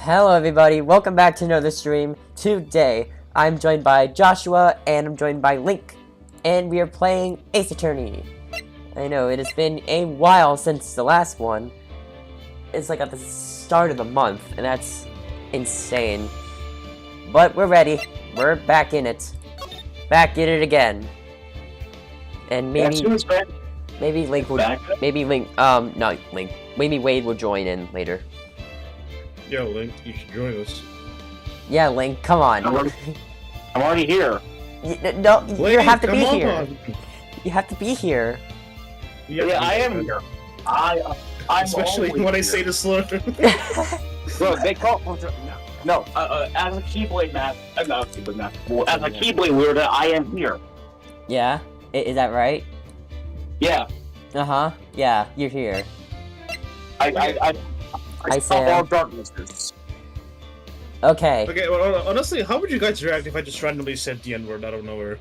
Hello everybody, welcome back to another stream. Today, I'm joined by Joshua and I'm joined by Link. And we are playing Ace Attorney. I know, it has been a while since the last one. It's like at the start of the month, and that's insane. But we're ready. We're back in it. Back in it again. And maybe Link will, not Link. Maybe Wade will join in later. Yo, Link, you should join us. Yeah, Link, come on. I'm already here. No, Link, you have to be come here. on. You have to be here. Yeah, I am here. I'm Especially when I say the slur. Bro, they call no. As a Keyblade man, not Keyblade man. Well, as a Keyblade wielder, I am here. Yeah? Is that right? Yeah. Uh-huh. Yeah, you're here. I stop all darknesses. Okay. Okay, well, honestly, how would you guys react if I just randomly said the N-word out of nowhere?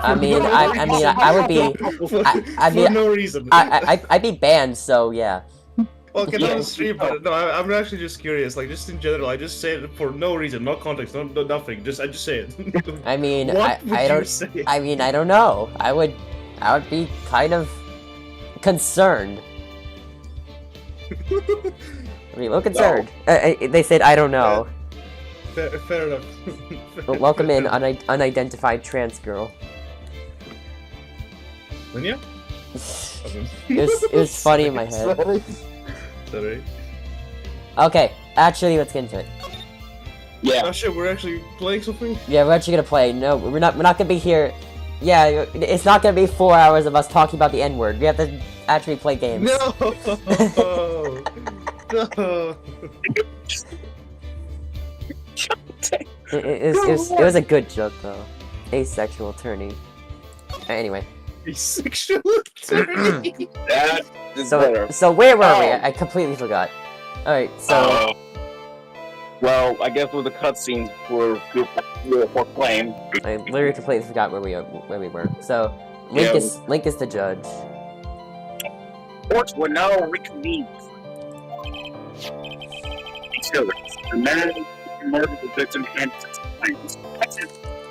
I mean, I would be... For no reason. I'd be banned, so yeah. Well, okay, not on the stream, but no, I'm actually just curious. Like, just in general, I just say it for no reason, no context, no nothing. I just say it. I mean, what would I you don't... say? I mean, I don't know. I would be kind of concerned. I mean, a little concerned. They said, I don't know. Fair enough. But welcome in, unidentified trans girl. Linya? It was funny in my head. Sorry. Okay, actually, let's get into it. Yeah. Oh shit, we're actually playing something? Yeah, we're actually gonna play. No, we're not gonna be here. Yeah, it's not gonna be 4 hours of us talking about the N-word. We have to actually play games. No! No! It was a good joke though. Asexual attorney. Anyway. Asexual attorney? That is better. So where were we? I completely forgot. Alright, so... well, I guess with the cutscenes for playing. I literally completely forgot where we were. So, Link is the judge. Courts will now reconvene. So, the man who murdered the victim and his claims.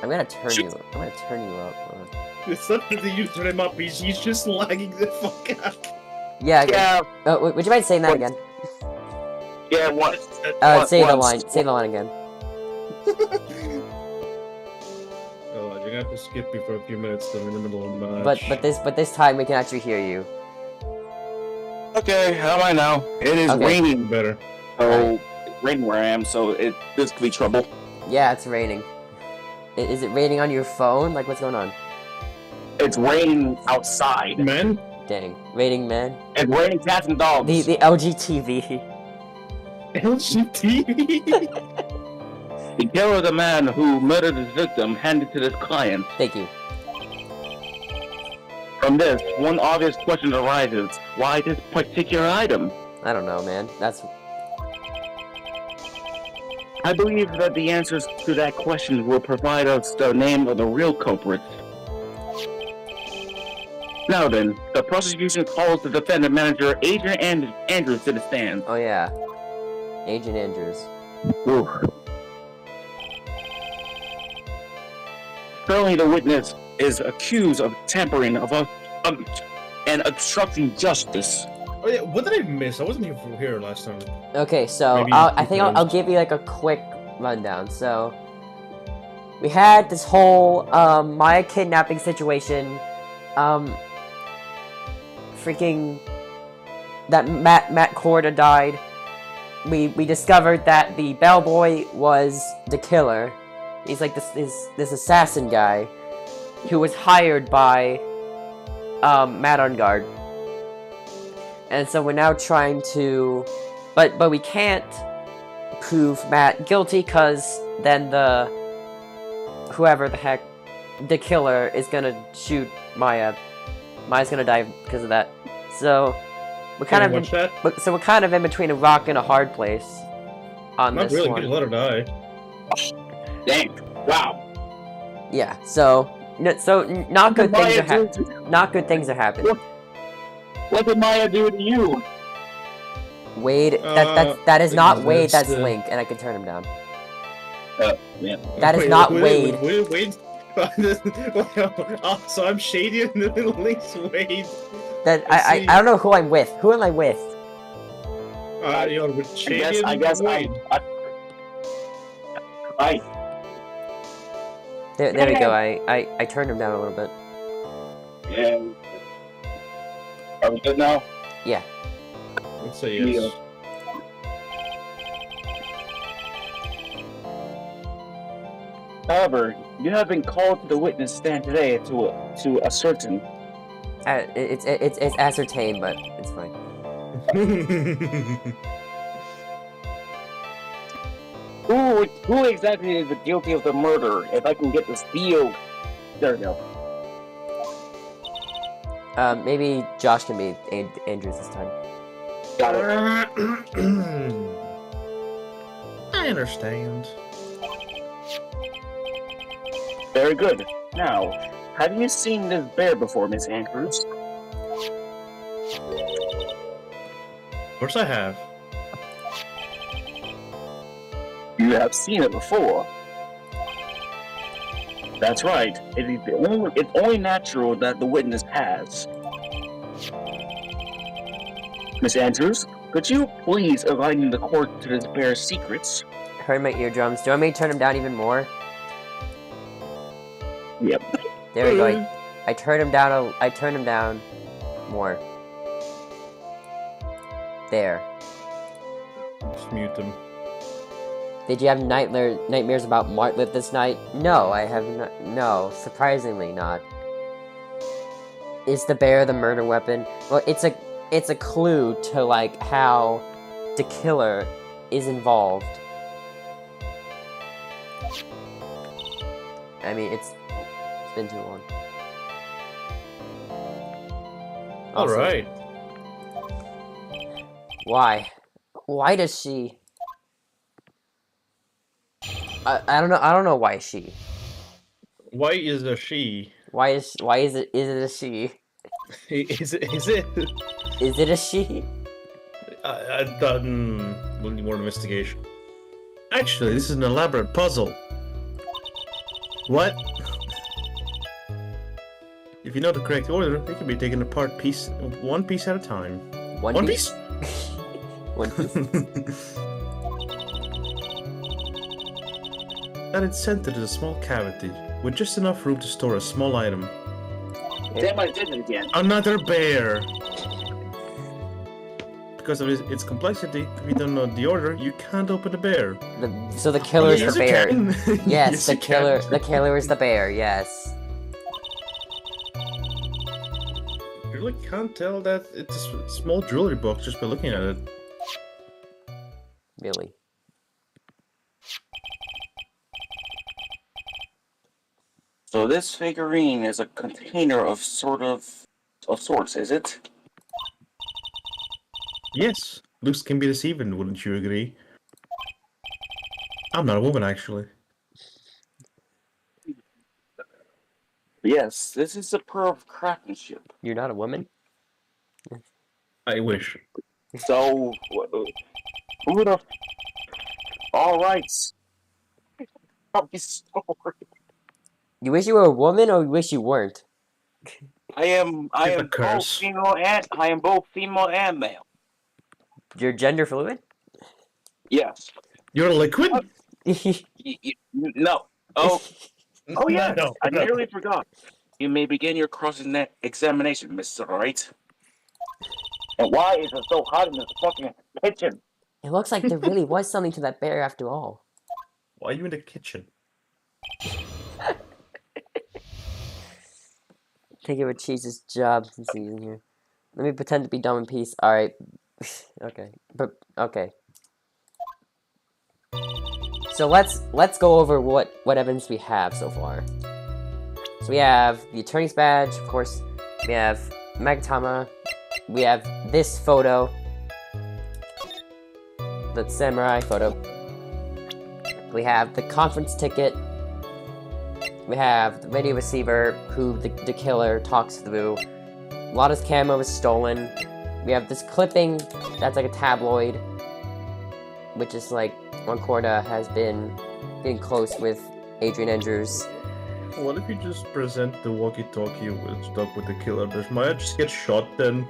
I'm gonna turn you up. Hold on. It's not that you turn him up, he's just lagging the fuck out. Yeah. Would you mind saying that again? Yeah, what? Say the line. Say the line again. Oh, you're gonna have to skip me for a few minutes though in the middle of the match. But this time we can actually hear you. Okay, how am I now? It is Okay. raining. Better. So it's raining where I am, so this could be trouble. Yeah, it's raining. Is it raining on your phone? Like, what's going on? It's raining outside. Man? Dang, raining man. It's raining cats and dogs. The LGTV. LGTV? The killer of the man who murdered his victim handed to his client. Thank you. From this, one obvious question arises: why this particular item? I don't know, man. I believe that the answers to that question will provide us the name of the real culprit. Now then, the prosecution calls the defendant manager Agent Andrews to the stand. Oh yeah, Agent Andrews. Ooh. Currently, the witness is accused of tampering and obstructing justice. Oh yeah, what did I miss? I wasn't here last time. Okay, so Maybe I think I'll give you like a quick rundown. So we had this whole Maya kidnapping situation. Freaking that Matt Corda died. We discovered that the bellboy was the killer. He's like this assassin guy who was hired by Matt on guard. And so we're now trying to, but we can't prove Matt guilty because then whoever the heck the killer is gonna shoot Maya. Maya's gonna die because of that. So we're kind of in between a rock and a hard place on Not this really, one. good, let her die. Dang! Wow! Yeah. So not good things are happening. Not good things are happening. What did Maya do to you? Wade, that is not Wade, that's the- Link, and I can turn him down. Yeah. That is Wait, not wait, Wade. Wait. Oh, so I'm shady and the Link's Wade. I see. don't know who I'm with. Who am I with? You're with shady I and guess Wade. There we go. I turned him down a little bit. Yeah. Are we good now? Yeah. Let's say yes. However, you have been called to the witness stand today to ascertain. It's ascertained, but it's fine. Who exactly is guilty of the murder? If I can get this deal. There we go. Maybe Josh can be Andrews this time. Got it. I understand. Very good. Now, have you seen this bear before, Miss Andrews? Of course I have. You have seen it before. That's right. It's only natural that the witness has. Miss Andrews, could you please enlighten the court to this bear's secrets? Heard my eardrums. Do you want me to turn him down even more? Yep. There we go. I turned him down. I turned him down more. There. Just mute them. Did you have nightmares about Martlet this night? No, I have not. No, surprisingly not. Is the bear the murder weapon? Well, it's a clue to like how the killer is involved. I mean, it's been too long. All right. Why? Why does she? I don't know. I don't know why she. Why is a she? Why is it a she? Is it? Is it a she? We'll need more investigation. Actually, this is an elaborate puzzle. What? If you know the correct order, they can be taken apart one piece at a time. One piece? One piece. That it's centered in a small cavity, with just enough room to store a small item. Damn, I did it again. Another bear! Because of its complexity, if you don't know the order, you can't open the bear. So the killer is Yes, the you bear. can. Yes, Yes, the you killer. can. The killer is the bear. Yes. You really can't tell that it's a small jewelry box just by looking at it. Really. So this figurine is a container of sorts, is it? Yes, looks can be deceiving, wouldn't you agree? I'm not a woman, actually. Yes, this is superb craftsmanship. You're not a woman. I wish. So, who the? All right. I'm sorry. You wish you were a woman, or you wish you weren't? I am a both curse. female and male. You're gender fluid. Yes. You're a liquid? No. Oh yeah. No, I no. nearly forgot. You may begin your cross-examination, Mr. Wright. And why is it so hot in this fucking kitchen? It looks like there really was something to that bear after all. Why are you in the kitchen? Think it would Cheese's job since he's in here. Let me pretend to be dumb in peace. Alright. Okay. But okay. So let's go over what evidence we have so far. So we have the attorney's badge, of course. We have Magatama. We have this photo. The samurai photo. We have the conference ticket. We have the video receiver who the killer talks through. Lotta's camera was stolen. we have this clipping that's like a tabloid, which is like Concorda has been getting close with Adrian Enders. What if you just present the walkie-talkie stuff with the killer? Does Maya just get shot then?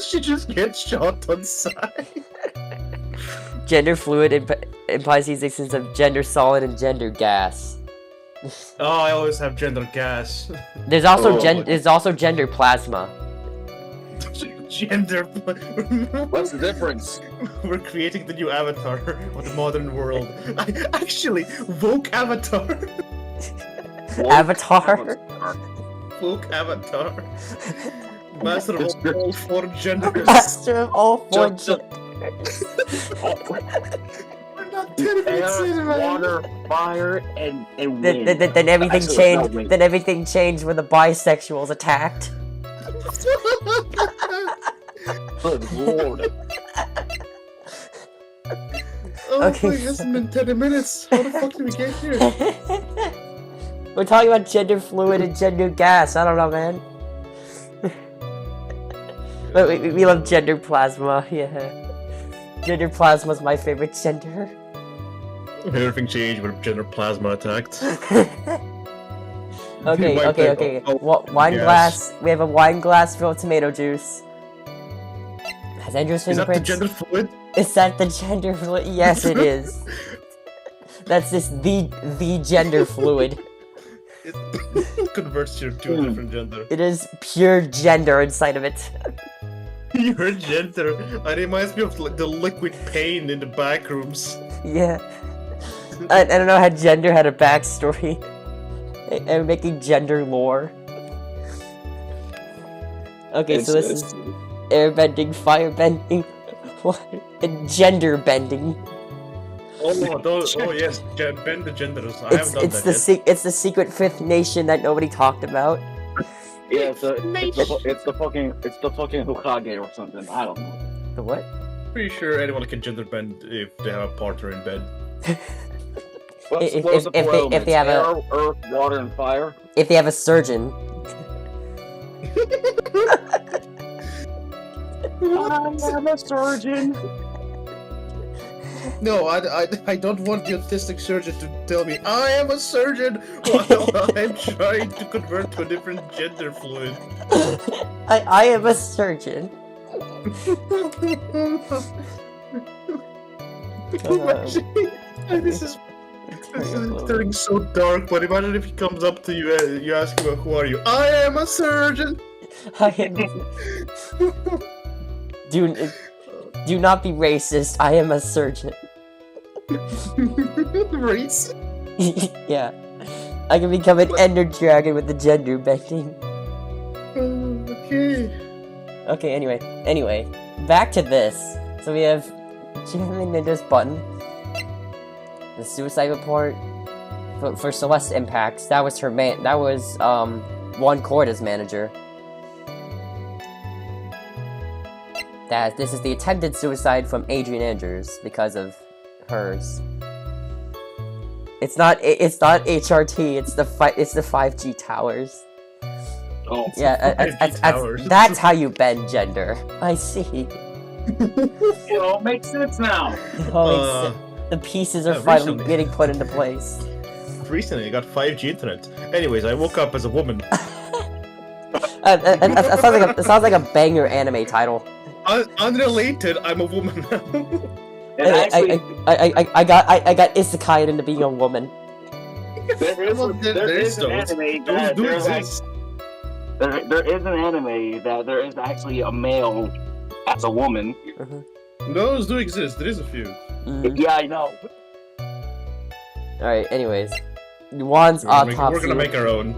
She just gets shot on sight. Gender fluid implies the existence of gender solid and gender gas. Oh, I always have gender gas. There's also Oh. there's also gender plasma. Gender. What's the difference? We're creating the new avatar of the modern world. Actually, woke avatar. Avatar? Woke avatar. Master of all four genders. Master of all four Just- genders. We're not 10 minutes in, Air, man. water, fire, and wind. Then everything Actually, changed. no, wind. Then everything changed when the bisexuals attacked. Good lord. Oh, Okay. it hasn't been 10 minutes. How the fuck did we get here? We're talking about gender fluid and gender gas. I don't know, man. But we love gender plasma. Yeah, gender plasma's my favorite gender. Everything changed when gender plasma attacked. Okay, White okay, paper. okay. Oh, Wine yes. glass. We have a wine glass filled with tomato juice. Has Andrew's Is that the fingerprints? gender fluid? Is that the gender fluid? Yes, it is. That's just the gender fluid. It converts you to a different gender. It is pure gender inside of it. Your gender. It reminds me of the liquid pain in the back rooms. Yeah. I don't know how gender had a backstory. I'm making gender lore. Okay, so this is airbending, firebending, and gender bending. Oh yes, bend the genders. I haven't done that yet. It's the secret fifth nation that nobody talked about. Yeah, it's the fucking Hokage or something. I don't know. The what? Pretty sure anyone can gender bend if they have a partner in bed. What's If- the if four they elements? have a- Air, earth, water, and fire? If they have a surgeon. I'm a surgeon. No, I don't want the autistic surgeon to tell me I am a surgeon while I'm trying to convert to a different gender fluid. I am a surgeon. Imagine, this is turning so dark, but imagine if he comes up to you and you ask him, who are you? I am a surgeon! I am. Do not be racist. I am a surgeon. Race? Yeah. I can become an ender dragon with the gender bending. Okay. Okay, anyway. Back to this. So we have Jimmy Ninja's button. The suicide report for Celeste Impacts. That was her man. That was Juan Corda's manager. This is the attempted suicide from Adrian Andrews because of hers. It's not HRT. It's the 5G towers. Oh, Yeah, towers. that's how you bend gender. I see. it all makes sense now. Oh, the pieces are finally recently. getting put into place. Recently I got 5G internet. Anyways, I woke up as a woman. It sounds like a banger anime title. Unrelated, I'm a woman now. And actually, I got isekai into being a woman. there is an anime that do there is exist. there is an anime that there is actually a male as a woman. Those do exist, there is a few. Yeah, I know. Alright, anyways. Juan's autopsy. We're gonna make our own.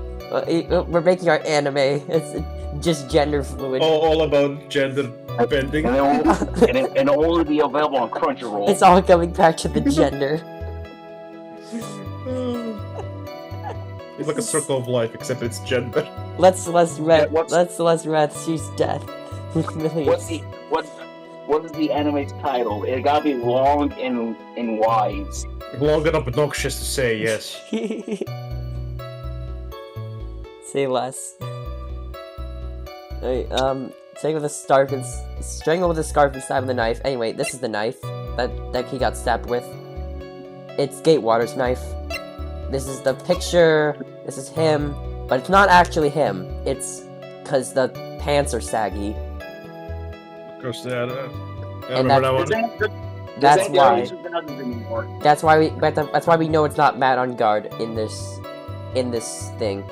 We're making our anime. It's just gender fluid. All about gender bending. And it'll only be available on Crunchyroll. It's all coming back to the gender. It's like a circle of life, except it's gender. Let Celeste Wrath. what's- Let Celeste Wrath choose death with millions. What is the anime's title? It gotta be long and wise. Long and obnoxious to say, yes. Say less. Alright, Strangle with a scarf and strangle with a scarf and stab with a knife. Anyway, this is the knife that he got stabbed with. It's Gatewater's knife. This is the picture. This is him, but it's not actually him. It's because the pants are saggy. Of course, yeah. I And remember that one. That's why. That's why we know it's not Matt on guard in this thing.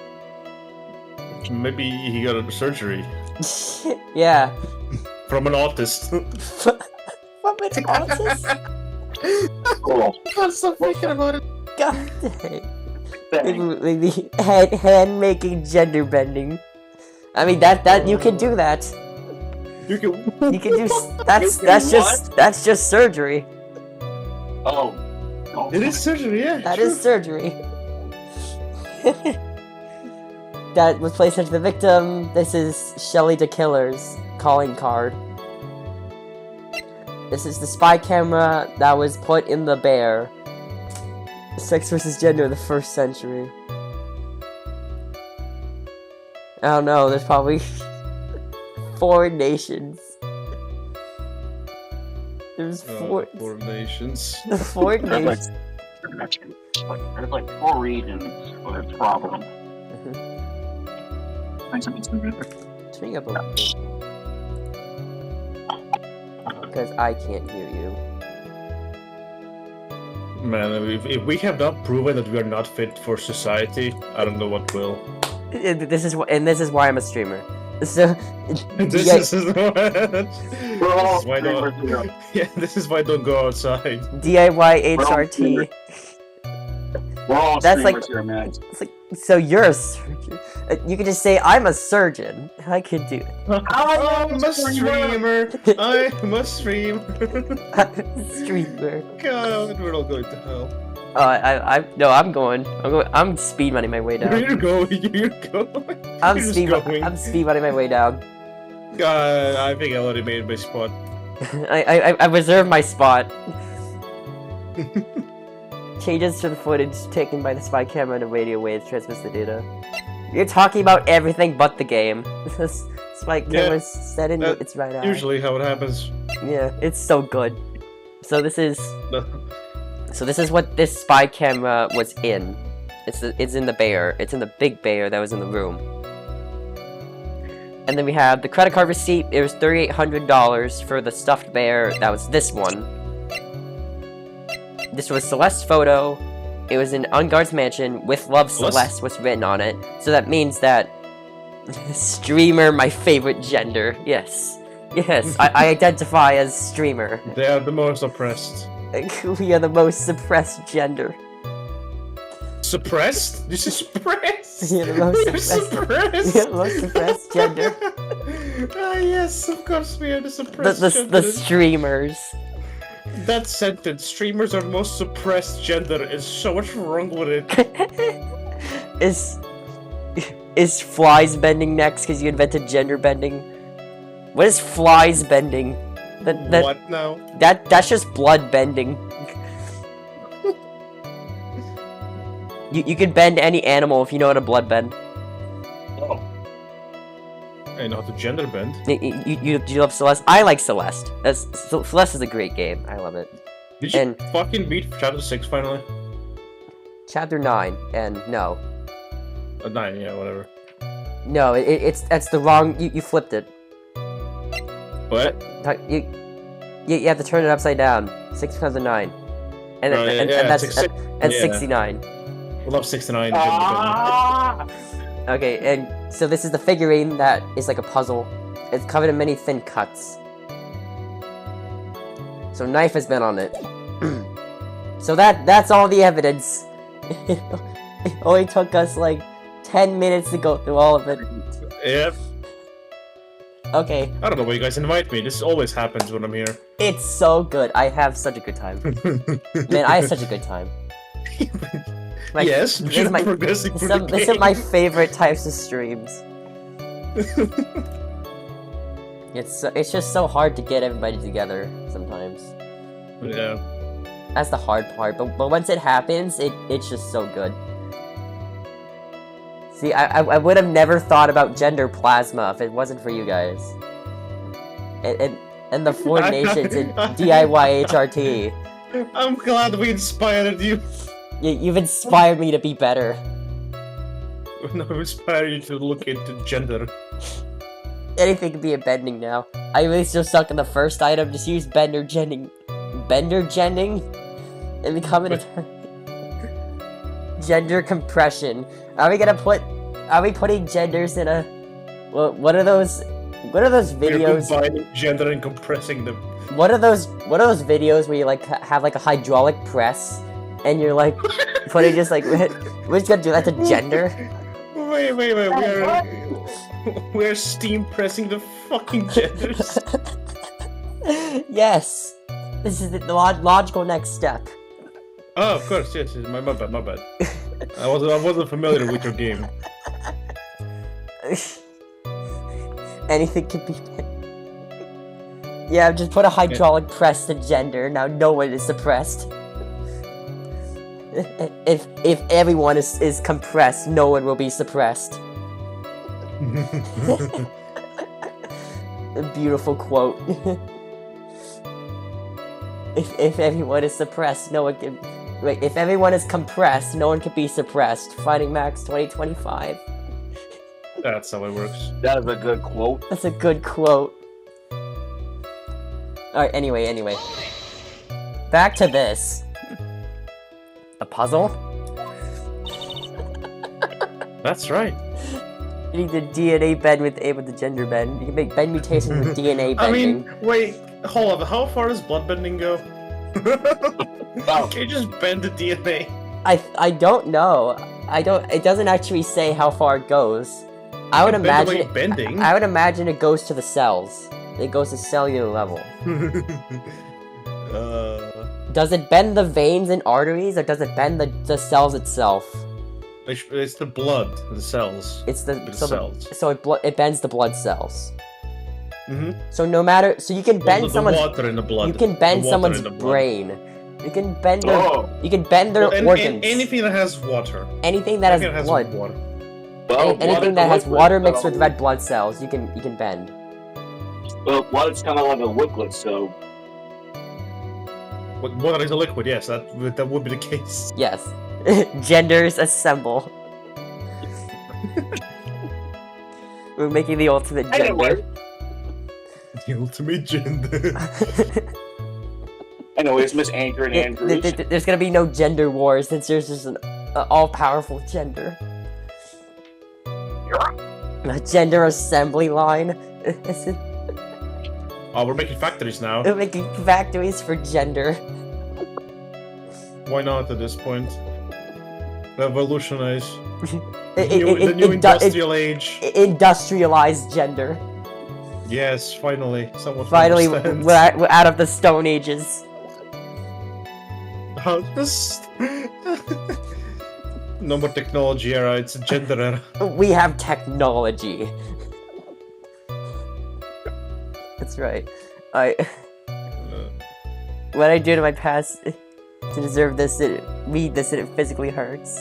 Maybe he got a surgery Yeah. from an autist. From an artist? Cool. I'm so thinking about it. God dang. Maybe hand making gender bending. I mean that you can do that. You can. You can do that's just surgery. Oh. It is surgery, yeah. That is surgery. That was placed into the victim. This is Shelly the Killer's calling card. This is the spy camera that was put in the bear. Sex versus gender in the 1st century. I don't know, there's probably 4 nations. There's 4 nations. 4 nations. There's like 4 regions where it's problem. Turning up a little bit. Because I can't hear you. Man, if we have not proven that we are not fit for society, I don't know what will. This is why I'm a streamer. So This is why We're all yeah, this is why I don't go outside. DIY HRT. We're all That's like- streamers here, man. It's like, so you're a surgeon. You can just say I'm a surgeon. I could do it. I'm a streamer. I'm a streamer. Streamer. God, we're all going to hell. No, I'm going. I'm speed running my way down. You're going. You're going. I'm You're just speed going. running my way down. God, I think I already made my spot. I reserve my spot. Changes to the footage taken by the spy camera and the radio waves transmits the data. You're talking about everything but the game. This spy camera's set in its right eye. Usually how it happens. Yeah, it's so good. So this is what this spy camera was in. It's in the bear. It's in the big bear that was in the room. And then we have the credit card receipt. It was $3,800 for the stuffed bear. That was this one. This was Celeste's photo. It was in Unguard's mansion. With love, Celeste was written on it. So that means that streamer, my favorite gender. Yes. Yes, I identify as streamer. They are the most oppressed. We are the most suppressed gender. Suppressed? This is suppressed. We are the most You're suppressed. We are the most suppressed gender. Ah, yes, of course we are the suppressed gender. The streamers. That sentence, streamers are most suppressed gender, is so much wrong with it. Is flies bending next because you invented gender bending? What is flies bending? What now? That's just blood bending. You can bend any animal if you know how to blood bend. Oh. I know how to gender bend. You love Celeste? I like Celeste. Celeste is a great game. I love it. Did you And- fucking beat Chapter 6 finally? Chapter 9, and no. 9, yeah, whatever. No, that's the wrong. You flipped it. What? You have to turn it upside down. 6 becomes a 9, and Oh, and yeah, that's 6, and yeah. 69. I love 69. Ah! Okay, and so this is the figurine that is like a puzzle. It's covered in many thin cuts. So knife has been on it. So that's all the evidence. It only took us like 10 minutes to go through all of it. Yep. Okay, I don't know why you guys invite me. This always happens when I'm here. it's so good. I have such a good time. Man, I have such a good time. Like, yes, this you're is my progressing through the this are my game. favorite types of streams. It's just so hard to get everybody together sometimes. Yeah. That's the hard part. But once it happens, it's just so good. See, I would have never thought about gender plasma if it wasn't for you guys. and the four nations in DIY HRT. I'm glad we inspired you. You've inspired me to be better. No, inspire you to look into gender. Anything can be a bending now. I really still suck in the first item. Just use bender jending, and become an gender compression. Are we putting genders in a? Well, what are those videos? We're combining gender and compressing them. What are those videos where you like have like a hydraulic press, and you're like putting just like we're just gonna do that to gender? Wait, we're steam pressing the fucking genders. Yes, this is the logical next step. Oh, of course, yes. My bad. I wasn't familiar with your game. Anything can be. Yeah, just put a hydraulic press to gender. Now no one is suppressed. If everyone is compressed, no one will be suppressed. A beautiful quote. If everyone is suppressed, no one can. Wait, if everyone is compressed, no one can be suppressed. Finding Max 2025. That's how it works. That is a good quote. That's a good quote. Alright, anyway. Back to this. A puzzle? That's right. You need the DNA bend with the gender bend. You can make bend mutations with DNA bending. I mean, wait, hold on. How far does blood bending go? Can you just bend the DNA? I don't know. It doesn't actually say how far it goes. I would imagine bending. I would imagine it goes to the cells. It goes to cellular level. Does it bend the veins and arteries, or does it bend the cells itself? It's the blood, the cells. It's the cells. So it bends the blood cells. Mm-hmm. So you can bend someone's water in the blood. You can bend someone's brain. You can bend their organs. Anything that has water. Anything that has blood. Water. Well, anything that has water mixed with red blood cells, you can bend. Well, blood's kind of like a liquid, so. Water is a liquid, yes, that would be the case. Yes. Genders assemble. We're making the ultimate gender. Anyway. The ultimate gender. Anyways, Miss Anchor and Andrews. There's gonna be no gender wars since there's just an all-powerful gender. A gender assembly line. Oh, we're making factories now. We're making factories for gender. Why not at this point? Revolutionize. The new industrial age. Industrialized gender. Yes, finally. Someone Finally, understands. we're out of the Stone Ages. No more technology era, it's a gender era. We have technology. That's right. What I did in my past to deserve this, read this, and it physically hurts.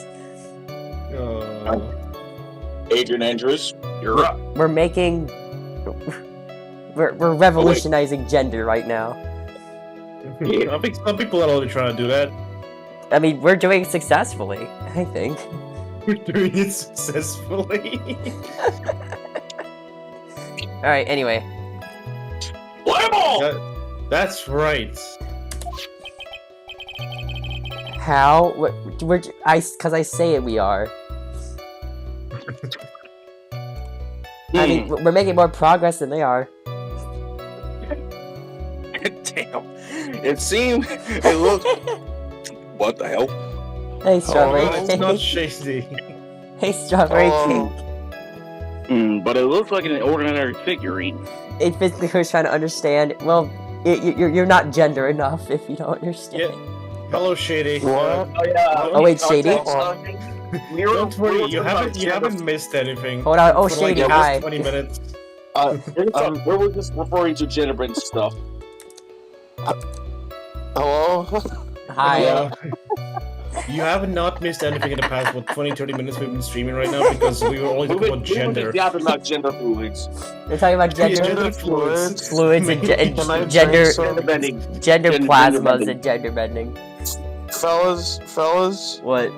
Adrian Andrews, you're up. We're making... We're revolutionizing gender right now. I think some people are already trying to do that. I mean, we're doing it successfully, I think. We're doing it successfully. Alright, anyway. Play ball! That's right. How? Because I say it, we are. I mean, we're making more progress than they are. Damn. It looked... What the hell? Hey, Strawberry It's Cake. not shady. Hey, Strawberry Cake. But it looks like an ordinary figurine. It physically was trying to understand. Well, you're not gender enough if you don't understand. Yeah. Hello, Shady. What? Oh, yeah. Oh, wait, Shady? Don't worry, you haven't missed anything. Hold on. Oh, For Shady, like hi. 20 minutes. We were just referring to gender-bent stuff. Hello? Hi. You have not missed anything in the past, 20-30 minutes we've been streaming right now because we were only talking about gender. Yeah, about gender fluids. We're talking about gender Gender fluids. fluids and, Maybe. Can I gender drink some? Gender bending. gender Gender plasmas bending. and gender bending. Fellas, What?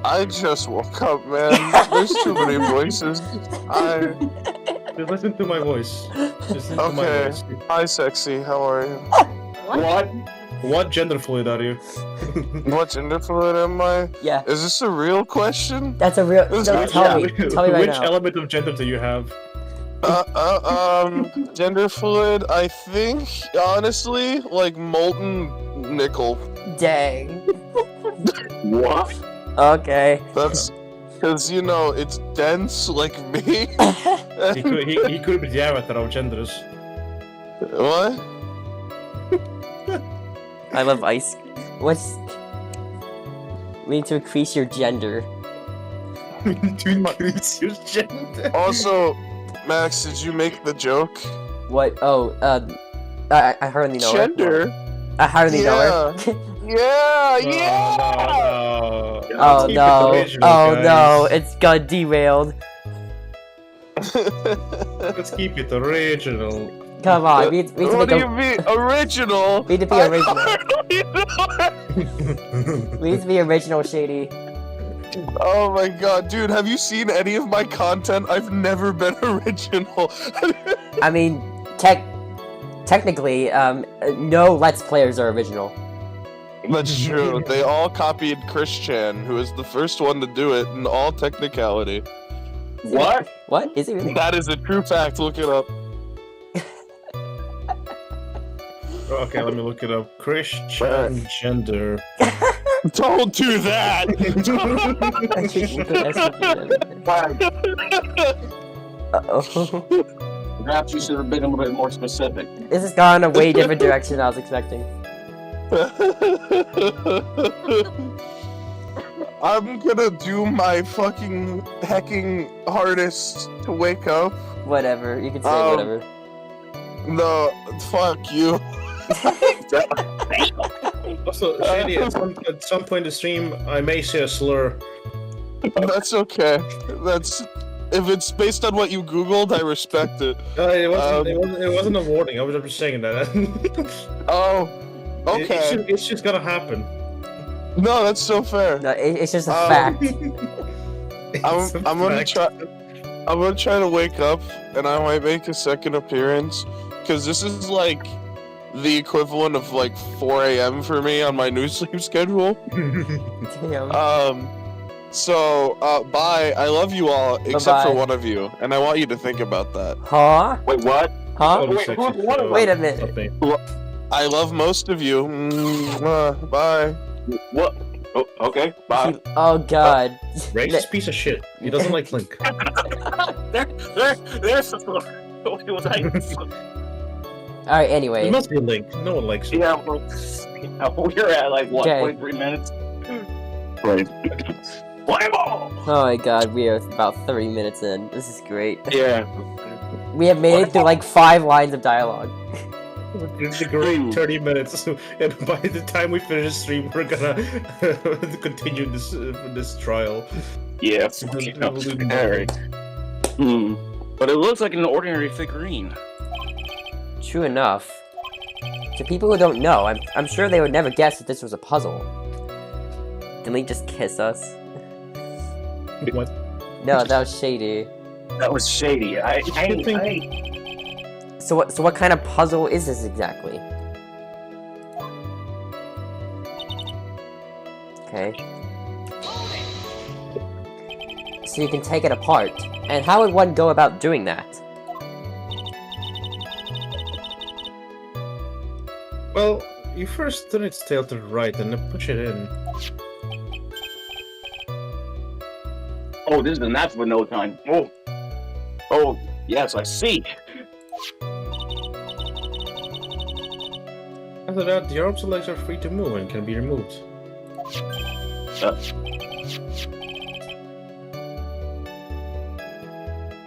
I just woke up, man. There's too many voices. Just listen to my voice. Listen to my Okay. voice. Hi, sexy. How are you? What? What gender fluid are you? What gender fluid am I? Yeah, Is this a real question? that's a real. This No, is- tell me Which right now. element of gender do you have? Gender fluid. I think honestly, like molten nickel. Dang. What? Okay. That's because it's dense like me. He could be the avatar of genders. What? I love ice. What's? We need to increase your gender. To increase your gender. Also, Max, did you make the joke? What? Oh, I hardly know her. Gender. I hardly know her. Yeah, yeah. Oh Keep it no! original, Oh no! guys. It's got derailed. Let's keep it original. Come on, we need to What make do you mean original? We need to be I original. hardly know. We need to be original, Shady. Oh my god, dude, have you seen any of my content? I've never been original. I mean, technically, no Let's Players are original. That's true. They all copied Chris Chan, who is the first one to do it in all technicality. What? What? Is it really? That is a true fact. Look it up. Okay, let me look it up. Christian gender. Don't do that. Uh-oh. Perhaps you should have been a little bit more specific. This has gone a way different direction than I was expecting. I'm gonna do my fucking hecking hardest to wake up. Whatever, you can say Um, whatever. No, fuck you. Also, Shady, at some point in the stream, I may say a slur. That's okay. If it's based on what you googled, I respect it. It wasn't a warning. I was just saying that. Oh, okay. It's just gonna happen. No, that's so fair. No, it's just a fact. I'm gonna try. I'm gonna try to wake up, and I might make a second appearance, because this is like the equivalent of like 4 a.m. for me on my new sleep schedule. Damn. So, bye. I love you all, except for Bye-bye. one of you, and I want you to think about that. Huh? Wait, what? Huh? Wait, what? Wait a minute. I love most of you. Mwah. Bye. What? Oh, okay, bye. Oh god. Racist piece of shit. He doesn't like Link. There's the It was like, Alright, anyway. It must be Link. No one likes him. yeah, we're at like what, Okay. 23 minutes? Right. Play ball! Oh my god, we are about 30 minutes in. This is great. Yeah. We have made it through like 5 lines of dialogue. It's a great 30 minutes, and by the time we finish the stream, we're gonna continue this trial. Yeah. We'll be Alright. Hmm. But it looks like an ordinary figurine. True enough. To people who don't know, I'm sure they would never guess that this was a puzzle. Didn't Link just kiss us? What? No, that was shady. That was shady. So what kind of puzzle is this exactly? Okay. So you can take it apart. And how would one go about doing that? Well, you first turn its tail to the right and then push it in. Oh, this is the natural no time. Oh. Oh, yes, I see. After that, the arms and legs are free to move and can be removed.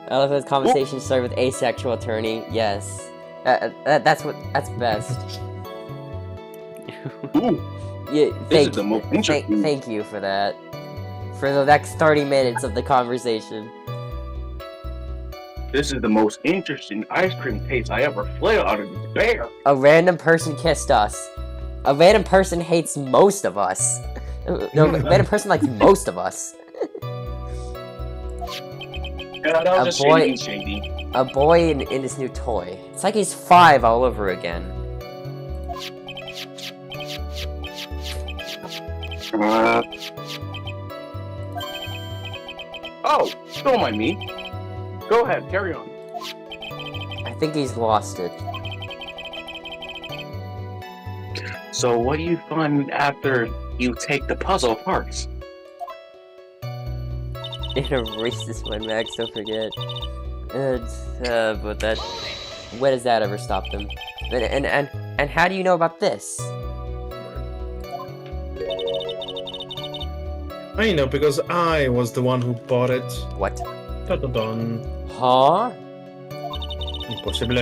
I love this conversation started with asexual attorney. Yes. That's best. Ooh. Yeah, This is the most interesting. thank you for that. For the next 30 minutes of the conversation. This is the most interesting ice cream taste I ever flailed out of this bear. A random person kissed us. A random person hates most of us. No, a random person likes most of us. Yeah, that was just shady. A boy in his new toy. It's like he's 5 all over again. Oh, don't mind me. Go ahead, carry on. I think he's lost it. So what do you find after you take the puzzle apart? In a racist one, Max, don't forget. But that... When does that ever stop them? And how do you know about this? I know, because I was the one who bought it. What? Dun-dun-dun. Huh? Impossible.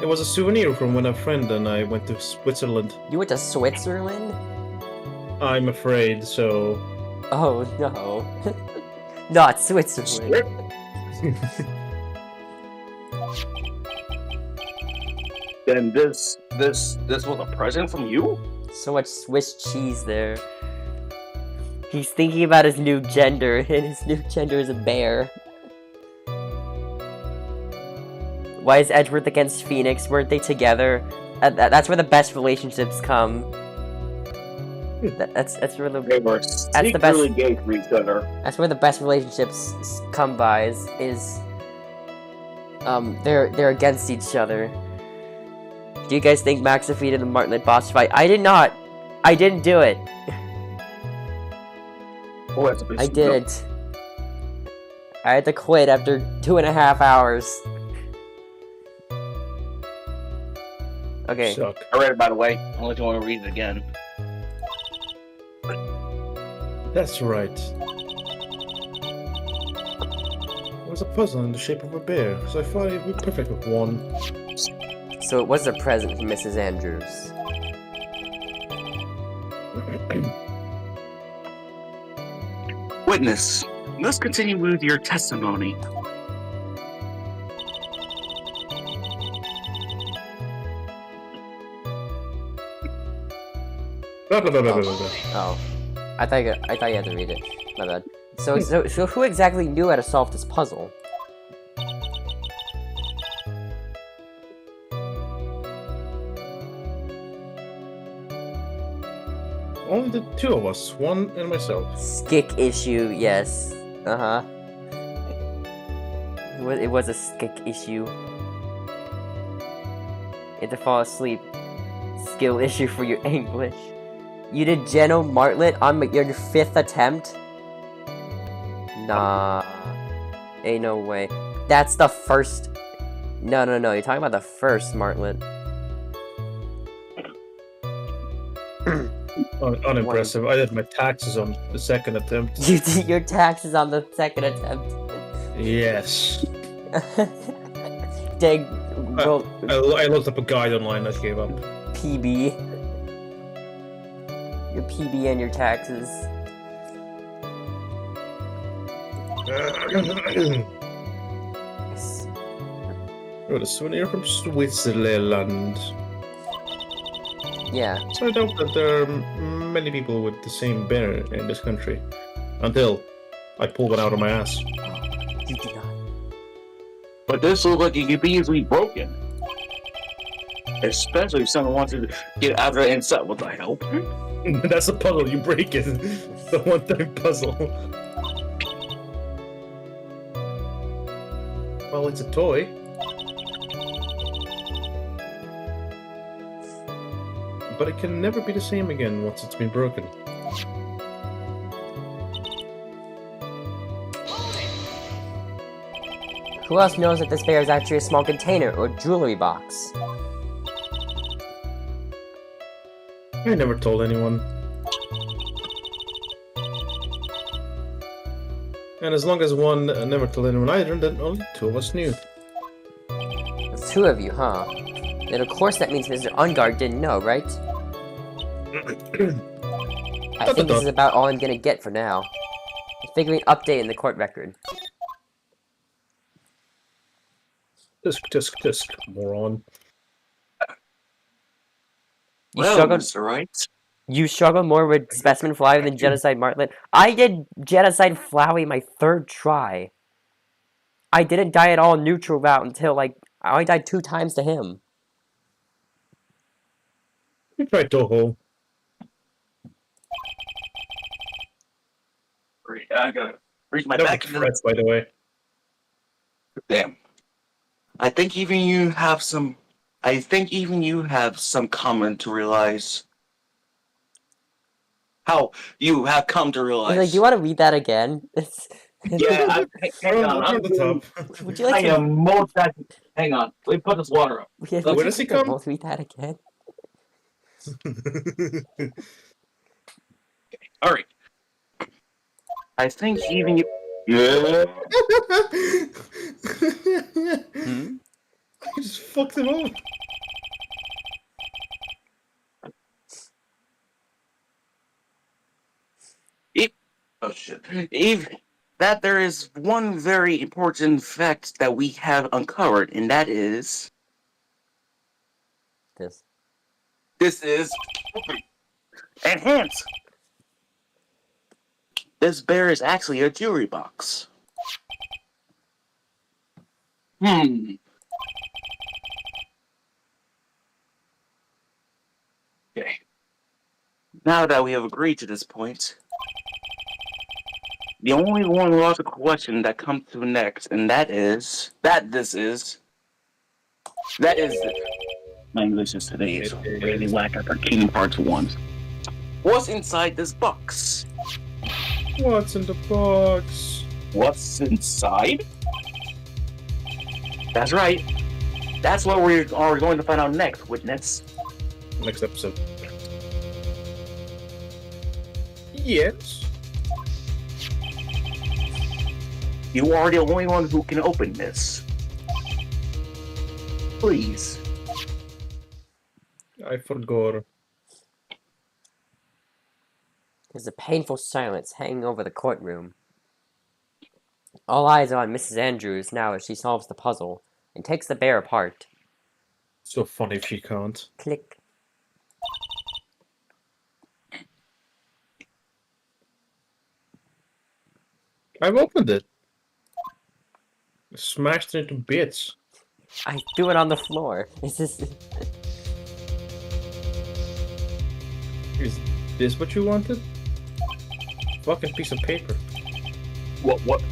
It was a souvenir from when a friend and I went to Switzerland. You went to Switzerland? I'm afraid so. Oh no. Not Switzerland. Then this was a present from you? So much Swiss cheese there. He's thinking about his new gender, and his new gender is a bear. Why is Edgeworth against Phoenix? Weren't they together? That's where the best relationships come. That's where the They were secretly gay for each other. That's where the best relationships come by. Is they're against each other. Do you guys think Max defeated the Martlet boss fight? I did not. I didn't do it. Oh, that's a bit I didn't. I had to quit after 2.5 hours. Okay. Suck. I read it, by the way, unless you want to read it again. That's right. It was a puzzle in the shape of a bear, so I thought it would be perfect with one. So it was a present from Mrs. Andrews. Witness, let's continue with your testimony. Blah, blah, blah, blah, blah, blah. Oh, I thought you had to read it. My bad. So who exactly knew how to solve this puzzle? Only the two of us, one and myself. Skick issue, yes. Uh-huh. It was a skick issue. You had to fall asleep. Skill issue for your English. You did Geno Martlet on your 5th attempt? Nah. Ain't no way. That's the first... No, you're talking about the first Martlet. Unimpressive. I did my taxes on the 2nd attempt. You did your taxes on the 2nd attempt. Yes. Dang. Well, I looked up a guide online that gave up. PB. Your PB and your taxes. Oh, the souvenir from Switzerland. Yeah. So I doubt that there are many people with the same bear in this country. Until I pull one out of my ass. You do not. But this looks like it could be easily broken. Especially if someone wants to get out of it inside. Will I help? That's a puzzle, you break it. It's a one-time puzzle. Well, it's a toy. But it can never be the same again once it's been broken. Who else knows that this bear is actually a small container or jewelry box? I never told anyone. And as long as one never told anyone either, then only 2 of us knew. The 2 of you, huh? Then of course that means Mr. Ungard didn't know, right? I think this is about all I'm gonna get for now. Figuring update in the court record. Tisk, moron. You Well, struggled. Mr. Wright. You struggle more with Specimen Flowey than Genocide Martlet. I did Genocide Flowey my 3rd try. I didn't die at all neutral route until, like, I only died 2 times to him. You try Toho. Great, I gotta reach my No back into the... threats, by the way. Damn. I think even you have some comment to realize. How you have come to He's realize. like, do you want to read that again? Yeah, hang on. From the top. Would you like to... Hang on. Let me put this water up. Would Where you does he like to come? both read that again? Alright. I think even you... Yeah. Hmm? You just fucked him up. Oh shit. Even that there is one very important fact that we have uncovered, and that is... This. This is... Enhance! This bear is actually a jewelry box. Okay. Now that we have agreed to this point, the only one logical question that comes to next, and that is... My English is today is really whack after Kingdom Hearts 1. What's inside this box? What's in the box? What's inside? That's right. That's what we are going to find out next, witness. Next episode. Yes. You are the only one who can open this. Please. I forgot. There's a painful silence hanging over the courtroom. All eyes are on Mrs. Andrews now as she solves the puzzle and takes the bear apart. So funny if she can't. Click. I've opened it. Smashed it into bits. I threw it on the floor. Is this... Is this what you wanted? Fucking piece of paper. What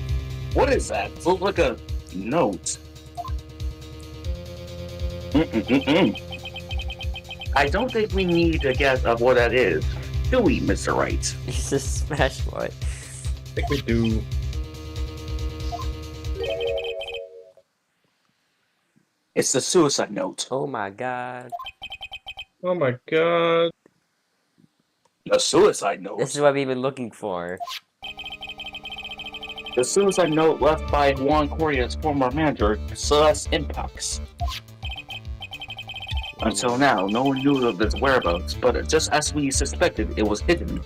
is that? It looks like a note. I don't think we need a guess of what that is, do we, Mr. Wright? It's a smash boy. I think we do. It's the suicide note. Oh my god. Oh my god. The suicide note? This is what we've been looking for. The suicide note left by Juan Correa's former manager, Celeste Impax. Until now, no one knew of its whereabouts, but just as we suspected, it was hidden.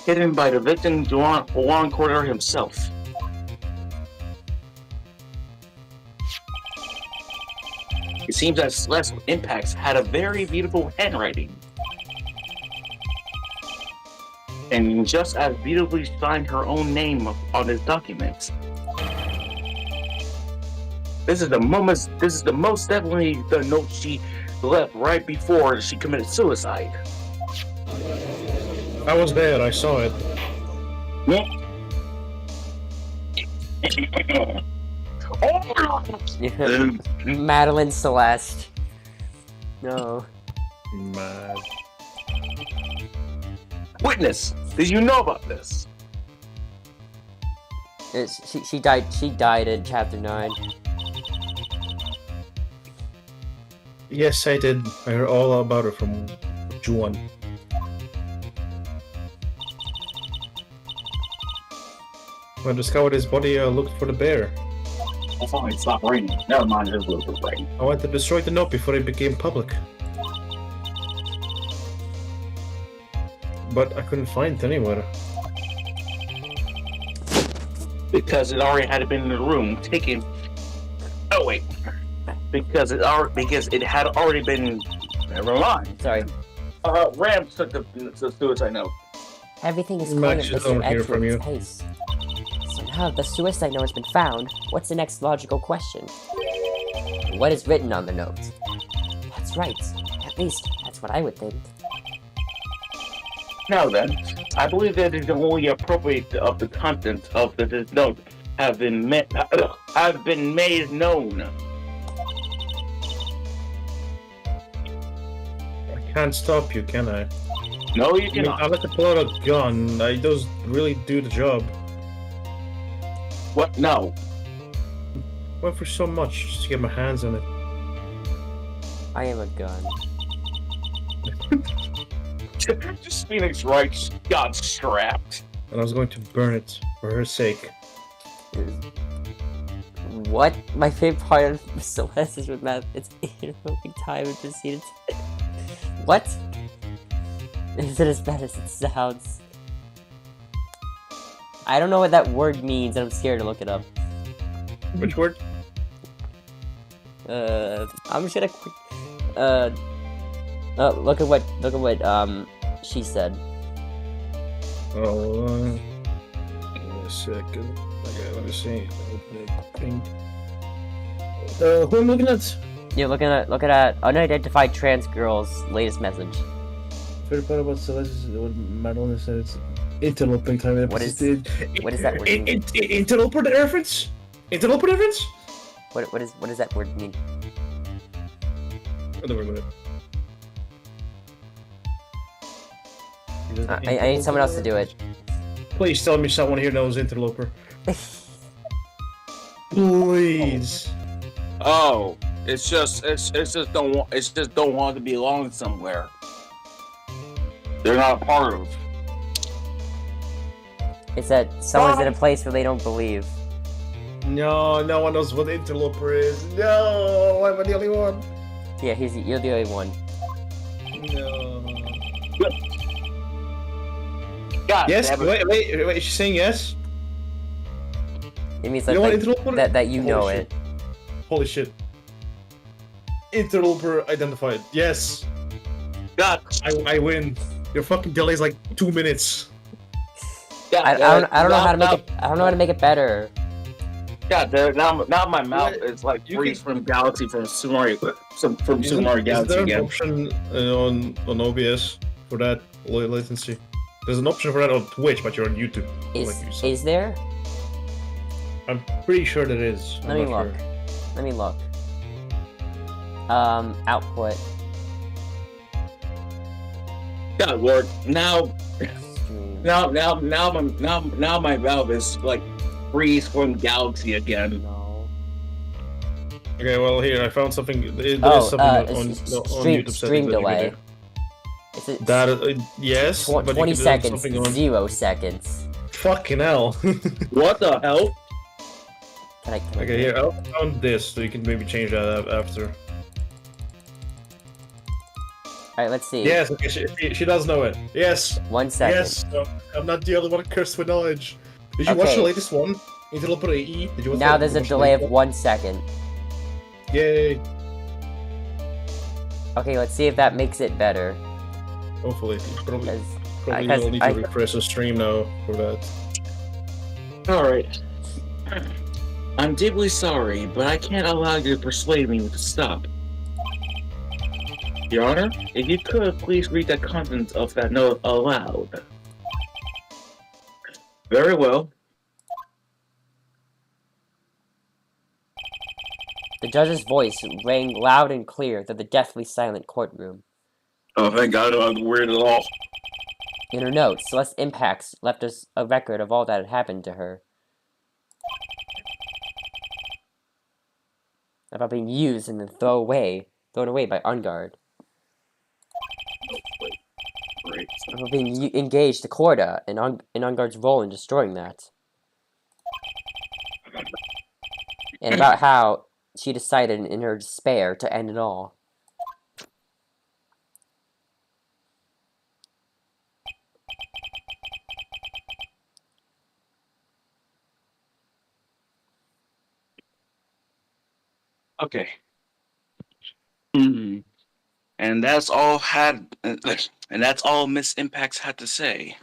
Hidden by the victim, Juan Correa himself. It seems that Celeste Impax had a very beautiful handwriting. And just as beautifully signed her own name on this document. This is the most definitely the note she left right before she committed suicide. I was there, I saw it. Madeline Celeste. No. Mad. Witness, did you know about this? She died in chapter 9. Yes, I did. I heard all about it from Juan. When I discovered his body, I looked for the bear. Oh, fine, stop raining. Never mind, it was raining. I wanted to destroy the note before it became public. but I couldn't find it anywhere. Because it already had been in the room taken. Oh wait, because it had already been. Never mind. Sorry. Ram took the suicide note. Everything is Max, going at I don't Mr. hear from Edgeworth's you. pace. So now the suicide note has been found, what's the next logical question? What is written on the note? That's right. At least, that's what I would think. Now then, I believe that it is only appropriate of the contents of this note have been made known. I can't stop you, can I? No, you I mean, cannot. I like to pull out a gun. I does really do the job. What? No. Went for so much just to get my hands on it. I am a gun. Just Phoenix Wright got strapped. And I was going to burn it for her sake. What? My favorite part of Celeste is with math. It's interrupting time and proceeded. What? Is it as bad as it sounds? I don't know what that word means, and I'm scared to look it up. Which word? I'm just gonna look at what she said. Oh, give me a second. Okay, let me see. Who am I looking at? You're looking at unidentified trans girl's latest message. Favorite part about Celeste is what Madeline said. It's interloping time. What is that word mean? Interloper reference? Interloper reference? What does that word mean? Oh, don't worry about it. I need someone else to do it. Please tell me someone here knows interloper. Please. Oh, it's just don't want to belong somewhere. They're not a part of. It's that someone's in a place where they don't believe. No, no one knows what interloper is. No, I'm the only one. Yeah, you're the only one. No. God, Yes, damn it. wait, she's saying yes? It means You know what interloper is? that you Holy know shit. it. Holy shit. Interloper identified. Yes. God, I win. Your fucking delay is like 2 minutes. God, I don't know how to make it. I don't know how to make it better. God, now my mouth is like You freeze from Galaxy from Super Mario Is there an again. option on OBS for that latency? There's an option for that on Twitch, but you're on YouTube. like you said. Is there? I'm pretty sure there is. I'm Let me not look. sure. Let me look. Output. God, Lord, now Stream. my valve is like freeze from Galaxy again. No. Okay, well here I found something. There is Oh, something on it's YouTube stream settings that you delay. can do. It's a, That yes, but you 20 can do seconds. something on. 0 seconds. Fucking hell. What the hell? Can I Okay, here I found this, so you can maybe change that after. Alright, let's see. Yes, okay, she does know it. Yes. 1 second. Yes, I'm not the only one cursed with knowledge. Did you watch Okay. the latest one? Interloper AE? Did you watch Now that? there's a Watch the delay of latest 1 second. one? Yay! Okay, let's see if that makes it better. Hopefully, you probably Because will need to refresh the stream now for that. Alright. I'm deeply sorry, but I can't allow you to persuade me to stop. Your Honor, if you could, please read the contents of that note aloud. Very well. The judge's voice rang loud and clear through the deathly silent courtroom. Oh, thank God, I'm weird at all. In her notes, Celeste's impacts left us a record of all that had happened to her. About being used and then thrown away by Ungard. Great. About being engaged to Corda and Ungard's role in destroying that. And about how she decided in her despair to end it all. Okay. Hmm. And that's all and that's all Miss Impacts had to say.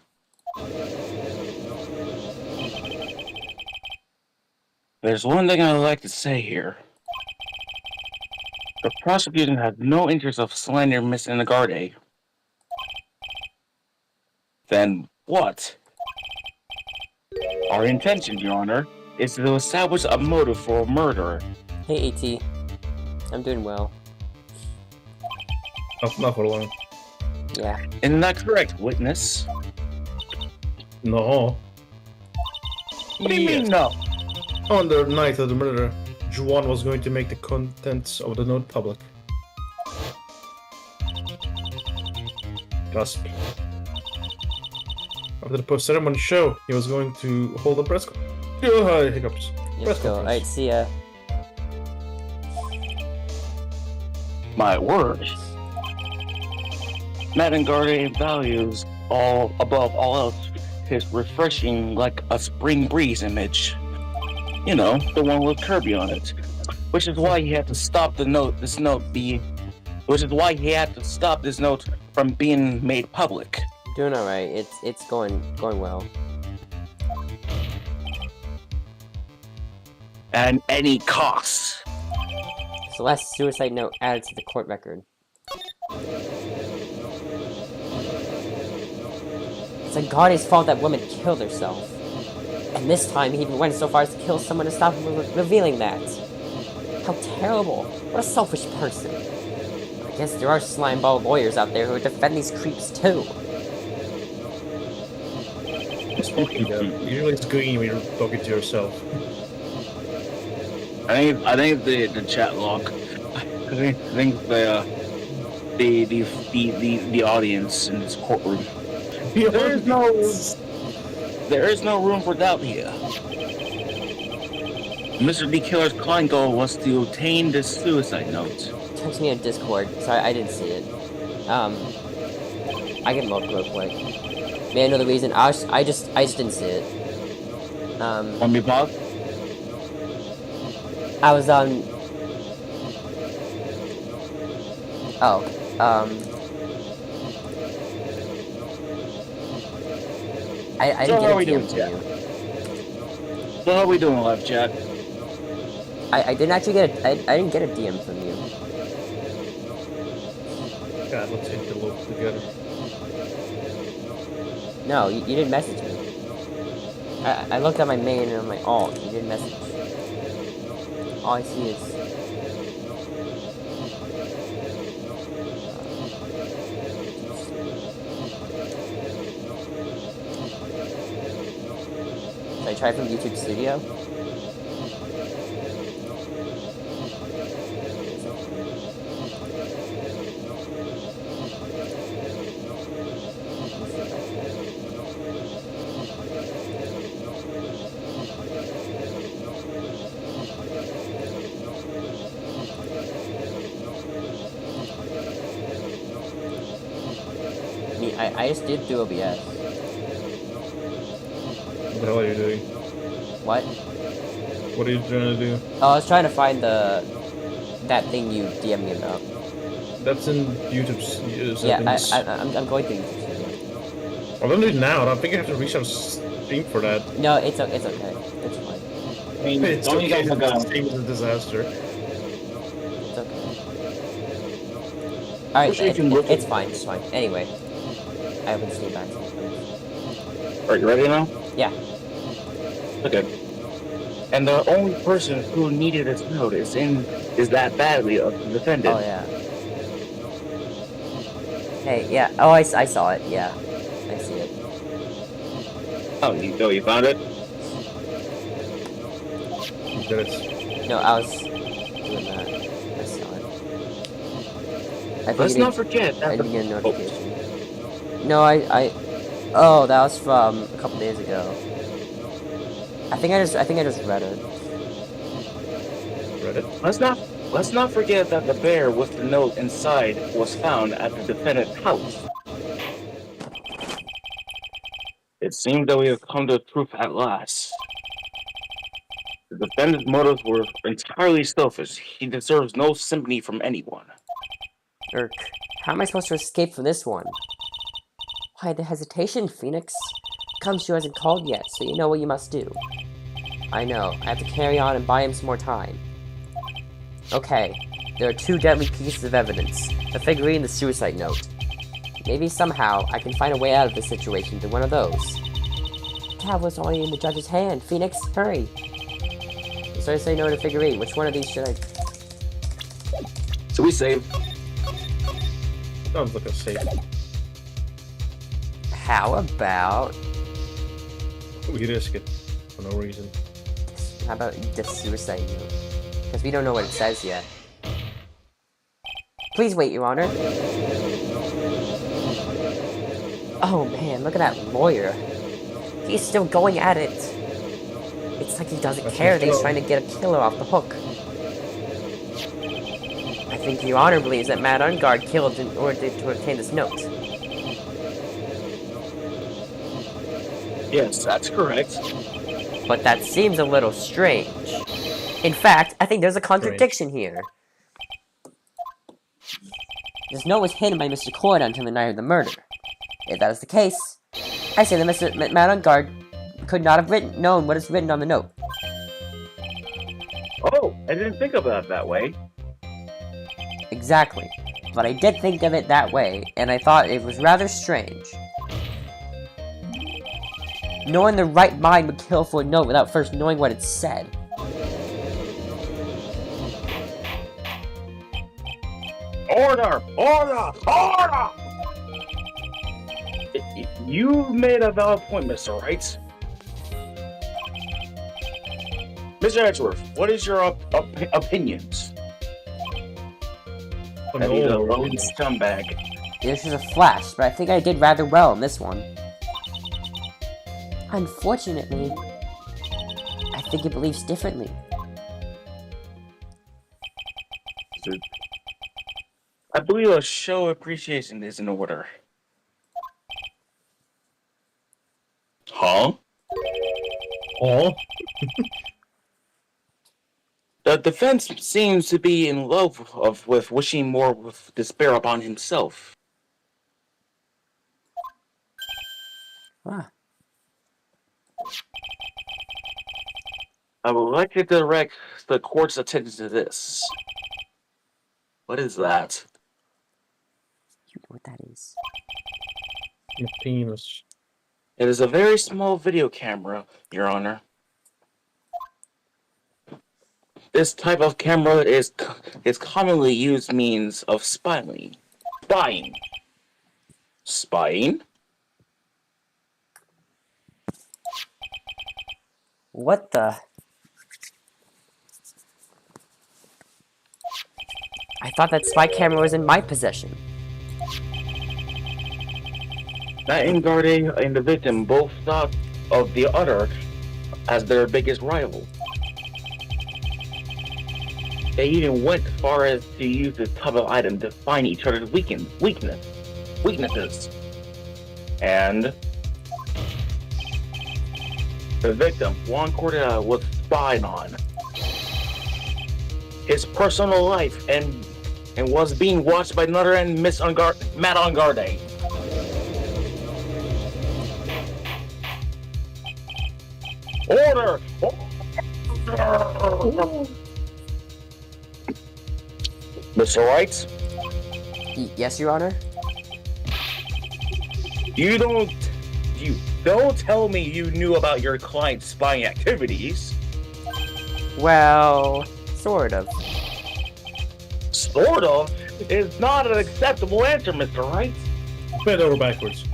There's one thing I'd like to say here. The prosecution has no interest of slandering Miss Inagarde. Then what? Our intention, Your Honor, is to establish a motive for a murder. Hey, AT. I'm doing well. Not for long. Yeah. Isn't that correct, witness? No. What do you mean, no? On the night of the murder, Juan was going to make the contents of the note public. Gasp. After the post-ceremony show, he was going to hold a press conference. Oh, hi, hiccups. Let's go. Alright, see ya. My word. Madame Garde values all above all else his refreshing like a spring breeze image. You know, the one with Kirby on it. Which is why he had to stop this note from being made public. Doing alright. It's going well. At any cost. It's the last suicide note added to the court record. It's Garde's fault that woman killed herself. And this time, he even went so far as to kill someone to stop him from revealing that. How terrible. What a selfish person. I guess there are slimeball lawyers out there who would defend these creeps too. Usually it's green when you're talking to yourself. I think the chat log. I think the audience in this courtroom. There is no room for doubt here. Mr. D. Killer's client goal was to obtain this suicide note. Text me on Discord. Sorry, I didn't see it. I can look real quick. May I know the reason? I just didn't see it. Want me, Bob? I was on. Oh, I didn't get a DM from you. So how are we doing, live chat? I didn't actually get I didn't get a DM from you. God, let's interlope together. No, you didn't message me. I looked at my main and I'm like, oh, you didn't message. All I see is. Should I try from YouTube Studio? I just did do OBS. What the hell are you doing? What? What are you trying to do? Oh, I was trying to find that thing you DM'd me about. That's in YouTube's settings. Yeah, I'm going through YouTube Studio. Well, don't do it now. I think I have to restart Steam for that. No, it's okay. It's fine. I mean, It's don't okay. you guys look out? Steam is a disaster. It's okay. Alright, it's fine. It's fine. Anyway, I opened Steam back. Are you ready now? Yeah. Okay. And the only person who needed this note is that badly of the defendant. Oh yeah. Hey, yeah. Oh, I saw it. Yeah, I see it. Oh, you found it? You did it. No, I was doing that. I saw it. Let's not forget I that didn't get a notification. No, oh, that was from a couple days ago. I think I just read it. Read it? Let's not forget that the bear with the note inside was found at the defendant's house. It seems that we have come to proof at last. The defendant's motives were entirely selfish. He deserves no sympathy from anyone. Irk, how am I supposed to escape from this one? Why the hesitation, Phoenix? Kamshu hasn't called yet, so you know what you must do. I know, I have to carry on and buy him some more time. Okay, there are 2 deadly pieces of evidence, the figurine and the suicide note. Maybe somehow I can find a way out of this situation through one of those. The tablet's already in the judge's hand. Phoenix, hurry! So I say no to figurine. Which one of these should I... So we save. Sounds like a safe. How about... We risk it for no reason. How about the suicide note? Because we don't know what it says yet. Please wait, Your Honor. Oh man, look at that lawyer. He's still going at it. It's like he doesn't care that he's trying to get a killer off the hook. I think Your Honor believes that Matt Ungard killed in order to obtain this note. Yes, that's correct. But that seems a little strange. In fact, I think there's a contradiction here. This note was hidden by Mr. Cord until the night of the murder. If that is the case, I say that Mr. Matt Ungard could not have known what is written on the note. Oh, I didn't think about it that way. Exactly. But I did think of it that way, and I thought it was rather strange. No one in their right mind would kill for a note without first knowing what it said. Order! Order! Order! You made a valid point, Mr. Wright. Mr. Edgeworth, what is your opinions? That he's a lone scumbag. This is a flash, but I think I did rather well in this one. Unfortunately, I think it believes differently. I believe a show of appreciation is in order. Huh? Oh? The defense seems to be in love with wishing more with despair upon himself. Ah. I would like to direct the court's attention to this. What is that? You know what that is. My penis. It is a very small video camera, Your Honor. This type of camera is commonly used means of spying. Spying. Spying? What the? I thought that spy camera was in my possession. That Ingarde and the victim both thought of the other as their biggest rival. They even went as far as to use this type of item to find each other's weaknesses. And the victim, Juan Correa, was spied on. His personal life and was being watched by another and Matt Ungarde. Order! Mr. Wright? Yes, Your Honor? You don't tell me you knew about your client's spying activities. Well, sort of. Sort of is not an acceptable answer, Mr. Wright. Bend over backwards.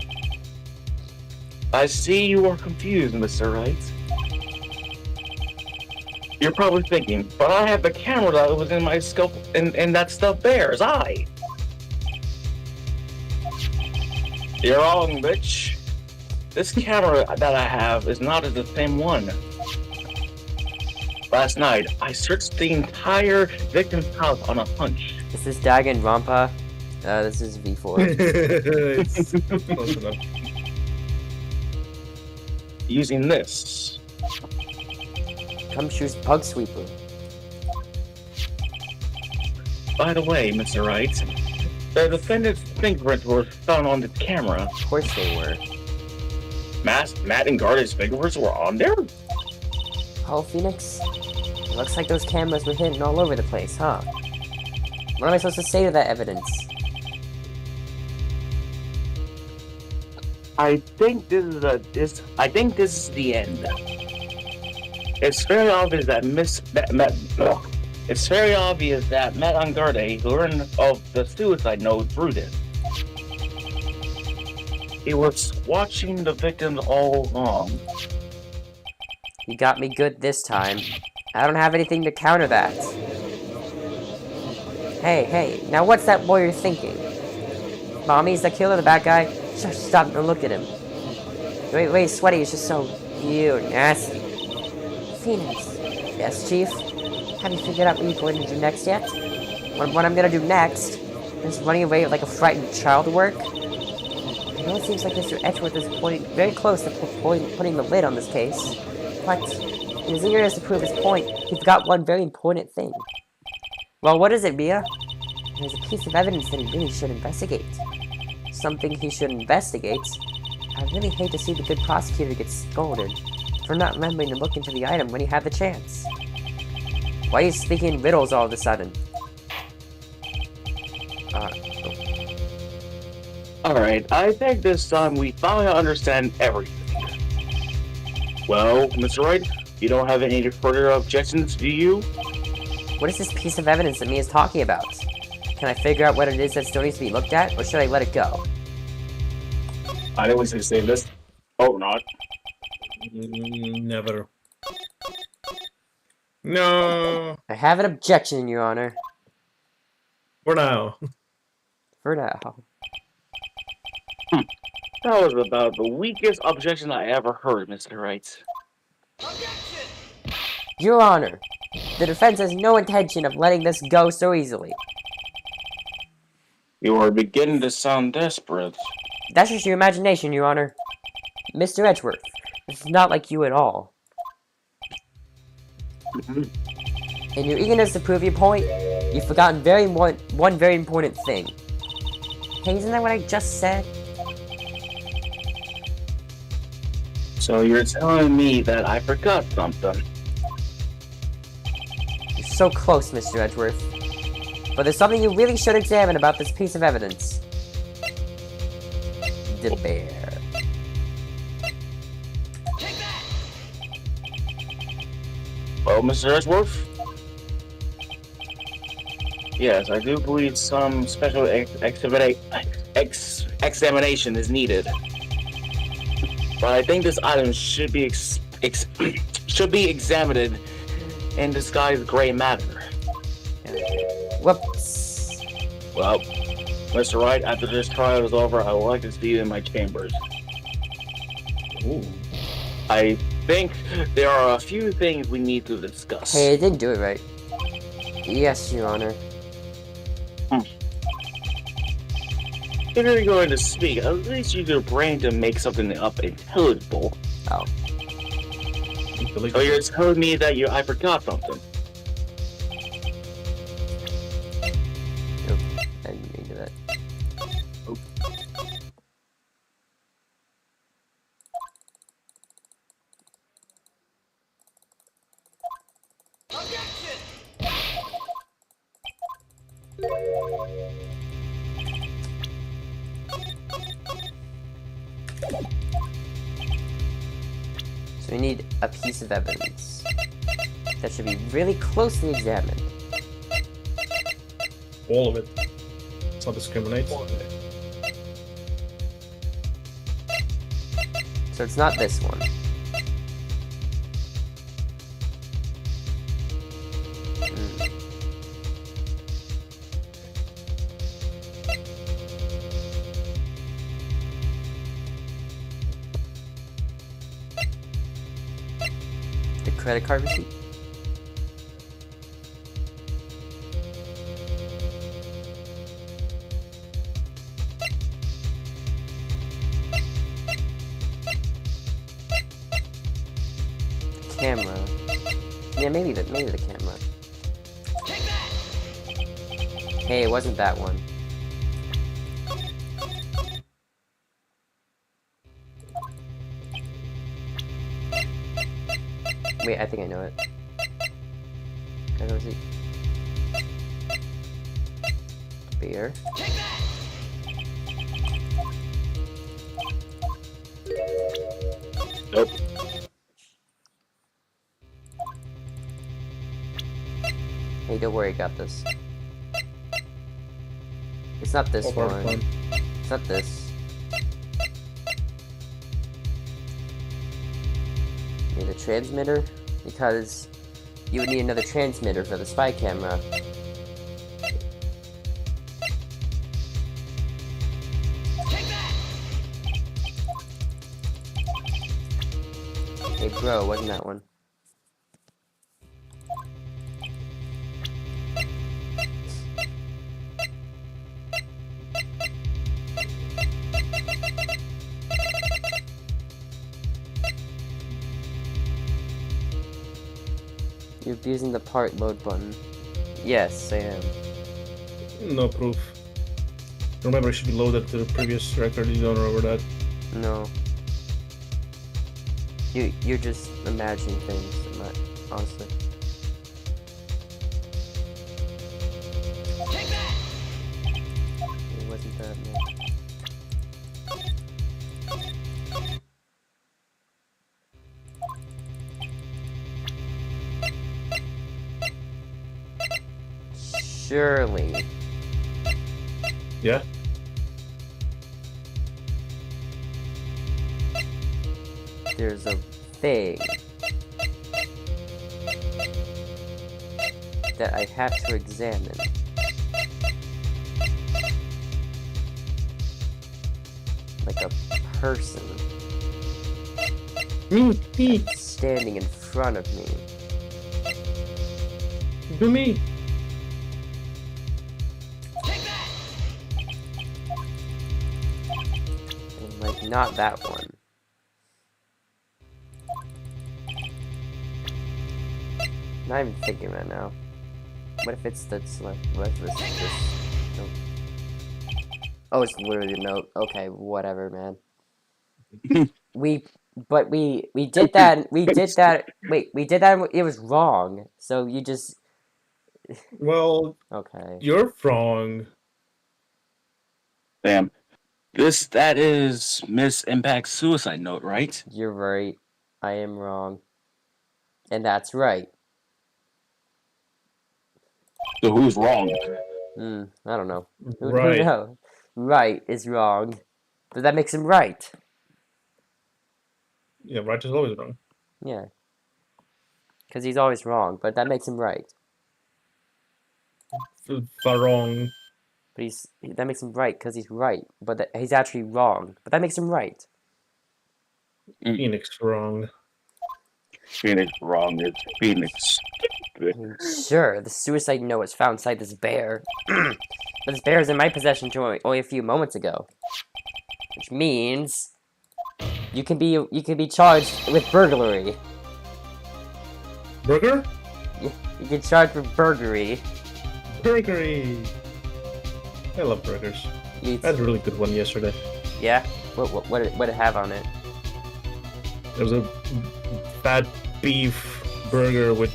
I see you are confused, Mr. Wright. You're probably thinking, but I have the camera that was in my scope, and that stuff bears eye. You're wrong, bitch. This camera that I have is not the same one. Last night, I searched the entire victim's house on a hunch. This is Danganronpa. This is V4. It's close enough. Using this. Gumshoe's bug sweeper. By the way, Mr. Wright, the defendant's fingerprints were found on the camera. Of course they were. Matt and Garda's fingerprints were on there? Oh, Phoenix? It looks like those cameras were hidden all over the place, huh? What am I supposed to say to that evidence? I think this is the end. It's very obvious that Matt Angarde learned of the suicide note through this. He was watching the victims all along. You got me good this time. I don't have anything to counter that. Hey, now what's that lawyer thinking? Mommy's the killer, the bad guy? Just stop and look at him. Wait, Sweaty is just so nasty. Phoenix. Yes, Chief? Have you figured out what you're going to do next yet? What I'm gonna do next is running away like a frightened child work? I know it seems like Mr. Edgeworth is very close to putting the lid on this case, but in his eagerness to prove his point, he forgot one very important thing. Well, what is it, Mia? There's a piece of evidence that he really should investigate. Something he should investigate? I really hate to see the good prosecutor get scolded for not remembering to look into the item when he had the chance. Why are you speaking in riddles all of a sudden? Alright, I think this time we finally understand everything. Well, Mr. Wright, you don't have any further objections, do you? What is this piece of evidence that Mia's talking about? Can I figure out what it is that still needs to be looked at, or should I let it go? I always say save this. Oh, not. Never. No. I have an objection, Your Honor. For now. For now. That was about the weakest objection I ever heard, Mr. Wright. Your Honor, the defense has no intention of letting this go so easily. You are beginning to sound desperate. That's just your imagination, Your Honor. Mr. Edgeworth, this is not like you at all. In your eagerness to prove your point, you've forgotten one very important thing. Hey, isn't that what I just said? So you're telling me that I forgot something? You're so close, Mr. Edgeworth. But there's something you really should examine about this piece of evidence. The bear. Well, Mr. Edgeworth? Yes, I do believe some special examination is needed. But I think this item should be examined in disguised gray matter. Whoops. Well, Mr. Wright, after this trial is over, I would like to see you in my chambers. Ooh. I think there are a few things we need to discuss. Hey, I didn't do it right. Yes, Your Honor. If you're going to speak, at least use your brain to make something up intelligible. Oh. So you're telling me that I forgot something. Nope. I didn't mean to do that. So we need a piece of evidence that should be really closely examined. All of it. It's not discriminate. So it's not this one. The credit card receipt. Camera. Yeah, maybe the camera. Hey, it wasn't that one. Wait, I think I know it. Can I go see? Beer. Nope. Hey, don't worry, I got this. It's not this All part of the one. plan. It's not this. Need a transmitter? Because you would need another transmitter for the spy camera. Hey bro, it wasn't that one. You're abusing the part load button. Yes, I am. No proof. Remember, it should be loaded to the previous record. You don't remember that? No. You're just imagining things, I'm not, honestly. It wasn't that, man. Surely. Yeah. There's a thing that I have to examine. Like a person Me. standing in front of me. Do me. And like, not that one. Not even thinking right now. What if it's this? What if this? Nope. Oh, it's literally a note. Okay, whatever, man. we did that. We did that. Wait, we did that. It was wrong. So you just Well, okay. you're wrong. Damn. That is Miss Impact's suicide note, right? You're right. I am wrong. And that's right. So who's wrong? I don't know. Who Right. knows? Right is wrong. But that makes him right. Yeah, Wright is always wrong. Yeah. Because he's always wrong, but that makes him right. Wrong. But that makes him right because he's right. But he's actually wrong. But that makes him right. Phoenix wrong. Phoenix wrong. It's Phoenix. I mean, sure, the suicide note was found inside this bear. But this bear is in my possession only a few moments ago. Which means you can be charged with burglary. Burger? You get charged for burglary. Burgery. I love burgers. You, I had a really good one yesterday. yeah? What did it have on it? There was a fat beef burger with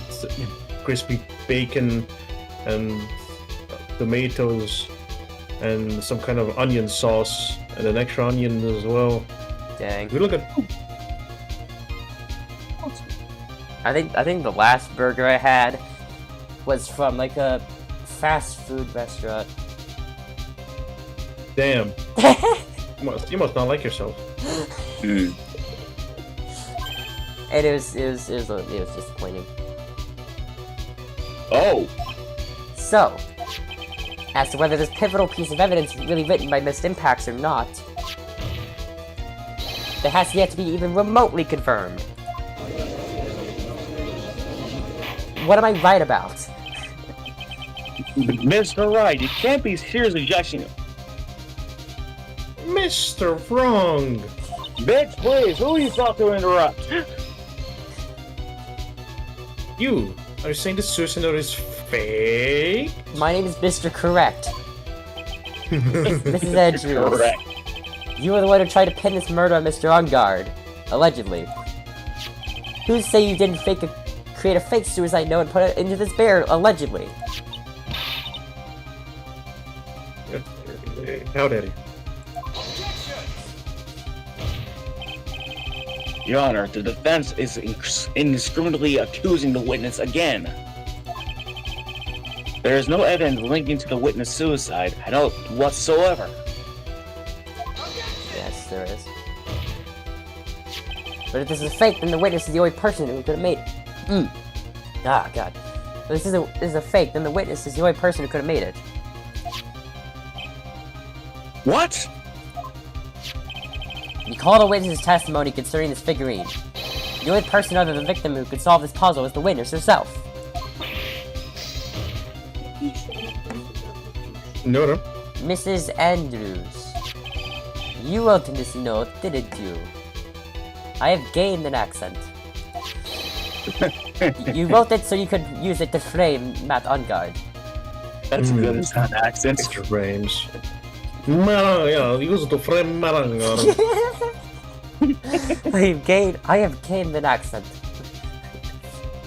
crispy bacon and tomatoes and some kind of onion sauce and an extra onion as well. Dang. We look at I think the last burger I had was from like a fast food restaurant. damn. You must not like yourself. Hmm. And it was disappointing. Oh, So, as to whether this pivotal piece of evidence is really written by missed impacts or not, that has yet to be even remotely confirmed. What am I right about? Mr. Wright, you can't be seriously judging him. Mr. Wrong. Bitch, please, who you thought to interrupt? You. Are you saying the suicide note is fake? My name is Mr. Correct. Mrs. Andrews. Correct. You were the one who tried to pin this murder on Mr. Ungard. Allegedly. Who's say you didn't create a fake suicide note and put it into this bear? Allegedly. How dare you? Your Honor, the defense is indiscriminately accusing the witness again. There is no evidence linking to the witness' suicide, note whatsoever. Yes, there is. But if this is fake, then the witness is the only person who could have made it. Ah, God. If this is a fake, then the witness is the only person who could have made it. What? You called a witness's testimony concerning this figurine. The only person other than the victim who could solve this puzzle is the witness herself. No. Mrs. Andrews. You wrote in this note, didn't you? I have gained an accent. You wrote it so you could use it to frame Matt Ungard. That's good as an accent. Extra frames. Use it to frame Marangar. I have gained an accent.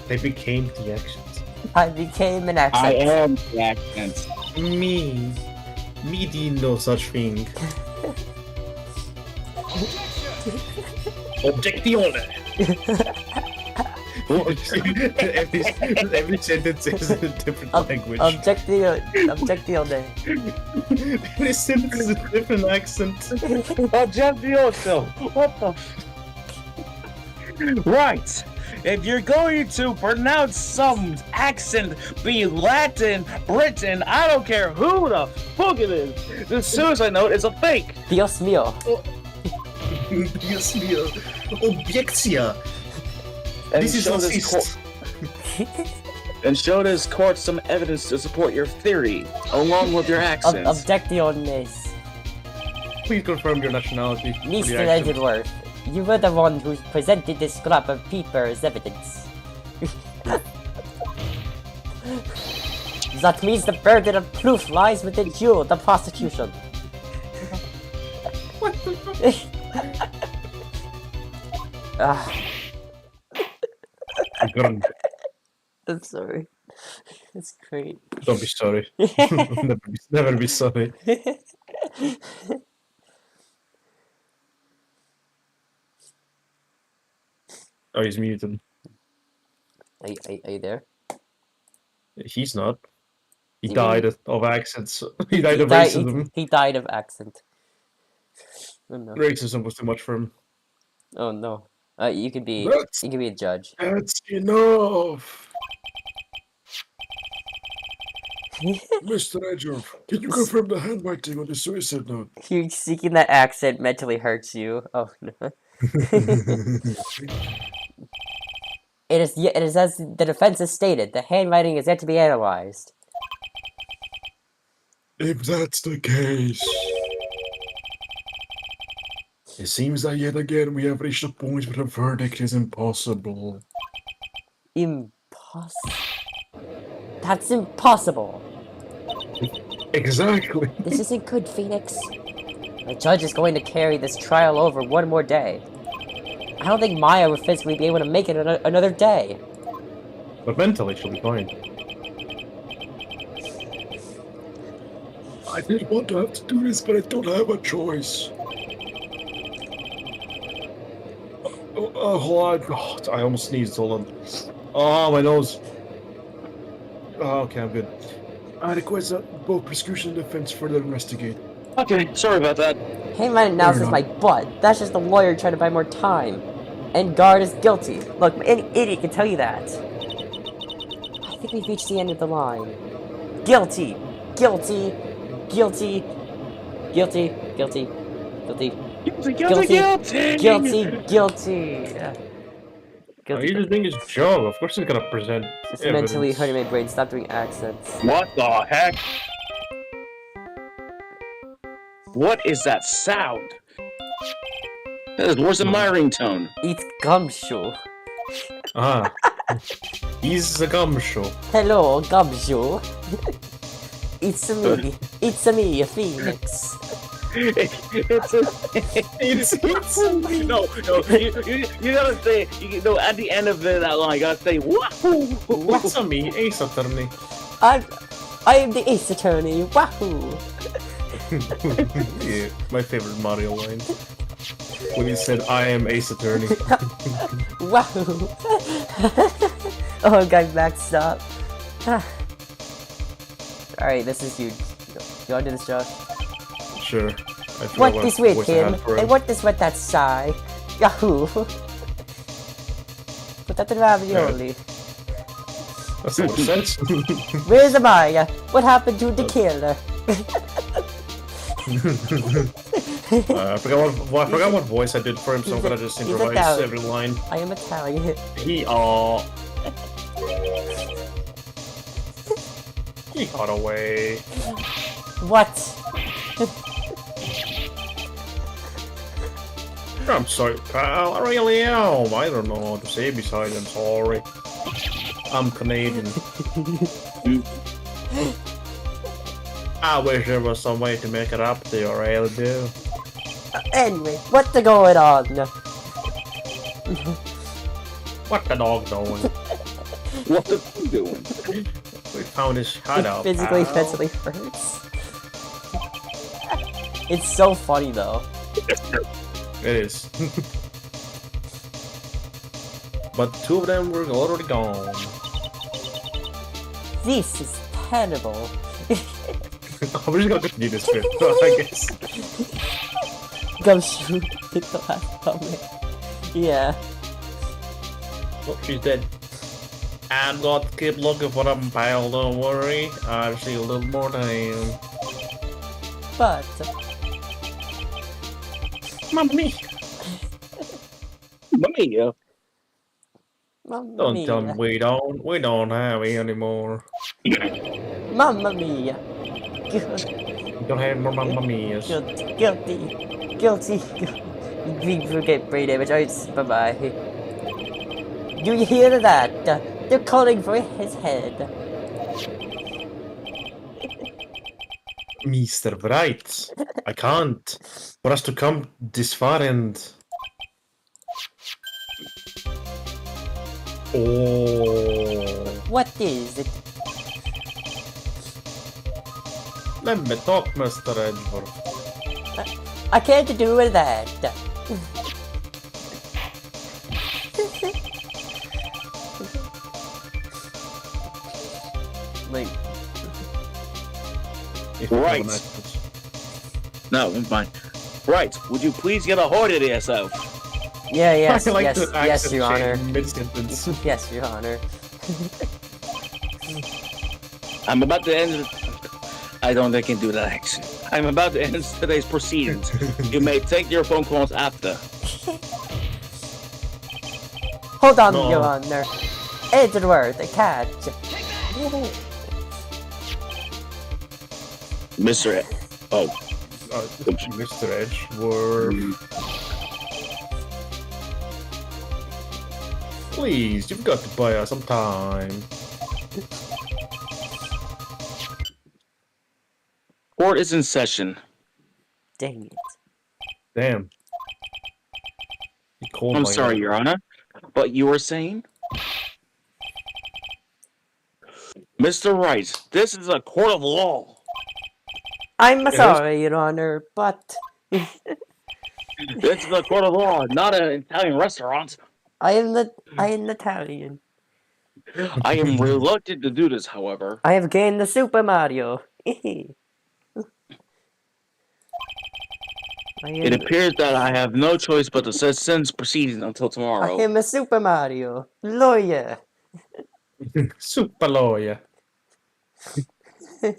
They became the accents. I became an accent. I am the accent. Me did no such thing. Objection! every sentence is in a different language. Objection. Every sentence is a different accent. Objection! What the Right! If you're going to pronounce some accent, be Latin, Britain, I don't care who the fuck it is. The suicide note is a fake. Dios mío. Dios mío. Objection. And This is show this and show this court some evidence to support your theory, along with your accents. Objectiones. Please confirm your nationality. for the Mr. accent. Edgeworth, you were the one who presented this scrap of paper as evidence. That means the burden of proof lies within you, the prosecution. Ah, I'm sorry. That's great. Don't be sorry. never be sorry. Oh, he's muted. Are you there? He's not. He You died mean- of accents. He died of racism. He died of accent. Oh no. Racism was too much for him. Oh no. You can be a judge. That's enough. Mr. Edgeworth, can you confirm the handwriting on the suicide note? You seeking that accent mentally hurts you. Oh no. It is as the defense has stated. The handwriting is yet to be analyzed. If that's the case, it seems that yet again we have reached a point where a verdict is impossible. Impossible. That's impossible. Exactly. This isn't good, Phoenix. The judge is going to carry this trial over one more day. I don't think Maya would physically be able to make it another day. But mentally, she'll be fine. I didn't want to have to do this, but I don't have a choice. Hold on. Oh, I almost sneezed. Hold on. Oh, my nose. Oh, okay, I'm good. I request that both prosecution and defense further investigate. Okay, sorry about that. Hangman announces my butt. That's just the lawyer trying to buy more time. And guard is guilty. Look, any idiot can tell you that. I think we've reached the end of the line. Guilty. Guilty. Guilty. Guilty. Guilty. Guilty. Guilty. Guilty. Oh, he's just doing his job. Of course he's gonna present It's evidence. mentally hurting my brain. Stop doing accents. What the heck? What is that sound? That is worse than my ringtone. Eat gumshoe. Ah, He's a gumshoe. Hello, Gumshoe. It's me, Phoenix. it's no. You gotta say at the end of that line. You gotta say wahoo. What's a me, Ace Attorney? I am the Ace Attorney. Wahoo! Yeah, my favorite Mario line. When he said, "I am Ace Attorney." Wahoo! Oh, guy maxed up. Alright, this is huge. You wanna do this, Josh? Sure. I forgot What this with voice I him? had for And what this with that sigh? Yahoo! Put that in ravioli. That's what sense. Where's Amaya? What happened to the killer? I forgot what voice I did for him, so I'm gonna just He's improvise Italian. every line. I am Italian. He got away. What? I'm sorry, pal. I really am. I don't know what to say besides I'm sorry. I'm Canadian. I wish there was some way to make it up to you, I really do. Anyway, what's going on? What the dog doing? What the you doing? We found his hideout. Physically pal. hurts. It's so funny though. It is. But two of them were already gone. This is terrible. I'm just gonna continue this bit, I guess. Go shoot the last comment. Yeah. Oh, she's dead. I'm going to keep looking for them, pal, don't worry. I'll see a little more time. But Mommy! Mamma Mamma Don't tell me mia. we don't have it anymore. Mamma mia. We don't have more Mamma Mia's. Guilty. We forget brain damage. Bye bye. Do you hear that? They're calling for his head. Mr. Wright, I can't. For us to come this far and... Oh... What is it? Let me talk, Mr. Edgeworth. I can't do that. Like, If Right. you want No, I'm fine. Right, would you please get a hold of yourself? yeah, yes, I like yes, the yes, accent Your Honor. change mid-sentence. Yes, Your Honor. I'm about to end. I don't think I can do that accent. I'm about to end today's proceedings. You may take your phone calls after. Hold on, No. Your Honor. Edward, the cat. Mr. Ed. Oh, Mr. Edgeworth. Please, you've got to buy us some time. court is in session. Dang it. Damn. He called I'm my sorry, name. Your Honor, but you were saying? Mr. Wright, this is a court of law. I'm is? sorry, Your Honor, but This is a court of law, not an Italian restaurant. I am Italian. I am reluctant to do this, however. I have gained the Super Mario. It appears that I have no choice but to suspend proceedings until I tomorrow. am a Super Mario lawyer. Super lawyer. This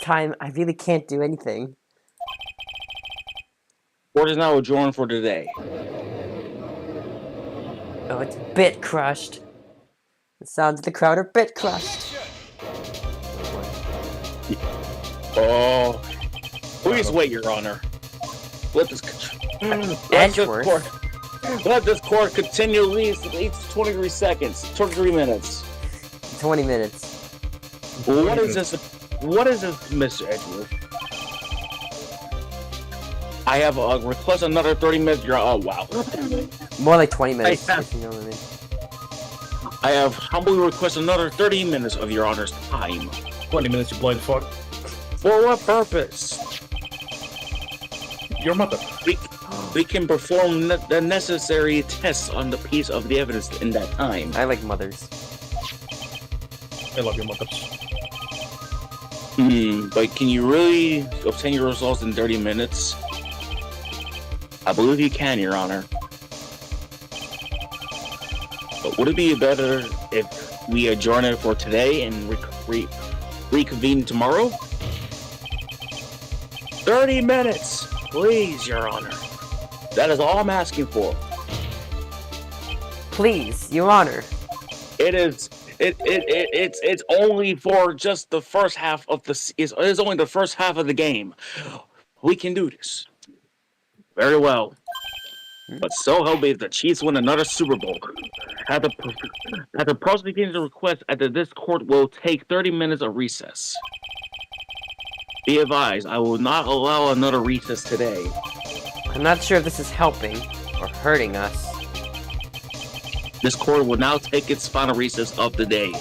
time, I really can't do anything. Court is now adjourned for today. Oh, it's bit crushed. The sounds of the crowd are bit crushed. Oh, please wait, Your Honor. Let this. Let this Edgeworth. court. Let this court continue at least 23 seconds, 23 minutes. 20 minutes. What is this? What is this, Mr. Edgeworth? I have a request another 30 minutes. Oh, wow. More like 20 minutes, I have- if you know what I mean. I have humbly request another 30 minutes of your honor's time. 20 minutes, you blind fuck. For what purpose? Your mother. We can perform the necessary tests on the piece of the evidence in that time. I like mothers. I love your mothers. But can you really obtain your results in 30 minutes? I believe you can, Your Honor. But would it be better if we adjourn it for today and reconvene tomorrow? 30 minutes! Please, Your Honor. That is all I'm asking for. Please, Your Honor. It's only for just the first half of the. It's only the first half of the game. We can do this. Very well. But so help me if the Chiefs win another Super Bowl. At the prosecution's request, this court will take 30 minutes of recess. Be advised, I will not allow another recess today. I'm not sure if this is helping or hurting us. This court will now take its final recess of the day.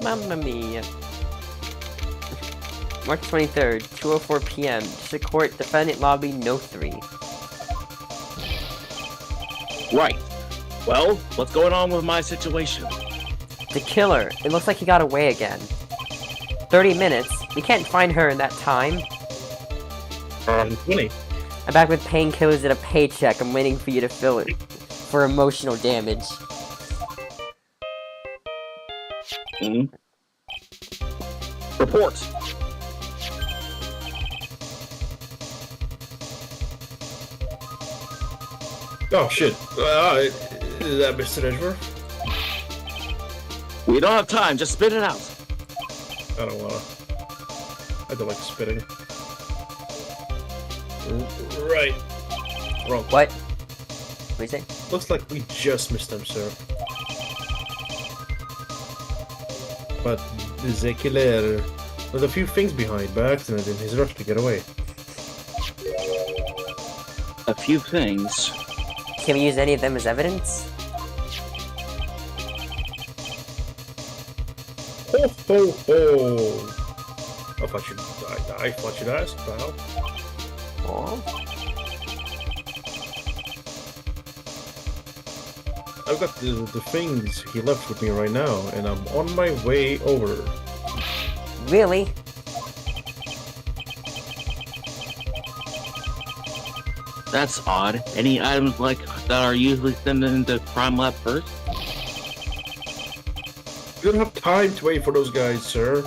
Mamma mia. March 23rd, 2:04 p.m. District Court, Defendant Lobby, No 3. Right. Well, what's going on with my situation? The killer. It looks like he got away again. 30 minutes. We can't find her in that time. 20. I'm back with painkillers and a paycheck. I'm waiting for you to fill it. For emotional damage. Report. Oh shit. Is that Mr. Edgeworth? We don't have time. Just spit it out. I don't wanna. I don't like spitting. Right. Wrong. What? What do you say? Looks like we just missed him, sir. But the killer left a few things behind by accident in his rush to get away. A few things. Can we use any of them as evidence? Ho ho ho! I thought you'd ask, pal. Oh. I've got the things he left with me right now, and I'm on my way over. Really? That's odd. Any items like that are usually sent into crime lab first? You don't have time to wait for those guys, sir.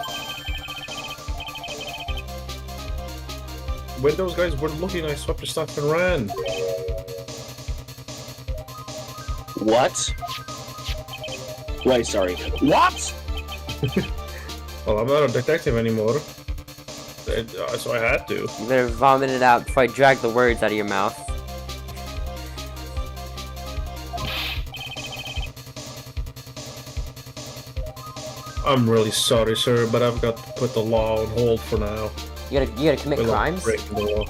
When those guys weren't looking, I swept the stuff and ran. What? Wait, sorry. What? Well, I'm not a detective anymore. So I had to. You better vomit it out before I drag the words out of your mouth. I'm really sorry, sir, but I've got to put the law on hold for now. You gotta commit We love crimes? breaking the law.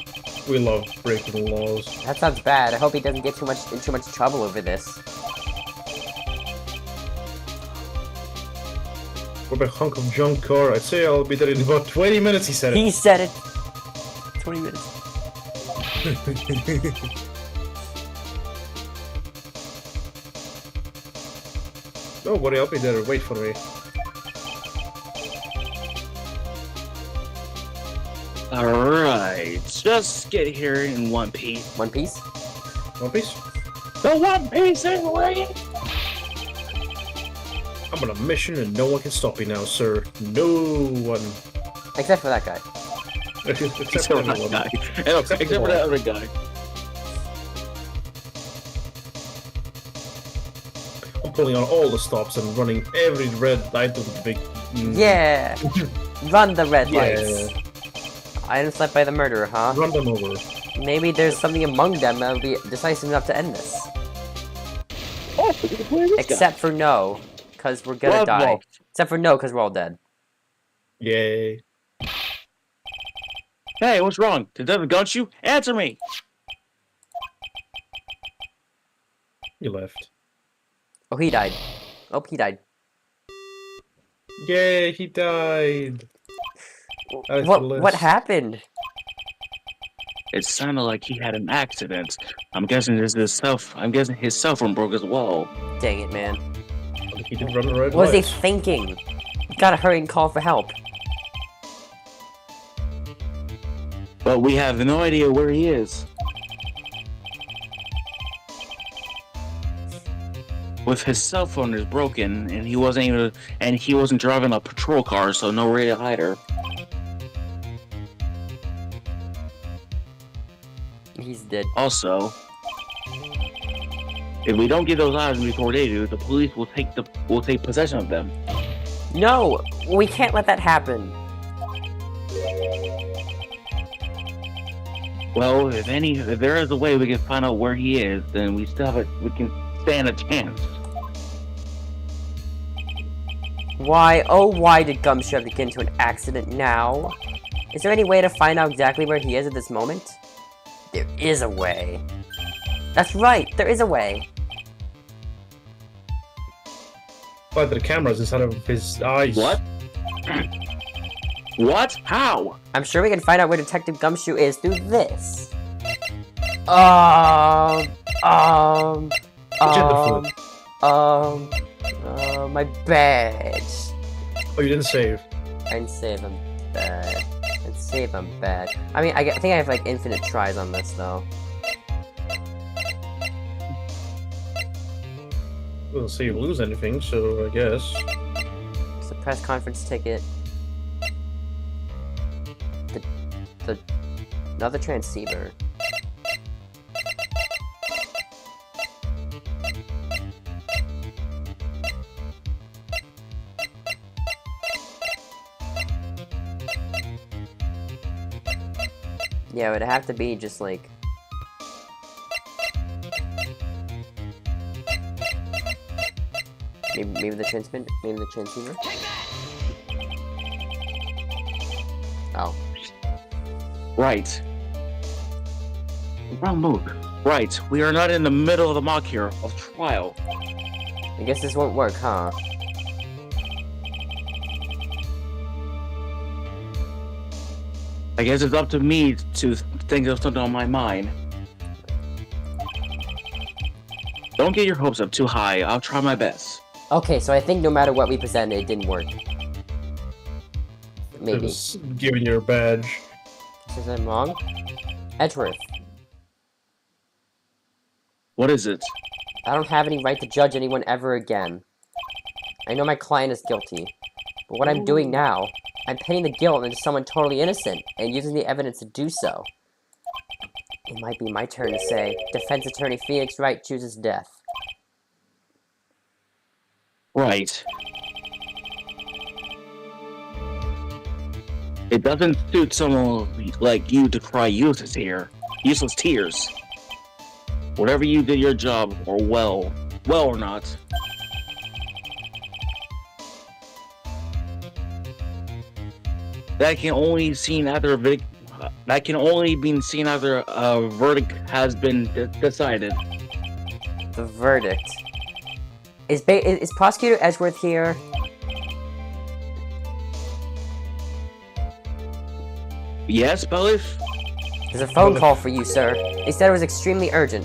We love breaking the laws. That sounds bad. I hope he doesn't get in too much trouble over this. What a hunk of junk car. I'd say I'll be there in about 20 minutes, he said it. He said it! 20 minutes. Don't worry, I'll be there. Wait for me. Alright, just get here in one piece. One Piece? One piece? The One Piece is ready! I'm on a mission and no one can stop me now, sir. No one. Except for that guy. Except for that anyone. guy. Except for that other guy. I'm pulling on all the stops and running every red light with the big... Yeah! Run the red Yeah. lights. Items left by the murderer, huh? Run them over. Maybe there's something among them that would be decisive enough to end this. Oh, look at this guy. Except for no, because we're gonna Blood die. wolf. Except for no, because we're all dead. Yay. Hey, what's wrong? Did Devin gun you? Answer me! You left. Oh, he died. Oh, he died. Yay, he died. What happened? It sounded like he had an accident. I'm guessing his cell phone broke as well. Dang it, man. He did run the red What was he lights. thinking? Gotta hurry and call for help. But we have no idea where he is. With his cell phone is broken, and he wasn't driving a patrol car, so no way to hide her. He's dead. Also, if we don't get those items before they do, the police will take possession of them. No! We can't let that happen. Well, if there is a way we can find out where he is, then we can stand a chance. Why, oh why did Gumshoe have to get into an accident now? Is there any way to find out exactly where he is at this moment? There is a way. That's right, there is a way. But the cameras inside of his eyes. What? What? How? I'm sure we can find out where Detective Gumshoe is through this. My badge. Oh, you didn't save. I didn't save him bad. I didn't save him bad. I mean, I think I have like infinite tries on this though. We'll see you lose anything, so I guess. Suppress conference ticket. Another transceiver. Yeah, it would have to be just like... Maybe the transmitter? Maybe the transceiver? Oh. Right. Wrong move. Right. We are not in the middle of the mock here of trial. I guess this won't work, huh? I guess it's up to me to think of something on my mind. Don't get your hopes up too high. I'll try my best. Okay, so I think no matter what we presented, it didn't work. It Maybe. was giving you a badge. Is that wrong? Edgeworth, What is it? I don't have any right to judge anyone ever again. I know my client is guilty, but what I'm doing now, I'm pinning the guilt into someone totally innocent and using the evidence to do so. It might be my turn to say, defense attorney Phoenix Wright chooses death. Right. It doesn't suit someone like you to cry useless tears. Whatever you did your job, or well or not. That can only be seen after a verdict has been decided. The verdict. Is Prosecutor Edgeworth here? Yes, Belif? There's a phone call for you, sir. They said it was extremely urgent.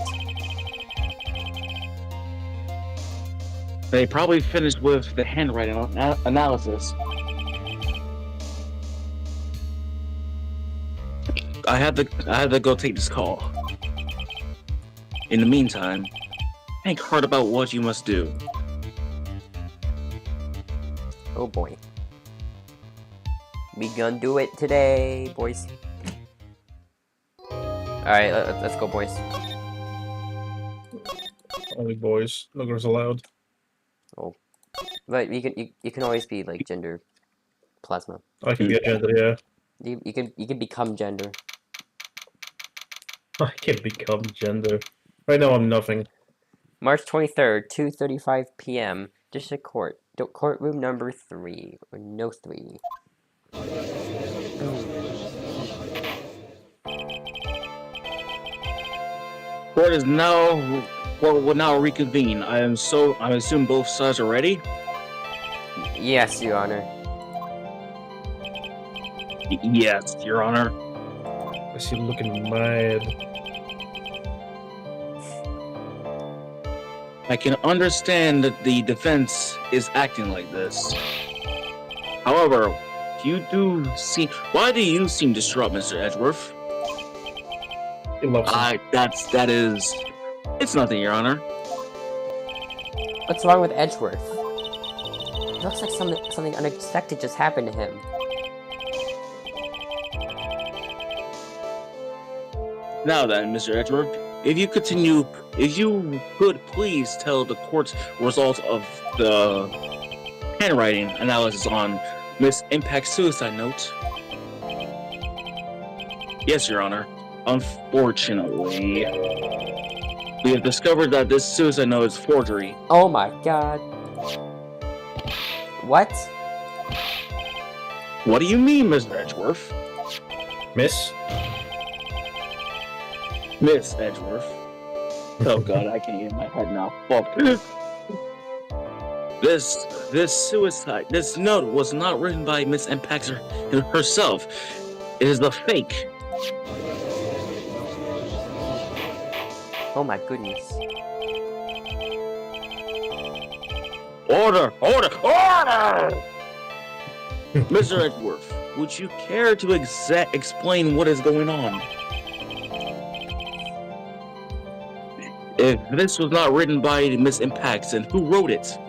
They probably finished with the handwriting analysis. I had to go take this call. In the meantime, think hard about what you must do. Oh boy. We gonna do it today, boys. Alright, let's go, boys. Only boys. No girls allowed. Oh. But you can always be, like, gender plasma. I can be a gender, yeah. You can become gender. I can become gender. Right now I'm nothing. March 23rd, 2:35 p.m. District Court. Courtroom number 3 or no 3. Court is now will now reconvene. I assume both sides are ready. Yes, Your Honor. Yes, Your Honor. I see you looking mad. I can understand that the defense is acting like this. However, why do you seem distraught, Mr. Edgeworth? He loves him. It's nothing, Your Honor. What's wrong with Edgeworth? It looks like something unexpected just happened to him. Now then, Mr. Edgeworth, if you could please tell the court's result of the handwriting analysis on Miss Impact's suicide note. Yes, Your Honor. Unfortunately, we have discovered that this suicide note is forgery. Oh my god. What? What do you mean, Mr. Edgeworth? Miss? Miss Edgeworth. Oh god, I can't get in my head now. Fuck. This note was not written by Miss Impact herself. It is the fake. Oh my goodness. Order! Mr. Edgeworth, would you care to explain what is going on? If this was not written by Miss Impacts, then who wrote it?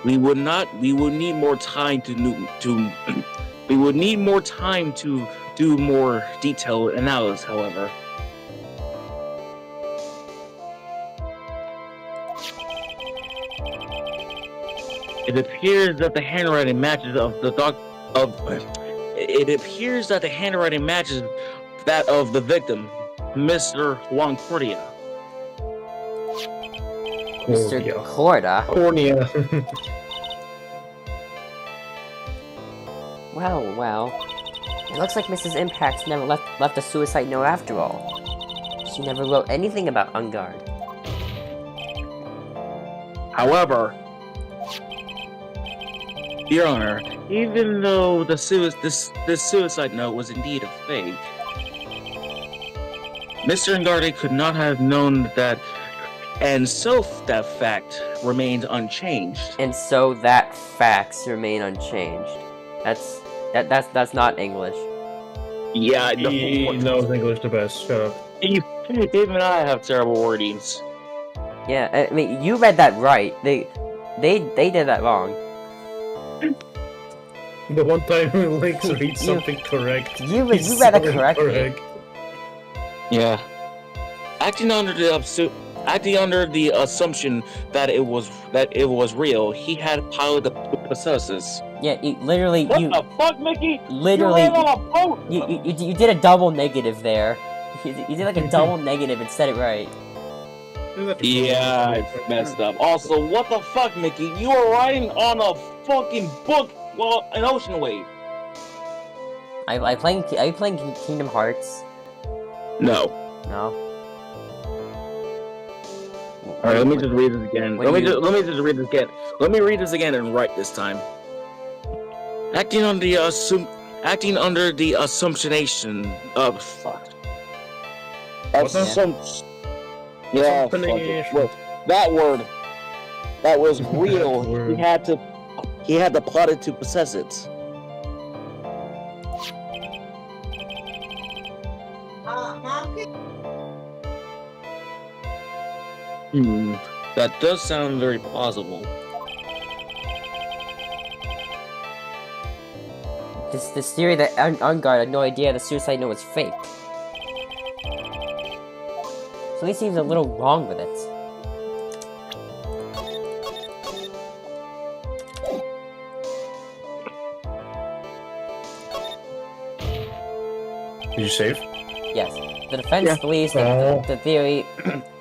We would need more time to do more detailed analysis, however. It appears that the handwriting matches that of the victim, Mr. Loncordia. Mr. Corda? Cornea. Well. It looks like Mrs. Impacts never left a suicide note after all. She never wrote anything about Ungard. However, Your Honor, even though this suicide note was indeed a fake, Mr. Ngarde could not have known that, and so that fact remained unchanged. And so that facts remain unchanged. That's not English. Yeah, He knows English the best. Shut up. Even I have terrible wordings. Yeah, I mean, you read that right. They did that wrong. The one time Lynx reads something correct. You read it correctly. Incorrect. Yeah. Acting under the assumption that it was real, he had piloted the possesses. Yeah, What the fuck, Mickey? Literally, you ran on a boat. you did a double negative there. You did like a double negative and said it right. Yeah, I messed up. Also, what the fuck, Mickey? You were riding on a fucking book, well, an ocean wave. Are you playing Kingdom Hearts? No. No. All right, let me just read this again. Let me just read this again. Let me read this again and write this time. Acting under the assumption of fuck. Yeah, fuck it. Look, that word that was real. He had to plot it to possess it. That does sound very plausible. This theory that Ungard had no idea the suicide note was fake. So he seems a little wrong with it. Did you save? Yes. The defense Yeah. believes that the theory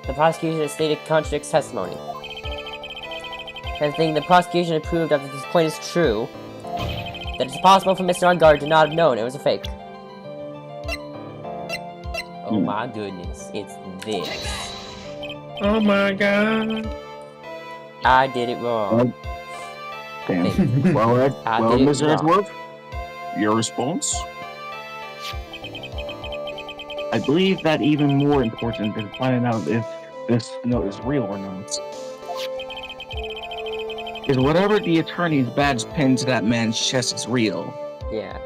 the prosecution has stated contradicts testimony. Everything the prosecution had proved up to this point is true. That it's possible for Mr. Ungard to not have known it was a fake. Oh my goodness, it's this. Oh my god. I did it wrong. Damn. I think. Well, I did it Mr. wrong. Edgeworth, your response? I believe that even more important than finding out if this note is real or not is whatever the attorney's badge pinned to that man's chest is real. Yeah.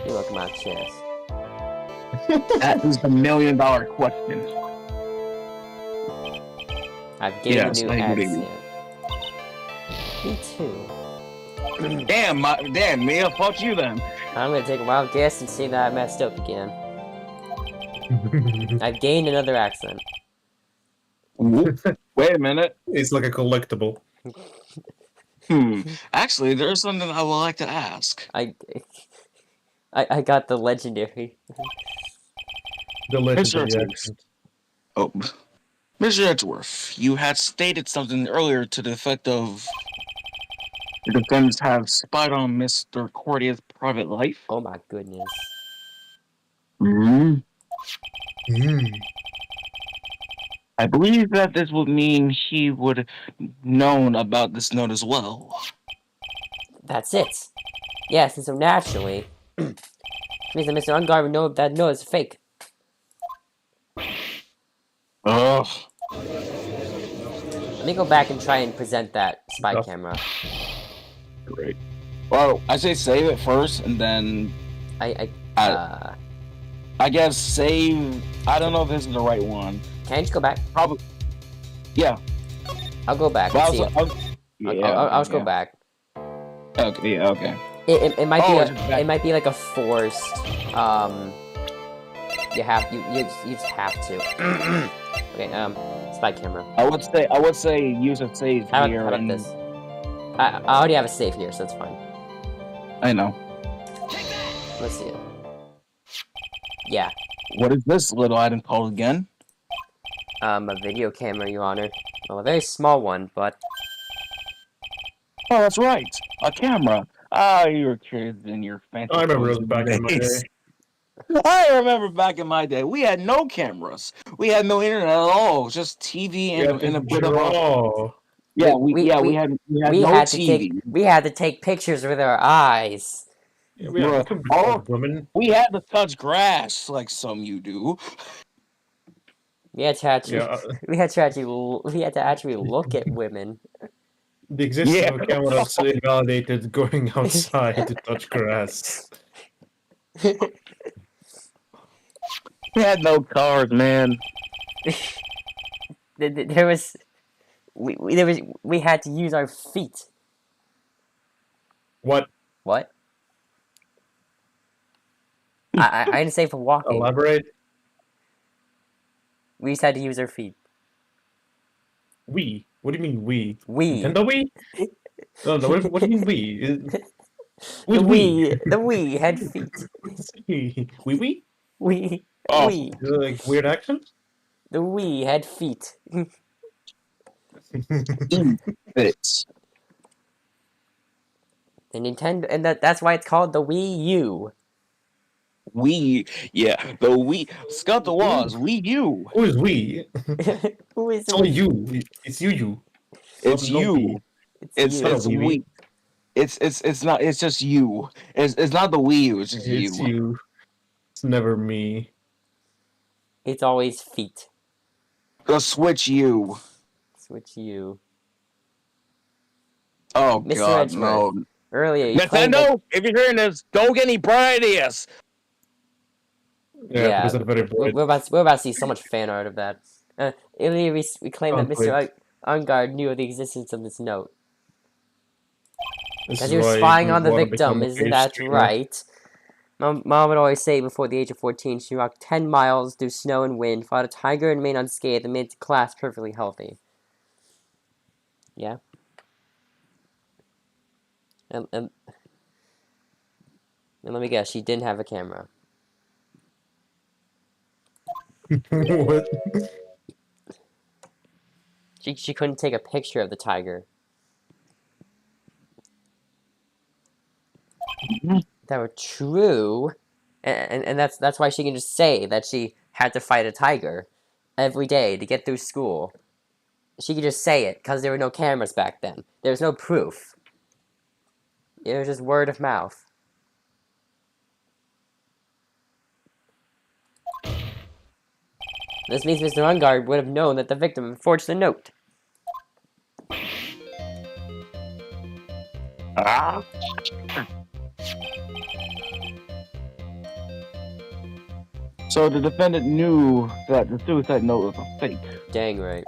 You look at my chest. That is the $1 million question. I've gained Yes, a new I agree. accent. Me too. Damn, Mia, fuck you then. I'm gonna take a wild guess and see that I messed up again. I've gained another accent. Wait a minute. It's like a collectible. Actually, there's something I would like to ask. I got the legendary. The legendary Edgeworth. accent. Oh, Mr. Edgeworth, you had stated something earlier to the effect of the defendants have spied on Mr. Cordia's private life. Oh my goodness. I believe that this would mean he would have known about this note as well. That's it. Yes, and so naturally, means that Mr. Ungard would know that no, it's fake. Ugh. Let me go back and try and present that spy camera. Great. Well, I say save it first, and then I guess save. I don't know if this is the right one. Can I just go back? Probably. Yeah. I'll go back. But And see. I'll just go back. Okay. Yeah. Okay. It might Oh, be it's back. it might be like a forced you just have to. Okay, spy camera. I would say use a save How here. about and this? I already have a save here, so that's fine. I know. Let's see it. Yeah. What is this little item called again? A video camera, Your Honor. Well, a very small one, but Oh, that's right. A camera. Ah, you were kids in your fancy. I remember clothes it was back in my days. day. I remember back in my day, we had no cameras. We had no internet at all. Just TV and a bit of a... draw. Yeah, we had we no had TV. we had to take pictures with our eyes. Yeah, we have Bruh, all women. We had to touch grass like some you do. We had to actually Yeah, we had to actually look at women. the existence Yeah. of a camera invalidated going outside to touch grass. We had no cars, man. There was we had to use our feet. What? What? I didn't say for walking. Elaborate? We just had to use our feet. We? What do you mean we? We. Nintendo Wii? No, what do you mean we? The we had feet. We? We. Oh. We. Like weird accent? The we had feet. It's The Nintendo, and that's why it's called the Wii U. the Wii. Scott the Waz, Wii U. Who is we? Who is It's only you. It's you. It's not you. me. It's not it's the we. It's not. It's just you. It's not the Wii U. It's just It's you. you. It's never me. It's always feet. The Switch U. Switch U. Oh Mr. God, Edgeworth, no. Earlier, you claimed that, Nintendo, if you're hearing this, don't get any bright ideas. Yeah, Yeah, because I'm very bored. we're about to see so much fan art of that. Earlier, we claimed that Mr. Ungard knew of the existence of this note. This Because is he was why spying you on the wanna victim, become a isn't that streamer. right? Mom would always say before the age of 14, she walked 10 miles through snow and wind, fought a tiger and remained unscathed, and made class perfectly healthy. Yeah? And let me guess, she didn't have a camera. What? She couldn't take a picture of the tiger. That were true, and that's why she can just say that she had to fight a tiger every day to get through school. She could just say it because there were no cameras back then. There was no proof. It was just word of mouth. This means Mr. Ungard would have known that the victim forged the note. Ah. So the defendant knew that the suicide note was a fake. Dang right.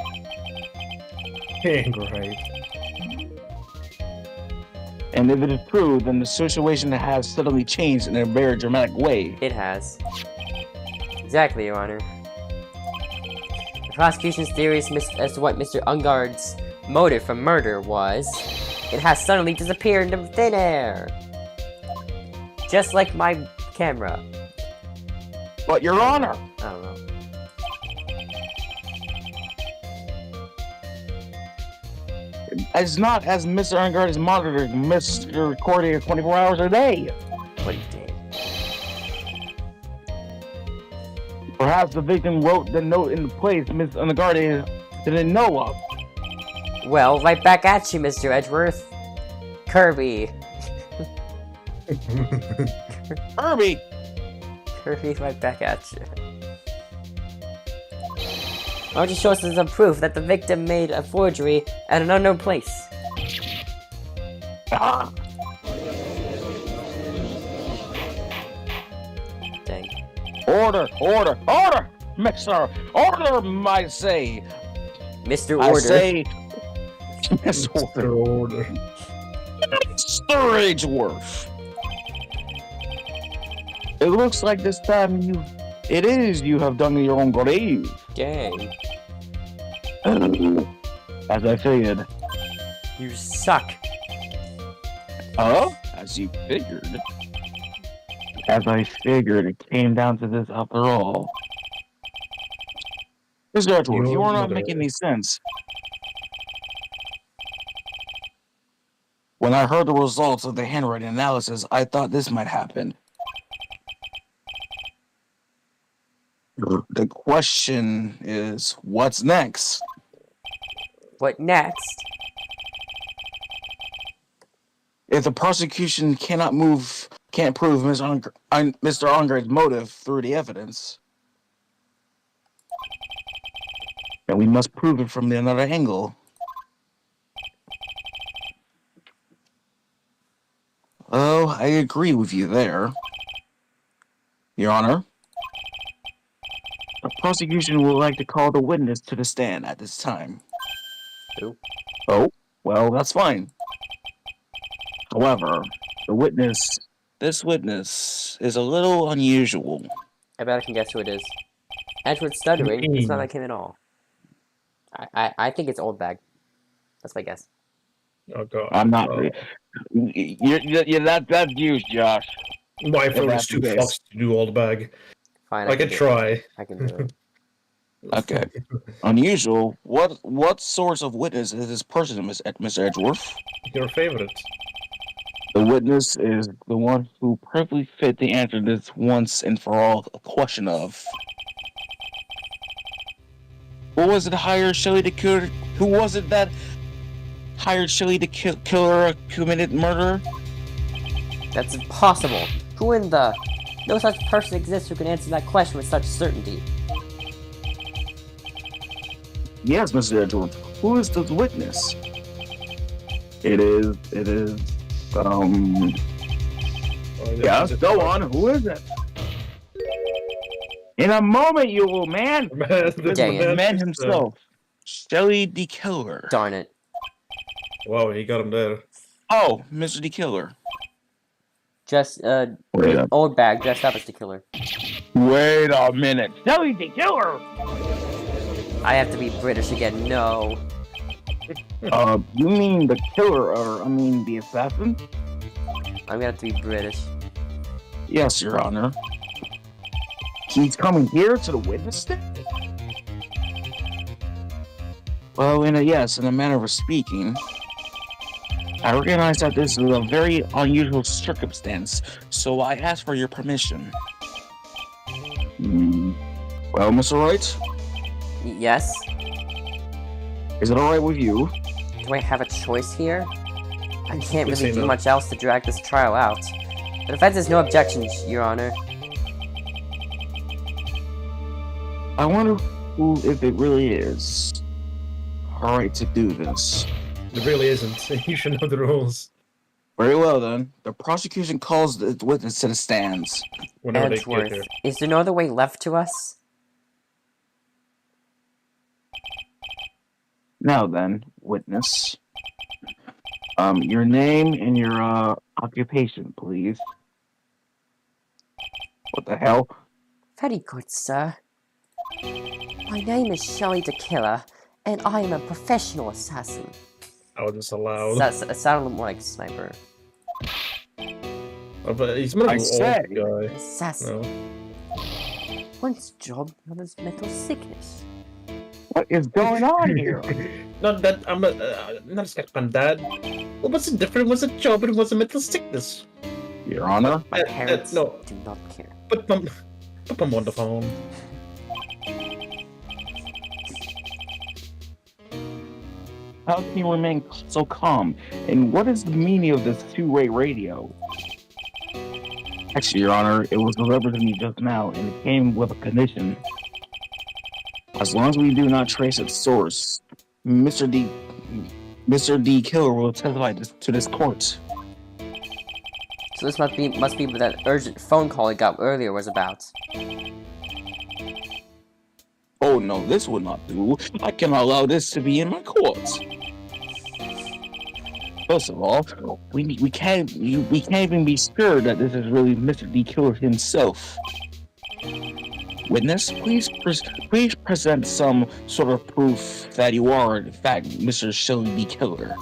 Dang right. And if it is true, then the situation has suddenly changed in a very dramatic way. It has. Exactly, Your Honor. The prosecution's theories as to what Mr. Ungard's motive for murder was, it has suddenly disappeared into thin air. Just like my camera. But Your Honor, I don't know. it's not as Mr. Ungard is monitoring Mr. Recording 24 hours a day. What he did. Perhaps the victim wrote the note in the place Mr. Ungard didn't know of. Well, right back at you, Mr. Edgeworth. Kirby. Kirby! Kirby's right back at you. Why don't you show us some proof that the victim made a forgery at an unknown place? Ah. Dang. Order! Mixer! Order, I say! Mr. I Order. say... Mr. Order. Mr. Edgeworth! It looks like this time you have done your own grave. Dang. As I figured. You suck. Oh? As you figured. As I figured, it came down to this after all. Mr. Edgeworth, you are not making any sense. When I heard the results of the handwriting analysis, I thought this might happen. The question is, what's next? What next? If the prosecution can't prove Mr. Ungard's motive through the evidence, then we must prove it from another angle. Oh, I agree with you there, Your Honor. The prosecution would like to call the witness to the stand at this time. Who? Oh, well, that's fine. However, this witness is a little unusual. I bet I can guess who it is. Edgeworth stuttering. It's not like him at all. I think it's Old Bag. That's my guess. Oh god. I'm not. That's you, Josh. My phone is that's too the fucked to do all the bag. Fine. I can do it. try. I can do it. Okay. Unusual. What source of witness is this person, Mr. Edgeworth? Your favorite. The witness is the one who perfectly fit to answer this once and for all question of. Who was it hired Shelley to kill? Who was it that hired Shelley to kill her committed murder? That's impossible. Who in the... No such person exists who can answer that question with such certainty. Yes, Mr. Edgeworth. Who is this witness? It is, yes, go on. Who is it? In a moment, you will, man. Dang it. The man himself. Shelley D. Killer. Darn it. Wow, he got him there. Oh, Mr. D. Killer. Just, Wait up. Old Bag dressed up as the killer. Wait a minute. Shelley D. Killer! I have to be British again. No. You mean the killer, or, the assassin? I'm gonna have to be British. Yes, Your Honor. He's coming here to the witness stand? Well, in a manner of speaking, I recognize that this is a very unusual circumstance, so I ask for your permission. Well, Mr. Wright, Yes? is it alright with you? Do I have a choice here? I can't Yes, really I do know. much else to drag this trial out. The defense has no objections, Your Honor. I wonder who, if it really is, alright to do this. It really isn't. You should know the rules. Very well, then. The prosecution calls the witness to the stands. Whenever they get Edgeworth, here. is there no other way left to us? Now then, witness. Your name and your occupation, please. What the hell? Very good, sir. My name is Shelley the Killer, and I am a professional assassin. I'll just allow. It sounded more like sniper. Oh, but he's not I an say. old guy. Assassin. No. One's job, another's mental sickness. What is going on here? Not that I'm not a skeptic, Dad. Well, what's the difference? It was a job and it was a mental sickness. Your Honor? My parents no. do not care. Put mum on the phone. How can you remain so calm? And what is the meaning of this two-way radio? Actually, Your Honor, it was delivered to me just now, and it came with a condition. As long as we do not trace its source, Mr. D. Killer will testify to this court. So this must be what that urgent phone call I got earlier was about. Oh no, this would not do. I cannot allow this to be in my court. First of all, we can't even be sure that this is really Mr. D. Killer himself. Witness, please present some sort of proof that you are, in fact, Mr. Shelley D. Killer.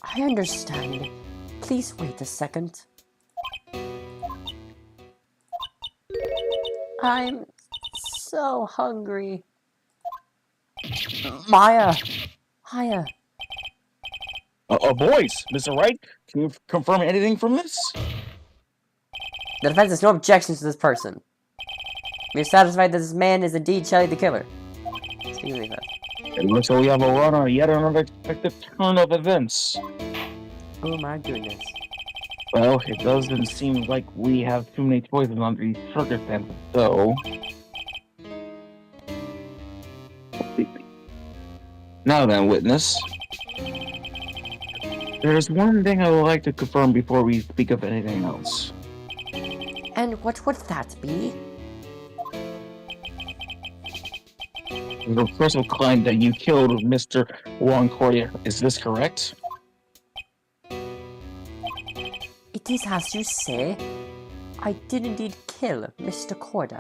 I understand. Please wait a second. I'm so hungry. Maya! Hiya. A voice, Mr. Wright. Can you confirm anything from this? The defense has no objections to this person. We are satisfied that this man is indeed Shelley the Killer. Excuse me, It looks like we have a run on yet another unexpected turn of events. oh my goodness. Well, it doesn't seem like we have too many choices under these circumstances, though. Now then, witness. There's one thing I would like to confirm before we speak of anything else. And what would that be? The person claimed that you killed Mr. Juan Correa. Is this correct? It is as you say. I did indeed kill Mr. Corda.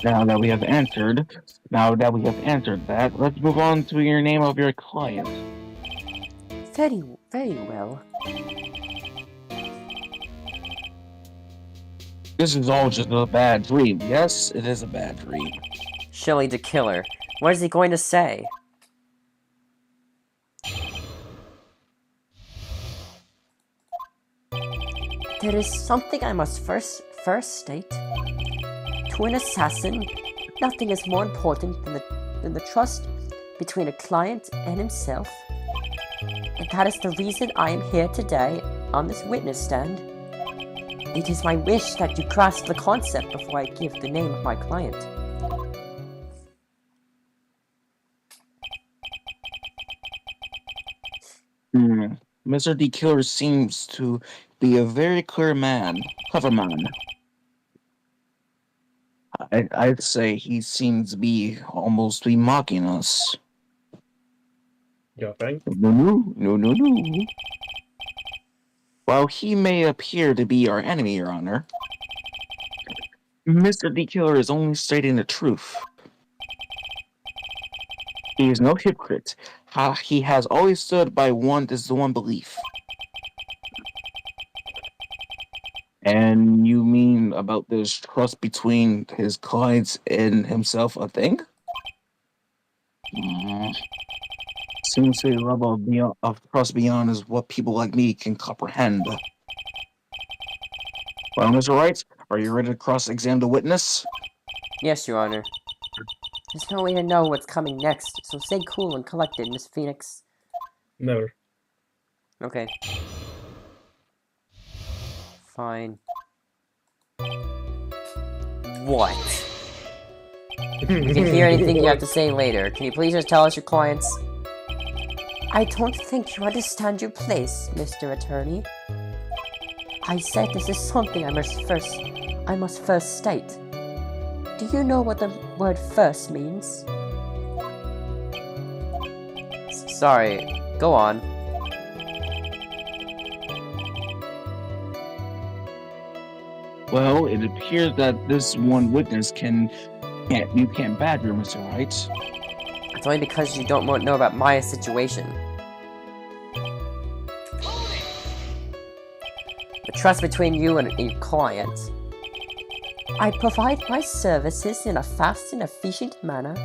Now that we have answered that, let's move on to your name of your client. Very, very well. This is all just a bad dream. Yes, it is a bad dream. Shelley the Killer. What is he going to say? There is something I must first state. To an assassin, nothing is more important than the trust between a client and himself. And that is the reason I am here today on this witness stand. It is my wish that you grasp the concept before I give the name of my client. Mr. D. Killer seems to be a very clever man. I'd say he seems to be almost be mocking us. Yeah, thank. No. While he may appear to be our enemy, Your Honor, Mr. D. Killer is only stating the truth. He is no hypocrite. He has always stood by one belief. And you mean about this trust between his clients and himself a thing? Mm, Seems to be a level of trust beyond is what people like me can comprehend. Well, Mr. Wright, are you ready to cross-examine the witness? Yes, Your Honor. There's no way to know what's coming next, so stay cool and collected, Miss Phoenix. Never. Okay. Fine. What? We can hear anything you have to say later. Can you please just tell us your clients? I don't think you understand your place, Mr. Attorney. I said this is something I must first state. Do you know what the word first means? Sorry, go on. Well, it appears that this one witness you can't badger, Mr. Wright. It's only because you don't know about Maya's situation. The trust between you and your client. I provide my services in a fast and efficient manner.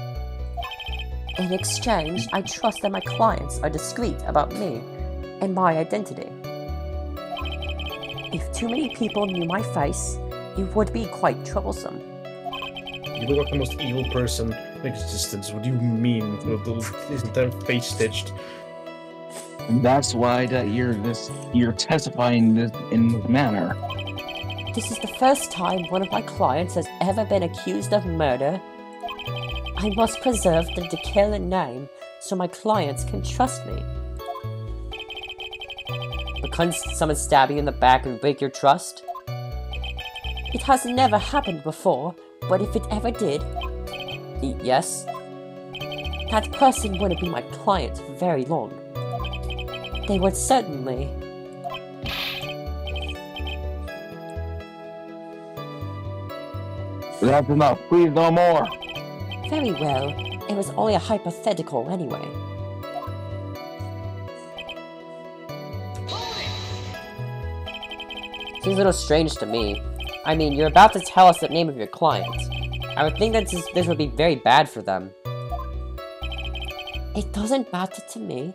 In exchange, I trust that my clients are discreet about me and my identity. If too many people knew my face, it would be quite troublesome. You look like the most evil person in existence. What do you mean? His entire face stitched. And that's why that you're testifying this in this manner. This is the first time one of my clients has ever been accused of murder. I must preserve the Dekilla name so my clients can trust me. But couldn't someone stab you in the back and break your trust? It has never happened before, but if it ever did, yes, that person wouldn't be my client for very long. They would certainly... That's enough. Please, no more. Very well. It was only a hypothetical anyway. Seems a little strange to me. I mean, you're about to tell us the name of your client. I would think that this would be very bad for them. It doesn't matter to me.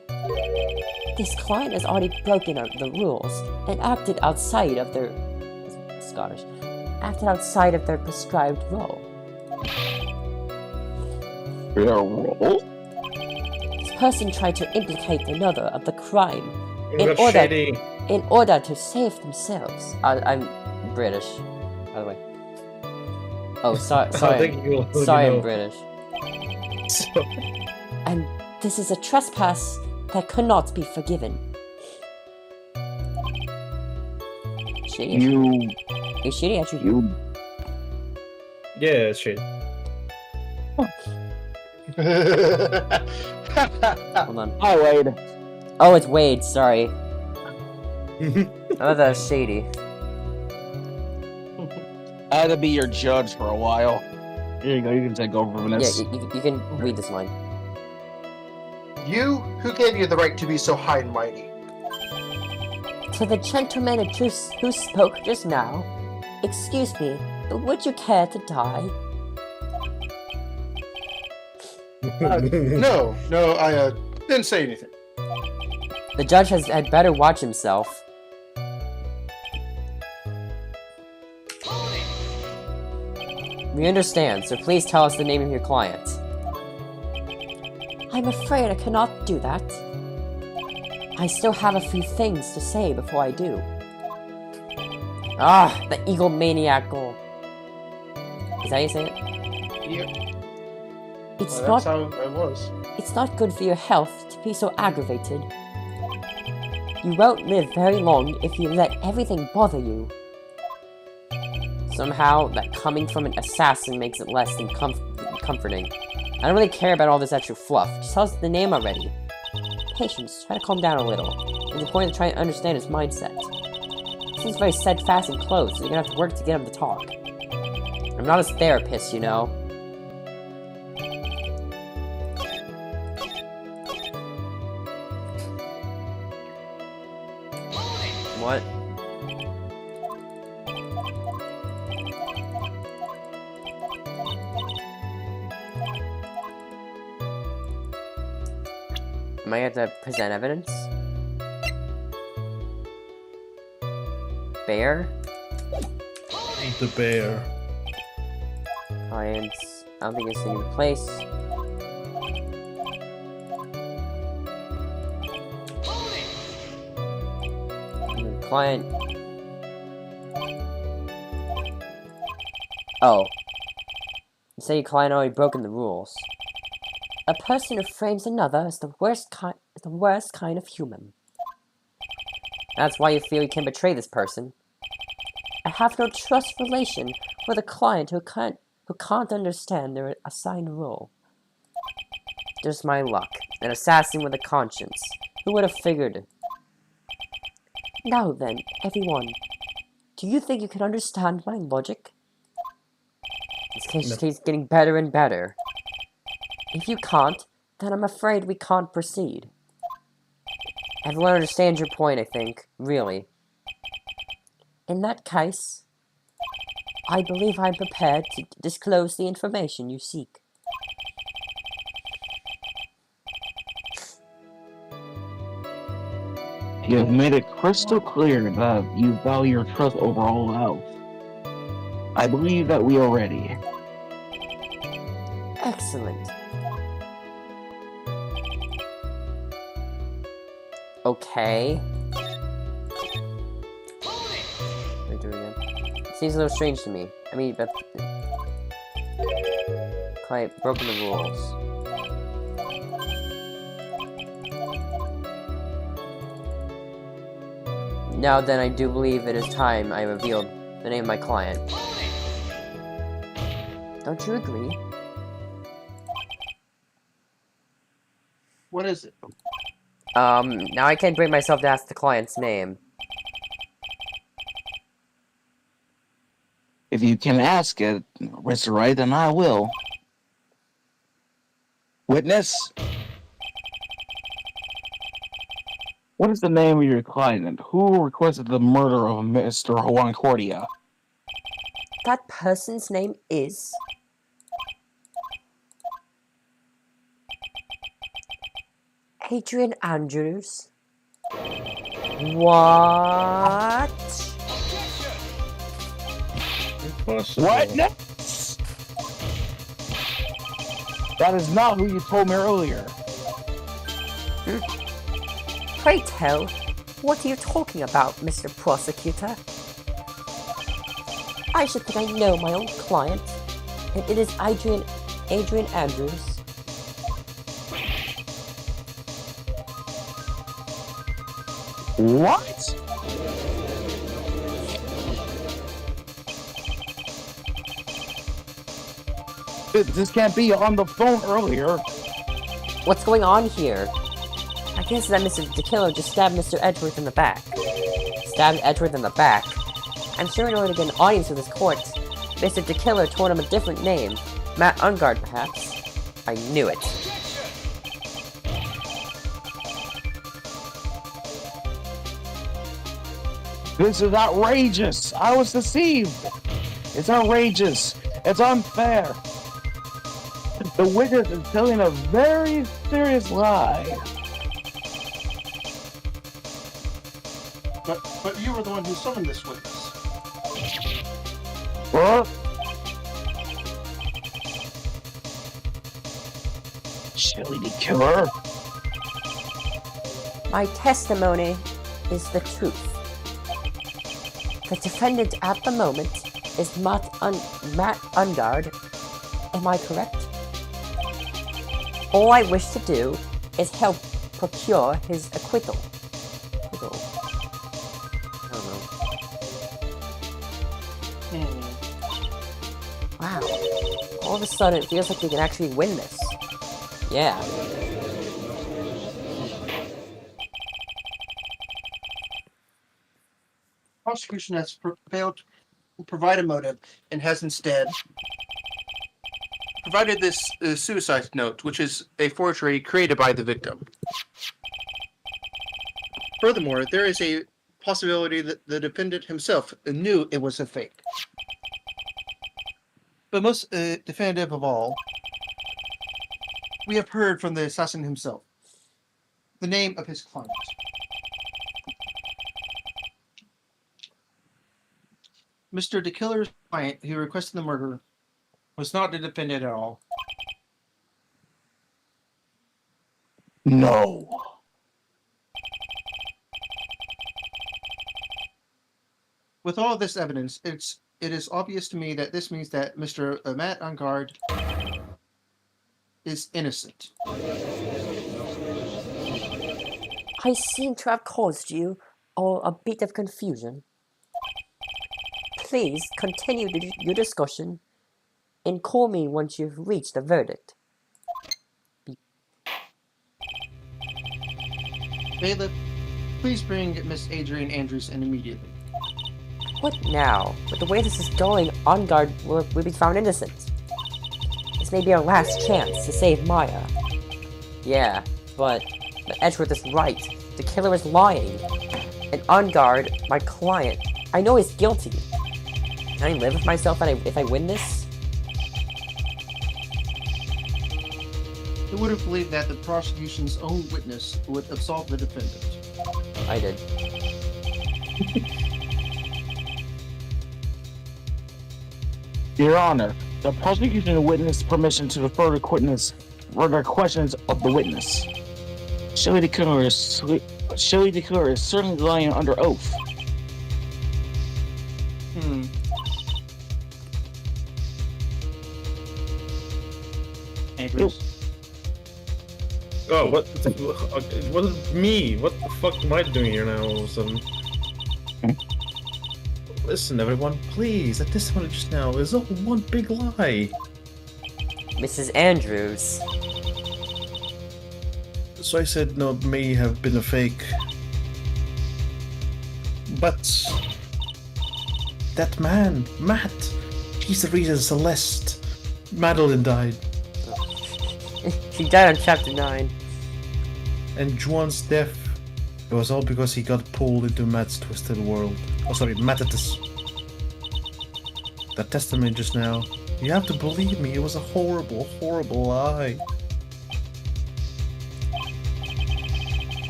This client has already broken the rules and acted outside of their... Scottish. Acted outside of their prescribed role. Their role? This person tried to implicate another of the crime That's shady. in order to save themselves. I'm British, by the way. Oh, sorry, I'm British. And this is a trespass that cannot be forgiven. Shady. Hey, shady, actually. Yeah, it's shady. Hold on. Hi, Wade. Oh, it's Wade. Sorry. I thought that was shady. I had to be your judge for a while. Here you go. You can take over from Yeah, this. you can read this line. You? Who gave you the right to be so high and mighty? To the gentleman who spoke just now, excuse me, but would you care to die? No, I didn't say anything. The judge had better watch himself. We understand, so please tell us the name of your client. I'm afraid I cannot do that. I still have a few things to say before I do. Ah, the egomaniacal. Is that how you say it? Yep. It's Well, not. that's how it was. It's not good for your health to be so aggravated. You won't live very long if you let everything bother you. Somehow, that coming from an assassin makes it less than comforting. I don't really care about all this extra fluff. Just tell us the name already. Patience, try to calm down a little. It's important to try and understand his mindset. He seems very steadfast and close, so you're gonna have to work to get him to talk. I'm not his therapist, you know. What? Am I going to have to present evidence? Bear? Eat the bear. Clients. I don't think it's any place. Client. Oh. You say your client already broken the rules. A person who frames another is the worst kind of human. That's why you feel you can betray this person. I have no trust relation with a client who can't understand their assigned role. Just my luck. An assassin with a conscience. Who would have figured? Now then, everyone. Do you think you can understand my logic? This case just keeps getting better and better. If you can't, then I'm afraid we can't proceed. Everyone understands your point, I think. Really. In that case, I believe I'm prepared to disclose the information you seek. You have made it crystal clear that you value your trust over all else. I believe that we are ready. Excellent. Okay. Wait, do it again. Seems a little strange to me. I mean, but... Client broken the rules. Now then, I do believe it is time I revealed the name of my client. Don't you agree? What is it? Now I can't bring myself to ask the client's name. If you can ask it, Mr. Wright, then I will. Witness? What is the name of your client and who requested the murder of Mr. Juan Cordia? That person's name is... Adrian Andrews. What? Impossible. What? No. That is not who you told me earlier. Pray tell, what are you talking about, Mr. Prosecutor? I should think I know my own client, and it is Adrian Andrews. What? This can't be on the phone earlier. What's going on here? I guess that Mr. DeKiller just stabbed Mr. Edgeworth in the back. Stabbed Edgeworth in the back? I'm sure in order to get an audience with his court, Mr. DeKiller told him a different name. Matt Ungard, perhaps? I knew it. This is outrageous. I was deceived. It's outrageous. It's unfair. The witness is telling a very serious lie. But you were the one who summoned this witness. What? Silly killer. My testimony is the truth. The defendant at the moment is Matt Ungard. Am I correct? All I wish to do is help procure his acquittal. I don't know. Wow. All of a sudden, it feels like we can actually win this. Yeah. Prosecution has failed to provide a motive and has instead provided this suicide note, which is a forgery created by the victim. Furthermore, there is a possibility that the defendant himself knew it was a fake. But most definitive of all, we have heard from the assassin himself. the name of his client. Mr. DeKiller's client, who requested the murder, was not the defendant at all. No. With all this evidence, it is obvious to me that this means that Mr. Matt Ungard is innocent. I seem to have caused you all a bit of confusion. Please continue your discussion and call me once you've reached a verdict. Bailiff, please bring Miss Adrian Andrews in immediately. What now? With the way this is going, Ungard will be found innocent. This may be our last chance to save Maya. Yeah, but Edgeworth is right. The killer is lying. And Ungard, my client, I know he's guilty. Can I live with myself if I win this? Who would have believed that the prosecution's own witness would absolve the defendant? I did. Your Honor, the prosecution witnessed permission to defer the questions of the witness. Shelley the killer is certainly lying under oath. Andrews? Oh, what? It wasn't me. What the fuck am I doing here now all of a sudden? Listen, everyone, please. At this point just now, it's all one big lie. Mrs. Andrews. So I said no, it may have been a fake. But that man, Matt, he's the reason Celeste, Madeline died. She died on chapter 9. And Juan's death, it was all because he got pulled into Matt's twisted world. Oh, sorry, Matatus. That testimony just now, you have to believe me, it was a horrible, horrible lie.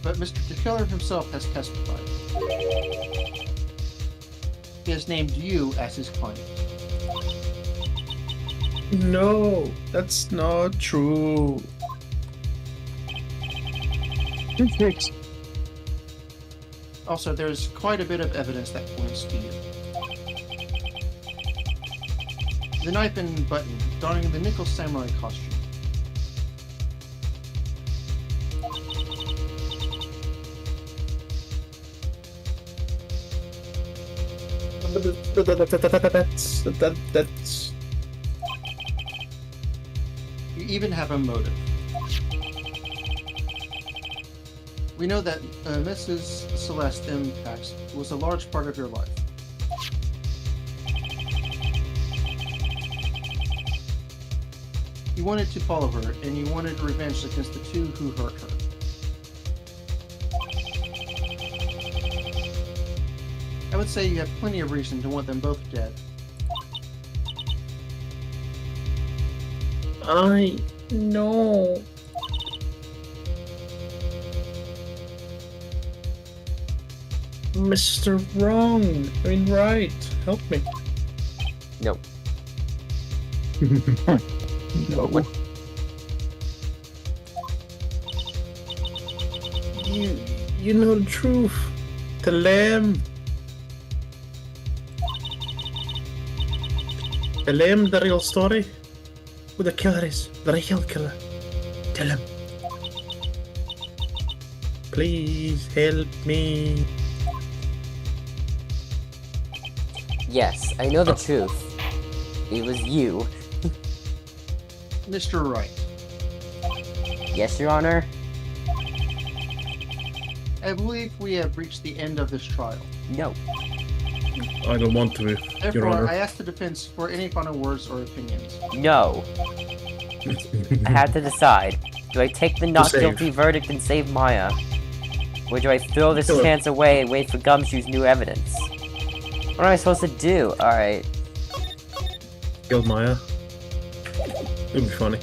But Mr. DeKiller himself has testified. He has named you as his client. No, that's not true. Also, there's quite a bit of evidence that points to you. The knife and button, donning the nickel samurai costume. That's... You even have a motive. We know that Mrs. Celeste M. Pax was a large part of your life. You wanted to follow her, and you wanted revenge against the two who hurt her. I would say you have plenty of reason to want them both dead. I know. Mr. Wrong. I mean, right. Help me. No. No. What? You know the truth. The lamb. The lamb, the real story. Who the killer is. The real killer. Tell him. Please help me. Yes, I know the truth. It was you. Mr. Wright, Yes, Your Honor? I believe we have reached the end of this trial. No. I don't want to, Your Therefore, Honor. I ask the defense for any final words or opinions. No. I have to decide. Do I take the not save. guilty verdict and save Maya? Or do I throw this Kill her. chance away and wait for Gumshoe's new evidence? What am I supposed to do? Alright. Killed Maya. It would be funny.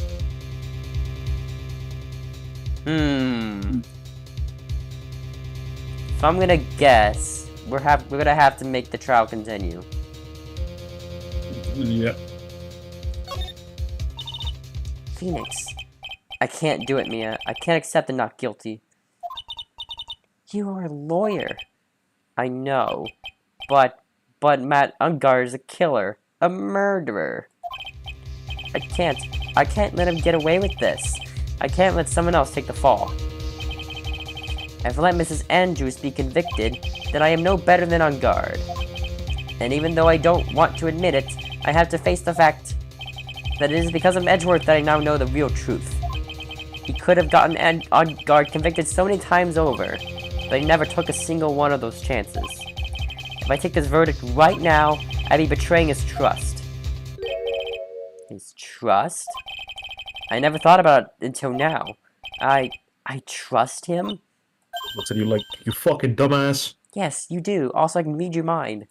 So I'm gonna guess we're gonna have to make the trial continue. Yeah. Phoenix, I can't do it, Mia. I can't accept the not guilty. You are a lawyer. I know, but Matt Ungar is a killer, a murderer. I can't let him get away with this. I can't let someone else take the fall. If I let Mrs. Andrews be convicted, then I am no better than On Guard. And even though I don't want to admit it, I have to face the fact that it is because of Edgeworth that I now know the real truth. He could have gotten On Guard convicted so many times over, but he never took a single one of those chances. If I take this verdict right now, I'd be betraying his trust. His trust? I never thought about it until now. I trust him? Looks at you like, you fucking dumbass. Yes, you do. Also, I can read your mind.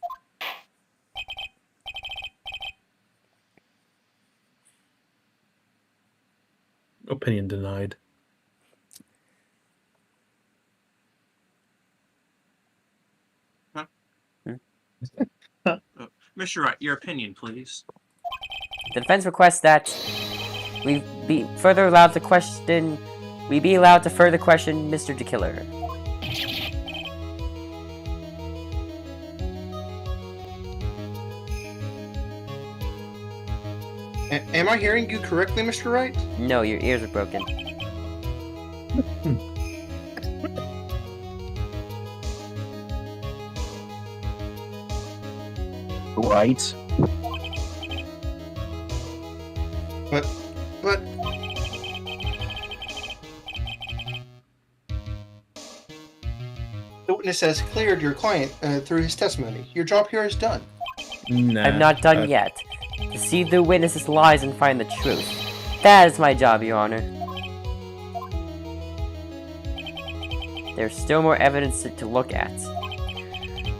Opinion denied. Mr. Wright, your opinion, please. The defense requests that we be allowed to further question Mr. DeKiller. Am I hearing you correctly, Mr. Wright? No, your ears are broken. Right. But the witness has cleared your client through his testimony. Your job here is done. Nah. I'm not done yet. To see through witnesses' lies and find the truth. That is my job, Your Honor. There's still more evidence to look at.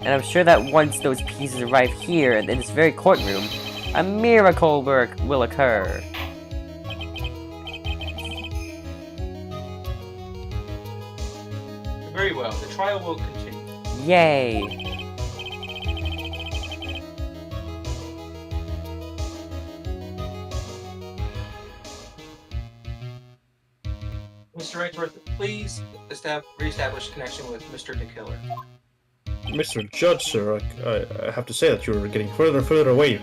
And I'm sure that once those pieces arrive here in this very courtroom, a miracle will occur. Very well. The trial will continue. Yay! Mr. Edgeworth, please reestablish connection with Mr. DeKiller. Mr. Judge, sir, I have to say that you're getting further and further away.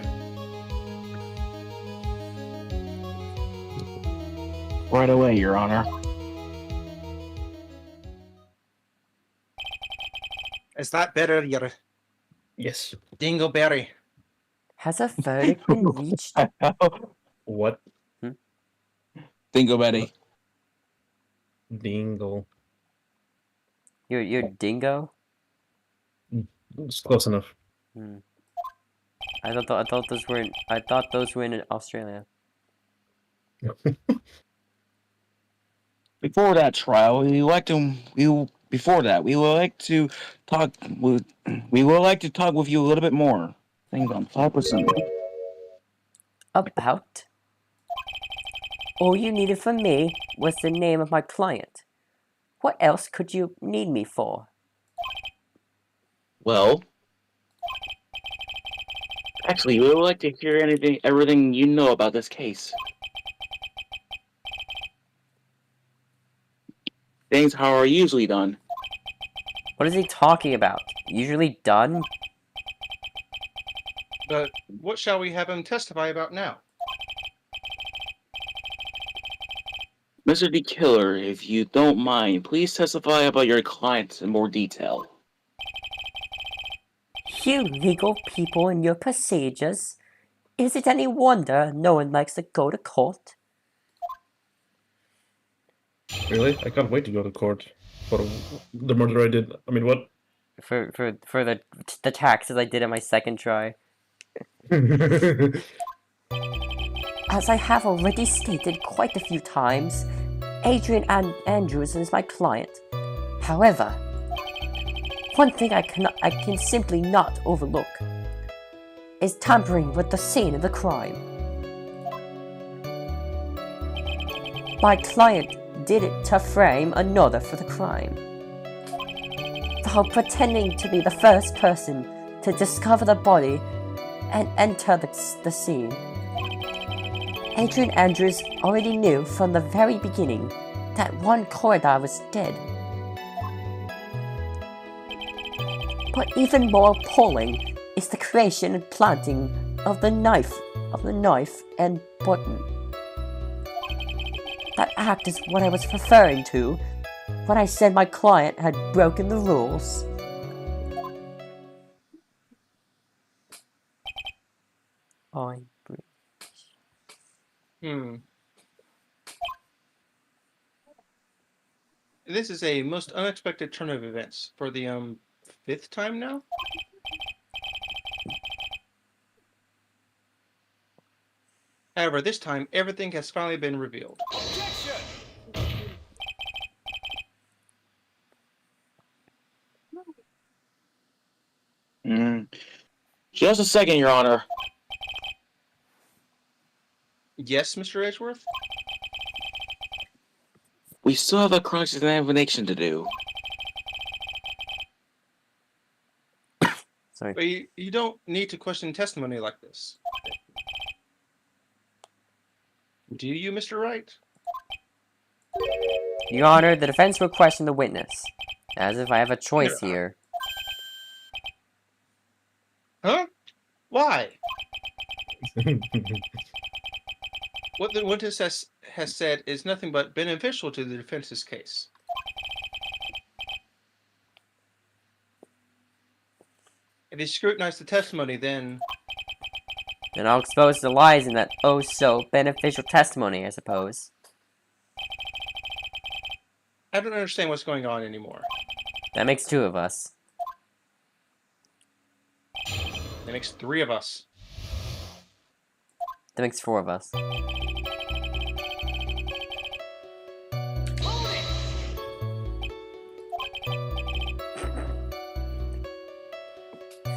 Right away, Your Honor. Is that better, your Yes. dingleberry? Has a verdict been reached? What? Dingo Betty. Dingle. Your dingo? It's close enough. I thought those were in Australia. Before that trial, we would like to talk with you a little bit more. I think on 5%. About? All you needed from me was the name of my client. What else could you need me for? Well, actually, we would like to hear everything you know about this case. Things how are usually done. What is he talking about? Usually done? But what shall we have him testify about now? Mr. DeKiller, if you don't mind, please testify about your client in more detail. You legal people and your procedures. Is it any wonder no one likes to go to court? Really? I can't wait to go to court for the murder I did. I mean, what? For the taxes I did at my second try. As I have already stated quite a few times, Adrian Andrews is my client. However, one thing I can simply not overlook is tampering with the scene of the crime. My client did it to frame another for the crime. While pretending to be the first person to discover the body and enter the scene. Adrian Andrews already knew from the very beginning that one corridor was dead. But even more appalling is the creation and planting of the knife and button. That act is what I was referring to when I said my client had broken the rules. This is a most unexpected turn of events for the 5th time now. However, this time everything has finally been revealed. Objection! Just a second, Your Honor. Yes, Mr. Edgeworth? We still have a cross-examination to do. Sorry. But you don't need to question testimony like this. Do you, Mr. Wright? Your Honor, the defense will question the witness, as if I have a choice here. Huh? Why? What the witness has said is nothing but beneficial to the defense's case. If you scrutinize the testimony, then And I'll expose the lies in that oh-so-beneficial testimony, I suppose. I don't understand what's going on anymore. That makes 2 of us. That makes 3 of us. That makes 4 of us.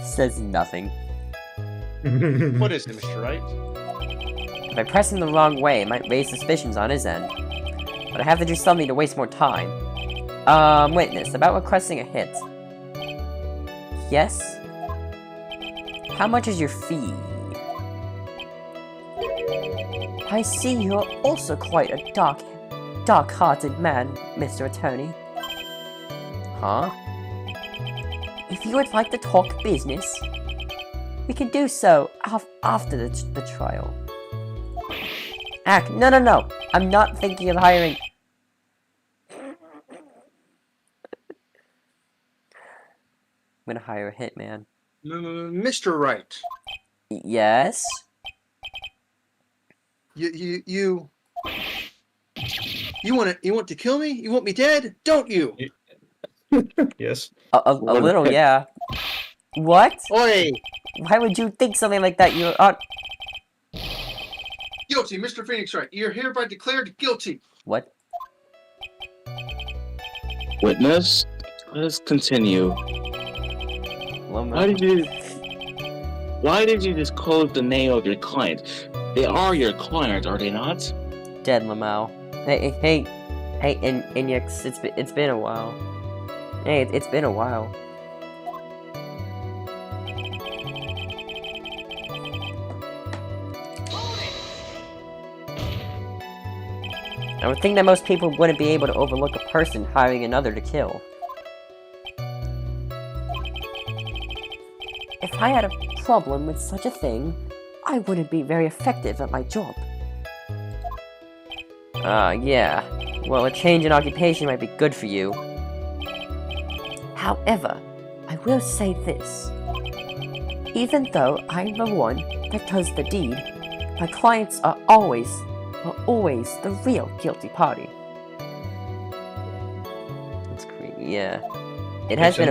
Says nothing. What is it, Mr. Wright? If I press him the wrong way, it might raise suspicions on his end. But I have to do something to waste more time. Witness, about requesting a hit. Yes? How much is your fee? I see you're also quite a dark-hearted man, Mr. Attorney. Huh? If you would like to talk business, we can do so after the trial. No. I'm not thinking of hiring... I'm gonna hire a hitman. Mr. Wright. Yes? You want to kill me? You want me dead? Don't you? Yes. A little, yeah. What? Oi! Why would you think something like that? You're on... Guilty, Mr. Phoenix Wright. You're hereby declared guilty. What? Witness, let's continue. Why did you disclose the name of your client? They are your clients, are they not? Dead Lamau. Hey, Inyx, it's been a while. Hey, it's been a while. I would think that most people wouldn't be able to overlook a person hiring another to kill. If I had a problem with such a thing, I wouldn't be very effective at my job. Yeah. Well, a change in occupation might be good for you. However, I will say this. Even though I'm the one that does the deed, my clients are always the real guilty party. That's creepy, yeah. It has been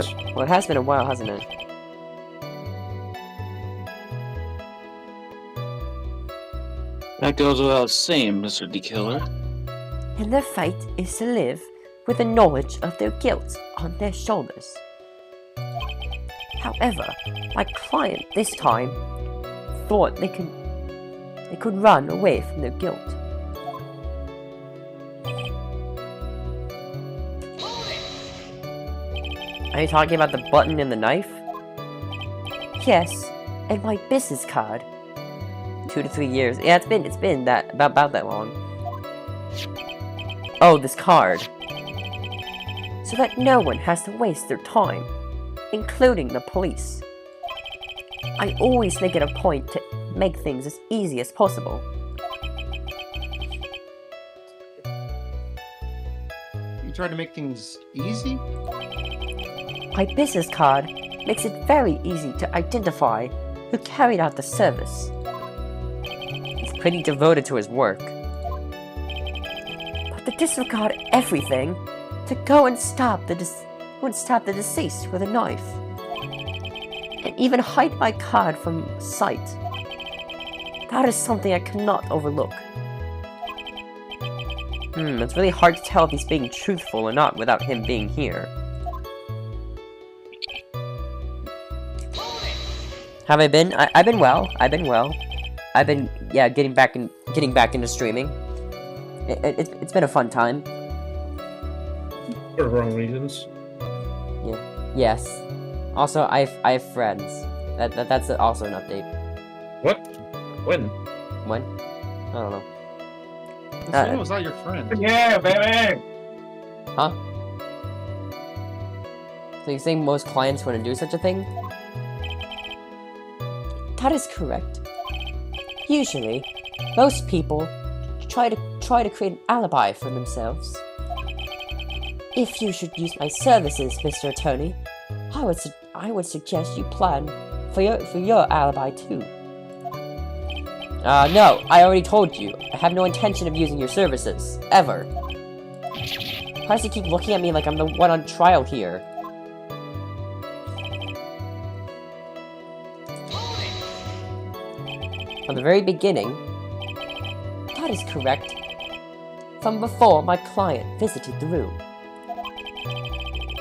a while, hasn't it? That goes without saying, Mr. D. Killer. And their fate is to live with the knowledge of their guilt on their shoulders. However, my client this time thought they could run away from their guilt. Are you talking about the button and the knife? Yes, and my business card. 2 to 3 years. Yeah, it's been that about that long. Oh, this card. So that no one has to waste their time, including the police. I always make it a point to make things as easy as possible. You try to make things easy? My business card makes it very easy to identify who carried out the service. He's pretty devoted to his work. But to disregard everything, to go and stab the deceased with a knife, and even hide my card from sight, that is something I cannot overlook. It's really hard to tell if he's being truthful or not without him being here. Have I been? I've been well. I've been, yeah, getting back into streaming. It's been a fun time. For wrong reasons. Yeah. Yes. Also, I have friends. That's also an update. What? When? When? I don't know. When was that your friend? Yeah, baby! Huh? So you're saying most clients wouldn't do such a thing? That is correct. Usually, most people try to create an alibi for themselves. If you should use my services, Mr. Attorney, I would suggest you plan for your alibi too. No, I already told you. I have no intention of using your services. Ever. Why does he keep looking at me like I'm the one on trial here? From the very beginning, that is correct. From before my client visited the room.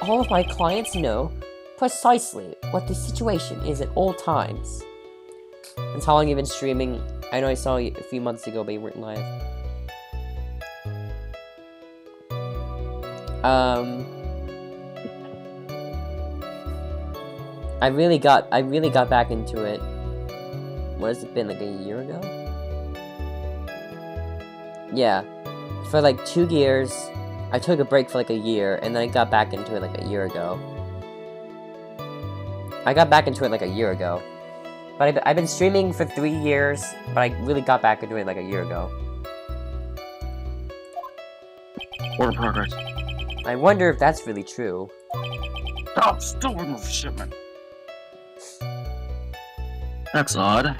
All of my clients know precisely what the situation is at all times. That's how long you've been streaming. I know I saw you a few months ago, but you weren't live. I really got back into it. What has it been, like a year ago? Yeah. For like 2 years. I took a break for like a year, and then I got back into it like a year ago. But I've been streaming for 3 years, but I really got back into it like a year ago. Order progress. I wonder if that's really true. Stop, still waiting for shipment. That's odd.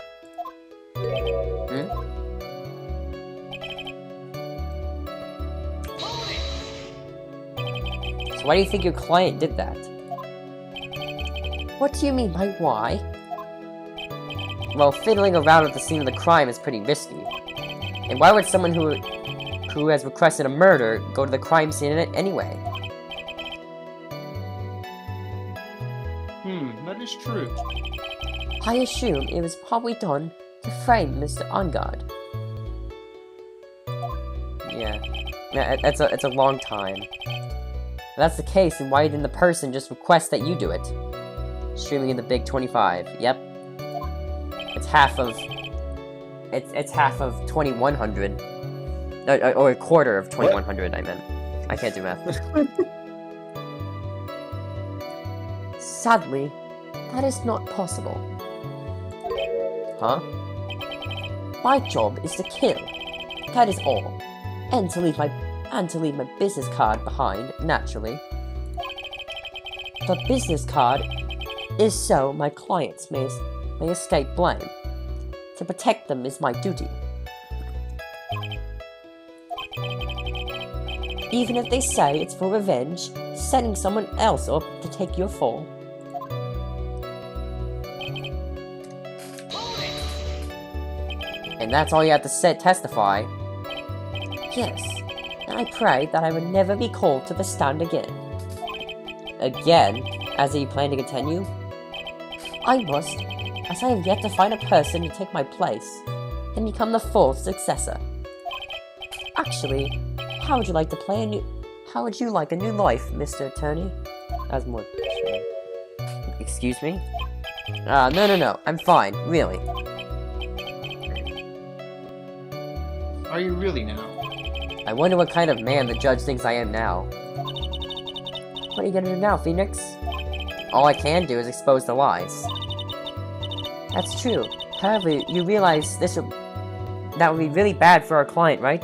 So why do you think your client did that? What do you mean by why? Well, fiddling around at the scene of the crime is pretty risky. And why would someone who has requested a murder go to the crime scene anyway? That is true. I assume it was probably done to frame Mr. Ungard. Yeah, it's a long time. If that's the case, then why didn't the person just request that you do it? Streaming in the Big 25. Yep. It's half of 2100. Or a quarter of 2100, I meant. I can't do math. Sadly, that is not possible. Huh? My job is to kill. That is all. And to leave my business card behind, naturally. The business card is so my clients may escape blame. To protect them is my duty. Even if they say it's for revenge, setting someone else up to take your fall. And that's all you have to testify. Yes, and I pray that I would never be called to the stand again. Again? As you plan to continue? I must, as I have yet to find a person to take my place and become the full successor. Actually, how would you like a new life, Mr. Attorney? As more Excuse me? No. I'm fine, really. Are you really now? I wonder what kind of man the judge thinks I am now. What are you gonna do now, Phoenix? All I can do is expose the lies. That's true. However, you realize that would be really bad for our client, right?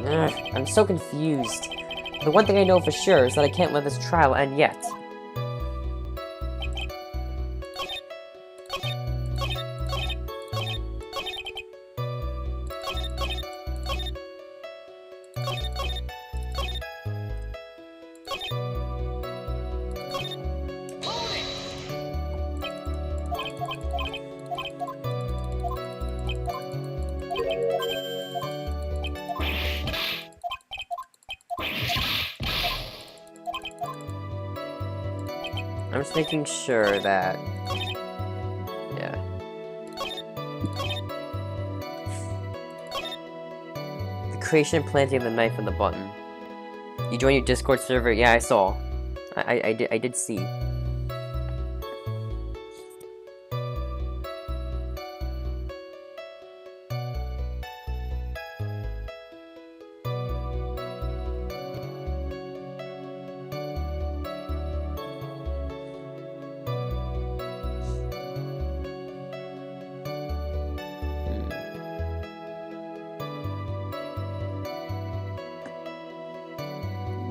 Ugh, I'm so confused. The one thing I know for sure is that I can't let this trial end yet. I'm just making sure that... Yeah. The creation and planting of the knife on the button. You joined your Discord server? Yeah, I saw. I did see.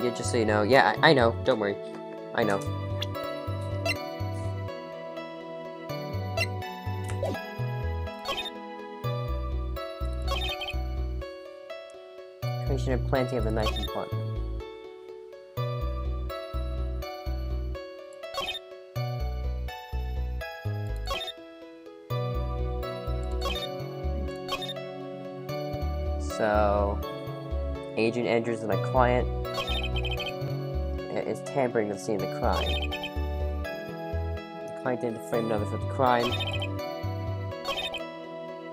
Yeah, just so you know. Yeah, I know. Don't worry. I know. Creation and planting of the knife and button. So, Agent Andrews and a client is tampering with the scene of the crime. The client didn't frame another for the crime.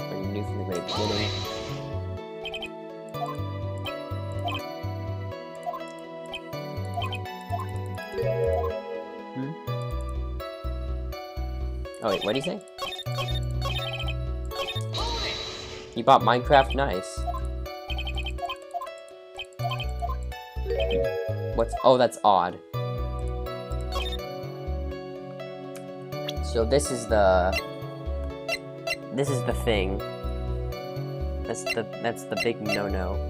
Or knew from the very beginning. Oh wait, what did he say? He bought Minecraft? Nice. What's... Oh, that's odd. So this is the... This is the thing. That's the big no-no.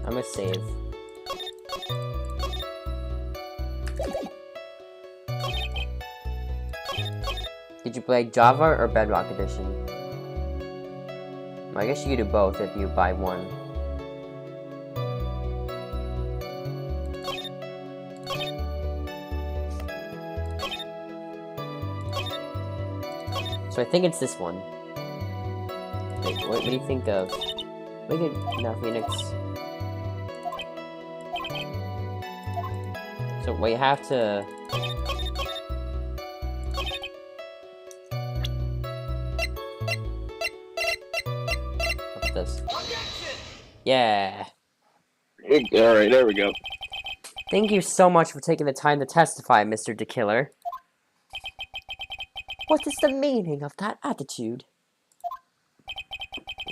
I'm gonna save. Did you play Java or Bedrock Edition? Well, I guess you could do both if you buy one. So I think it's this one. Wait, what do you think of? Look at now, Phoenix. So we have to... What's this? Yeah. Alright, there we go. Thank you so much for taking the time to testify, Mr. DeKiller. What is the meaning of that attitude?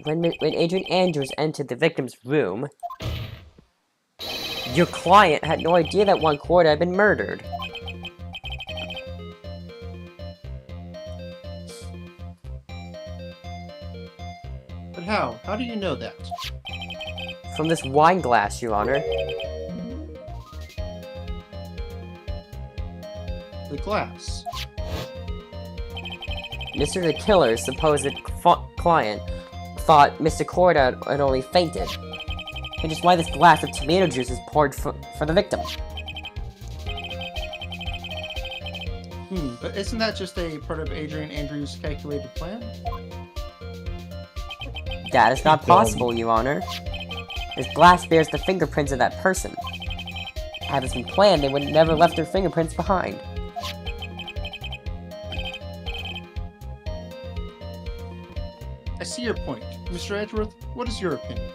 When Adrian Andrews entered the victim's room, your client had no idea that one quarter had been murdered. But how? How do you know that? From this wine glass, Your Honor. The glass. Mr. the Killer's supposed client thought Mr. Corda had only fainted, which is why this glass of tomato juice is poured for the victim. But isn't that just a part of Adrian Andrews' calculated plan? That is not possible, Your Honor. This glass bears the fingerprints of that person. Had this been planned, they would never left their fingerprints behind. I see your point. Mr. Edgeworth, what is your opinion?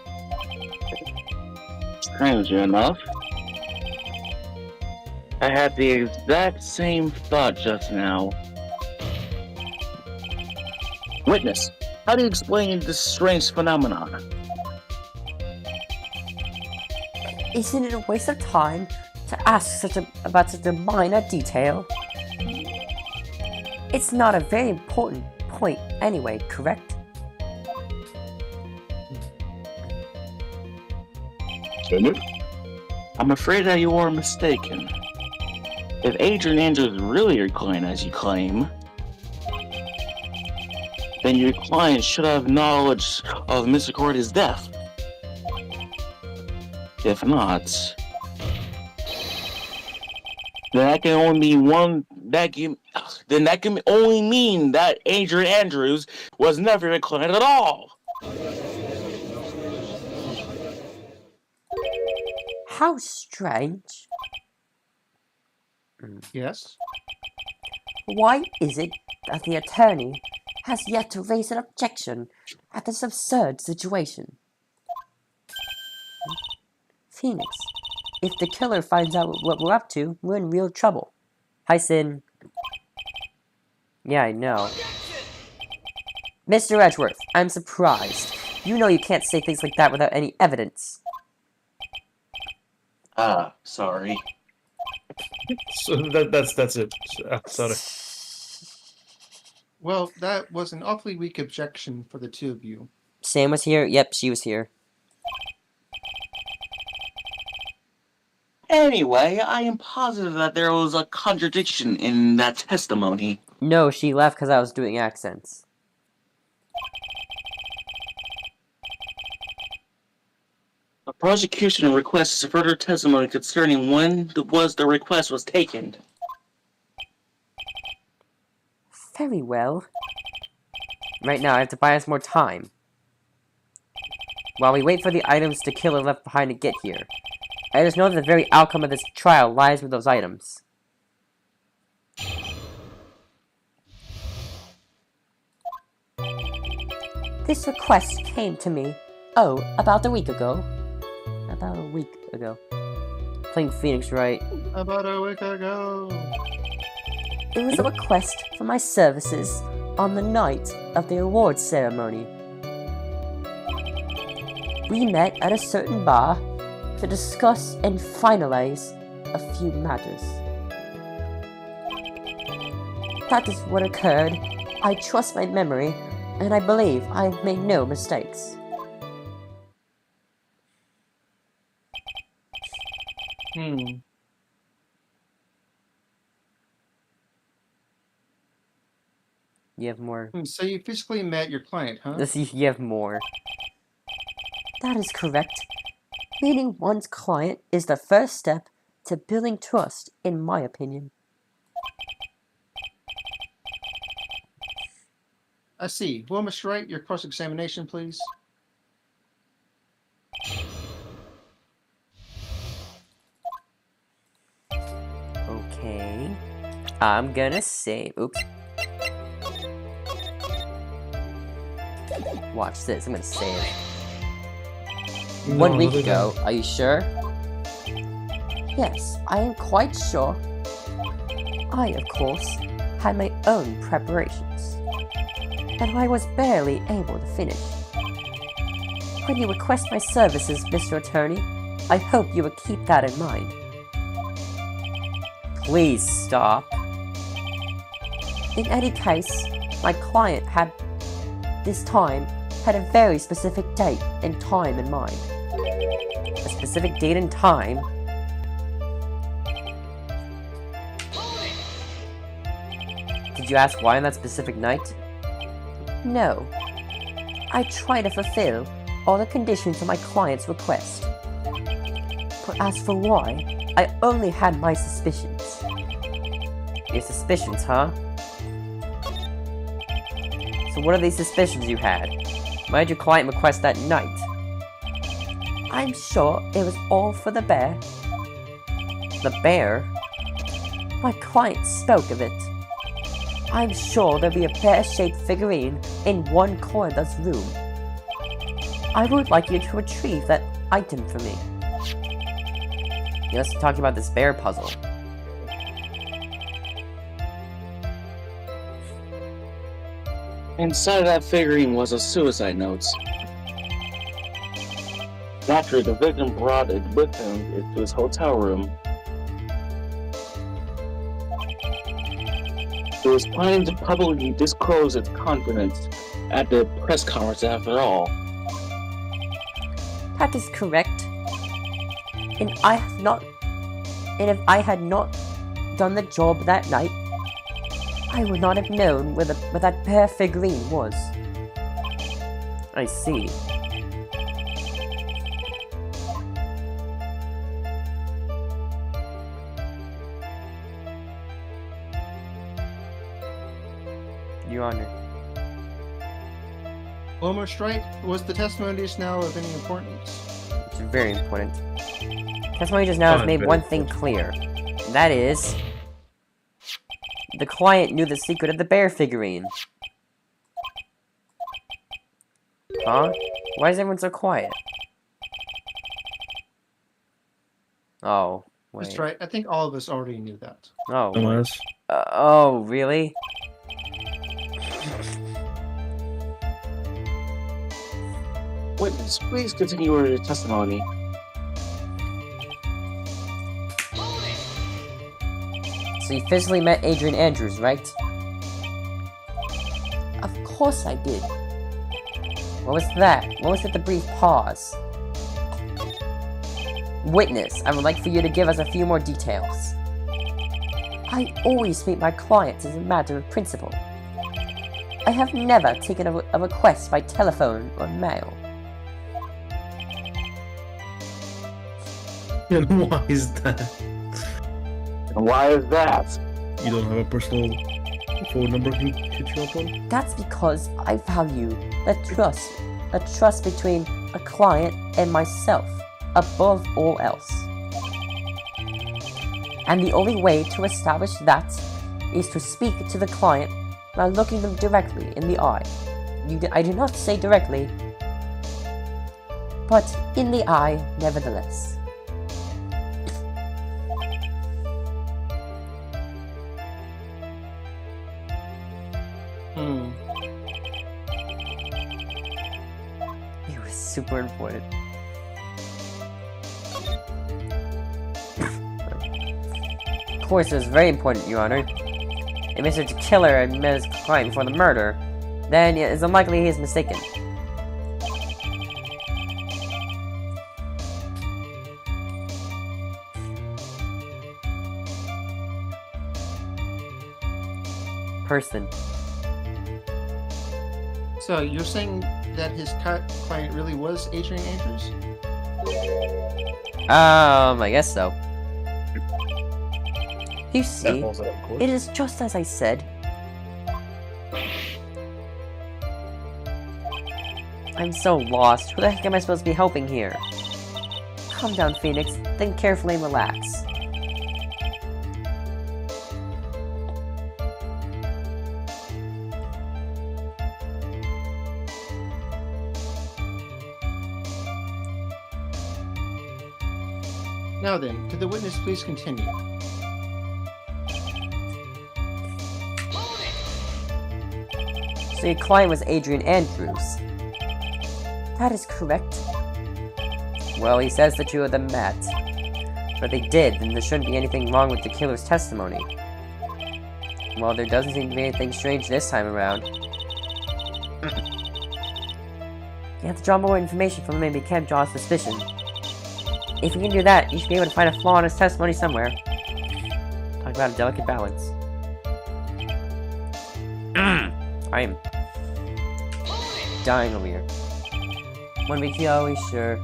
Strangely enough, I had the exact same thought just now. Witness, how do you explain this strange phenomenon? Isn't it a waste of time to ask about such a minor detail? It's not a very important point anyway, correct? I'm afraid that you are mistaken. If Adrian Andrews is really your client, as you claim, then your client should have knowledge of Mr. Cordy's death. If not, then that can only mean that can only mean that Adrian Andrews was never your client at all. How strange. Yes? Why is it that the attorney has yet to raise an objection at this absurd situation? Phoenix, if the killer finds out what we're up to, we're in real trouble. Hi, Sin. Yeah, I know. Mr. Edgeworth, I'm surprised. You know you can't say things like that without any evidence. Sorry. So that's it. Sorry. Well, that was an awfully weak objection for the two of you. Sam was here? Yep, she was here. Anyway, I am positive that there was a contradiction in that testimony. No, she left because I was doing accents. The prosecution requests further testimony concerning when the request was taken. Very well. Right now, I have to buy us more time. While we wait for the items the killer left behind to get here. I just know that the very outcome of this trial lies with those items. This request came to me, about a week ago. About a week ago. Playing Phoenix, right? About a week ago. It was a request for my services on the night of the awards ceremony. We met at a certain bar to discuss and finalize a few matters. That is what occurred. I trust my memory, and I believe I have made no mistakes. You have more. So you physically met your client, huh? You have more. That is correct. Meeting one's client is the first step to building trust, in my opinion. I see. Well, Mr. Wright, your cross-examination, please. Okay. I'm gonna save. Oops. Watch this. I'm gonna save. No, 1 week other than- ago. Are you sure? Yes, I am quite sure. I, of course, had my own preparations, and I was barely able to finish. When you request my services, Mr. Attorney, I hope you will keep that in mind. Please stop. In any case, my client had a very specific date and time in mind. A specific date and time? Did you ask why on that specific night? No. I try to fulfill all the conditions of my client's request. But as for why, I only had my suspicions. Your suspicions, huh? So what are these suspicions you had? Why did your client request that night? I'm sure it was all for the bear. The bear? My client spoke of it. I'm sure there'll be a bear-shaped figurine in one corner of this room. I would like you to retrieve that item for me. Let's talk about this bear puzzle. Inside of that figurine was a suicide note. Naturally, the victim brought it with him into his hotel room. He was planning to publicly disclose its contents at the press conference after all. That is correct. And if I had not done the job that night, I would not have known where that bear figurine was. I see. Your Honor. Well, Mr. Wright, was the testimony just now of any importance? It's very important. Testimony just now has made one thing clear. And that is... the client knew the secret of the bear figurine. Huh? Why is everyone so quiet? Oh, wait. Mr. Wright, I think all of us already knew that. Oh, Unless oh, really? Witness, please continue your testimony. So you physically met Adrian Andrews, right? Of course I did. What was that? What was with the brief pause? Witness, I would like for you to give us a few more details. I always meet my clients as a matter of principle. I have never taken a request by telephone or mail. and why is that? And why is that? You don't have a personal phone number he can hit you up on? That's because I value the trust between a client and myself above all else. And the only way to establish that is to speak to the client by looking them directly in the eye. I do not say directly, but in the eye nevertheless. It was super important. Of course, it was very important, Your Honor. If Mr. Killer had met his client before the murder, then it is unlikely he is mistaken. Person. So you're saying that his client really was Adrian Andrews? I guess so. You see, That falls out of court. it is just as I said. I'm so lost. Who the heck am I supposed to be helping here? Calm down, Phoenix. Think carefully and relax. Now then, could the witness please continue? So your client was Adrian Andrews. That is correct. Well, he says the two of them met. But they did, then there shouldn't be anything wrong with the killer's testimony. Well, there doesn't seem to be anything strange this time around. You have to draw more information from him and can't draw suspicion. If you can do that, you should be able to find a flaw in his testimony somewhere. Talk about a delicate balance. I am dying over here. 1 week, always sure.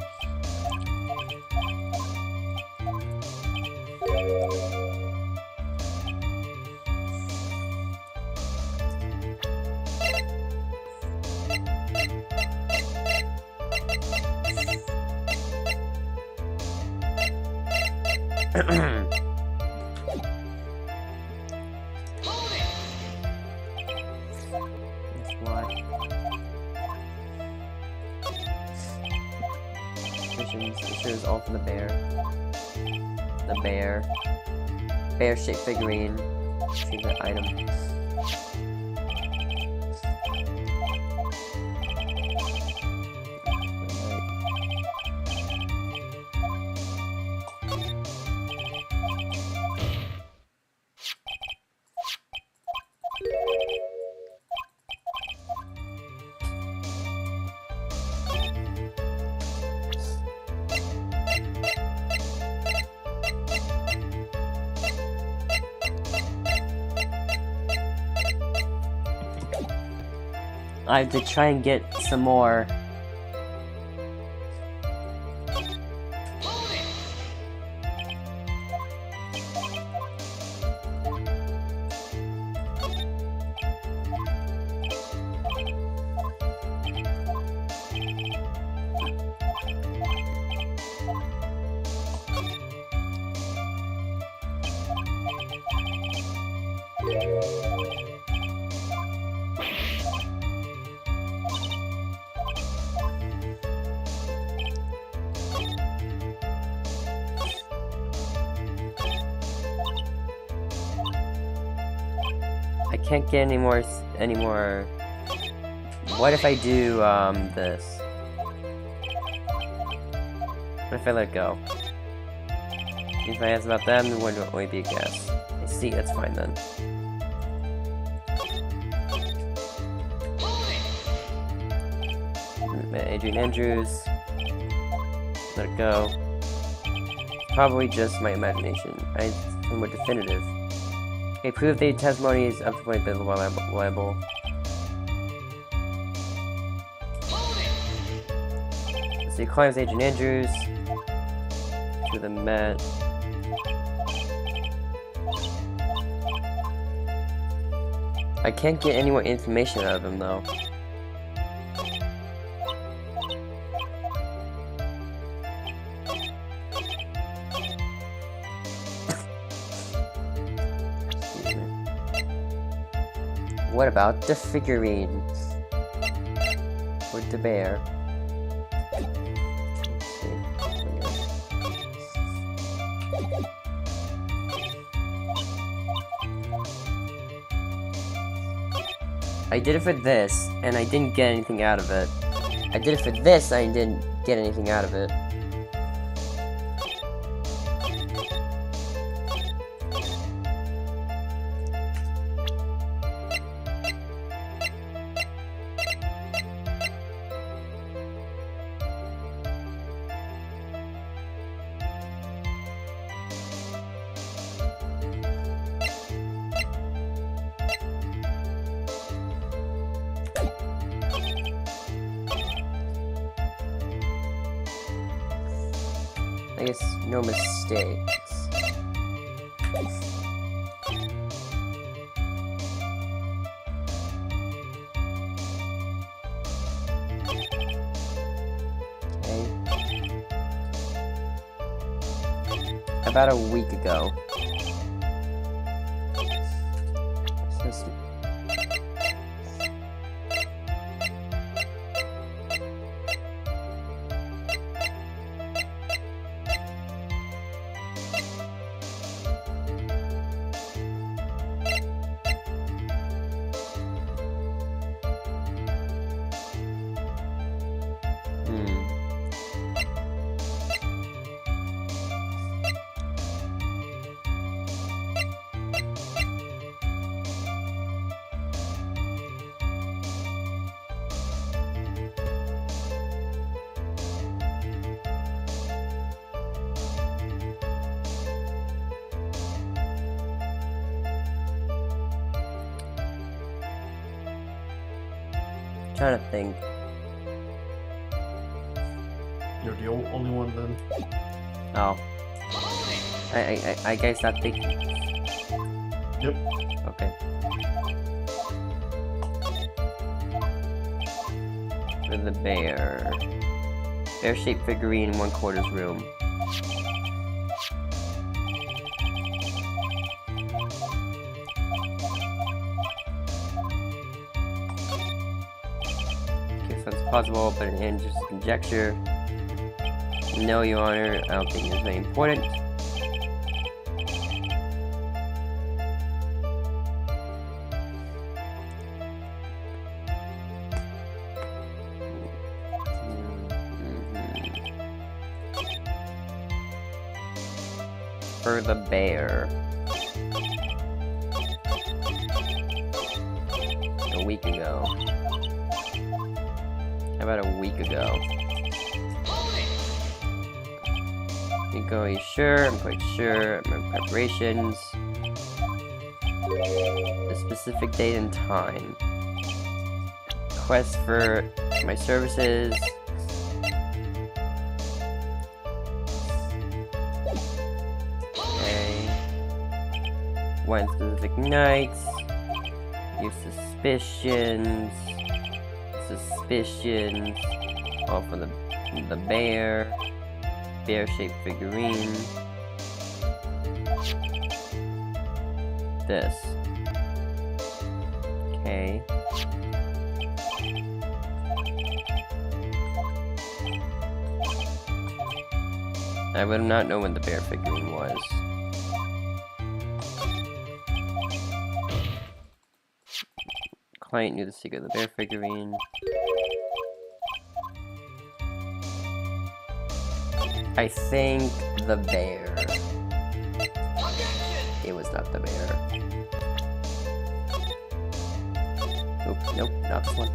That's why. This is all for the bear. The bear. Bear-shaped figurine. Favorite item. I have to try and get some more. I can't get any more. What if I do this? What if I let go? If I ask about them, then would only be a guess. I see, that's fine then. Adrian Andrews. Let it go. Probably just my imagination. I'm more definitive. Okay, prove the testimony is up to point bit reliable. So he climbs Adrian Andrews to the mat. I can't get any more information out of him though. What about the figurine? With the bear? I did it for this, and I didn't get anything out of it. I did it for this, and I didn't get anything out of it. I guess no mistakes. Okay. About a week ago. Trying to think. You're the only one then. Oh. I guess not thinking. Yep. Okay. For the bear. Bear-shaped figurine in 1/4 room. possible, but an interesting conjecture. No, Your Honor, I don't think it's very important. For the bear. A week ago. How about a week ago? Are you sure? I'm quite sure. My preparations. A specific date and time. Quest for my services. Okay. One specific nights. Your suspicions. All for the bear. Bear-shaped figurine. This. Okay. I would not know when the bear figurine was. Client knew the secret of the bear figurine. I think the bear. It was not the bear. Oop, nope, not this one.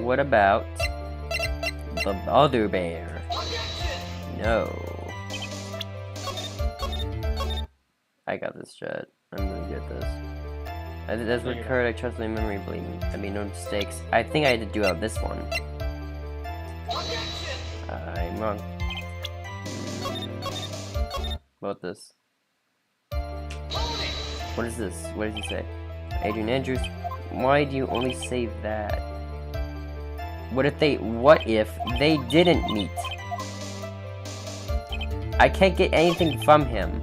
What about the other bear? No. I got this, chat. I'm gonna get this. As recurred, I trust my memory, believe me. I made no mistakes. I think I had to do out this one. I'm wrong. About this. What is this? What did he say? Adrian Andrews, why do you only say that? What if they didn't meet? I can't get anything from him.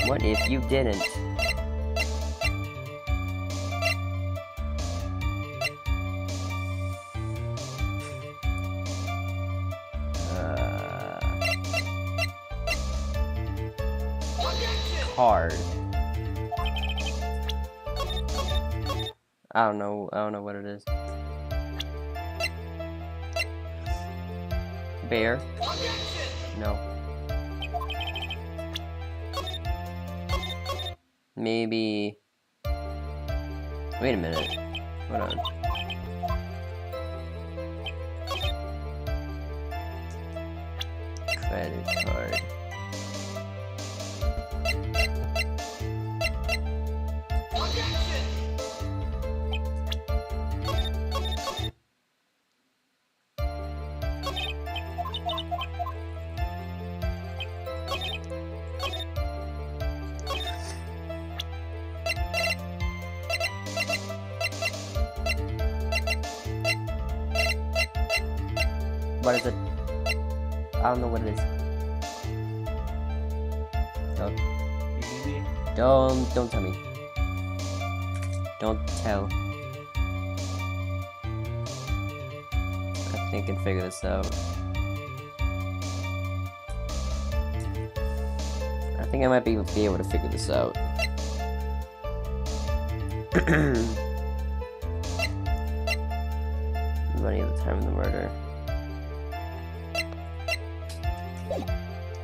What if you didn't? Hard. I don't know what it is. Bear? No. Maybe... Wait a minute. Hold on. Credit card. What is it? I don't know what it is. Don't tell me. Don't tell. I think I can figure this out. I think I might be able to figure this out. Running at the time of the murder.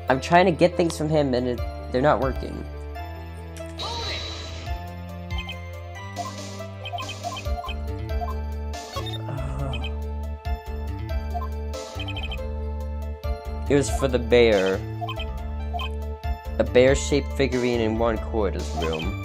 I'm trying to get things from him and they're not working. It was for the bear. A bear-shaped figurine in one quarters room.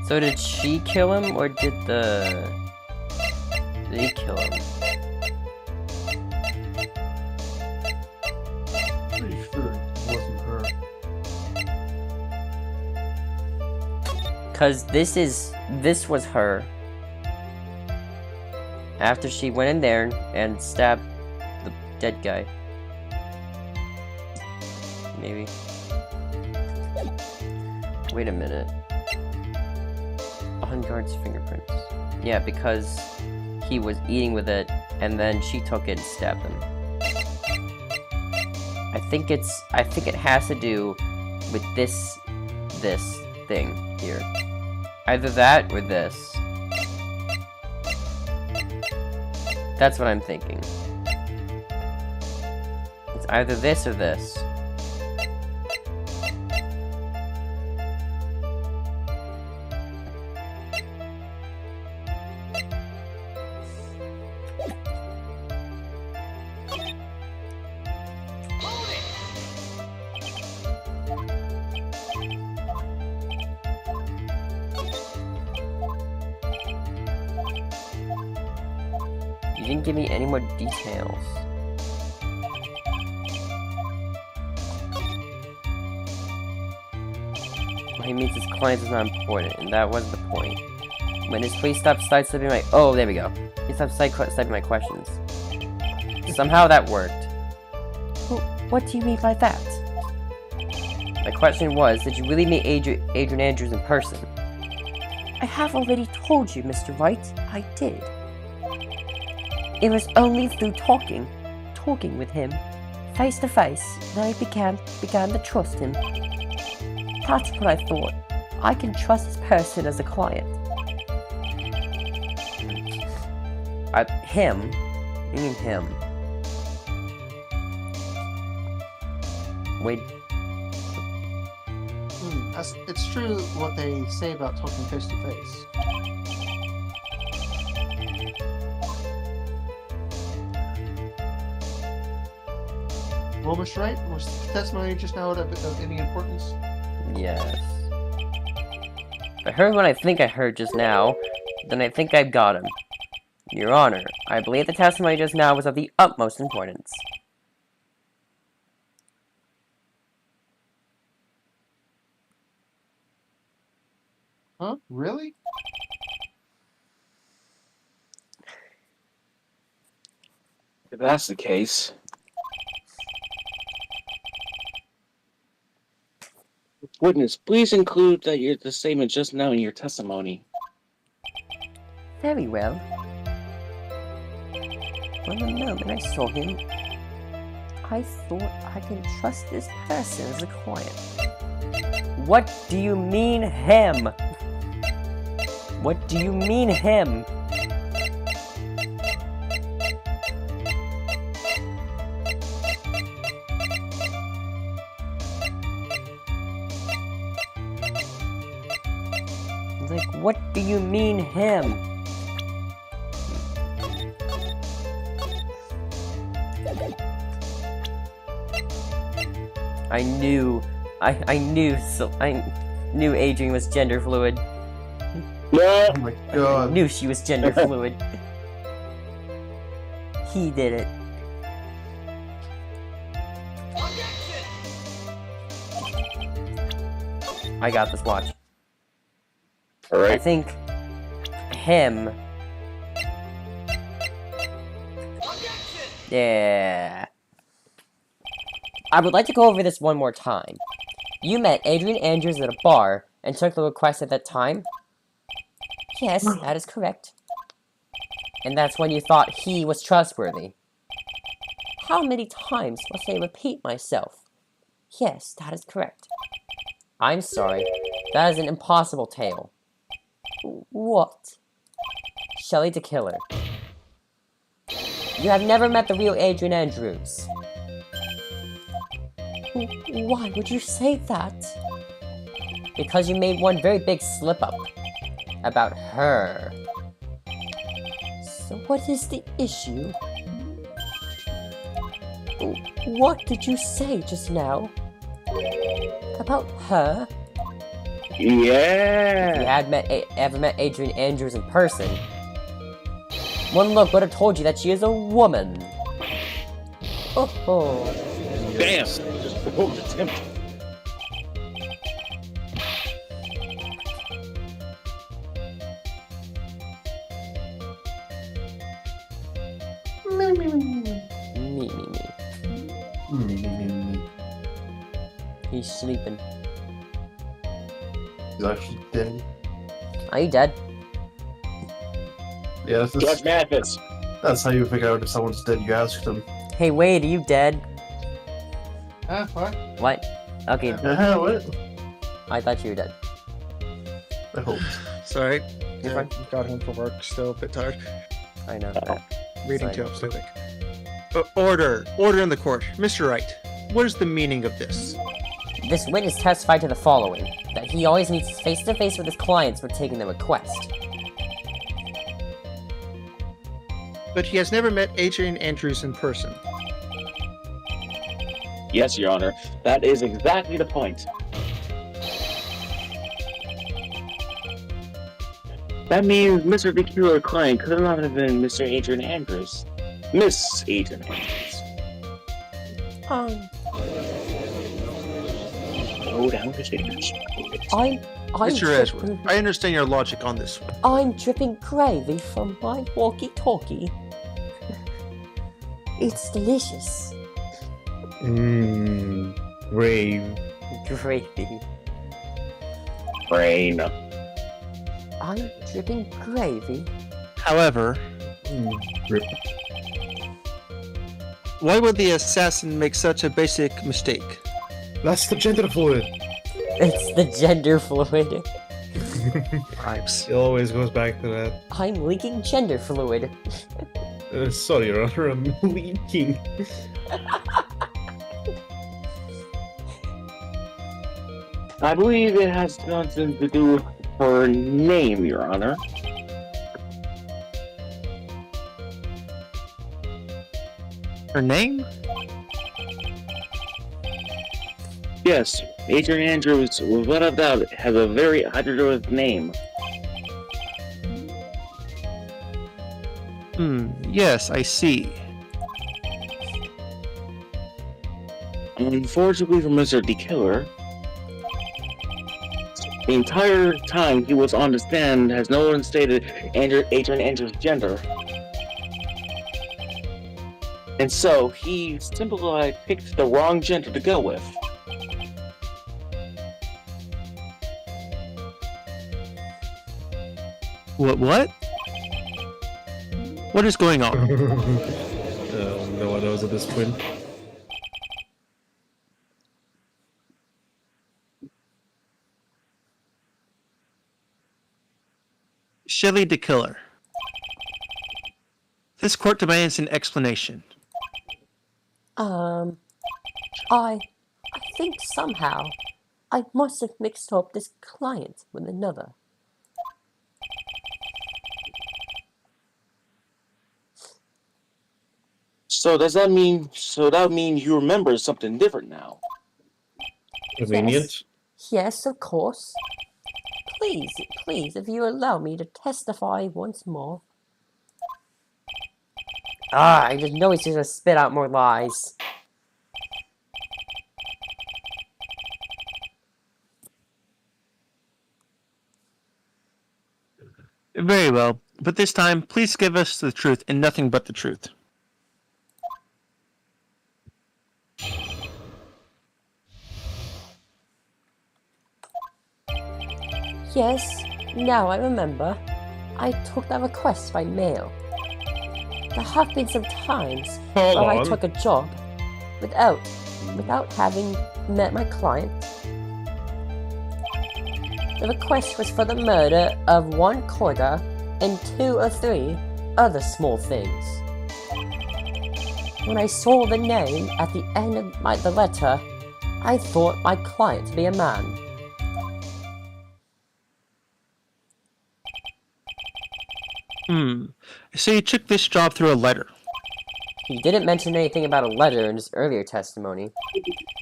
So did she kill him, or did they kill him? Pretty sure it wasn't her. Cause this was her. After she went in there and stabbed the dead guy. Maybe. Wait a minute. On guard's fingerprints. Yeah, because he was eating with it, and then she took it and stabbed him. I think it has to do with this thing here. Either that or this. That's what I'm thinking. It's either this or this. You didn't give me any more details. He means his client is not important, and that was the point. When his police stopped sidestepping my— oh, there we go. He stopped sidestepping my questions. Somehow that worked. Well, what do you mean by that? My question was, did you really meet Adrian Andrews in person? I have already told you, Mr. Wright. I did. It was only through talking with him, face to face, that I began to trust him. That's what I thought. I can trust this person as a client. Him? You mean him? Wait. It's true what they say about talking face to face. Well, Mr. Wright, was the testimony just now of any importance? Yes. I heard what I think I heard just now, then I think I've got him. Your Honor, I believe the testimony just now was of the utmost importance. Huh? Really? If that's the case, witness, please include that you're the statement just now in your testimony. Very well. From the moment I saw him, I thought I can trust this person as a client. What do you mean, him? What do you mean, him? Like, what do you mean, him? I knew Adrian was gender fluid. No. Oh my I god. knew she was gender fluid. He did it. I got this, watch. I Alright. think him. Yeah. I would like to go over this one more time. You met Adrian Andrews at a bar and took the request at that time? Yes, that is correct. And that's when you thought he was trustworthy. How many times must I repeat myself? Yes, that is correct. I'm sorry. That is an impossible tale. What? Shelley the killer. You have never met the real Adrian Andrews. Why would you say that? Because you made one very big slip-up about her. So what is the issue? What did you say just now? About her? Yeah. If you had ever met Adrian Andrews in person, one look would have told you that she is a woman. Oh. Damn. Just provoked attempt. Me. Me. He's sleeping. He's actually dead. Are you dead? Yeah, Judge Mathis. that's how you figure out if someone's dead. You ask them. Hey, Wade, are you dead? What? What? Okay, What? I thought you were dead. I hope. Sorry. You're fine. Got home from work, still a bit tired. I know. Reading Sorry. too upsetting. Order in the court. Mr. Wright, what is the meaning of this? This witness testified to the following: that he always meets face-to-face with his clients when taking the request. But he has never met Adrian Andrews in person. Yes, Your Honor. That is exactly the point. That means Mr. Tequila client could not have been Mr. Adrian Andrews. Miss Adrian Andrews. Go down the stairs. I'm Mr. Edward, I understand your logic on this one. I'm dripping gravy from my walkie-talkie. It's delicious. Brave. Gravy. Brain. I'm dripping gravy. However, Rip. why would the assassin make such a basic mistake? That's the gender fluid. It's the gender fluid. Vibes. It always goes back to that. I'm leaking gender fluid. Sorry, Your Honor, I'm leaking. I believe it has something to do with her name, Your Honor. Her name? Yes, Adrian Andrews, without a doubt, has a very hydrogen name. Yes, I see. Unfortunately for Mr. D. Killer, the entire time he was on the stand has no one stated Adrian Andrews' gender. And so, he simply picked the wrong gender to go with. What? What is going on? No one knows at this point. Shelley the Killer. This court demands an explanation. I think somehow I must have mixed up this client with another. So does that mean? So that mean you remember something different now? Convenient. Yes, of course. Please, if you allow me to testify once more. I just know he's just gonna spit out more lies. Very well, but this time, please give us the truth and nothing but the truth. Yes, now I remember. I took that request by mail. There have been some times Hold where I on. took a job without having met my client. The request was for the murder of one Corda and 2 or 3 other small things. When I saw the name at the end of the letter, I thought my client to be a man. So you took this job through a letter. He didn't mention anything about a letter in his earlier testimony,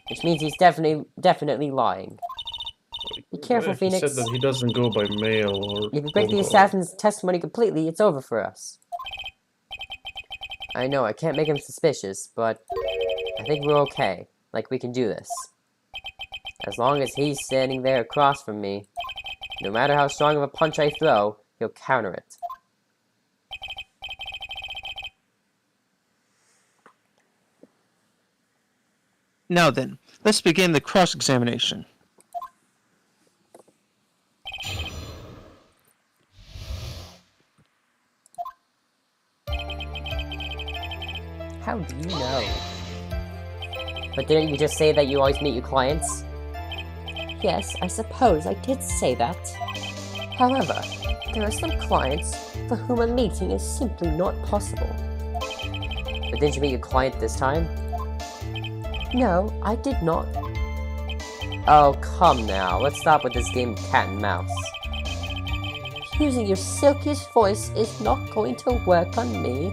which means he's definitely lying. Be careful, He Phoenix. said that he doesn't go by mail or If you break the phone call. assassin's testimony completely, it's over for us. I know, I can't make him suspicious, but I think we're okay. Like, we can do this. As long as he's standing there across from me, no matter how strong of a punch I throw, he'll counter it. Now then, let's begin the cross-examination. How do you know? But didn't you just say that you always meet your clients? Yes, I suppose I did say that. However, there are some clients for whom a meeting is simply not possible. But didn't you meet your client this time? No, I did not. Oh, come now. Let's stop with this game of cat and mouse. Using your silkiest voice is not going to work on me.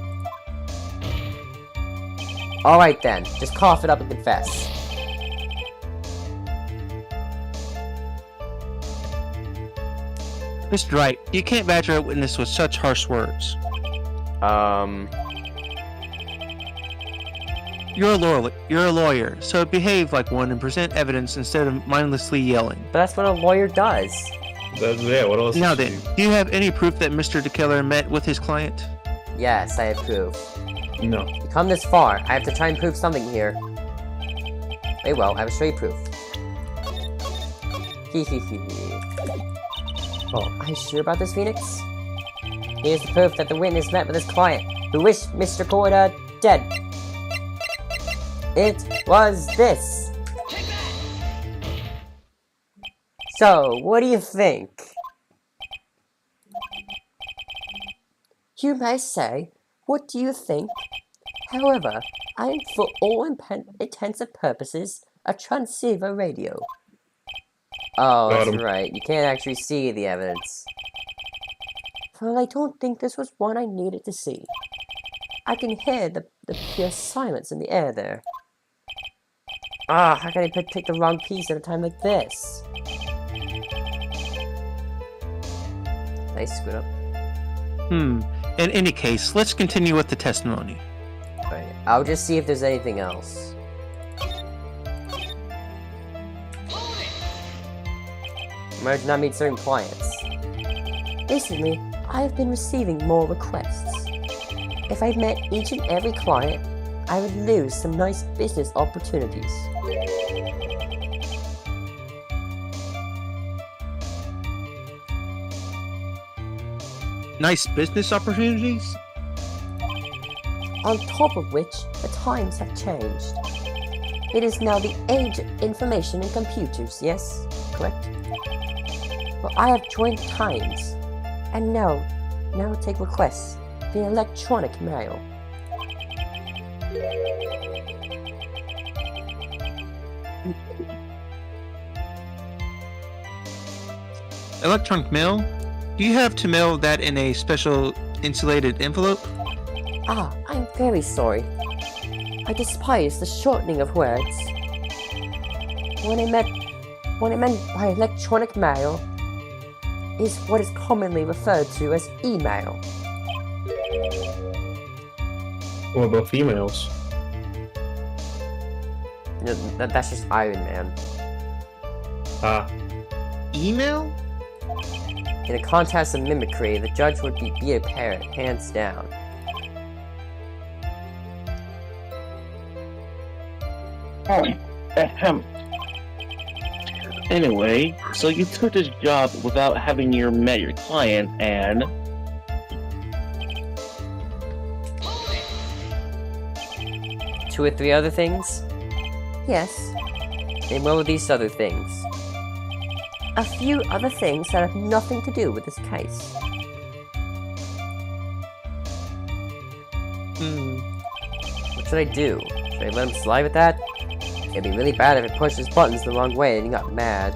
Alright then, just cough it up and confess. Mr. Wright, you can't badger a witness with such harsh words. You're a lawyer, so behave like one and present evidence instead of mindlessly yelling. But that's what a lawyer does. Yeah, what else? Now is then, he- do you have any proof that Mr. DeKiller met with his client? Yes, I have proof. No. You come this far, I have to try and prove something here. Very well, I will show you proof. Oh. Are you sure about this, Phoenix? Here's the proof that the witness met with his client, who wished Mr. Corda dead. It was this. So, what do you think? You may say, what do you think? However, I am for all intents and purposes a transceiver radio. Oh, Got that's him. right. You can't actually see the evidence. Well, I don't think this was one I needed to see. I can hear the pure silence in the air there. Ah, how can I pick the wrong piece at a time like this? I screwed up. In any case, let's continue with the testimony. Right. I'll just see if there's anything else. Why do not meet certain clients? Recently, I have been receiving more requests. If I met each and every client, I would lose some nice business opportunities. Nice business opportunities? On top of which, the times have changed. It is now the age of information and computers, yes? Correct? Well, I have joined the times, and now take requests via electronic mail. Electronic mail? Do you have to mail that in a special insulated envelope? Ah, I'm very sorry. I despise the shortening of words. What I meant by electronic mail is what is commonly referred to as email. What about females? That's just Iron Man. Ah. Email? In a contest of mimicry, the judge would be a parrot, hands down. Ahem. Anyway, so you took this job without having met your client, and 2 or 3 other things? Yes. And what were these other things? A few other things that have nothing to do with this case. What should I do? Should I let him slide with that? It'd be really bad if it pushed his buttons the wrong way and he got mad.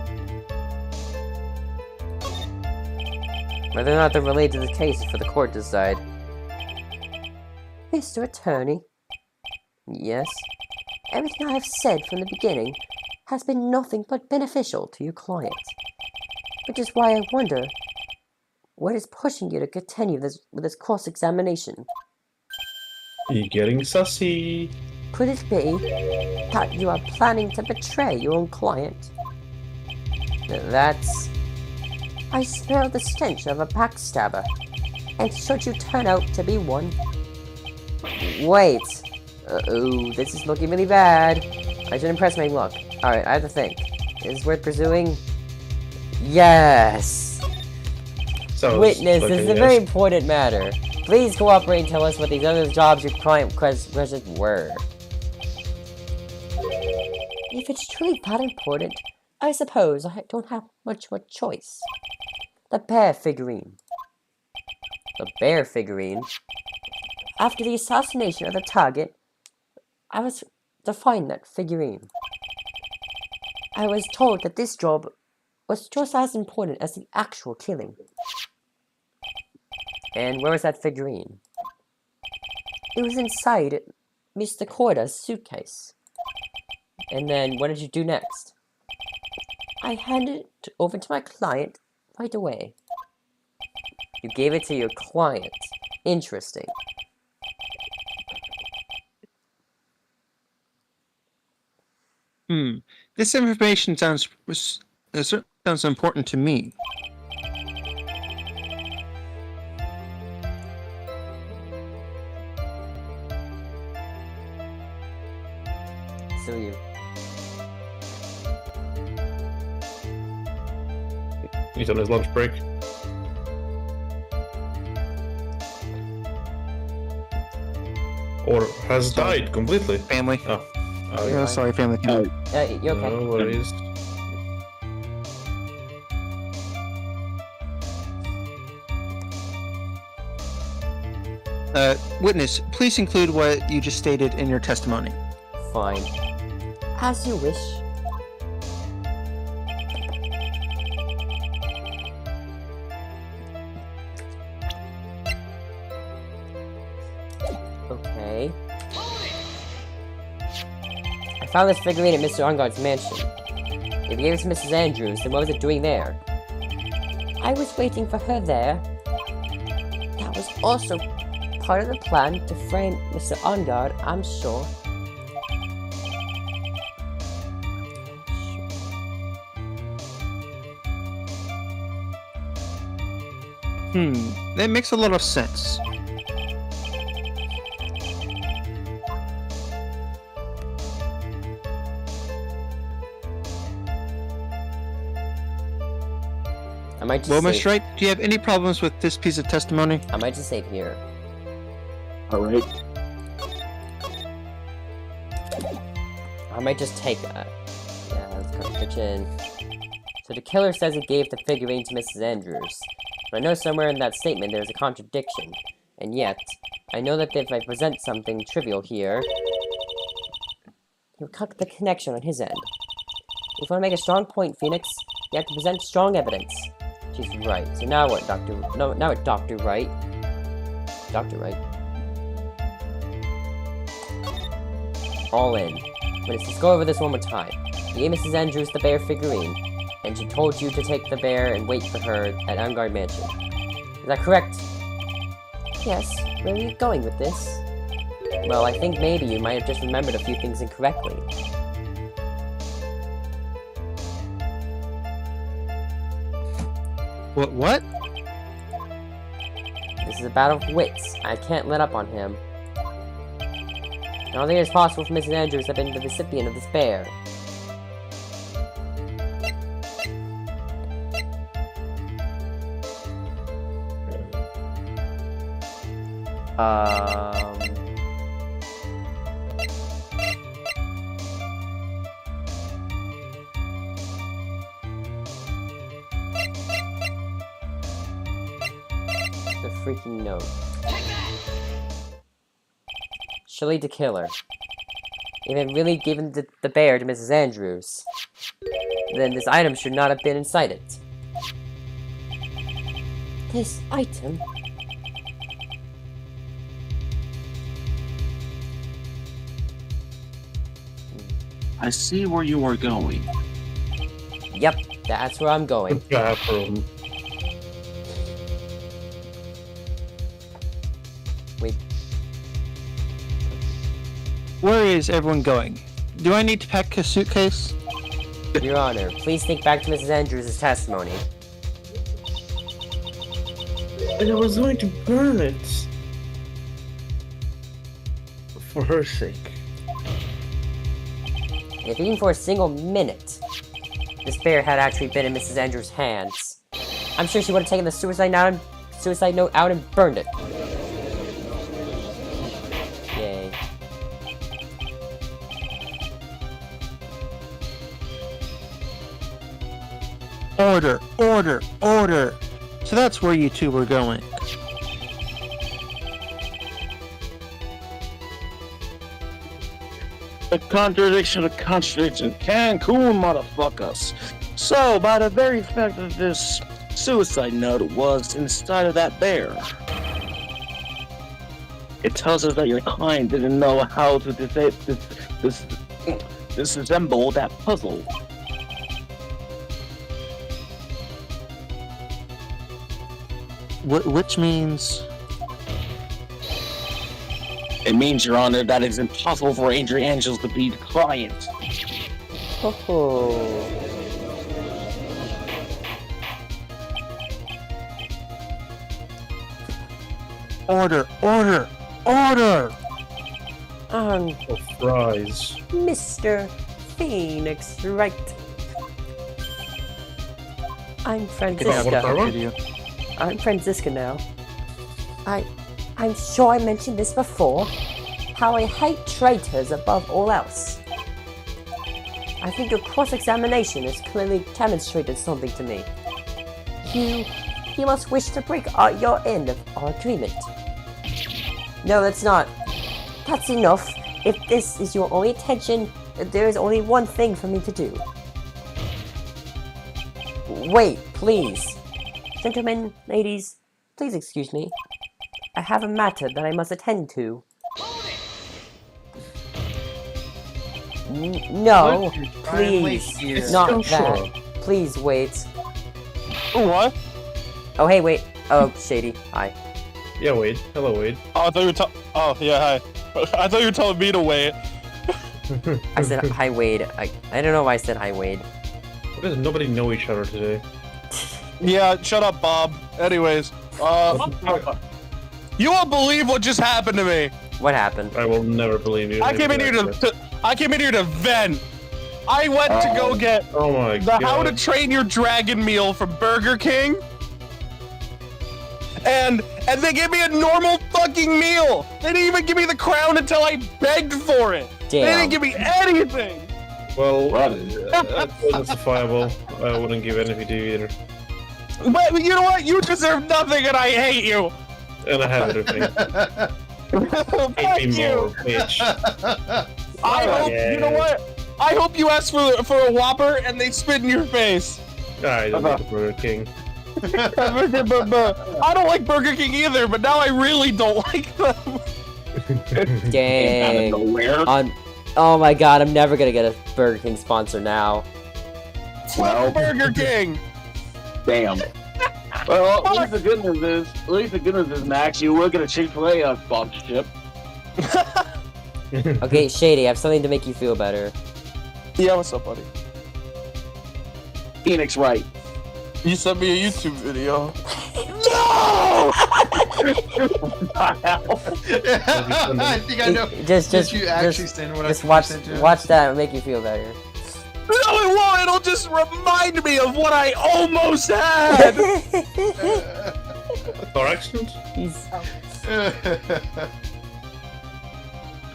Whether or not they're related to the case is for the court to decide. Mr. Attorney? Yes? Everything I have said from the beginning has been nothing but beneficial to your client. Which is why I wonder, what is pushing you to continue with this cross-examination? You getting sussy? Could it be that you are planning to betray your own client? That's... I smell the stench of a backstabber, and should you turn out to be one... Wait. Uh-oh, this is looking really bad. I shouldn't press my luck. Alright, I have to think. Is it worth pursuing? Yes! Sounds Witness, like this is a a very yes. important matter. Please cooperate and tell us what these other jobs your client questions were. If it's truly that important, I suppose I don't have much of a choice. The bear figurine. The bear figurine? After the assassination of the target, I was to find that figurine. I was told that this job was just as important as the actual killing. And where was that figurine? It was inside Mr. Corda's suitcase. And then, what did you do next? I handed it over to my client right away. You gave it to your client. Interesting. This information sounds important to me. So you. He's on his lunch break. Or has died completely. Family. Oh. Yeah. Sorry, family. You okay? No worries. Witness, please include what you just stated in your testimony. Fine. As you wish. Okay. I found this figurine at Mr. Ungard's mansion. If you gave it to Mrs. Andrews, then what was it doing there? I was waiting for her there. That was also part of the plan to frame Mr. Ungard, I'm sure. That makes a lot of sense. I might just Well, save, Mr. Wright, do you have any problems with this piece of testimony? I might just save here. Alright. I might just take that. Yeah, let's go pitch in. So the killer says he gave the figurine to Mrs. Andrews. But I know somewhere in that statement there's a contradiction. And yet, I know that if I present something trivial here, he'll cut the connection on his end. If you want to make a strong point, Phoenix, you have to present strong evidence. She's right. So now what, Dr. No, now what, Dr. Wright? Dr. Wright. All in. But let's go over this one more time. You gave Mrs. Andrews the bear figurine, and she told you to take the bear and wait for her at Ungard Mansion. Is that correct? Yes. Where are you going with this? Well, I think maybe you might have just remembered a few things incorrectly. What? This is a battle of wits. I can't let up on him. I don't think it's possible for Mrs. Andrews to have been the recipient of this bear. The freaking note. Shirley the killer. If it really given the bear to Mrs. Andrews, then this item should not have been inside it. This item? I see where you are going. Yep, That's where I'm The going. bathroom. Wait, Where is everyone going? Do I need to pack a suitcase? Your Honor, please think back to Mrs. Andrews' testimony. And I was going to burn it. For her sake. If even for a single minute, this bear had actually been in Mrs. Andrews' hands, I'm sure she would have taken the suicide note out and burned it. Yay. Order, order, order. So that's where you two were going. A contradiction, a contradiction. Cancun, motherfuckers. So, by the very fact that this suicide note was inside of that bear, it tells us that your client didn't know how to disassemble that puzzle. Which means... It means, Your Honor, that it's impossible for Angel Angels to be the client. Oh. Order, order, order! Oh, Fries. Mr. Phoenix Wright. I'm Francisca. Video. I'm Francisca now. I'm sure I mentioned this before. How I hate traitors above all else. I think your cross-examination has clearly demonstrated something to me. You must wish to break your end of our agreement. No, that's not. That's enough. If this is your only intention, there is only one thing for me to do. Wait, please. Gentlemen, ladies, please excuse me. I have a matter that I must attend to. No, please, not that. Please wait. What? Oh, hey, wait. Oh, Shady. Hi. Yeah, Wade. Hello, Wade. Oh, I thought you were oh, yeah, hi. I thought you were telling me to wait. I said hi, Wade. I don't know why I said hi, Wade. Why does nobody know each other today? Yeah, shut up, Bob. Anyways, you won't believe what just happened to me. What happened? I will never believe you. I came in here to vent. I went to go get Oh my the god. How to Train Your Dragon meal from Burger King. And they gave me a normal fucking meal. They didn't even give me the crown until I begged for it. They Damn. didn't give me anything. Well, that's justifiable. I wouldn't give anything to you either. But you know what? You deserve nothing, and I hate you. And I have everything. Fuck Hate me you. more, bitch. I hope you know what? I hope you ask for a Whopper and they spit in your face. I don't like the Burger King. I don't like Burger King either, but now I really don't like them. Dang. Out of nowhere. Oh my god, I'm never gonna get a Burger King sponsor now. Well, Burger King. damn. Well, at least the good news is, Max, you will get a Chick-fil-A sponsorship. Okay, Shady, I have something to make you feel better. Yeah, what's up, buddy? Phoenix Wright. You sent me a YouTube video. No! I think I know. Just Did you actually send what I watch sent to him? that and make you feel better. No, it won't. It'll just remind me of what I almost had. Car accident? He's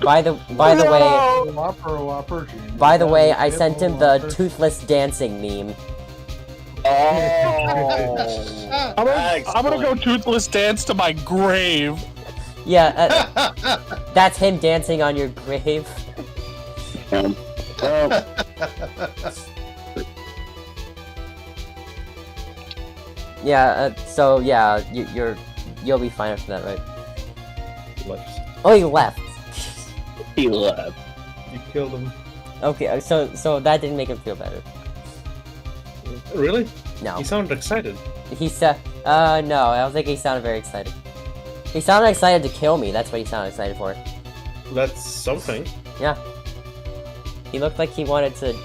by the way, Whopper. by the way, I sent him the toothless dancing meme. Oh. I'm gonna go toothless dance to my grave. Yeah, that's him dancing on your grave. Yeah, so yeah, you'll be fine after that, right? Left. Oh, you left. He left. You killed him. Okay, so that didn't make him feel better. Really? No. He sounded excited. He said, no, I don't think he sounded very excited. He sounded excited to kill me, that's what he sounded excited for. That's something. Yeah. He looked like he wanted to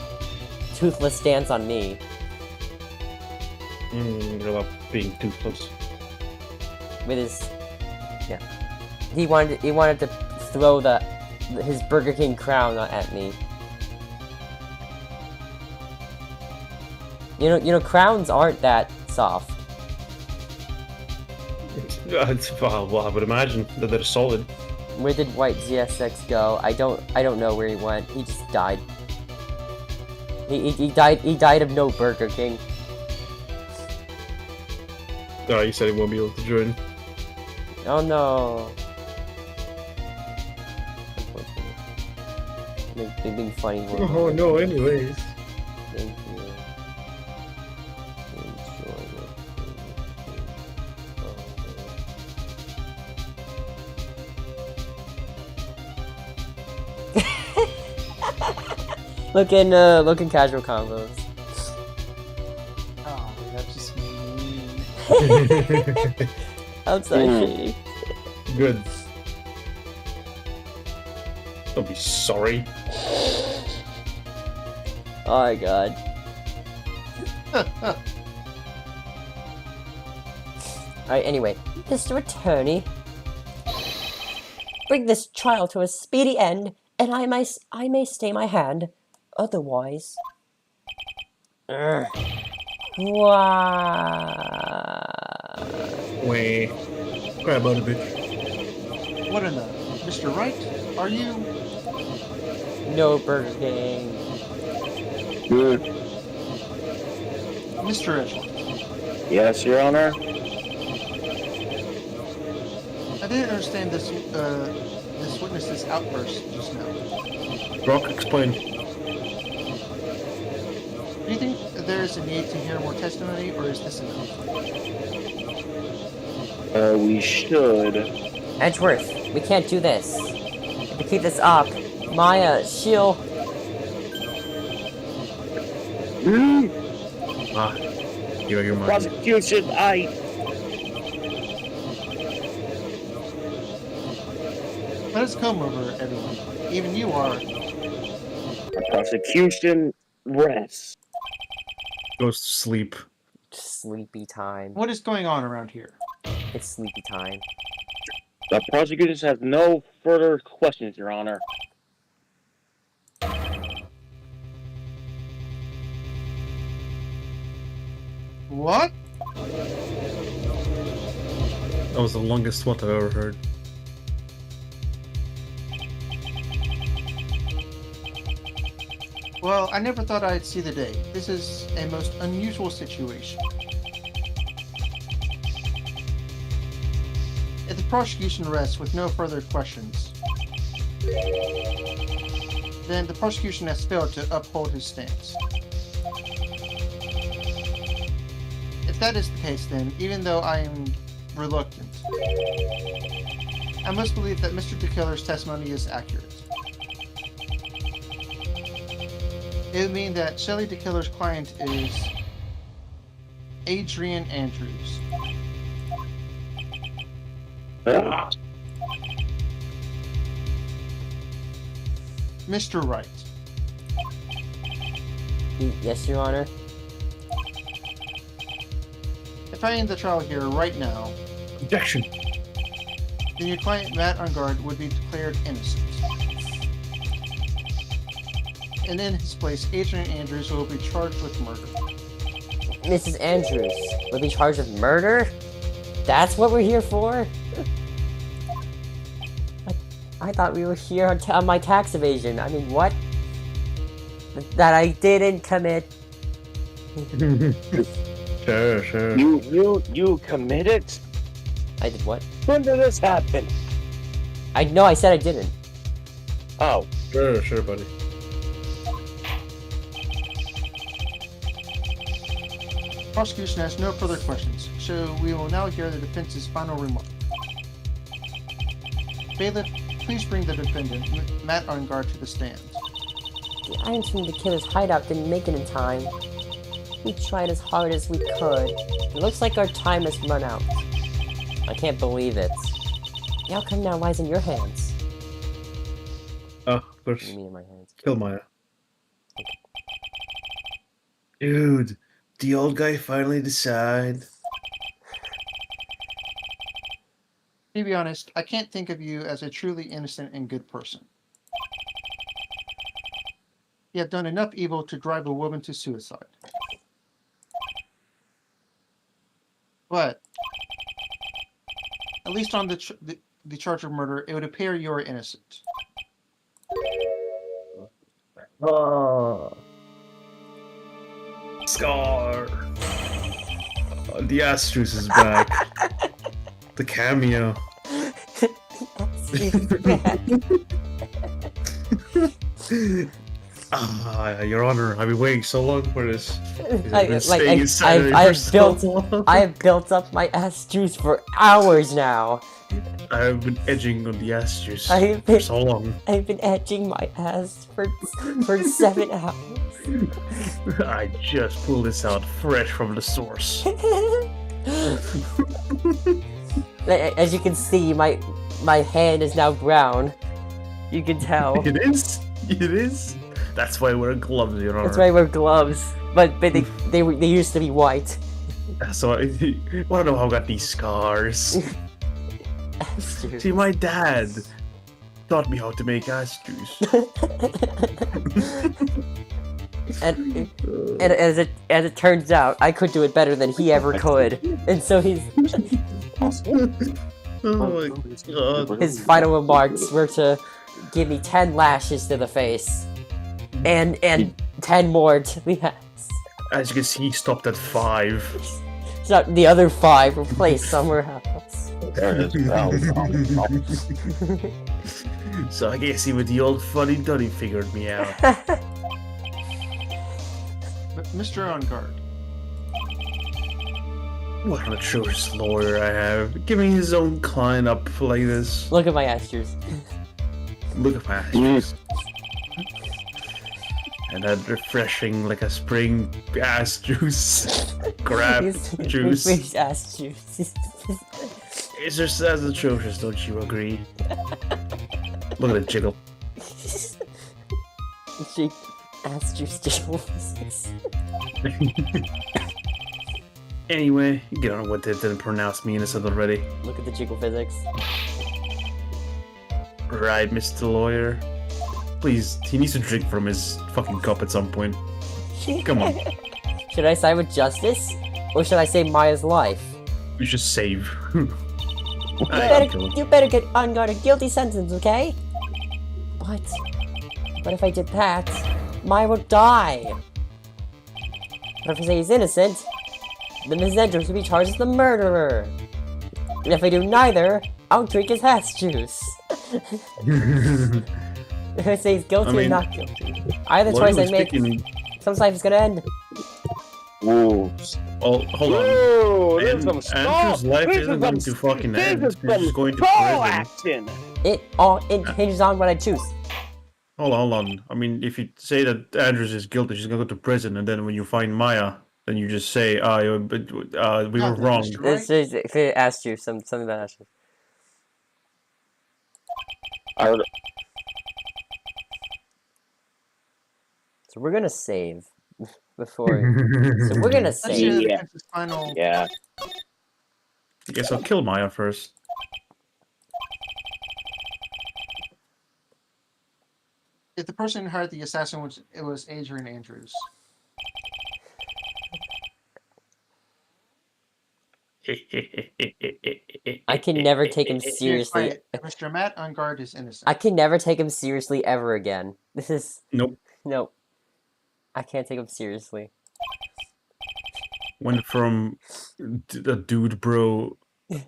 toothless dance on me. Without being toothless. With his... Yeah. He wanted to throw his Burger King crown at me. You know, crowns aren't that soft. Well, I would imagine that they're solid. Where did White ZSX go? I don't know where he went. He just died. He died of no Burger King. Oh, you said he won't be able to join. Oh no. Being funny. Oh no, anyways. Thank you. Enjoy it. Looking casual combos. Oh, that's just mean. I'm sorry, Shady. Good. Don't be sorry. Oh my god. Alright, anyway. Mr. Attorney. Bring this trial to a speedy end, and I may stay my hand. Otherwise... Why? Wait. Cry about it, bitch. What in the... Mr. Wright, are you... No Burger King. Good. Mr. Edgeworth? Yes, Your Honor. I didn't understand this witness's outburst just now. Brock, explain. Do you think there is a need to hear more testimony, or is this enough? We should. Edgeworth, we can't do this. If we keep this up, Maya, she'll... Ah, you have your mind. Prosecution, Let us come over, everyone. Even you are. Prosecution, rest. Goes to sleep. Sleepy time. What is going on around here? It's sleepy time. The prosecutors have no further questions, Your Honor. What? That was the longest what I've ever heard. Well, I never thought I'd see the day. This is a most unusual situation. If the prosecution rests with no further questions, then the prosecution has failed to uphold his stance. If that is the case, then, even though I am reluctant, I must believe that Mr. DeKiller's testimony is accurate. It would mean that Shelley DeKiller's client is Adrian Andrews. Mr. Wright. Yes, Your Honor. If I end the trial here right now, Objection. then your client Matt Ungard would be declared innocent. And in his place, Adrian Andrews will be charged with murder. Mrs. Andrews will be charged with murder? That's what we're here for? I thought we were here on my tax evasion. I mean, what? That I didn't commit. Sure. You committed? I did what? When did this happen? I said I didn't. Oh. Sure, buddy. Prosecution has no further questions, so we will now hear the defense's final remark. Bailiff, please bring the defendant, Matt Ungard, to the stand. The items from the killer's hideout didn't make it in time. We tried as hard as we could. It looks like our time has run out. I can't believe it. The outcome now lies in your hands. Oh, of What do course. you mean in my hands? Kill Maya. Dude, the old guy finally decided. To be honest, I can't think of you as a truly innocent and good person. You have done enough evil to drive a woman to suicide. But at least on the charge of murder, it would appear you are innocent. Oh. Scar. The ass juice is back. The cameo. Your Honor, I've been waiting so long for this. I have built up my ass juice for hours now. I've been edging on the ass juice I've for been- so long. I've been edging my ass for 7 hours. I just pulled this out fresh from the source. As you can see, my hand is now brown. You can tell. It is? It is? That's why I wear gloves, Your Honor. That's why I wear gloves. But they used to be white. So I wanna know how I got these scars. Ass juice. See, my dad taught me how to make ass juice. and as it turns out, I could do it better than he ever could. And so he's Oh my god. his final remarks were to give me 10 lashes to the face. And 10 more to the ass. As you can see, he stopped at 5. So the other 5 were placed somewhere else. There it is. So I guess even the old funny duddy figured me out. But Mr. On Guard, What an atrocious lawyer I have, giving his own client up like this. Look at my ass juice. Look at my ass juice. And that refreshing like a spring ass juice. Crap juice. His ass juice. It's just as atrocious, don't you agree? Look at the jiggle. She ass juice jiggles. Anyway, get on with it, didn't pronounce me innocent already. Look at the jiggle physics. Right, Mr. Lawyer. Please, he needs to drink from his fucking cup at some point. Come on. Should I side with justice? Or should I save Maya's life? We should save. You better get on guard a guilty sentence, okay? What? But if I did that, Maya will die. But if I say he's innocent, then Ms. Andrews will be charged as the murderer. And if I do neither, I'll drink his ass juice. If I say he's guilty or not guilty. Either choice I make, someone's life is gonna end. Wolves. Oh, hold on. Whoa, And Andrew's life isn't going to fucking end. He's just going to prison. action. It hinges on what I choose. Hold on. I mean, if you say that Andrews is guilty, she's gonna go to prison, and then when you find Maya, then you just say, we were wrong. This is if it asked you something about asked you. So we're gonna save before. So we're gonna let's save. hear Yeah. the final. Yeah. I guess I'll kill Maya first. If the person who hired the assassin was Adrian Andrews. I can never take him Yes, seriously. right. Mr. Matt On Guard is innocent. I can never take him seriously ever again. This is Nope. nope. I can't take him seriously. Went from a dude bro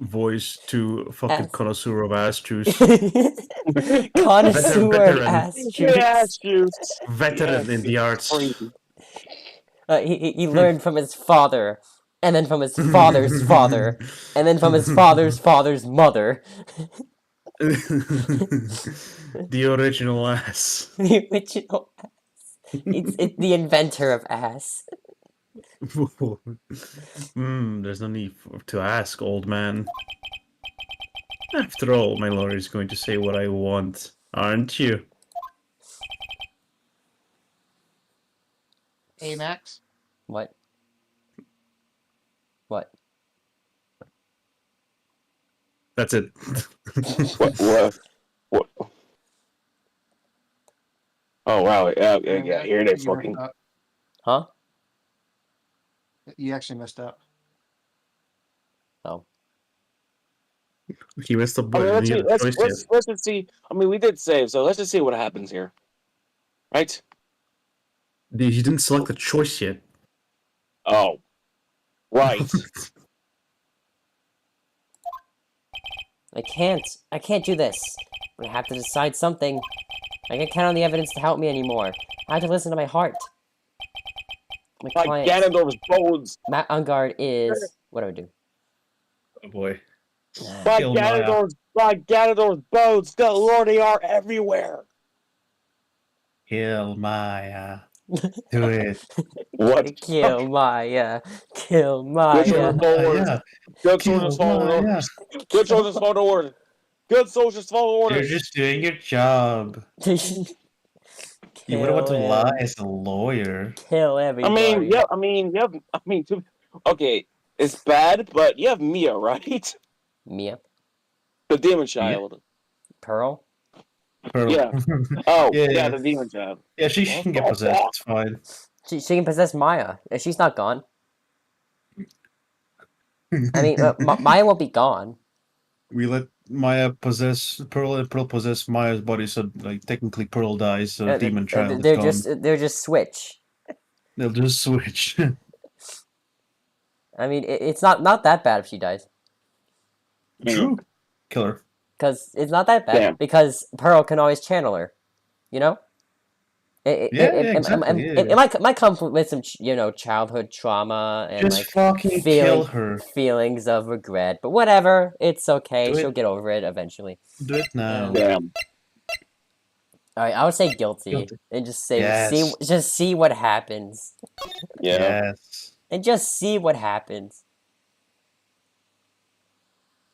voice to fucking Ass. connoisseur of ass juice. Connoisseur of Veteran. ass juice. juice. Veteran in the arts. He learned from his father, and then from his father's father, and then from his father's father's mother. The original ass. The original ass. It's the inventor of ass. There's no need to ask, old man. After all, my lawyer is going to say what I want, aren't you? Hey, Max. What? What? That's it. What? Oh wow! Yeah. Here they You fucking. messed up. Huh? You actually messed up. Oh. He messed up. I mean, He let's see. had a choice yet. Let's just see. I mean, we did save, so let's just see what happens here, right? He didn't select the choice yet. Oh, right. I can't do this. I have to decide something. I can't count on the evidence to help me anymore. I have to listen to my heart. My Like client, Ganondorf's bones. Matt Ungard is... What do I do? Oh boy. Like Kill Maya. Ganondorf's bones. The Lord, they are everywhere. Kill Maya. Do it. What? Kill Maya. Kill Good Maya. soldiers follow orders. Maya. Good Kill soldiers follow Maya. orders. Good soldiers follow orders. Good soldiers follow You're orders. just doing your job. You wouldn't want to lie as a lawyer. Kill everybody. Okay, it's bad, but you have Mia, right? Mia. The demon child. Pearl. Pearl. Yeah. Oh, Yeah, yeah, yeah. the demon child. Yeah, she can get possessed. It's fine. She can possess Maya. If she's not gone. I mean, Maya won't be gone. We let Maya possess Pearl, and Pearl possess Maya's body, so like technically Pearl dies, so demon child they're is gone. they're just switch. They'll just switch. I mean, it's not that bad if she dies. True. Kill her. Because it's not that bad. Yeah. Because Pearl can always channel her. You know? Exactly. It might come with some, childhood trauma and Just fucking kill her. feelings of regret. But whatever. It's okay. Do it. She'll get over it eventually. Do it now. Damn. Alright, I would say guilty. Guilty. And just say, Yes. just see what happens. Yeah. Yes. And just see what happens.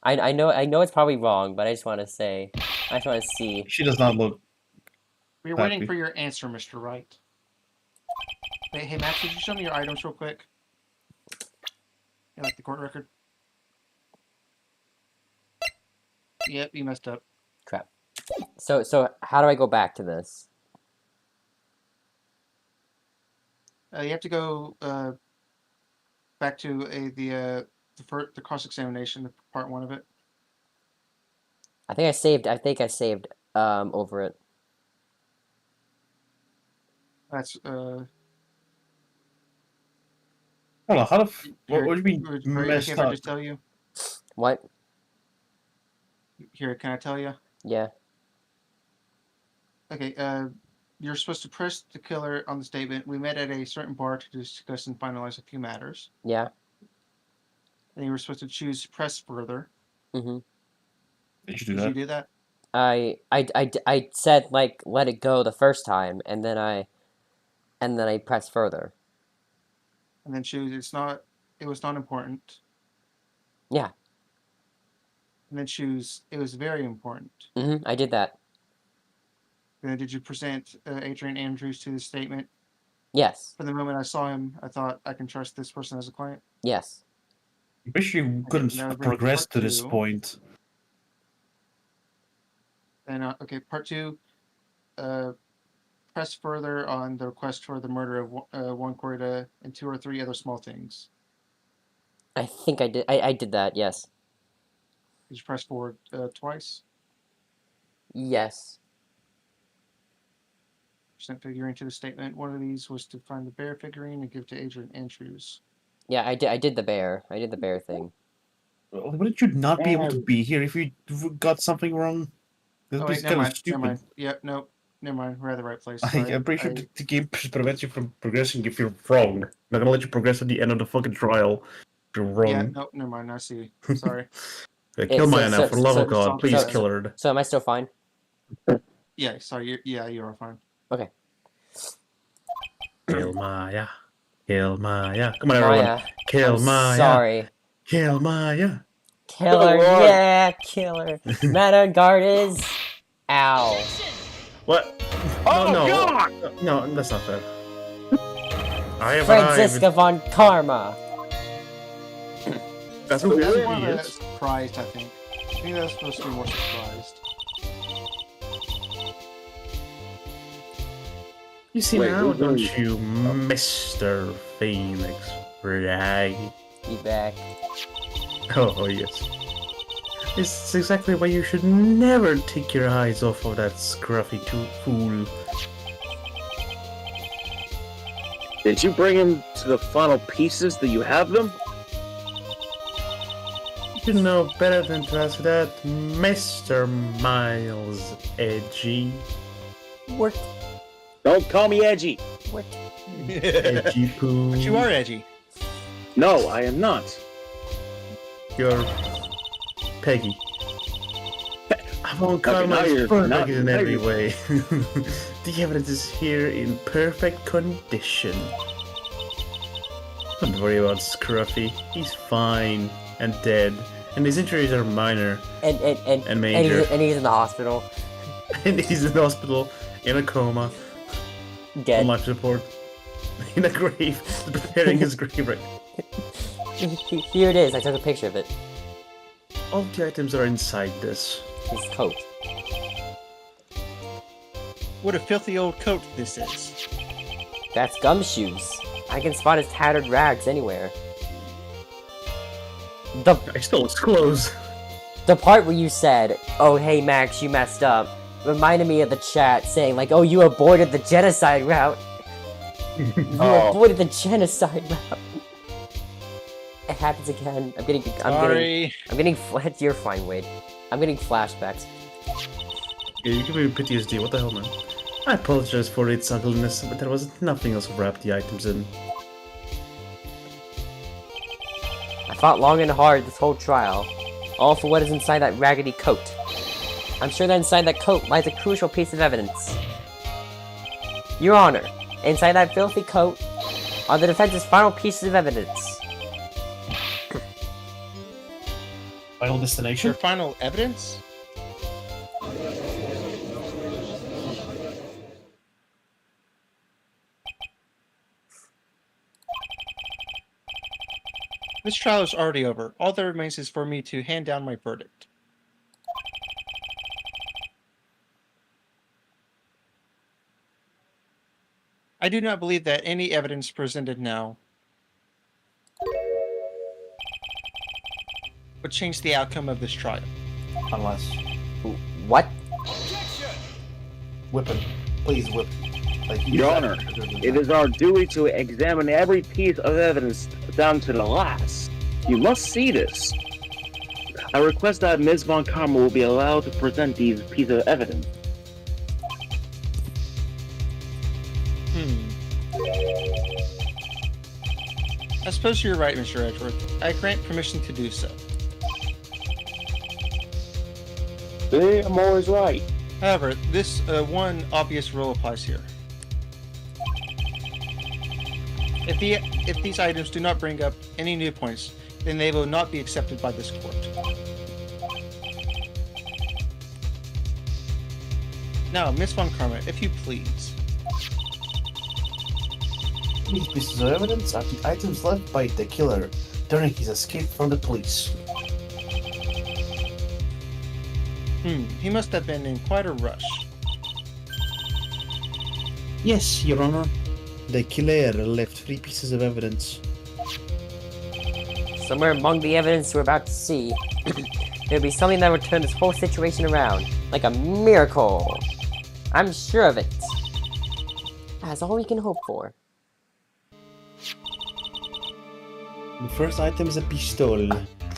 I know it's probably wrong, but I just want to say, I just want to see. She does not look. We're Happy. waiting for your answer, Mr. Wright. Hey, Max, could you show me your items real quick? Yeah, like the court record. Yep, you messed up. Crap. So how do I go back to this? You have to go back to the cross examination, part 1 of it. I think I saved over it. That's Hold on. How the? What do you mean Are you okay messed if I up? just tell you? What? Here, can I tell you? Yeah. Okay, you're supposed to press the killer on the statement. We met at a certain bar to discuss and finalize a few matters. Yeah. And you were supposed to choose press further. Mm-hmm. Did you do Did that? you do that? I said like let it go the first time, and then I pressed further. And then choose it was not important. Yeah. And then choose it was very important. Mm-hmm. I did that. And then did you present Adrian Andrews to the statement? Yes. From the moment I saw him, I thought I can trust this person as a client. Yes. I wish you couldn't now progress part to this 2. point. And okay, part 2. Press further on the request for the murder of one Corda and 2 or 3 other small things. I think I did. I did that. Yes. Did you press forward twice? Yes. Present figurine to the statement. One of these was to find the bear figurine and give to Adrian Andrews. Yeah, I did the bear. I did the bear thing. Wouldn't you not be able to be here if you got something wrong? That'd be Never kind of mind. stupid. Never mind. Yep, nope. Never mind. We're at the right place. I'm pretty sure the game prevents you from progressing if you're wrong. Not gonna let you progress at the end of the fucking trial if you're wrong. Yeah, nope, never mind. I see. Sorry. Kill Maya now, for the love of God. Please so- kill her. So am I still fine? Yeah, sorry. You are fine. Okay. Kill Maya. Kill Maya. Come on, everyone. Maya, Kill I'm Maya. sorry. Kill Maya. Killer, Come on. yeah, killer. Meta guard is... Ow. What? Oh, no, God! no, that's not fair. I have Franziska von Karma. That's That's weird. more of a Yes. surprised, I think. I think that's supposed to be more surprised. You see Wait, now, who's don't the- you, Mr. Phoenix Wright? Be back. Oh, yes. This is exactly why you should never take your eyes off of that scruffy fool. Did you bring him to the final pieces? Do you have them? You know better than to ask that, Mr. Miles Edgy. Work, Don't call me edgy. work. Edgy poo. But you are edgy. No, I am not. You're Peggy. I won't Okay, call now my you're perfect not in every Peggy. way. The evidence is here in perfect condition. Don't worry about Scruffy. He's fine and dead, and his injuries are minor, And major. and he's in the hospital. and he's in the hospital in a coma on Dead. life support, in a grave, preparing his grave right. Here it is. I took a picture of it. All the items are inside this. His coat. What a filthy old coat this is. That's Gumshoes. I can spot his tattered rags anywhere. I stole his clothes. The part where you said, "Oh hey Max, you messed up," reminded me of the chat saying like, "Oh, you aborted the genocide route." You aborted the genocide route. It happens again. I'm getting. You're fine, Wade. I'm getting flashbacks. Yeah, you give me PTSD. What the hell, man? I apologize for its ugliness, but there was nothing else to wrap the items in. I fought long and hard this whole trial, all for what is inside that raggedy coat. I'm sure that inside that coat lies a crucial piece of evidence. Your Honor, inside that filthy coat are the defense's final pieces of evidence. Final Your destination? final evidence? This trial is already over. All that remains is for me to hand down my verdict. I do not believe that any evidence presented now would change the outcome of this trial. Unless. What? Whip him. Please whip him. Like, Your Honor, it is our duty to examine every piece of evidence down to the last. You must see this. I request that Ms. Von Karma will be allowed to present these pieces of evidence. I suppose you're right, Mr. Edgeworth. I grant permission to do so. See, I'm always right. However, this one obvious rule applies here. If these items do not bring up any new points, then they will not be accepted by this court. Now, Miss Von Karma, if you please. These pieces of evidence are the items left by the killer during his escape from the police. He must have been in quite a rush. Yes, Your Honor. The killer left 3 pieces of evidence. Somewhere among the evidence we're about to see, there'll be something that will turn this whole situation around, like a miracle. I'm sure of it. That's all we can hope for. The first item is a pistol.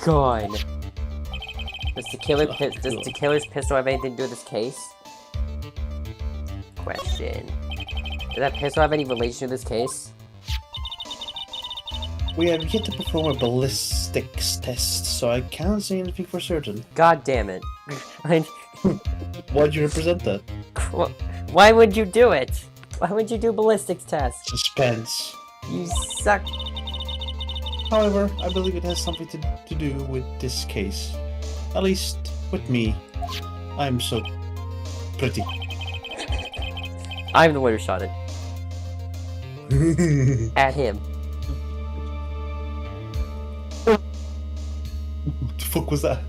Gun. Does the killer's pistol have anything to do with this case? Question. Does that pistol have any relation to this case? We have yet to perform a ballistics test, so I can't say anything for certain. God damn it. Why'd you represent that? Why would you do it? Why would you do ballistics test? Suspense. You suck. However, I believe it has something to do with this case. At least with me. I'm so pretty. I'm the one who shot it. At him. What the fuck was that?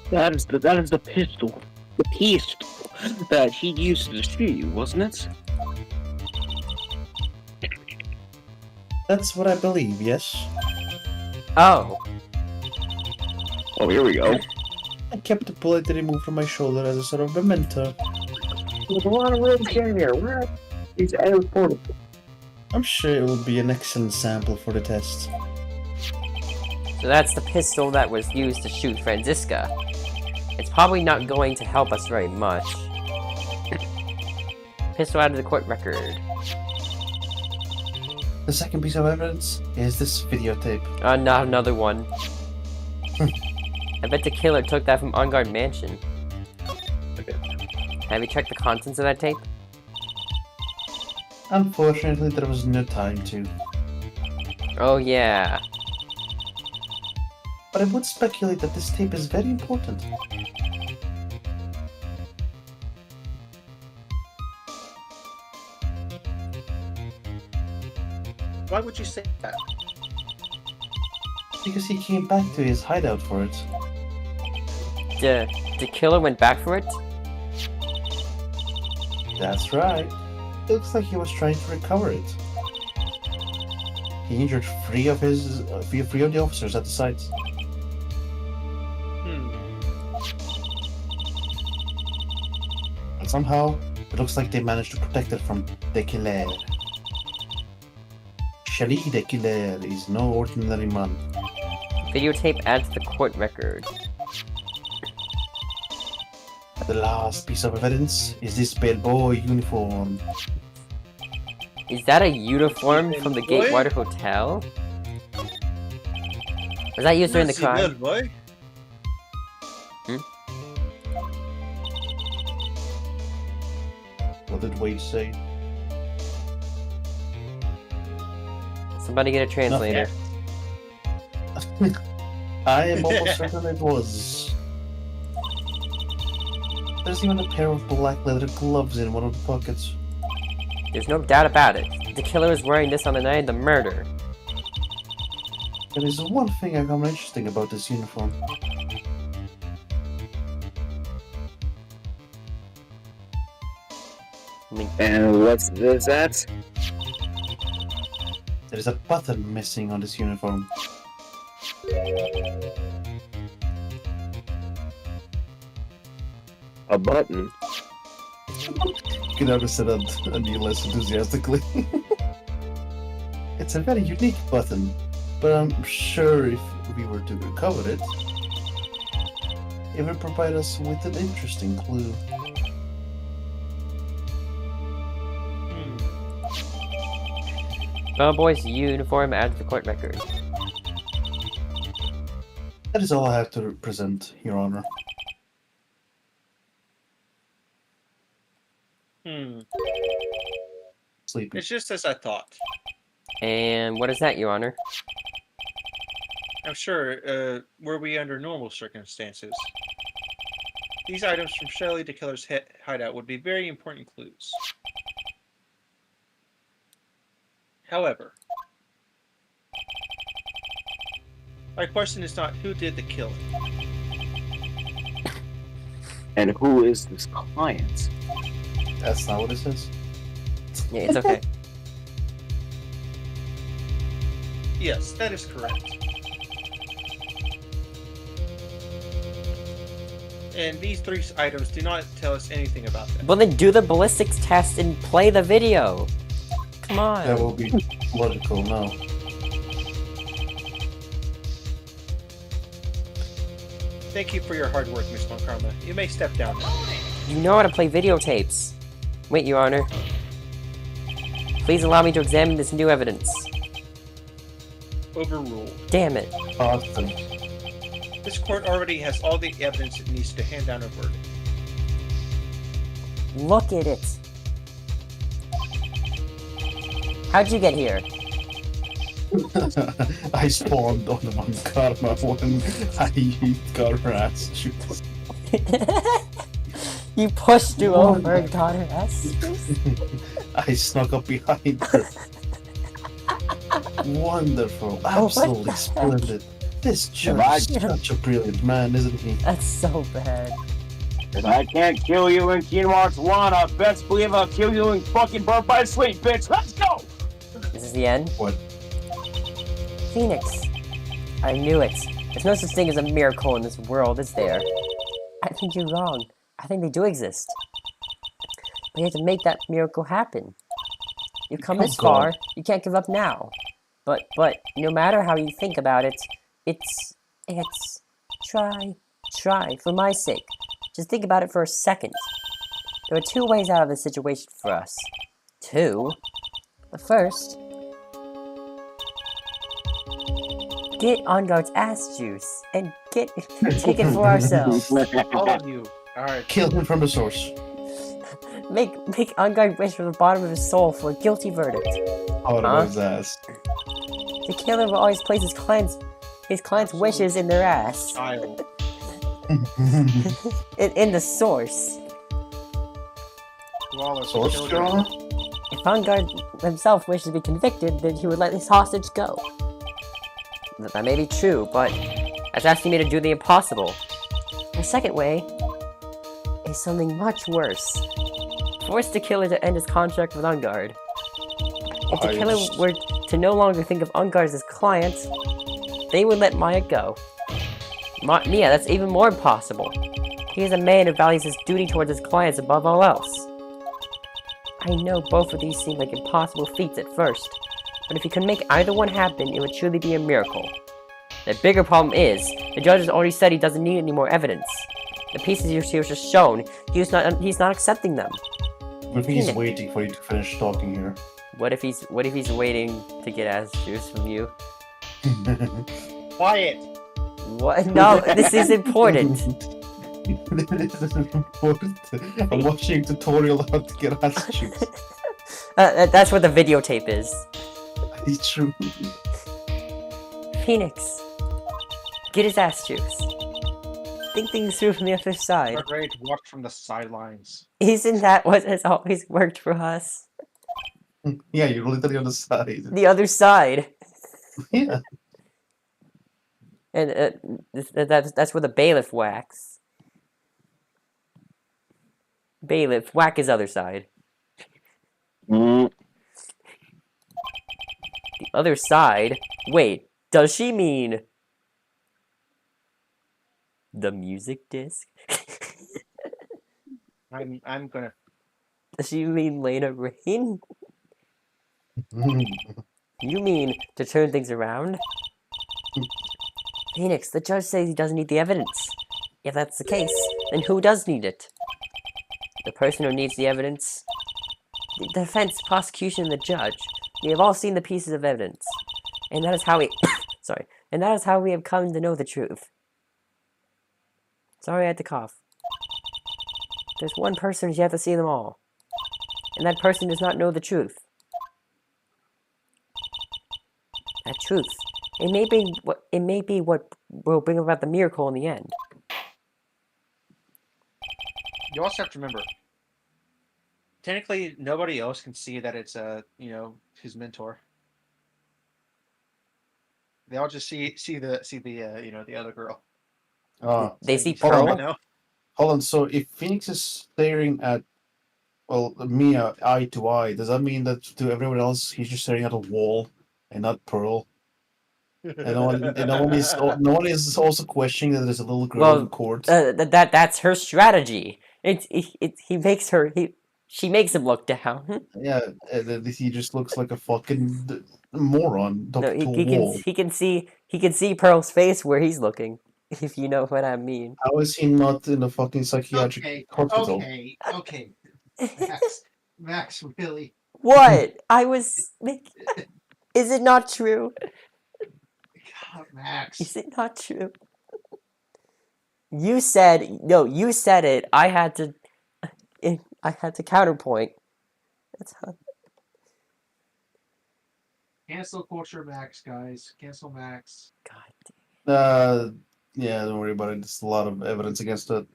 That is the pistol. The pistol that he used to shoot you, wasn't it? That's what I believe, yes. Oh. Oh, here we go. I kept the bullet that he moved from my shoulder as a sort of memento. There's a lot of rooms here. Where is airport? I'm sure it will be an excellent sample for the test. So that's the pistol that was used to shoot Franziska. It's probably not going to help us very much. Pistol out of the court record. The second piece of evidence is this videotape. Not another one. I bet the killer took that from On Guard Mansion. Have you checked the contents of that tape? Unfortunately, there was no time to. Oh yeah. But I would speculate that this tape is very important. Why would you say that? Because he came back to his hideout for it. The killer went back for it? That's right. It looks like he was trying to recover it. He injured three of the officers at the site. And somehow, it looks like they managed to protect it from the killer. Charlie the killer is no ordinary man. Videotape adds to the court record. The last piece of evidence is this bellboy uniform. Is that a uniform from the Boy? Gatewater Hotel? Was that used during the crime? Boy. What did Wade say? Somebody get a translator. I am almost certain it was. There's even a pair of black leather gloves in one of the pockets. There's no doubt about it. The killer was wearing this on the night of the murder. There is one thing I found interesting about this uniform. And what's this at? There is a button missing on this uniform. A button? You can never said that any less enthusiastically. It's a very unique button, but I'm sure if we were to recover it, it would provide us with an interesting clue. Bellboy's uniform adds to the court record. That is all I have to present, Your Honor. Sleepy. It's just as I thought. And what is that, Your Honor? I'm sure, were we under normal circumstances, these items from Shelley the Killer's hideout would be very important clues. However, my question is not who did the killing. And who is this client? That's not what it says. Yeah, it's okay. Yes, that is correct. And these three items do not tell us anything about them. Well, then do the ballistics test and play the video. Come on. That will be logical now. Thank you for your hard work, Miss Von Karma. You may step down now. You know how to play videotapes. Wait, Your Honor. Please allow me to examine this new evidence. Overruled. Damn it. Awesome. This court already has all the evidence it needs to hand down a verdict. Look at it. How'd you get here? I spawned on the one karma when I got her ass shoes. You pushed her over and got her ass. I snuck up behind her. Wonderful. Oh, what Absolutely the heck? splendid. This judge I- is such a brilliant man, isn't he? That's so bad. If I can't kill you in Quinoa's Lana, best believe I'll kill you in fucking Birth by Sleep, bitch. Let's go! This is the end? What? Phoenix. I knew it. There's no such thing as a miracle in this world, is there? I think you're wrong. I think they do exist. But you have to make that miracle happen. You've come Oh, this far, God. you can't give up now. But no matter how you think about it, it's try for my sake. Just think about it for a second. There are two ways out of this situation for us. Two. The first, get On Guard's ass juice and take it for ourselves. All of you. All right. Kill him from the source. Make On Guard wish from the bottom of his soul for a guilty verdict. Out of his ass. The killer will always place his client's wishes in their ass. Child. In the source. Flawless Source children. draw? If On Guard himself wished to be convicted, then he would let his hostage go. That may be true, but that's asking me to do the impossible. The second way is something much worse. Force the killer to end his contract with On Guard. If the killer were to no longer think of On Guard as his client, they would let Maya go. Mia, that's even more impossible. He is a man who values his duty towards his clients above all else. I know both of these seem like impossible feats at first, but if he could make either one happen, it would truly be a miracle. The bigger problem is, the judge has already said he doesn't need any more evidence. The pieces he was just shown, he's not accepting them. But he's waiting for you to finish talking here. What if he's waiting to get ass juice from you? Quiet. What? No, this is important. This is important. I'm watching a tutorial how to get ass juice. That's what the videotape is. It's true. Phoenix, get his ass juice. Think things through from the other side. We're ready to watch from the sidelines. Isn't that what has always worked for us? Yeah, you're literally on the side. The other side. Yeah. And that's where the bailiff whacks. Bailiff, whack his other side. Mm. The other side? Wait, does she mean the music disc? I'm gonna. Does she mean Lena Rain? You mean to turn things around? Phoenix, the judge says he doesn't need the evidence. If that's the case, then who does need it? The person who needs the evidence? The defense, prosecution, and the judge. We have all seen the pieces of evidence. And that is how we... Sorry. And that is how we have come to know the truth. Sorry I had to cough. There's one person who's yet to see them all. And that person does not know the truth. That truth. It may be what will bring about the miracle in the end. You also have to remember. Technically, nobody else can see that it's his mentor. They all just see the other girl. They see hold on. Pearl. No. Hold on, so if Phoenix is staring at, well, Mia eye to eye, does that mean that to everyone else he's just staring at a wall and not Pearl? And no one is also questioning that there's a little girl in court. That's her strategy. She makes him look down. Yeah, he just looks like a fucking moron. No, he can see Pearl's face where he's looking. If you know what I mean. How is he not in a fucking psychiatric hospital? Okay. Max, really? What? Is it not true? God, Max. Is it not true? You said it. I had to counterpoint. That's how. Cancel Culture Max, guys. Cancel Max. God. Yeah, don't worry about it. There's a lot of evidence against it.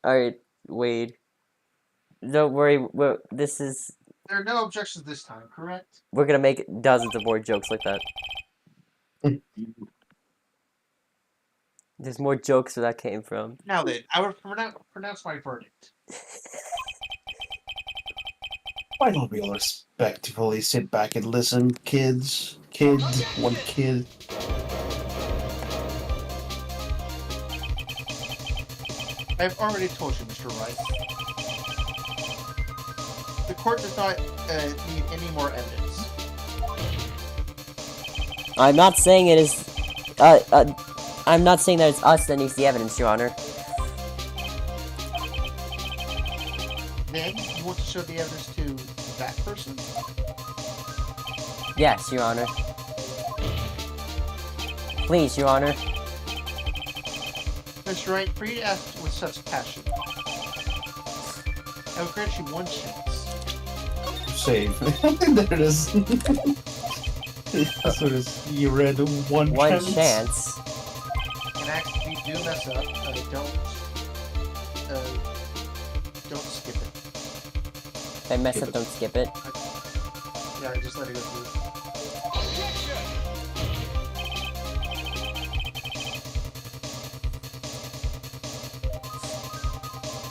Alright, Wade. Don't worry, this is... There are no objections this time, correct? We're gonna make dozens of more jokes like that. There's more jokes where that came from. Now then, I would pronounce my verdict. Why don't we all respectfully sit back and listen, kids? Kid, one kid. I've already told you, Mr. Wright. The court does not need any more evidence. I'm not saying it is... I'm not saying that it's us that needs the evidence, Your Honor. Then, you want to show the evidence to that person? Yes, Your Honor. Please, Your Honor. Mr. Wright, for you to ask with such passion, I will grant you one chance. Save. There it is. That's what it is. You read one chance. And actually, if you do mess up, don't skip it. If I mess up, don't skip it. Yeah, just let it go through.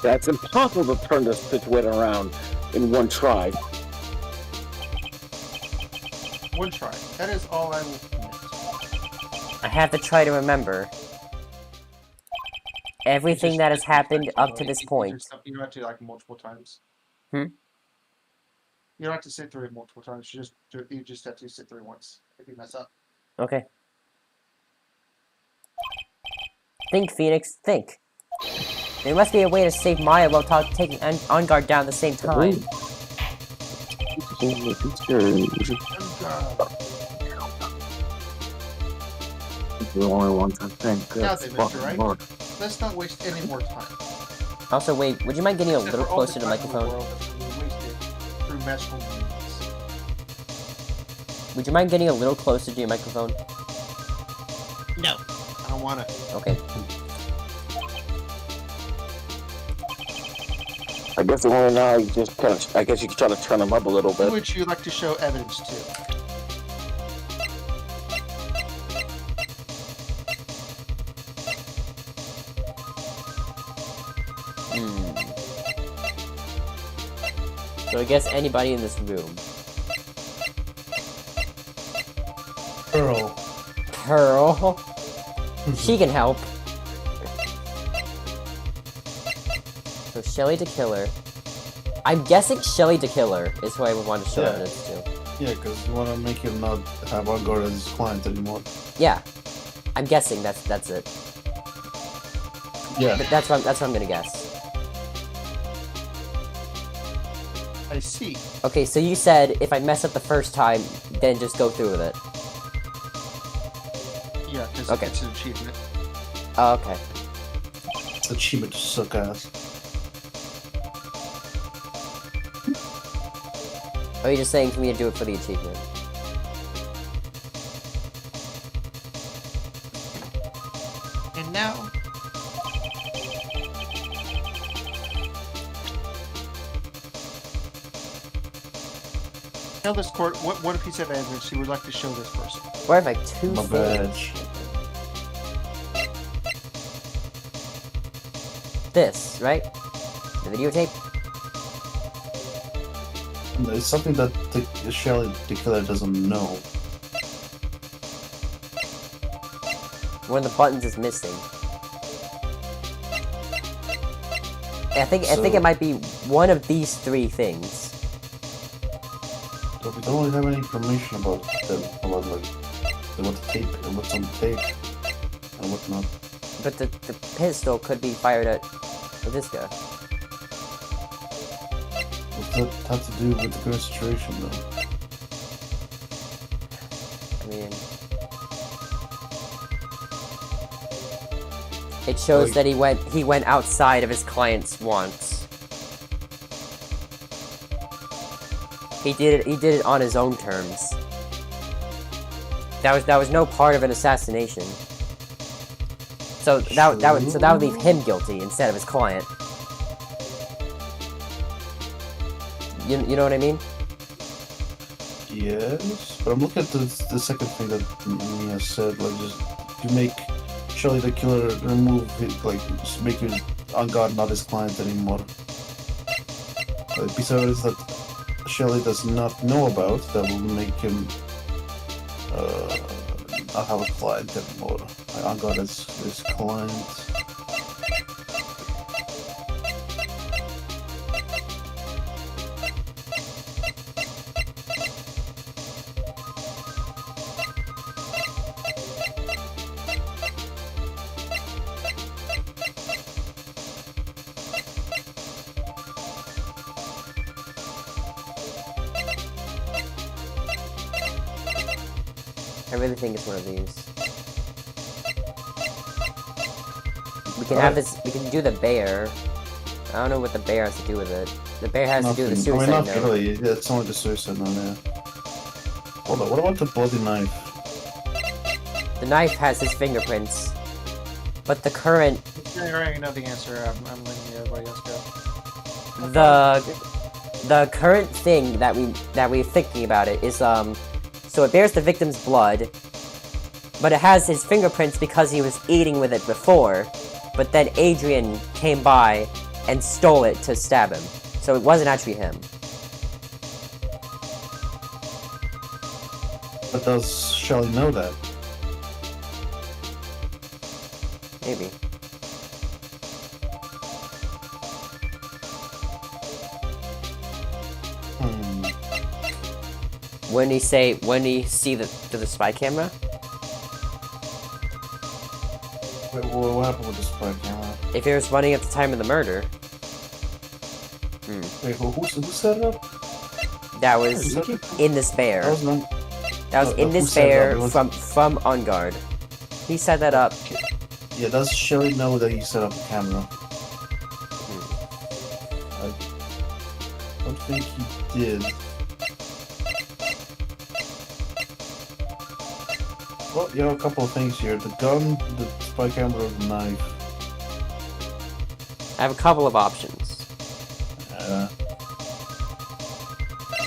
That's impossible to turn this situation around in one try. One try. That is all I will commit. I have to try to remember everything that has happened up to this point. You don't have to like multiple times. Hmm? You don't have to sit through it multiple times. You just have to sit through it once if you mess up. Okay. Think, Phoenix, think. There must be a way to save Maya while taking On-Guard down at the same time. The only ones I think. Now then, Mr. Wright, let's not waste any more time. Also, wait, would you mind getting a little closer to the microphone? Through magical means. Would you mind getting a little closer to your microphone? No. I don't want to. Okay. I guess the only now you just kind of. I guess you can try to turn them up a little Who bit. would you like to show evidence to? So I guess anybody in this room. Pearl. Pearl? She can help. So Shelly the Killer. I'm guessing Shelly the Killer is who I would want to show evidence to. Yeah, because you want to make him not have On-Guard as his client anymore. Yeah. I'm guessing that's it. Yeah. But that's what I'm gonna guess. I see. Okay, so you said if I mess up the first time, then just go through with it. Yeah, because Okay. it's an achievement. Oh, okay. It's an achievement to suck ass. Or are you just saying for me to do it for the achievement? And now, tell this court what piece of evidence you would like to show this person. Or have like two My things? badge. This, right? The videotape? It's something that the Shelly the Killer doesn't know. One of the buttons is missing. I think it might be one of these three things. But we don't really have any information about them, about like what the tape and what's on the tape and whatnot. But the pistol could be fired at this guy. What's that have to do with the current situation, though? I mean, it shows Like- that he went outside of his client's wants. He did it on his own terms. That was no part of an assassination. So that would leave him guilty instead of his client. You know what I mean? Yes, but I'm looking at the second thing that Mia said, like just to make Shelly the killer remove it, like just make him on guard, not his client anymore. A piece of evidence that Shelly does not know about that will make him not have a client anymore. Like, on guard as his client. I really think it's one of these. We can have this. We can do the bear. I don't know what the bear has to do with it. The bear has to do with the Nothing. suicide I mean, not note. really. It's only the suicide note, yeah. Hold on, what about the bloody knife? The knife has his fingerprints, but the current I already know the answer. I'm letting everybody else go. the current thing that we're thinking about it is so it bears the victim's blood, but it has his fingerprints because he was eating with it before, but then Adrian came by and stole it to stab him. So it wasn't actually him. But does Shelly know that? Maybe. Hmm. When he see the spy camera? Wait, what happened with the spy camera? If he was running at the time of the murder. Wait, who set it up? That was in this bear. That was not. That was in who this set it up? bear It was- from On Guard. He set that up. Yeah, does Shelly know that he set up a camera? I don't think he did. Well, you have a couple of things here. The gun, the spy camera, the knife. I have a couple of options.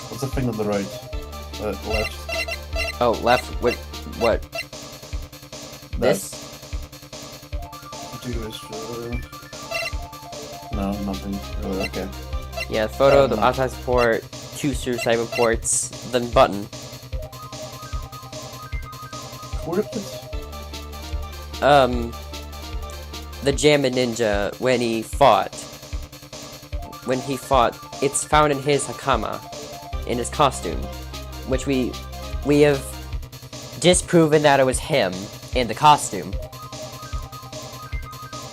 What's the thing on the right? Left. Oh, left. What? This? Do this, no, nothing. Really, okay. Yeah, photo, the autopsy report, 2 suicide reports, then button. Who ripped it? The Jammin Ninja when he fought. It's found in his hakama, in his costume, which we have disproven that it was him in the costume,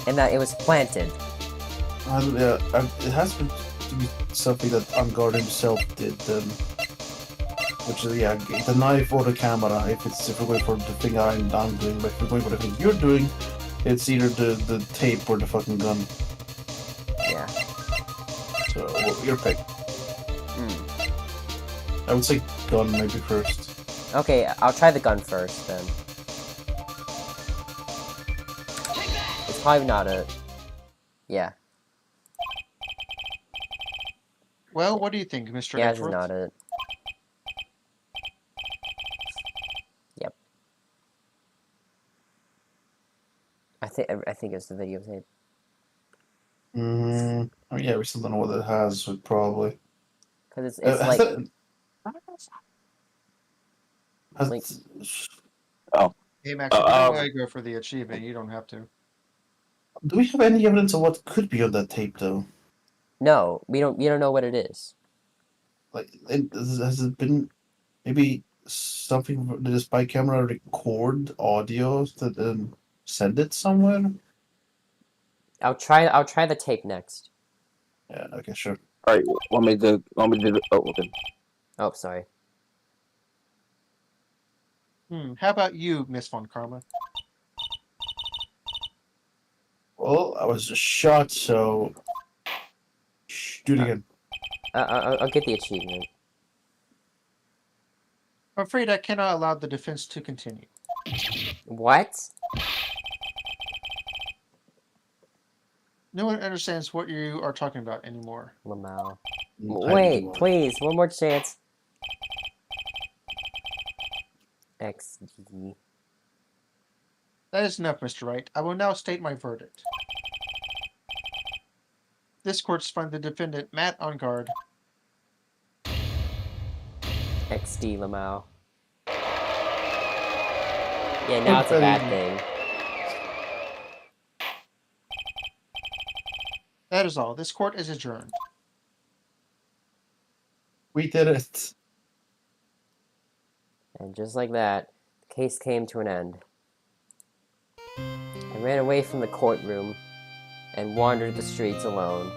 and that it was planted. Yeah, it has to be something that Angard himself did then. Which is, yeah, the knife or the camera, if we're going for the thing I'm doing, but if we're going for the thing you're doing, it's either the tape or the fucking gun. Yeah. So, your pick. I would say gun maybe first. Okay, I'll try the gun first, then. It's probably not a... Yeah. Well, what do you think, Mr. Yeah, this is Edgeworth? not it. Yep. I think it's the videotape. Oh yeah, we still don't know what it has, so probably. Because it's like... Hey, Max, if you don't want to go for the achievement, you don't have to. Do we have any evidence of what could be on that tape, though? No, we don't know what it is. Like, has it been maybe something? Did the spy camera record audio that then send it somewhere? I'll try the tape next. Yeah. Okay. Sure. All right, want me to do? Oh, okay. Oh, sorry. How about you, Miss Von Karma? Well, I was just shot, so do it again. I'll get the achievement. I'm afraid I cannot allow the defense to continue. What? No one understands what you are talking about anymore. Lamau. I Wait, do. please, one more chance. XD. That is enough, Mr. Wright. I will now state my verdict. This court's find the defendant, Matt, on guard. XD Lamau. Yeah, now it's a bad thing. That is all. This court is adjourned. We did it. And just like that, the case came to an end. I ran away from the courtroom and wandered the streets alone.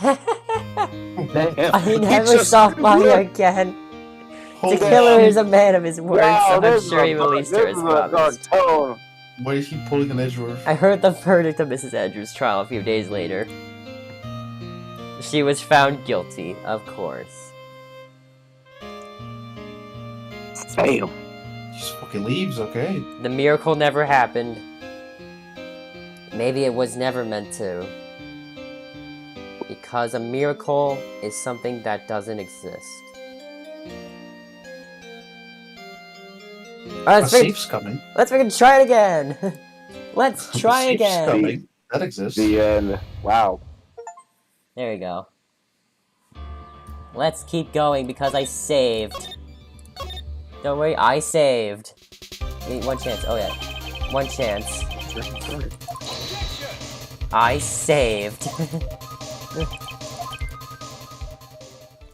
I never saw fire again. The killer is a man of his word, so I'm sure he will leave to his promise. Why is he pulling an Edgeworth? I heard the verdict of Mrs. Andrews' trial a few days later. She was found guilty, of course. Damn. Just fucking leaves, okay? The miracle never happened. Maybe it was never meant to. Because a miracle is something that doesn't exist. Alright, A safe's coming. let's freaking try it again! Let's try Safe's again! coming. That exists. The end. Wow. There we go. Let's keep going because I saved. Don't worry, I saved. One chance. Oh yeah. One chance. I saved.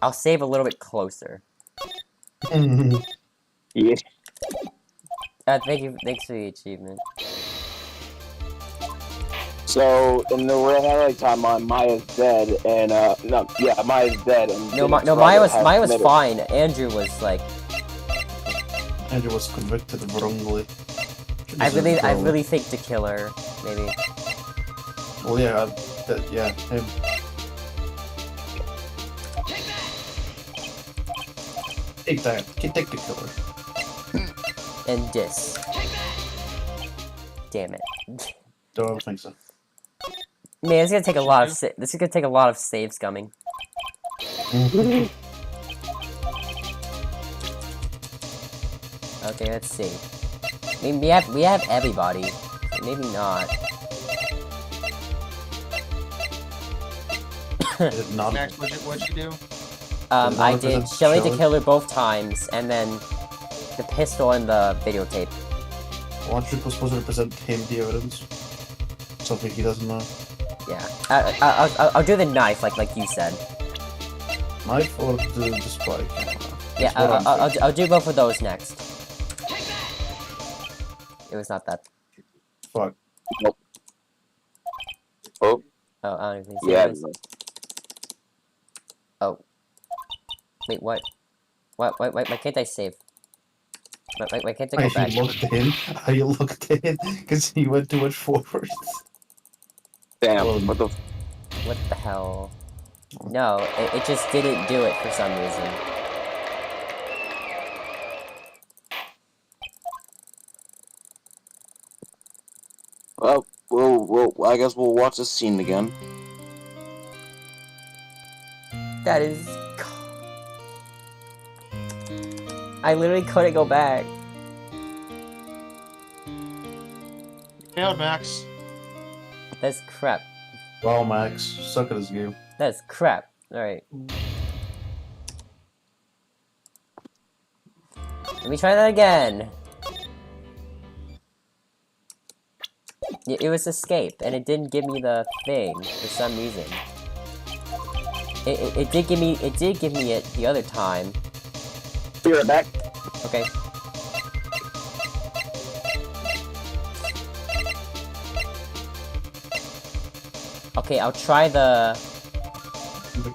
I'll save a little bit closer. Yeah. Thanks for the achievement. So in the reality timeline, Maya's dead, and Maya's dead. And No, Maya was fine. Andrew was like, Andrew was convicted wrongly. I really think to kill her, maybe. Well, yeah, yeah, him. Take that. Take the killer. And this. Damn it. Don't think so. Man, it's gonna take a lot of this is gonna take a lot of saves coming. Okay, let's see. I mean, we have everybody. Maybe not. Not. Max, what'd you do? I did 100% Shelly to Shelly? kill her both times, and then the pistol and the videotape. Aren't you supposed to represent him the evidence? Something he doesn't know. Yeah, I'll do the knife like you said. Knife or the spy camera? Yeah, That's what I'm I'll do both of those next. It was not that. Fuck. Oh. Oh, I don't even think Yeah. it was. Oh. Wait, what? Why can't I save? Why can't I go back? I looked in because he went too much forward. Damn. What the? What the hell? No, it just didn't do it for some reason. Well, I guess we'll watch this scene again. That is... I literally couldn't go back. Failed, Max. That's crap. Wow, Max, suck at this game. That's crap. Alright. Let me try that again. It was escape, and it didn't give me the thing for some reason. It did give me it the other time. Be right back. Okay. Okay, I'll try the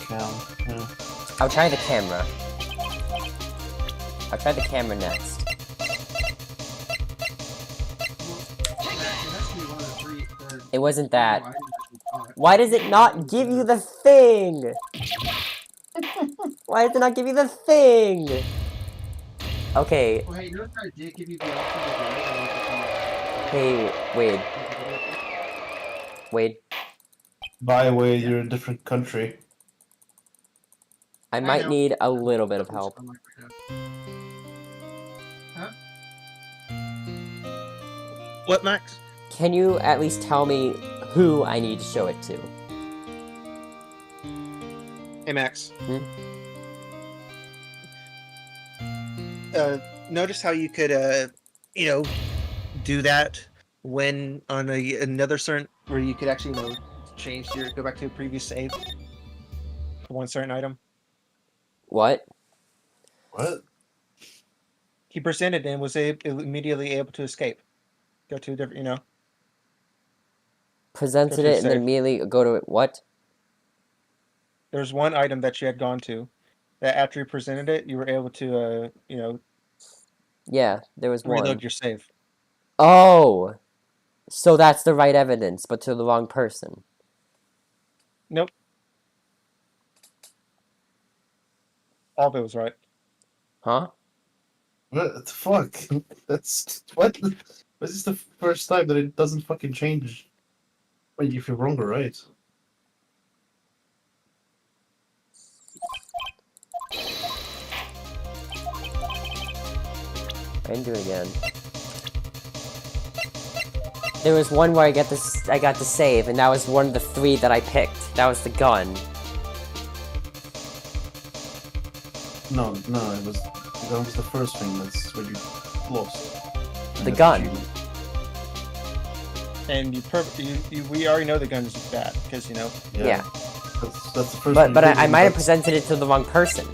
cam. Yeah. I'll try the camera. I'll try the camera next. It wasn't that. Why does it not give you the thing? Why does it not give you the thing? Okay, Oh, hey, notice I did give you the option to drive. I want hey, Wade, Wade. By the way, you're in a different country. I I might know. need a little bit of help. Huh? What, Max? Can you at least tell me who I need to show it to? Hey, Max. Hmm? Notice how you could, do that when on another certain where you could actually, go back to a previous save for one certain item. What? What? He presented and was immediately able to escape. Go to a different, Presented to it and then save. immediately go to it. What? There's one item that you had gone to that after you presented it, you were able to, Yeah, there was one. reload your save. Oh! So that's the right evidence, but to the wrong person. Nope. All of it was right. Huh? What the fuck? That's what? This is the first time that it doesn't fucking change. When if you're wrong or right. I didn't do it again. There was one where I got the save, and that was one of the 3 that I picked. That was the gun. No, it was that was the first thing. That's where you lost. And The that's gun. achievement. And we already know the gun's bad because Yeah. That's the first. But thing but you I did, might have that's- presented it to the wrong person.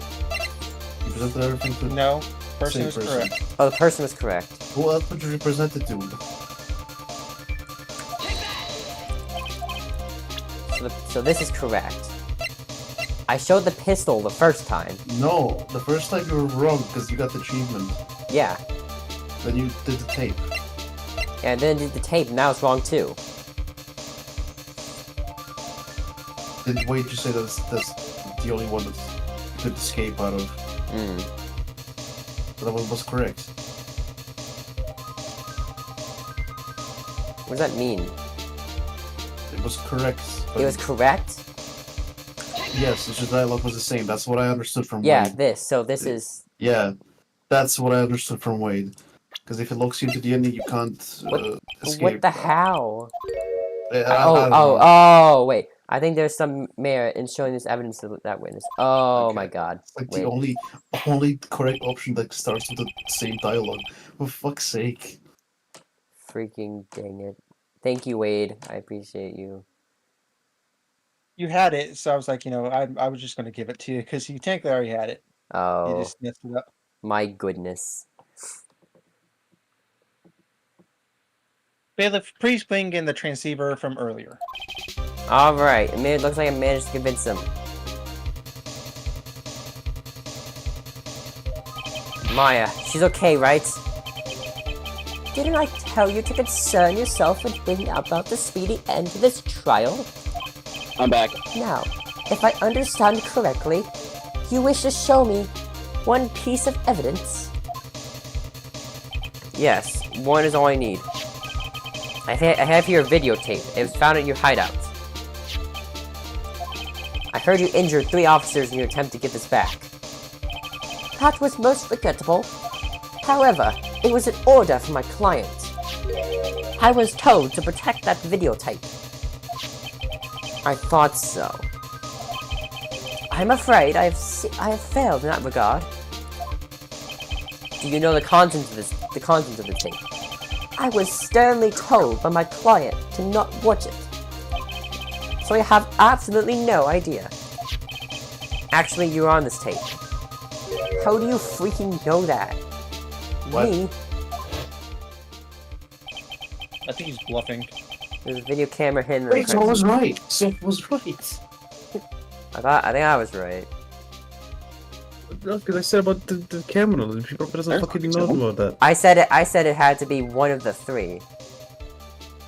You presented everything to no the person same was person. correct. Oh, the person was correct. Who else would you represent it to? So this is correct. I showed the pistol the first time. No, the first time you were wrong because you got the achievement. Yeah. Then you did the tape. And then did the tape, and that was wrong too. Then wait, you say that's the only one that you could escape out of. Hmm. That one was correct. What does that mean? It was correct. It was correct? Yes, it's just dialogue was the same. That's what I understood from Yeah, Wade. this. So this is... Yeah, that's what I understood from Wade. Because if it locks you into the ending, you can't escape. What the how? I Oh, don't know. wait. I think there's some merit in showing this evidence to that witness. Oh my Okay. god. It's like Wait. the only correct option that starts with the same dialogue. For fuck's sake. Freaking dang it. Thank you, Wade. I appreciate you. You had it, so I was like, I was just going to give it to you because you technically already had it. You Oh, just messed it up. my goodness. Bailiff, please bring in the transceiver from earlier. Alright, it looks like I managed to convince him. Maya, she's okay, right? Didn't I tell you to concern yourself with bringing about the speedy end to this trial? I'm back. Now, if I understand correctly, you wish to show me one piece of evidence? Yes, one is all I need. I have here a videotape. It was found at your hideout. I heard you injured 3 officers in your attempt to get this back. That was most regrettable. However, it was an order from my client. I was told to protect that videotape. I thought so. I'm afraid I have failed in that regard. Do you know the contents of the tape? I was sternly told by my client to not watch it. So I have absolutely no idea. Actually, you're on this tape. How do you freaking know that? What? Me? I think he's bluffing. There's a video camera hidden in Wait, the so I curtain. was right. So I was right. I think I was right. No, because I said about the camera. People doesn't fucking know about that. I said it had to be one of the 3.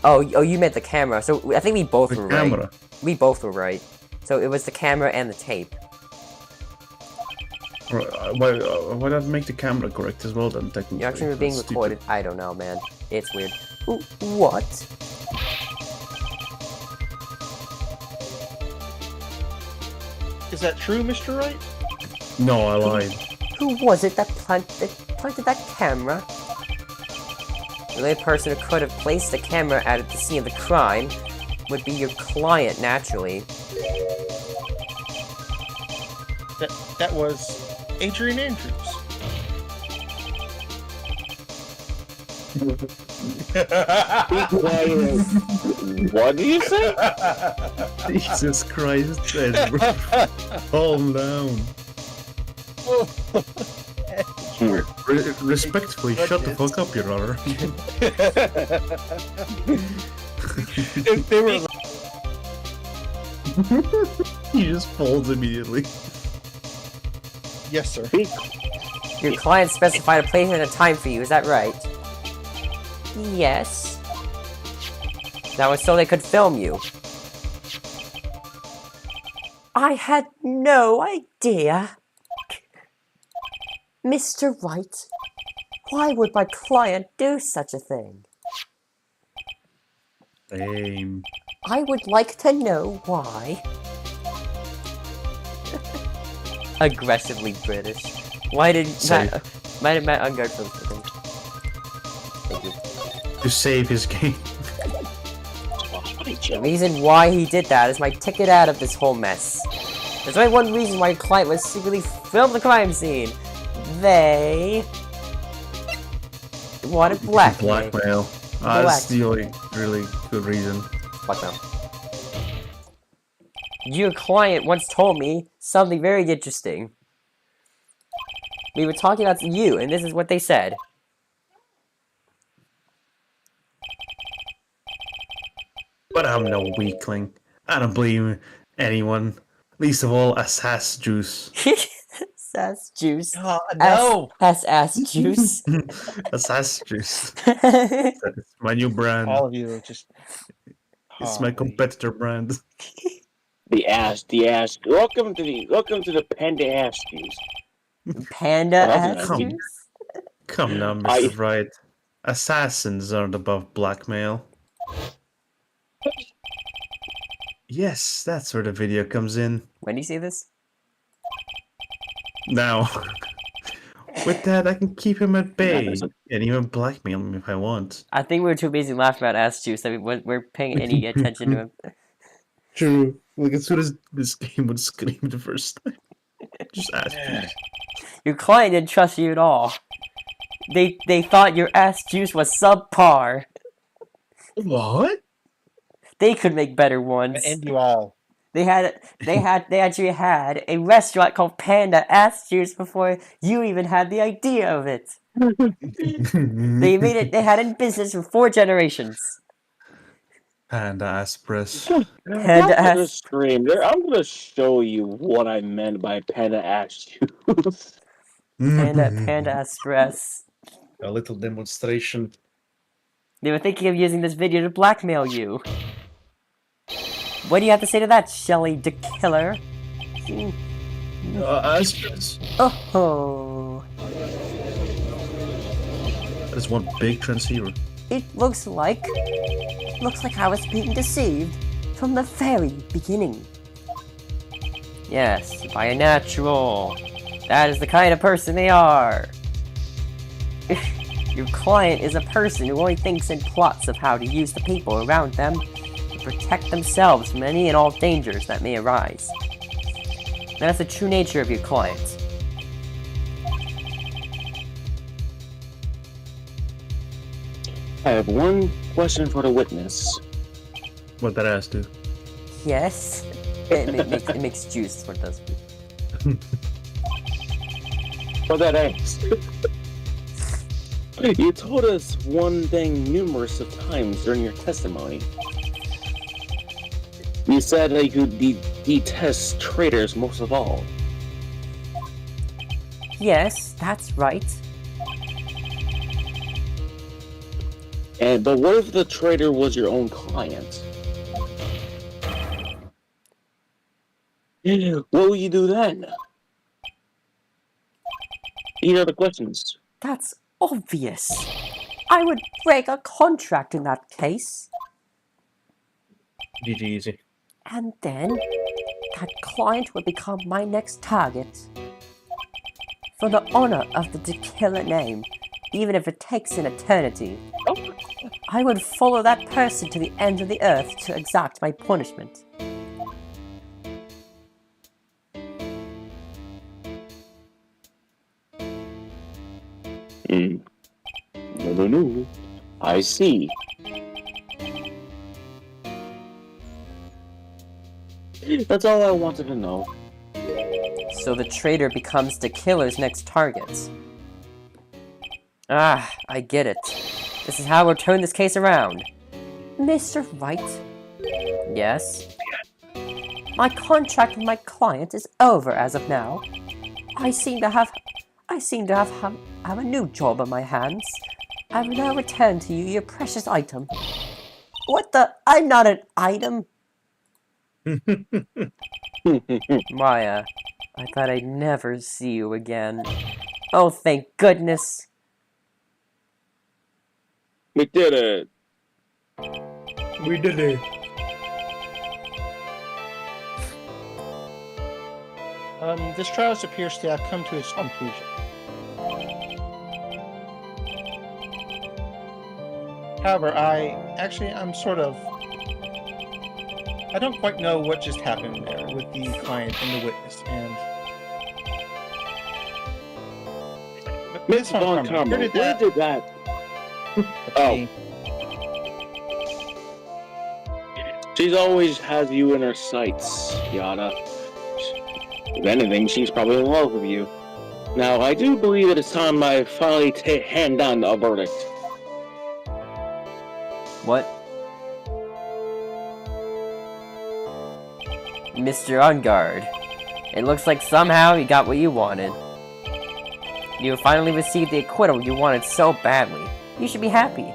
Oh, you meant the camera. So I think we both The were camera. right. We both were right. So it was the camera and the tape. Why not make the camera correct as well then, technically? You're actually being That's recorded. I don't know, man. It's weird. Ooh, what? Is that true, Mr. Wright? stupid. No, I lied. Who was it that planted that camera? The only person who could have placed the camera at the scene of the crime would be your client, naturally. That was Adrian Andrews. What do you say? Jesus Christ, Edward. Calm down. Respectfully, shut the fuck up, Your Honor. If they were He just folds immediately. yes, sir. Your client specified a place and a time for you, is that right? Yes. That was so they could film you. I had no idea. Mr. Wright, why would my client do such a thing? Same. I would like to know why. Aggressively British. Why did Matt unguard for this thing? Thank you. To save his game. The reason why he did that is my ticket out of this whole mess. There's only one reason why your client was secretly filmed the crime scene. They wanted blackmail. Blackmail. That's the only really good reason. Blackmail. Your client once told me something very interesting. We were talking about you, and this is what they said. But I'm no weakling. I don't blame anyone. Least of all, Assas Juice. Sass juice. Oh, no. Ass juice. Assas Juice. That's my new brand. All of you are just. It's my competitor brand. The ass. Welcome to the Panda Ass Juice. Panda ass Come. juice? Come now, Mr. Wright. Assassins aren't above blackmail. Yes, that's where the video comes in. When do you see this? Now, with that, I can keep him at bay and even blackmail him if I want. I think we were too busy laughing about ass juice that we weren't paying any attention to him. True. Like, as soon as this game would scream the first time, just ask me. Your client didn't trust you at all. They thought your ass juice was subpar. What? They could make better ones. And you all. They actually had a restaurant called Panda Ass Juice before you even had the idea of it. They had it in business for 4 generations. Panda Aspres. Panda I'm gonna Ass. scream there. I'm gonna show you what I meant by Panda Ass Juice. Panda Express. A little demonstration. They were thinking of using this video to blackmail you. What do you have to say to that, Shelly the Killer? Aspres. Oh. That is one big transceiver. It looks like I was being deceived from the very beginning. Yes, by a natural. That is the kind of person they are. Your client is a person who only thinks in plots of how to use the people around them to protect themselves from any and all dangers that may arise. That's the true nature of your client. I have one question for the witness. What that ass do? Yes, it makes juice. That's what it does. For that ass. You told us one thing numerous of times during your testimony. You said that you detest traitors most of all. Yes, that's right. But what if the traitor was your own client? What will you do then? Any other questions? That's obvious. I would break a contract in that case. GG easy. And then, that client would become my next target. For the honor of the killer name, even if it takes an eternity, I would follow that person to the ends of the earth to exact my punishment. No. I see. That's all I wanted to know. So the traitor becomes the killer's next target. Ah, I get it. This is how we'll turn this case around. Mr. Wright? Yes? My contract with my client is over as of now. I seem to have a new job on my hands. I will now return to you your precious item. What the? I'm not an item! Maya, I thought I'd never see you again. Oh, thank goodness. We did it. We did it. This trial appears to have come to its conclusion. However, I'm sort of... I don't quite know what just happened there with the client and the witness, and... Miss Von Karma, where did that... Oh. She's always has you in her sights, Yada. If anything, she's probably in love with you. Now, I do believe it is time I finally hand down a verdict. What? Mr. Ungard, it looks like somehow you got what you wanted. You finally received the acquittal you wanted so badly. You should be happy.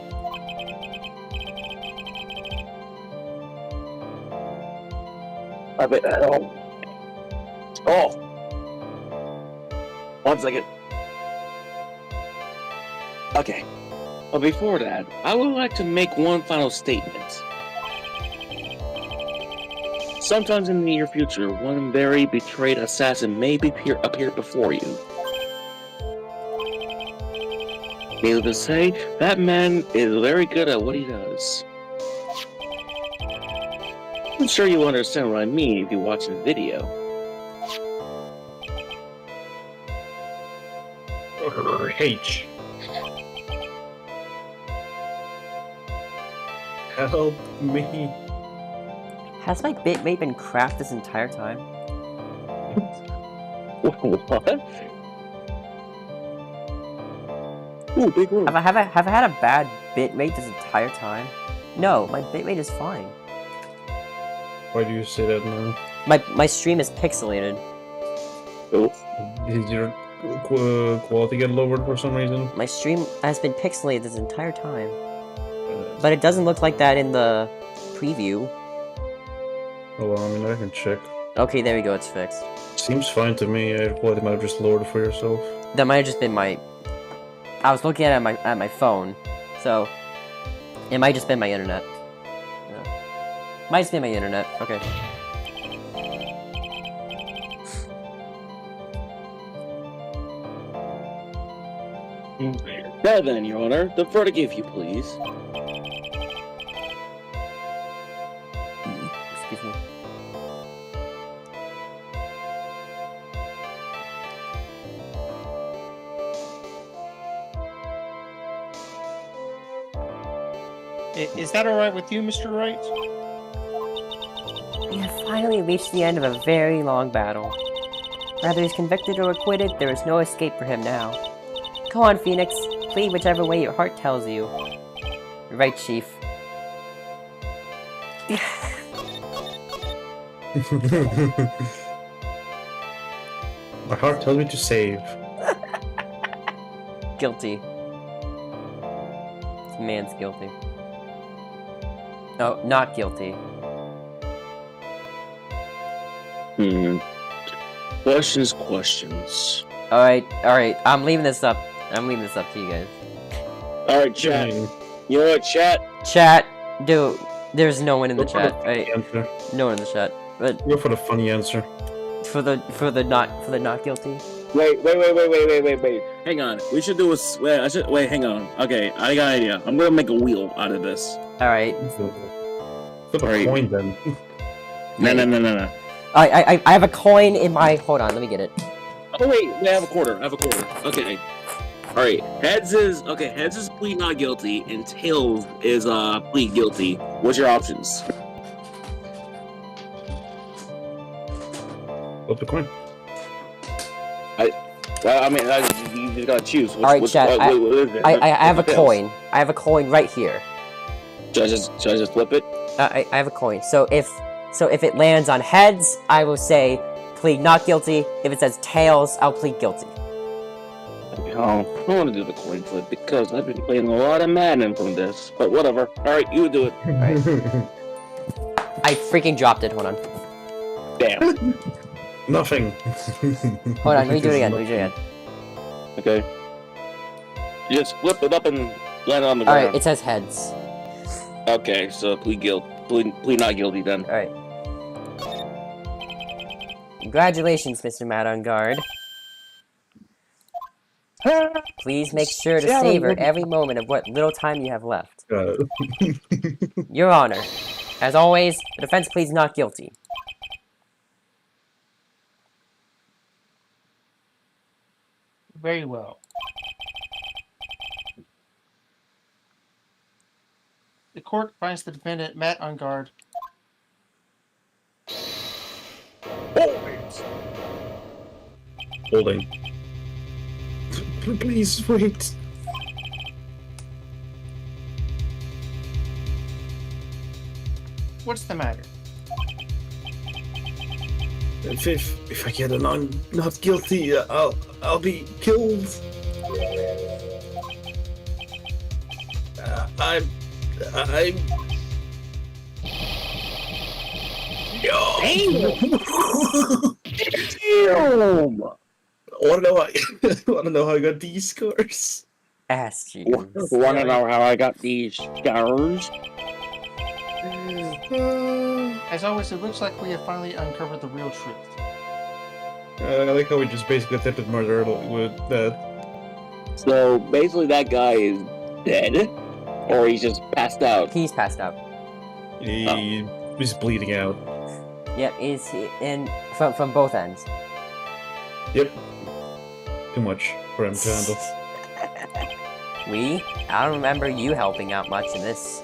I bet. Oh. 1 second. Okay. But before that, I would like to make one final statement. Sometimes in the near future, one very betrayed assassin may appear before you. Needless to say, that man is very good at what he does. I'm sure you understand what I mean if you watch the video. H. Help me. Has my bitmate been cracked this entire time? What? Ooh, big room. Have I had a bad bitmate this entire time? No, my bitmate is fine. Why do you say that now? My stream is pixelated. Oh. Did your quality get lowered for some reason? My stream has been pixelated this entire time. But it doesn't look like that in the preview. Oh well, I mean, I can check. Okay, there we go, it's fixed. Seems fine to me. I quality might have just lowered it for yourself. That might have just been my... I was looking at it at my phone, so... It might have just been my internet. Yeah. Might just be my internet, okay. Now then, Your Honor, the verdict, if you please. Excuse me. Is that alright with you, Mr. Wright? We have finally reached the end of a very long battle. Whether he's convicted or acquitted, there is no escape for him now. Go on, Phoenix. Plead whichever way your heart tells you. Right, Chief. My heart tells me to save. Guilty. This man's guilty. Oh, not guilty. Questions. Alright. I'm leaving this up. I'm leaving this up to you guys. All right, chat. You know what, chat? Chat, dude, there's no one in the Go for the chat. funny Right? answer. No one in the chat. But Go for the funny answer. for the not guilty. Wait. Hang on. We should do a. Wait. Hang on. Okay, I got an idea. I'm gonna make a wheel out of this. Alright. Flip a Alright. coin then. No. I have a coin in my. Hold on, let me get it. Oh wait, I have a quarter. Okay. All right. Heads is plead not guilty, and tails is plead guilty. What's your options? Flip the coin. Well, I mean, you just gotta choose. Alright, chat. What is it? I have a Tails. coin. I have a coin right here. Should I just flip it? I have a coin. So if it lands on heads, I will say plead not guilty. If it says tails, I'll plead guilty. I don't want to do the coin flip because I've been playing a lot of Madden from this. But whatever. All right, you do it. I freaking dropped it. Hold on. Damn. Nothing. Hold on. Let me do it again. Okay. You just flip it up and land it on the All right. ground. It says heads. Okay, so plead not guilty then. All right. Congratulations, Mr. Matt on guard. Please make sure to savor every moment of what little time you have left. Your Honor, as always, the defense pleads not guilty. Very well. The court finds the defendant Matt on guard. Holding. Please wait. What's the matter? If I get a not guilty, I'll be killed. I'm. Damn! Wanna know how I got these scores? Ass cheeks. Wanna know how I got these scars? As always, it looks like we have finally uncovered the real truth. I like how we just basically attempted murder with that. So basically, that guy is dead, or he's just passed out. He's passed out. He's bleeding out. Yep, he's in from both ends. Yep. Too much for him to handle. I don't remember you helping out much in this.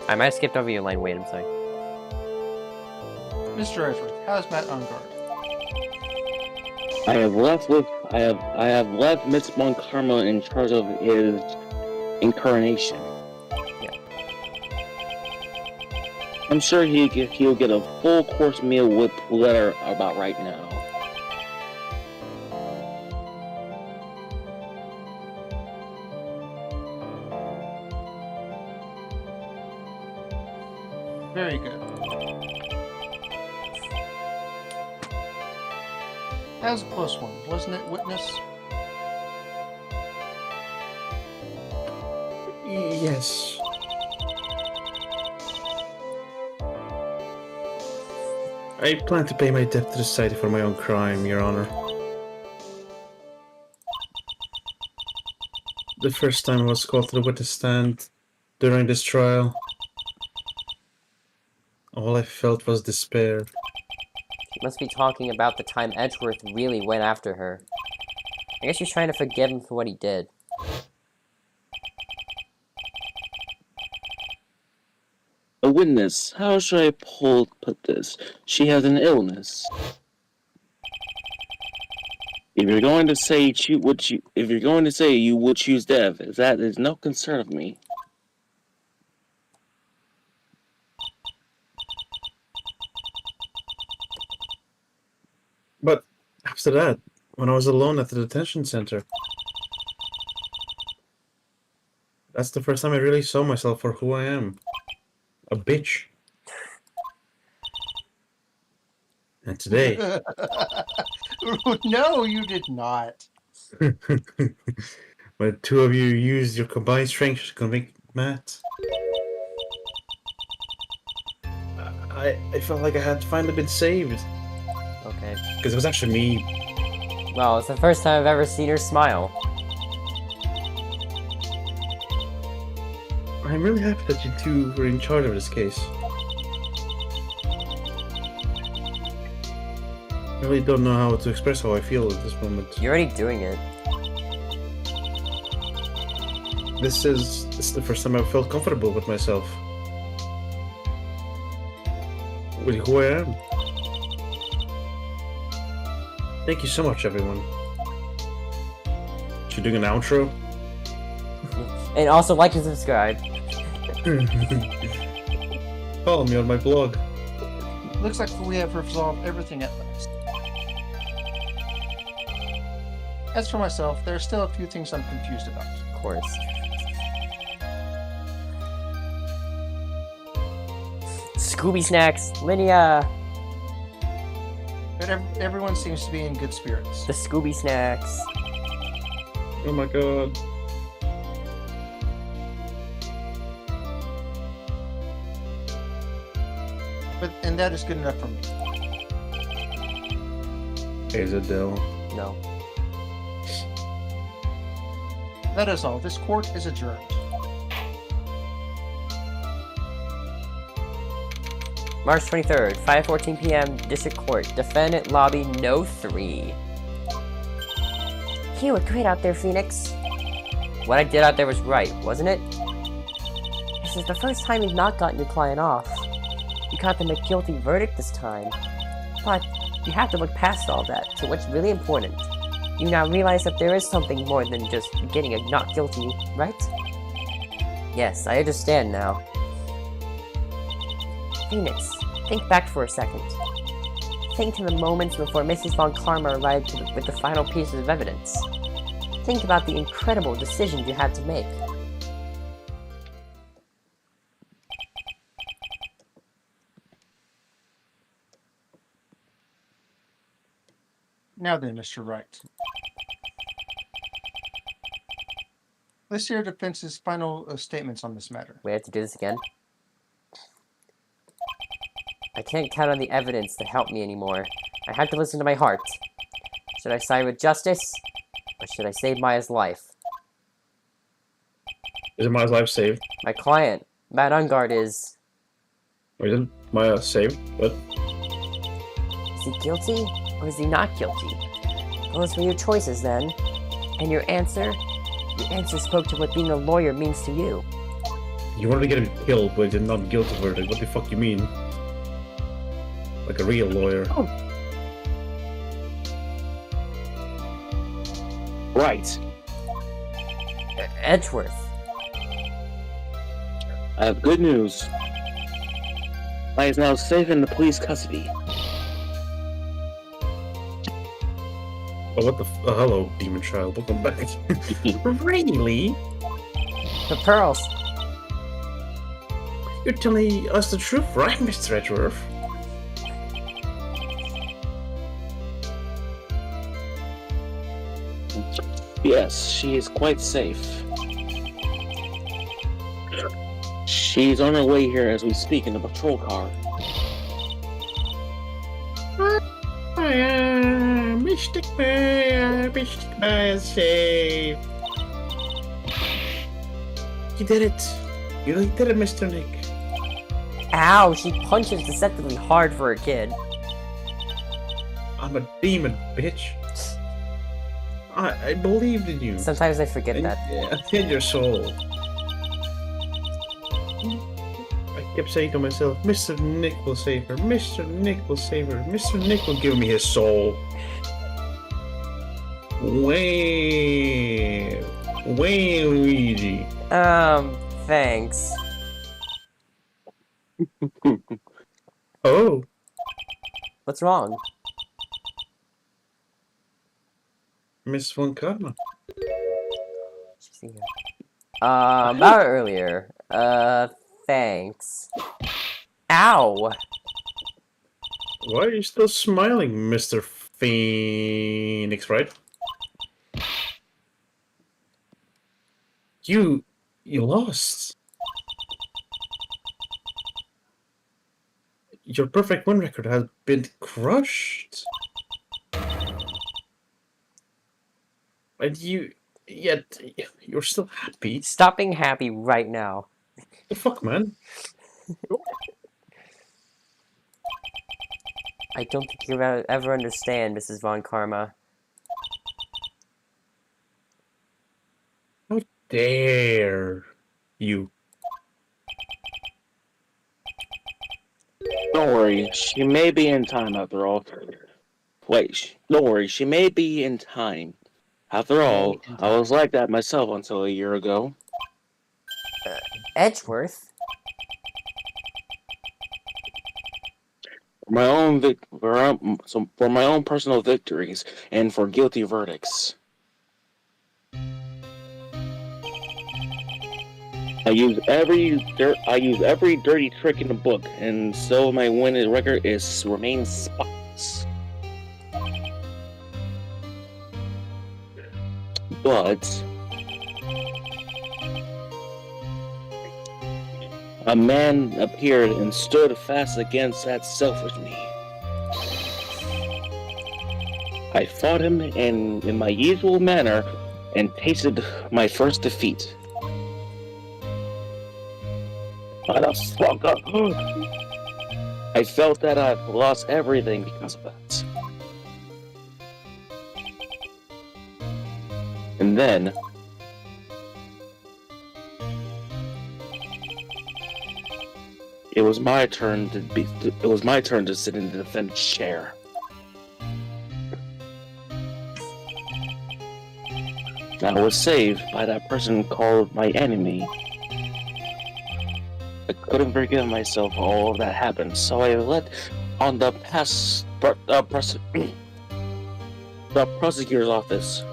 I might have skipped over your line. Wait, I'm sorry. Mr. Edgeworth, how's Matt on guard? I have left Miss Monkarma in charge of his incarnation. Yeah. I'm sure he'll get a full course meal with letter about right now. Very good. That was a close one, wasn't it, witness? Yes. I plan to pay my debt to the society for my own crime, Your Honor. The first time I was called to the witness stand during this trial, all I felt was despair. He must be talking about the time Edgeworth really went after her. I guess she's trying to forgive him for what he did. A witness. How should I put this? She has an illness. If you're going to say you would choose death, that is no concern of me. But after that, when I was alone at the detention center, that's the first time I really saw myself for who I am. A bitch. And today. No, you did not. But two of you used your combined strength to convict Matt. I felt like I had finally been saved. Okay. Because it was actually me. Well, it's the first time I've ever seen her smile. I'm really happy that you two were in charge of this case. I really don't know how to express how I feel at this moment. You're already doing it. This is the first time I've felt comfortable with myself. With who I am. Thank you so much, everyone. Should doing an outro? And also like and subscribe. Follow me on my blog. Looks like we have resolved everything at last. As for myself, there are still a few things I'm confused about. Of course. Scooby Snacks, Linnea! But everyone seems to be in good spirits. The Scooby Snacks. Oh my god. And that is good enough for me. Is it though? No. That is all. This court is adjourned. March 23rd, 5:14 p.m. District Court. Defendant Lobby No. 3. You were great out there, Phoenix. What I did out there was right, wasn't it? This is the first time you've not gotten your client off. You got them a guilty verdict this time. But you have to look past all that to what's really important. You now realize that there is something more than just getting a not guilty, right? Yes, I understand now. Phoenix, think back for a second. Think to the moments before Mrs. Von Karma arrived with the final pieces of evidence. Think about the incredible decisions you had to make. Now then, Mr. Wright. Let's hear the defense's final statements on this matter. We have to do this again. I can't count on the evidence to help me anymore. I have to listen to my heart. Should I side with justice, or should I save Maya's life? Is Maya's life saved? My client, Matt Ungard, is... Or isn't Maya saved? What? Is he guilty, or is he not guilty? Those were your choices then. And your answer? Your answer spoke to what being a lawyer means to you. You wanted to get him killed, but it's not guilty verdict. What the fuck you mean? Like a real lawyer. Oh. Right. Edgeworth. I have good news. Maya is now safe in the police custody. Oh, what the hello, demon child. Welcome back. Really? The pearls. You're telling us the truth, right, Mr. Edgeworth? Yes, she is quite safe. She's on her way here as we speak in the patrol car. Mystic Maya is safe. You did it. You really did it, Mr. Nick. Ow, she punches deceptively hard for a kid. I'm a demon, bitch. I believed in you. Sometimes I forget that. In your soul. I kept saying to myself, Mr. Nick will save her. Mr. Nick will save her. Mr. Nick will give me his soul. Way, Luigi. Thanks. Oh. What's wrong? Miss Von Karma. About earlier. Thanks. Ow! Why are you still smiling, Mr. Phoenix, right? You lost. Your perfect win record has been crushed. And yet you're still happy. Stop being happy right now. The fuck, man? I don't think you'll ever understand, Mrs. Von Karma. How dare you? Don't worry, she may be in time after all. Wait, don't worry, she may be in time. After all, I was like that myself until a year ago. Edgeworth? For my own personal victories and for guilty verdicts. I use every dirty trick in the book, and so my winning record remains spotless. But a man appeared and stood fast against that selfish me. I fought him in my usual manner and tasted my first defeat. Motherfucker! I felt that I've lost everything because of that. And then it was my turn to sit in the defense chair. I was saved by that person called my enemy. I couldn't forgive myself for all that happened, so I let on the prosecutor's office.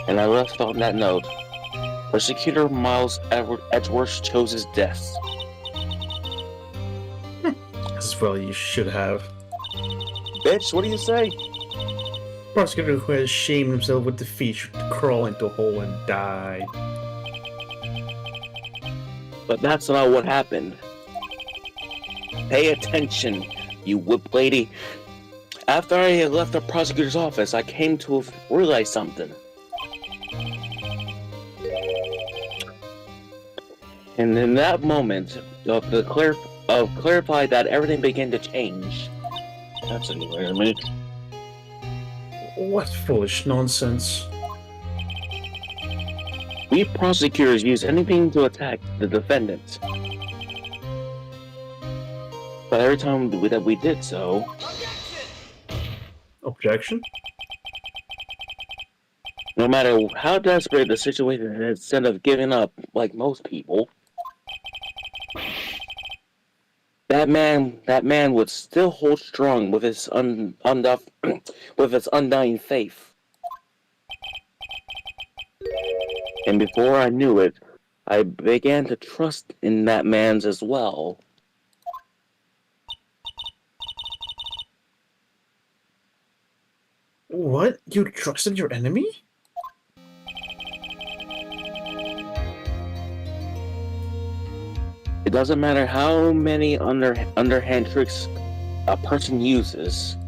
And I left on that note. Prosecutor Miles Edgeworth chose his death. As well you should have. Bitch, what do you say? Prosecutor who has shamed himself with defeat should crawl into a hole and die. But that's not what happened. Pay attention, you whip lady. After I had left the prosecutor's office, I came to realize something. And in that moment of clarify that everything began to change. That's a new way to me. What foolish nonsense. We prosecutors use anything to attack the defendant. But every time that we did so... Objection? No matter how desperate the situation, instead of giving up like most people, that man would still hold strong with his undying faith. And before I knew it, I began to trust in that man's as well. What? You trusted your enemy? It doesn't matter how many underhand tricks a person uses.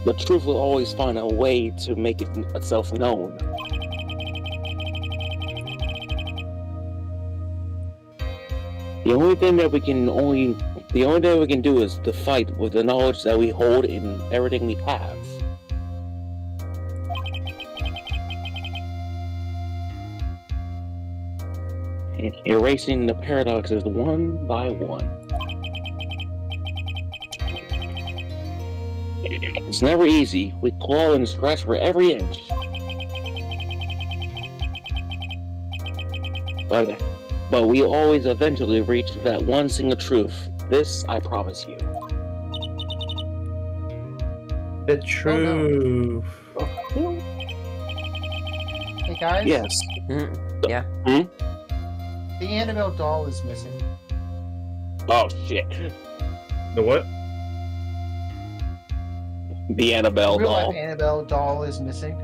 The truth will always find a way to make itself known. The only thing we can do is to fight with the knowledge that we hold in everything we have. And erasing the paradoxes one by one. It's never easy. We claw and scratch for every inch. But we always eventually reach that one single truth. This I promise you. The truth. Hey guys. Yes. Yeah. The Annabelle doll is missing. Oh shit. The what? The Annabelle Real life doll. Annabelle doll is missing.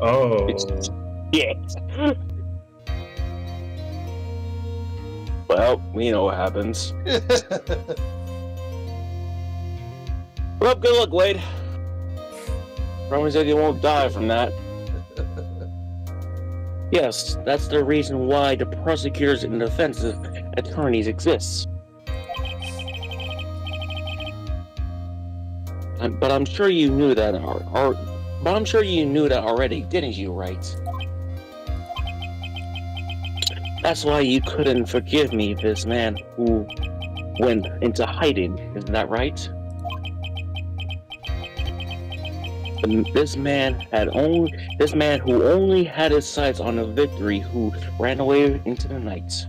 Oh. Shit. Well, we know what happens. Well, good luck, Wade. Promise that you won't die from that. Yes, that's the reason why the prosecutors and defense attorneys exist. But I'm sure you knew that, but I'm sure you knew that already, didn't you, Wright? That's why you couldn't forgive me, this man who went into hiding, isn't that right? This man who only had his sights on a victory, who ran away into the night.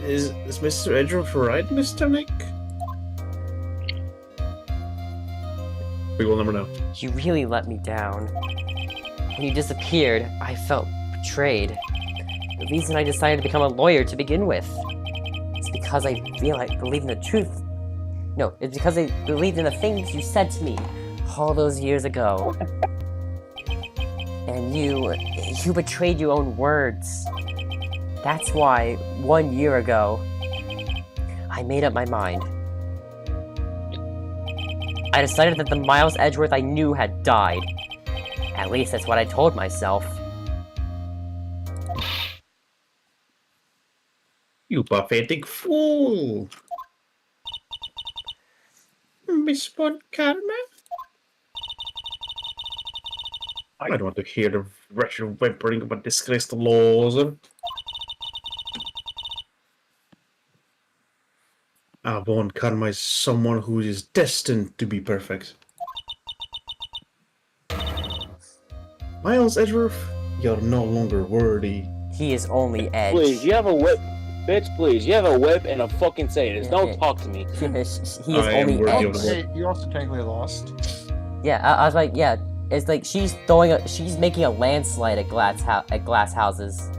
Is Mr. Edgeworth right, Mr. Nick? We will never know. You really let me down. When you disappeared, I felt betrayed. The reason I decided to become a lawyer to begin with is because I believe in the truth. No, it's because I believed in the things you said to me all those years ago. And you betrayed your own words. That's why, 1 year ago, I made up my mind. I decided that the Miles Edgeworth I knew had died. At least that's what I told myself. You pathetic fool! Miss Von Karma? I don't want to hear the wretched whimpering about disgraced laws. Von Karma is someone who is destined to be perfect. Miles Edgeworth, you're no longer worthy. He is only Edge. Please, you have a whip. Bitch, please, you have a whip and a fucking say this. Don't Yeah. talk to me. He is I am only worthy of Edge. the Hey, you also technically lost. Yeah, I was like, yeah, it's like she's making a landslide at glass houses.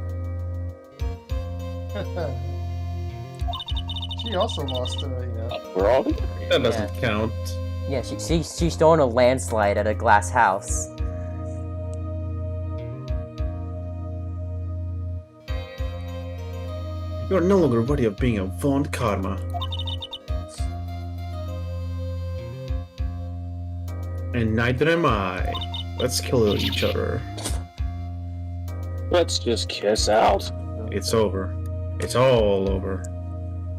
She also lost, We're all That doesn't count. Yeah, she's throwing a landslide at a glass house. You're no longer worthy of being a Von Karma. And neither am I. Let's kill each other. Let's just kiss out. It's over. It's all over.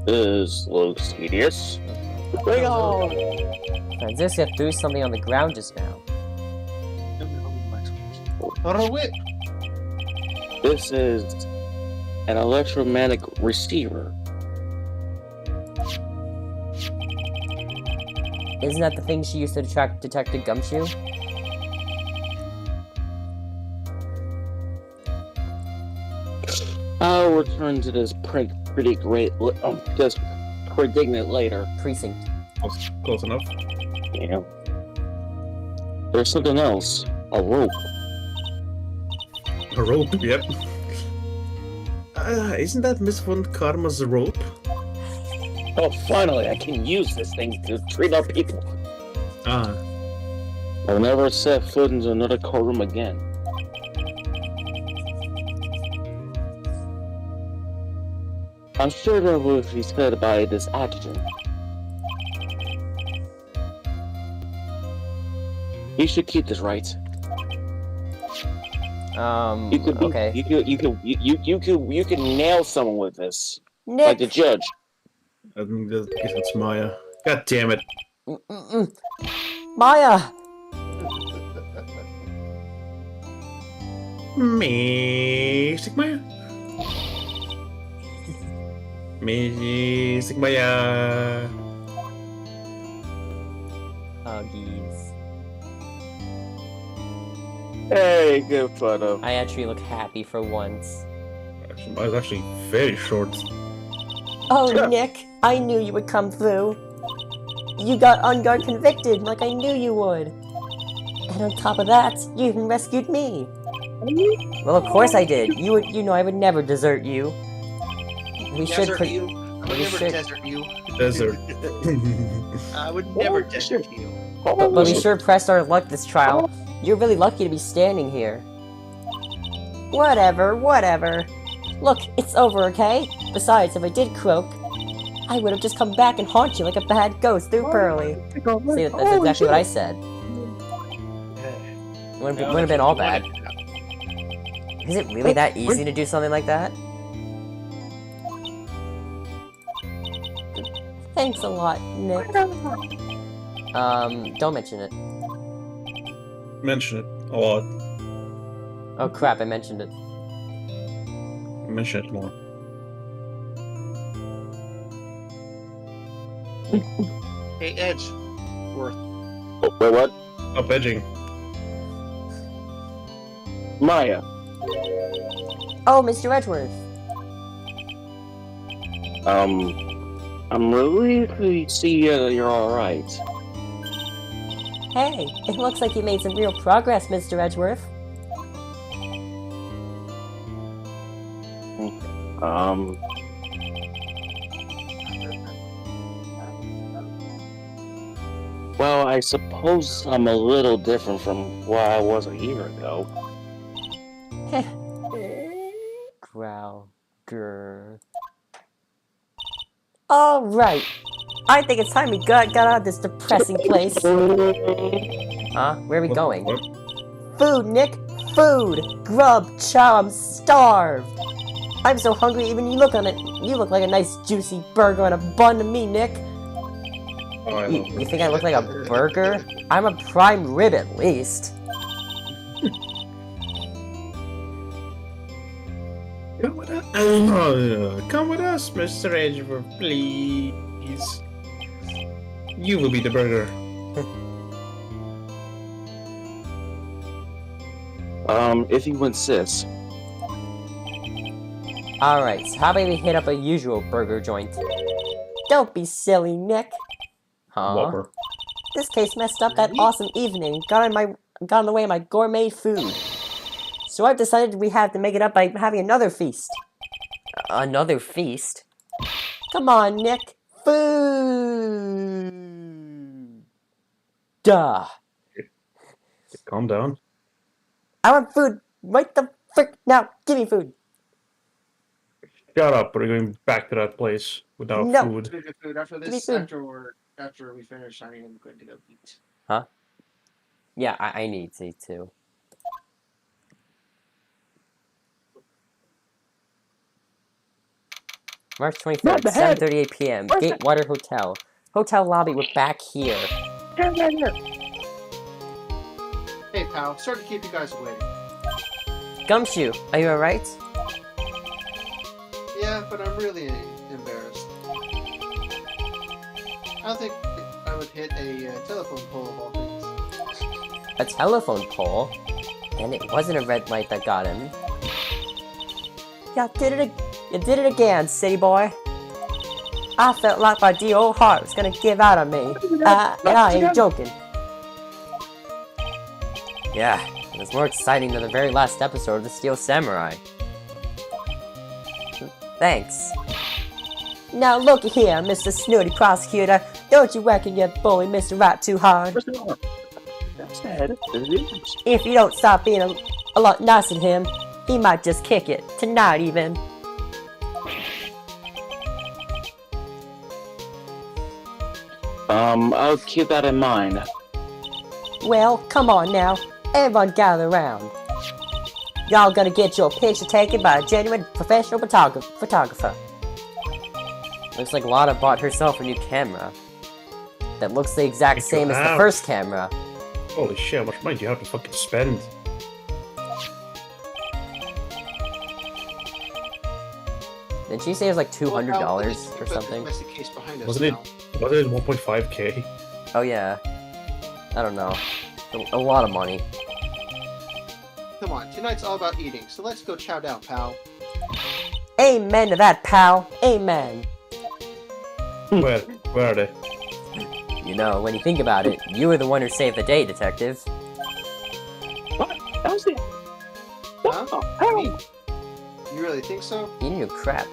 This looks tedious. Bring on! Franziska threw something on the ground just now. Or a whip. This is an electromagnetic receiver. Isn't that the thing she used to detect Gumshoe? I'll return to this this predicament later. Precinct. Close enough. Yeah. There's something else. A rope. A rope, yep. Isn't that Miss Von Karma's rope? Oh, finally, I can use this thing to treat our people. Ah. I'll never set foot into another courtroom again. I'm sure that will be said by this action. You should keep this, right? Okay. You could nail someone with this, Nick! like the judge. I guess it's Maya. God damn it. Maya! Mystic Maya. Mystic Maya. Huggies. Hey, good photo. I actually look happy for once. Maya's actually very short. Oh, Nick! I knew you would come through. You got on-guard convicted, like I knew you would. And on top of that, you even rescued me. Well, of course I did. You know I would never desert you. We should Desert you. I would we never should- desert you. Desert. I would never desert you. But we sure pressed our luck this trial. You're really lucky to be standing here. Whatever. Look, it's over, okay? Besides, if I did croak, I would have just come back and haunt you like a bad ghost through Pearly. See, that's exactly what I said. It wouldn't have been all bad. Is it really that easy to do something like that? Thanks a lot, Nick. Don't mention it. Mention it a lot. Oh crap, I mentioned it. Mention it more. Hey, Edge. Worth. Wait, what? Stop edging. Maya. Oh, Mr. Edgeworth. I'm relieved to see you're alright. Hey, it looks like you made some real progress, Mr. Edgeworth. Well, I suppose I'm a little different from where I was a year ago. Growl. Grr. Alright. I think it's time we got out of this depressing place. Huh? Where are we going? What? Food, Nick! Food! Grub! Chow! I'm starved! I'm so hungry even you look on it. You look like a nice juicy burger on a bun to me, Nick. Oh, I You, love you think I look like a burger? I'm a prime rib at least. Come with us. Come with us, Mr. Edgeworth, please. You will be the burger. If you insist. Alright, so how about we hit up a usual burger joint? Don't be silly, Nick. Huh? Whopper. This case messed up that awesome evening, got in the way of my gourmet food. So I've decided we have to make it up by having another feast. Another feast? Come on, Nick. Food! Duh. Calm down. I want food right the frick now. Give me food. Shut up, we're going back to that place without No. food. Give me good food. After Give me this, food. after we finish, I am going to go eat. Huh? Yeah, I need to too. March 23rd, 7:38 p.m. Gatewater Hotel. Hotel lobby, we're back here. Hey, pal. Sorry to keep you guys waiting. Gumshoe, are you alright? Yeah, but I'm really embarrassed. I don't think I would hit a telephone pole of all things. A telephone pole? And it wasn't a red light that got him. You did it again, city boy. I felt like my dear old heart was gonna give out on me. And I ain't joking. Yeah, it was more exciting than the very last episode of The Steel Samurai. Thanks. Now look here, Mr. Snooty Prosecutor. Don't you reckon you bully Mr. Wright too hard? If you don't stop being a lot nicer to him, he might just kick it. Tonight even. I'll keep that in mind. Well, come on now. Everyone gather around. Y'all gonna get your picture taken by a genuine professional photographer. Looks like Lotta bought herself a new camera. That looks the exact same as the first camera. Holy shit, how much money do you have to fucking spend? Didn't she say it was like $200 or something? Wasn't it 1.5k? Oh yeah. I don't know. A lot of money. Come on, tonight's all about eating, so let's go chow down, pal. Amen to that, pal. Amen. Where are they? You know, when you think about it, you were the one who saved the day, Detective. What? That was it. Huh? What the hell? Me? You really think so? You knew crap.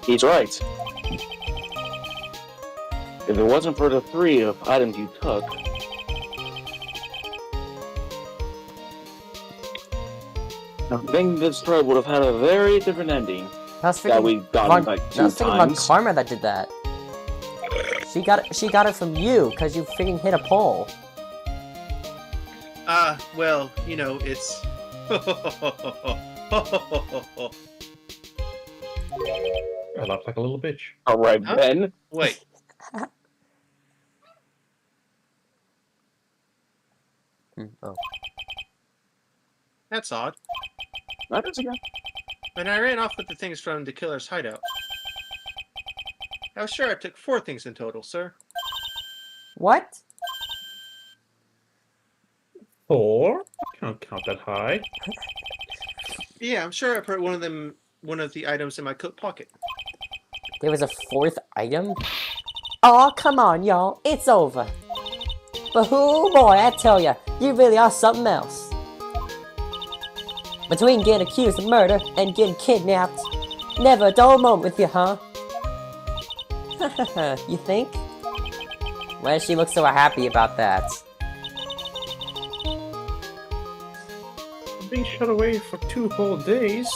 He's right. If it wasn't for the 3 of items you took, I think this thread would have had a very different ending. That's That we got like 2 That's freaking Von times. Karma that did that. She got it from you, because you freaking hit a pole. Well, you know, it's... I laughed like a little bitch. Alright, Huh? Ben. Wait, Oh. that's odd. That is again. When I ran off with the things from the killer's hideout, I was sure I took 4 things in total, sir. What? 4? Can't count that high. Yeah, I'm sure I put one of the items in my coat pocket. There was a 4th item? Aw, come on, y'all. It's over. But whoo boy, I tell ya, you really are something else. Between getting accused of murder and getting kidnapped, never a dull moment with you, huh? You think? Why does she look so happy about that? Being shut away for 2 whole days.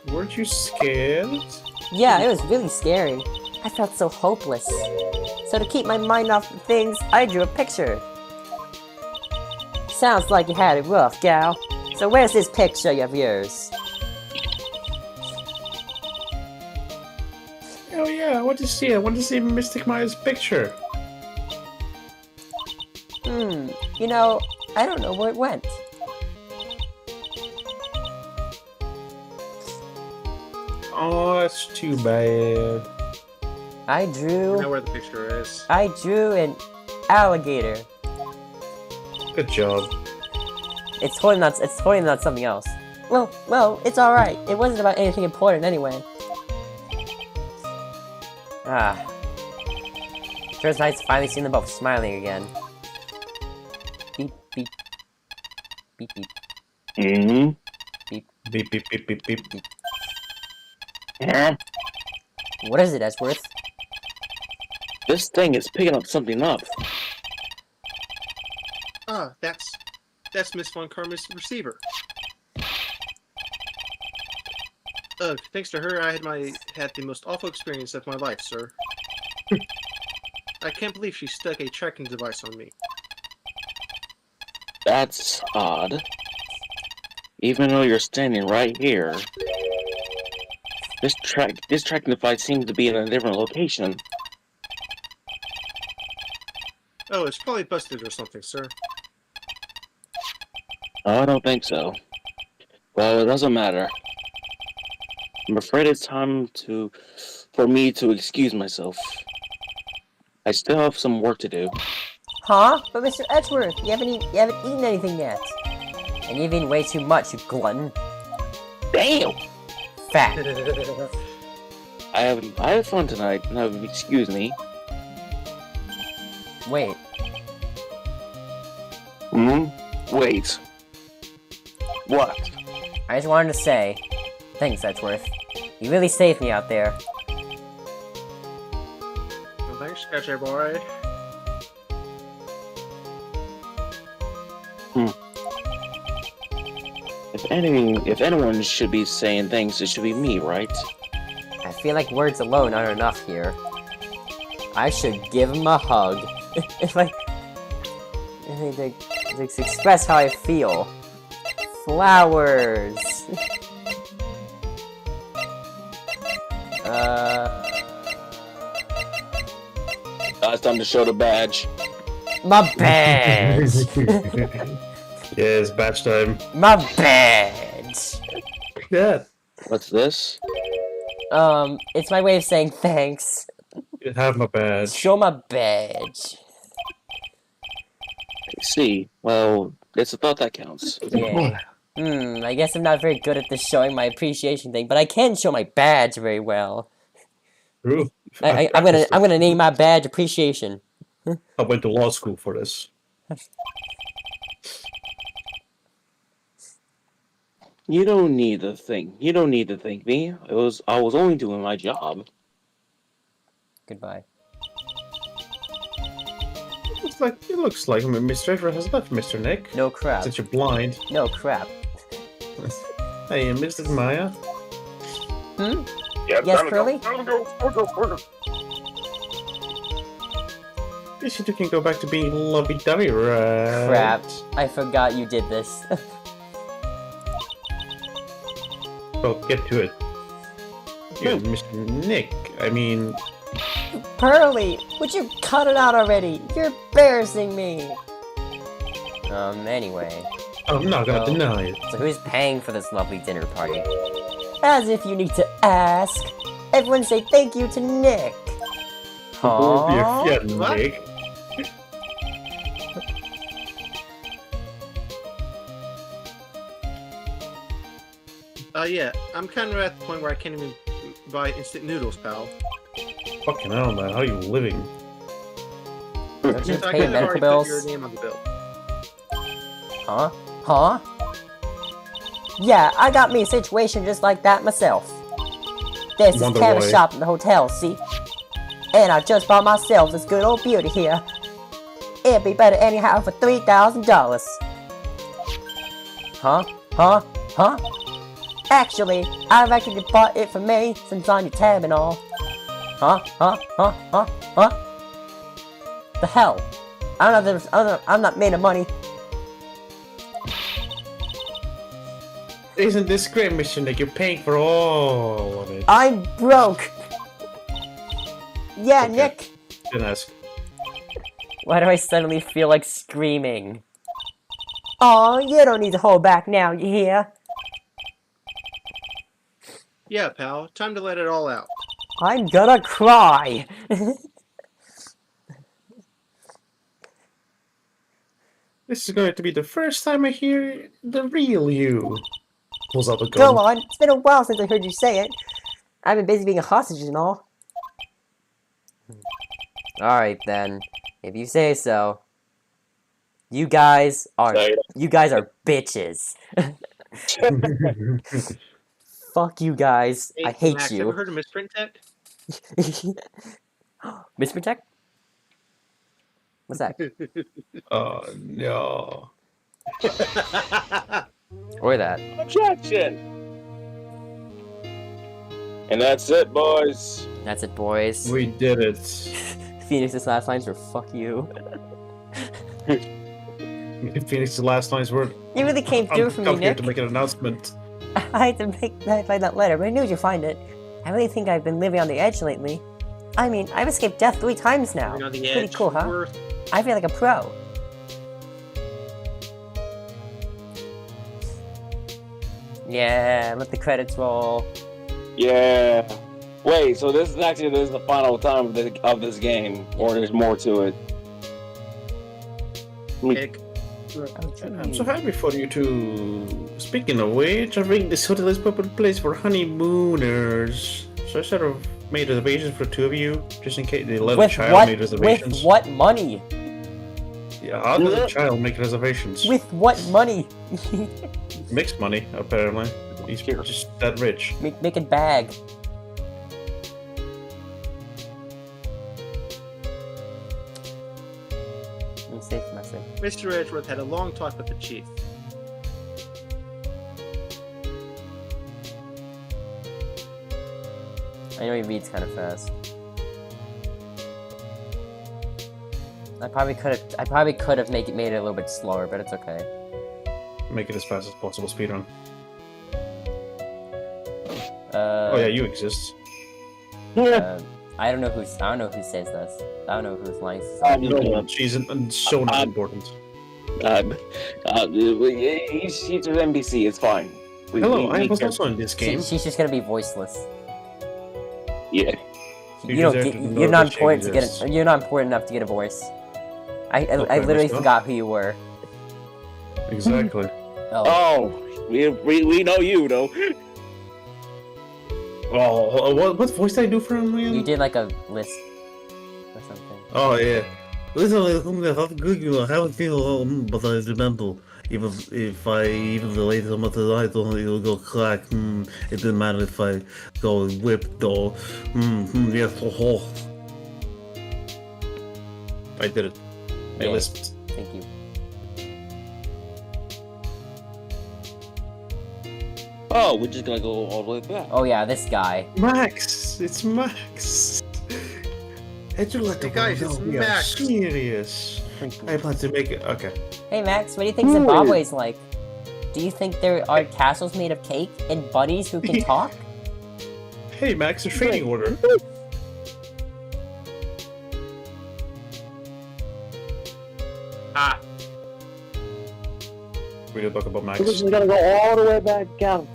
Weren't you scared? Yeah, it was really scary. I felt so hopeless. So to keep my mind off the things, I drew a picture. Sounds like you had it rough, gal. So where's this picture of yours? Oh yeah, I want to see it. I want to see Mystic Maya's picture. You know, I don't know where it went. Oh, that's too bad. I I know drew where the picture is. an alligator. Good job. It's totally not something else. Well, it's alright. It wasn't about anything important anyway. Sure, it's nice to finally see them both smiling again. Beep, beep. Beep, beep. Mm-hmm. Beep beep beep beep beep. Yeah. What is it, Edgeworth? This thing is picking up something up. Ah, that's Miss Von Karma's receiver. Thanks to her, I had the most awful experience of my life, sir. I can't believe she stuck a tracking device on me. That's odd. Even though you're standing right here, this tracking device seems to be in a different location. Oh, it's probably busted or something, sir. I don't think so. Well, it doesn't matter. I'm afraid it's time for me to excuse myself. I still have some work to do. Huh? But Mr. Edgeworth, you haven't eaten anything yet. And you've eaten way too much, you glutton. Damn! Fat. I had fun tonight. Now, excuse me. Wait. Wait. What? I just wanted to say, thanks, Edgeworth. You really saved me out there. Well, thanks, Sketchy Boy. If anyone should be saying thanks, it should be me, right? I feel like words alone aren't enough here. I should give him a hug. if I to express how I feel. Flowers. It's time to show the badge. My badge. Yes, badge time. My badge. Yeah. What's this? It's my way of saying thanks. You have my badge. Show my badge. I see. Well, it's about that counts. Yeah. I guess I'm not very good at this showing my appreciation thing, but I can show my badge very well. True. I'm practiced gonna name my badge appreciation. I went to law school for this. You don't need to think. You don't need to thank me. I was only doing my job. Goodbye. It looks like Mr. has left, Mr. Nick. No crap. Since you're blind. No crap. Hey, Mr. Maya. Hmm? Yeah, Yes, Curly? Guess you two can go back to being lovey-dovey, right? Crap. I forgot you did this. Well, get to it. You, Mr. Nick. I mean, Pearly, would you cut it out already? You're embarrassing me. Anyway. I'm not gonna deny it. So who's paying for this lovely dinner party? As if you need to ask. Everyone say thank you to Nick. Oh, Huh? yeah, What? Nick. Yeah, I'm kind of at the point where I can't even buy instant noodles, pal. Fucking hell, man. How are you living? Don't you So I pay could have medical already bills? put your name on the bill. Huh? Huh? Yeah, I got me a situation just like that myself. There's this Wonder camera why. shop in the hotel, see? And I just bought myself this good old beauty here. It'd be better anyhow for $3,000. Huh? Huh? Huh? Actually, I reckon you bought it for me since I'm your tab and all. Huh? Huh? Huh? Huh? Huh? The hell? I'm not made of money. Isn't this great, Mr. Nick? You're paying for all of it. I'm broke. Yeah, Okay. Nick. Didn't ask. Why do I suddenly feel like screaming? Aw, you don't need to hold back now, you hear? Yeah, pal, time to let it all out. I'm gonna cry. This is going to be the first time I hear the real you. Pulls out the Go gun. on. It's been a while since I heard you say it. I've been busy being a hostage and all. Alright then. If you say so. You guys are bitches. Fuck you guys. I hate Max, you. ever heard of misprint tech? Misprotect? What's that? Oh, no. Or that. Objection! And that's it, boys. That's it, boys. We did it. Phoenix's last lines were "fuck you." Phoenix's last lines were, You really came through for me, I'm here Nick. to make an announcement. I had to find that letter, but I knew you'd find it. I really think I've been living on the edge lately. I mean, I've escaped death 3 times now. Living on the Pretty edge. cool, huh? We're- I feel like a pro. Yeah, let the credits roll. Yeah. Wait, so this is the final time of this game, or there's more to it? Nick, I'm so happy for you two. Speaking of which, I think this hotel is a popular place for honeymooners. So I sort of made reservations for 2 of you, just in case the 11th child made reservations. With what money? Yeah, how does a child make reservations? With what money? Mixed money, apparently. He's just that rich. Make it bag. Safe message. Mr. Edgeworth had a long talk with the chief. I know he reads kind of fast. I probably could have made it a little bit slower, but it's okay. Make it as fast as possible, speedrun. Uh, Oh yeah, you exist. I don't know who says this. I don't know whose lines. She's so not important. He's with NBC. It's fine. Hello, I was also in this game. She's just gonna be voiceless. Yeah. You're not important to get. You're not important enough to get a voice. I literally forgot who you were. Exactly. Oh, We know you, though. Oh, what voice did I do for him again? You did like a list or something. Oh yeah. Listen, how good you haven't feel, but I remember even if I even delay some of the lights on it'll go crack. It didn't matter if I go whipped or yes, I did it. I Yay. lisped. Thank you. Oh, we're just gonna go all the way back. Oh yeah, this guy. Max, it's Max. And you let the Hey guys, world it's know we are Max. serious. I plan to make it. Okay. Hey Max, what do you think Zimbabwe's like? Do you think there are castles made of cake and bunnies who can talk? Hey Max, a training order. Ah, We did talk about Max. We're just gonna go all the way back out.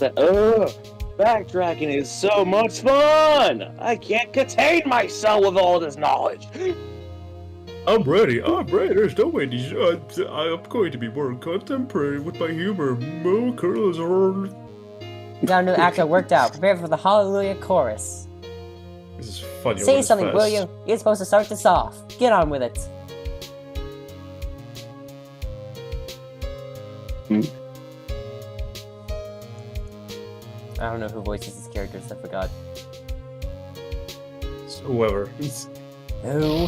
Backtracking is so much fun! I can't contain myself with all this knowledge. I'm ready. There's no way these. I'm going to be more contemporary with my humor. Mo curls are. You got a new actor worked out. Prepare for the Hallelujah chorus. This is funny. Say something, will you? You're supposed to start this off. Get on with it. I don't know who voices his characters. I forgot. It's whoever. Who?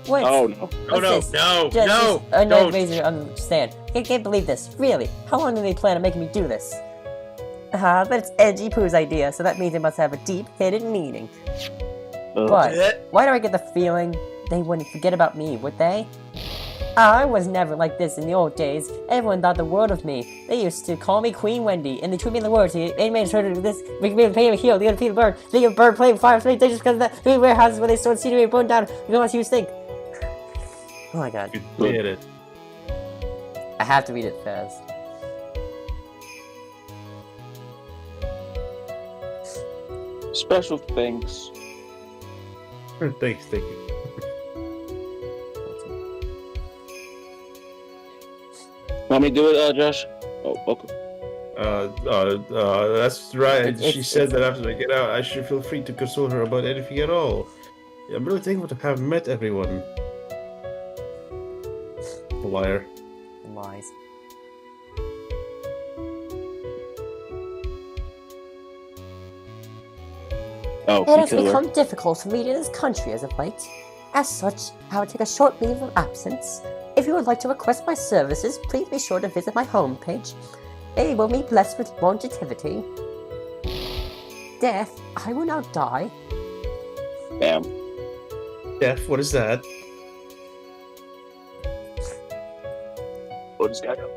What? Oh no. oh no, this? no, Just no, a don't. reason to understand. I can't believe this. Really? How long do they plan on making me do this? But it's Edgy Pooh's idea, so that means it must have a deep, hidden meaning. But why do I get the feeling they wouldn't forget about me, would they? I was never like this in the old days. Everyone thought the world of me. They used to call me Queen Wendy, and they treat me in the words. They made sure to do this, make me pay a heel, the undefeated bird. They give a bird playing fire, so just because of that. They warehouses where they stored scenery and burned down. You know what you think? Oh my god. You did it. I have to read it fast. Special thanks. Thank you. Want me to do it, Josh? Oh, okay. That's right. It's- She said that after I get out, I should feel free to console her about anything at all. I'm really thankful to have met everyone. Liar. Lies. Oh, It has killer. become difficult for me in this country as of late. As such, I would take a short leave of absence. If you would like to request my services, please be sure to visit my homepage. They will be blessed with longevity. Death, I will not die. Damn. Death, what is that? What does guy go?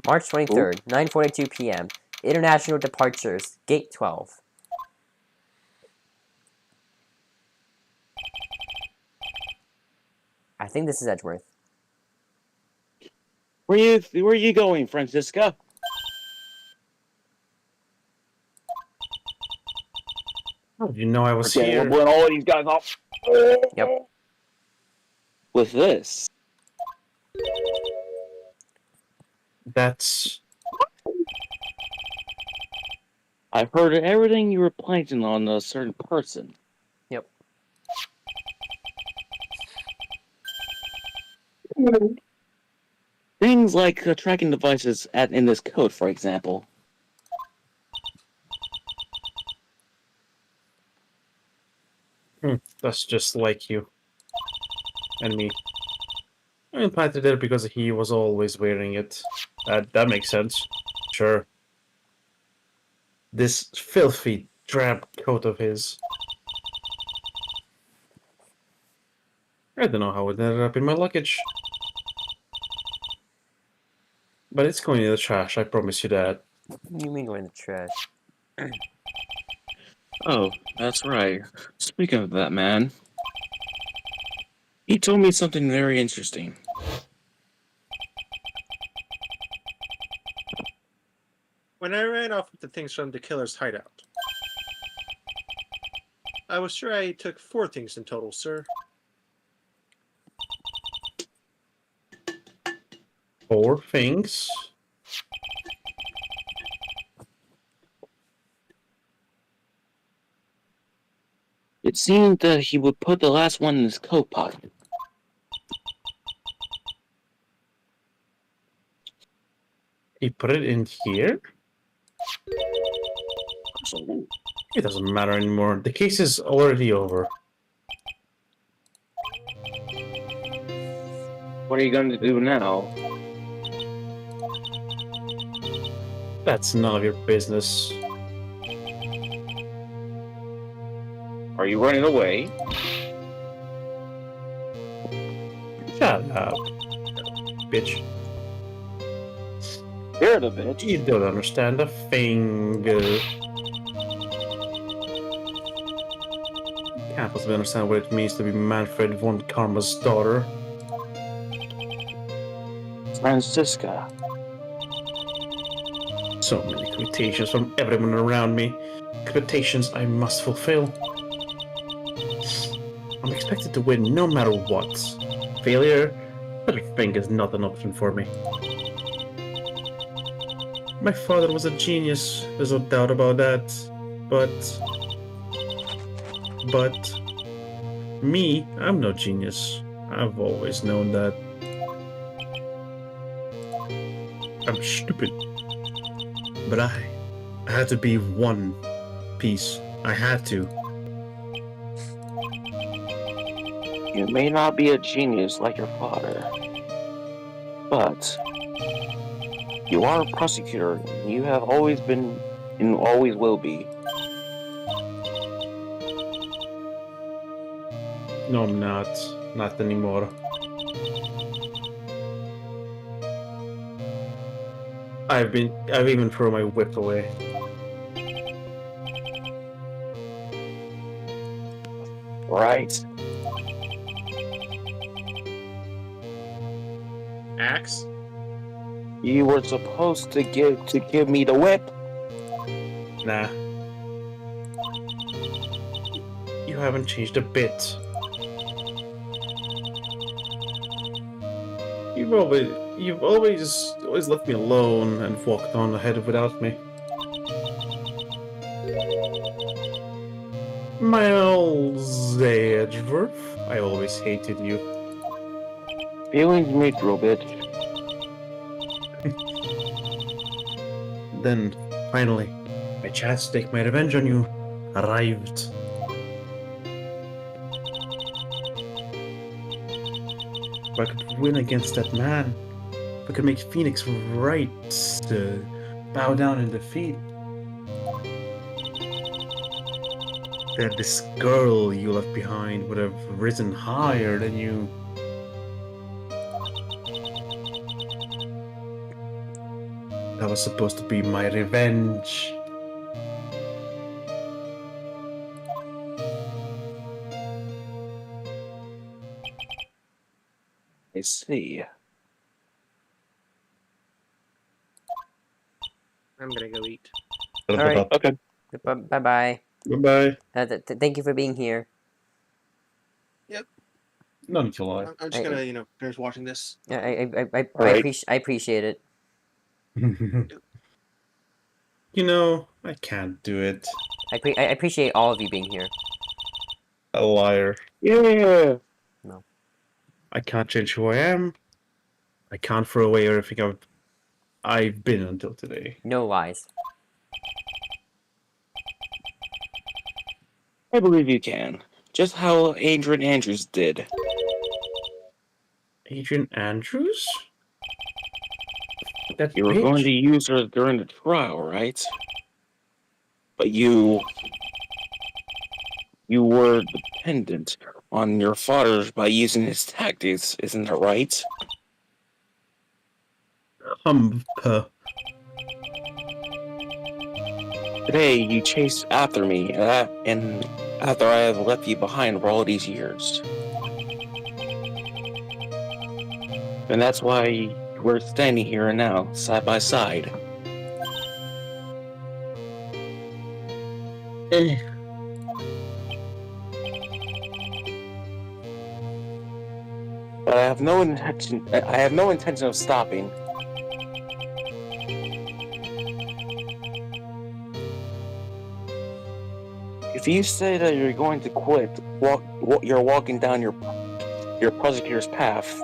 March 23rd, 9:42 p.m. International departures, Gate 12. I think this is Edgeworth. Where are you going, Francisca? How did you know I was Okay, here? we're blowing all these guys off. Yep. With this. That's I've heard everything you were planning on a certain person. Yep. Things like tracking devices in this code, for example. that's just like you and me. I implanted it because he was always wearing it. That makes sense. Sure. This filthy, drab coat of his. I don't know how it ended up in my luggage. But it's going in the trash, I promise you that. What do you mean we're in the trash? Oh, that's right. Speaking of that man, he told me something very interesting. When I ran off with the things from the killer's hideout, I was sure I took 4 things in total, sir. 4 things. It seemed that he would put the last one in his coat pocket. He put it in here? So, It doesn't matter anymore. The case is already over. what are you going to do now? That's none of your business. Are you running away? Shut up, bitch. Scared of it. You don't understand a thing. Can't possibly understand what it means to be Manfred von Karma's daughter. Francisca. So many expectations from everyone around me. Expectations I must fulfill. I'm expected to win no matter what. Failure, I think, is not an option for me. My father was a genius, there's no doubt about that. But me, I'm no genius. I've always known that. I'm stupid. But I had to be one piece. I had to. You may not be a genius like your father, but you are a prosecutor, and you have always been and always will be. No, I'm not. Not anymore. I've even thrown my whip away. Right. Axe? You were supposed to give me the whip. Nah. You haven't changed a bit. You've always left me alone and walked on ahead without me. Miles Edgeworth, I always hated you. Feelings mutual, bitch. Then, finally, my chance to take my revenge on you arrived. If I could win against that man, if I could make Phoenix Wright bow down in defeat, then this girl you left behind would have risen higher than you. That was supposed to be my revenge. I see. I'm gonna go eat. Alright. Okay. Bye bye. Bye-bye. Thank you for being here. No need to lie. I'm just gonna, finish watching this. I appreciate it. I can't do it. I appreciate all of you being here. A liar. Yeah. I can't change who I am. I can't throw away everything I've been until today. No lies. I believe you can. Just how Adrian Andrews did. Adrian Andrews? That You were bitch. going to use her during the trial, right? But you were dependent on your father by using his tactics, isn't that right? Today you chased after me, and after I have left you behind for all these years. And that's why we're standing here now, side by side. But I have no intention of stopping if you say that you're going to quit, you're walking down your prosecutor's path.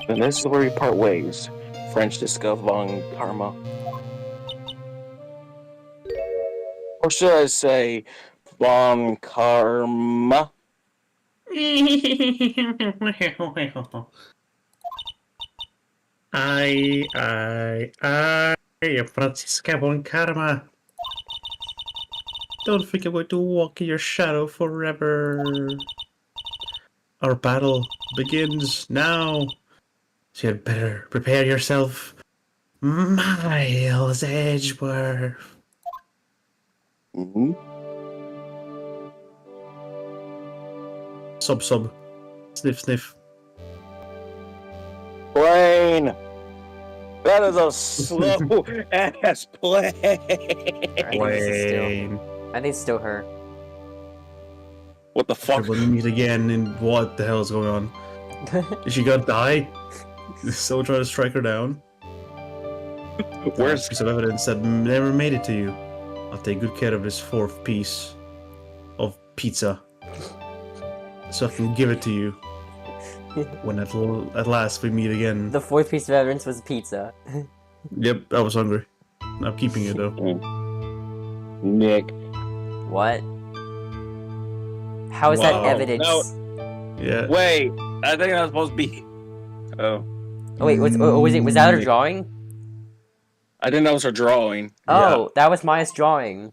Then this is where we part ways. French discover von karma. Or should I say von karma? Francisca von Karma. Don't think I'm going to walk in your shadow forever. Our battle begins now. So you had better prepare yourself, Miles Edgeworth. Mm-hmm. Sub. Sniff. Brain! That is a slow ass play! I think it's still her. What the fuck? We'll meet again, and what the hell is going on? Is she gonna die? Is someone trying to strike her down? Where's piece of evidence that never made it to you? I'll take good care of this fourth piece of pizza, so I can give it to you when at last we meet again. The fourth piece of evidence was pizza. Yep, I was hungry. I'm keeping it though. Nick? What? How is that evidence? No. Yeah. Wait, I think that was supposed to be. Oh. Oh wait, was that her drawing? I didn't know it was her drawing. Oh, that was Maya's drawing.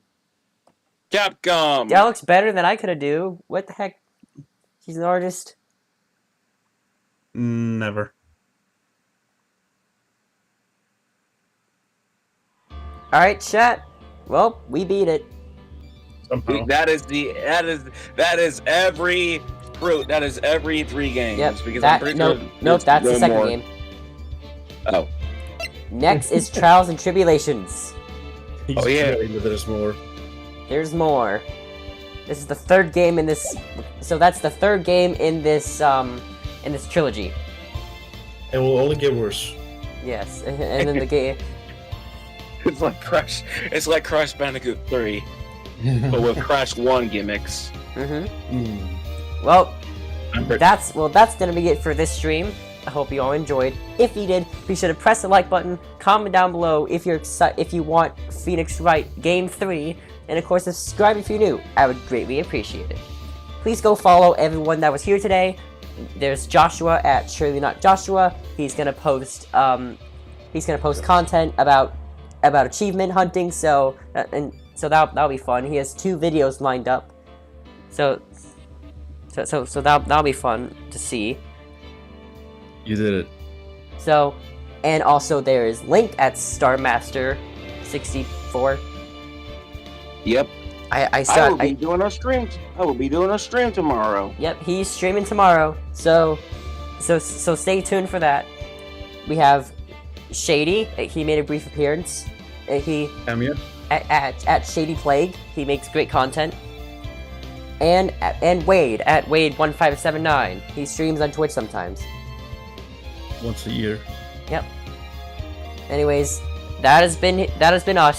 Capcom! That looks better than I could have do. What the heck? She's an artist. Never. Alright, chat. Well, we beat it. Somehow. That is every fruit. That is every 3 games. Yep. Because That, I'm pretty nope, sure nope, that's the no second more. game. Oh. Next is Trials and Tribulations. Oh, yeah. There's more. There's more. This is the third game in this. So that's the third game in this trilogy. It will only get worse. Yes, and then the game. It's like Crash Bandicoot 3, but with Crash 1 gimmicks. Well, that's gonna be it for this stream. I hope you all enjoyed. If you did, be sure to press the like button, comment down below if you want Phoenix Wright Game 3, and of course subscribe if you're new. I would greatly appreciate it. Please go follow everyone that was here today. There's Joshua at Surely Not Joshua. He's gonna post content about achievement hunting. So that'll be fun. He has 2 videos lined up. So that'll be fun to see. You did it. So, and also there is Link at StarMaster64. Yep. I will be doing a stream tomorrow. Yep, he's streaming tomorrow. So stay tuned for that. We have Shady. He made a brief appearance. Cameo? At Shady Plague. He makes great content. And Wade at Wade1579. He streams on Twitch sometimes. Once a year. Yep. Anyways, that has been us.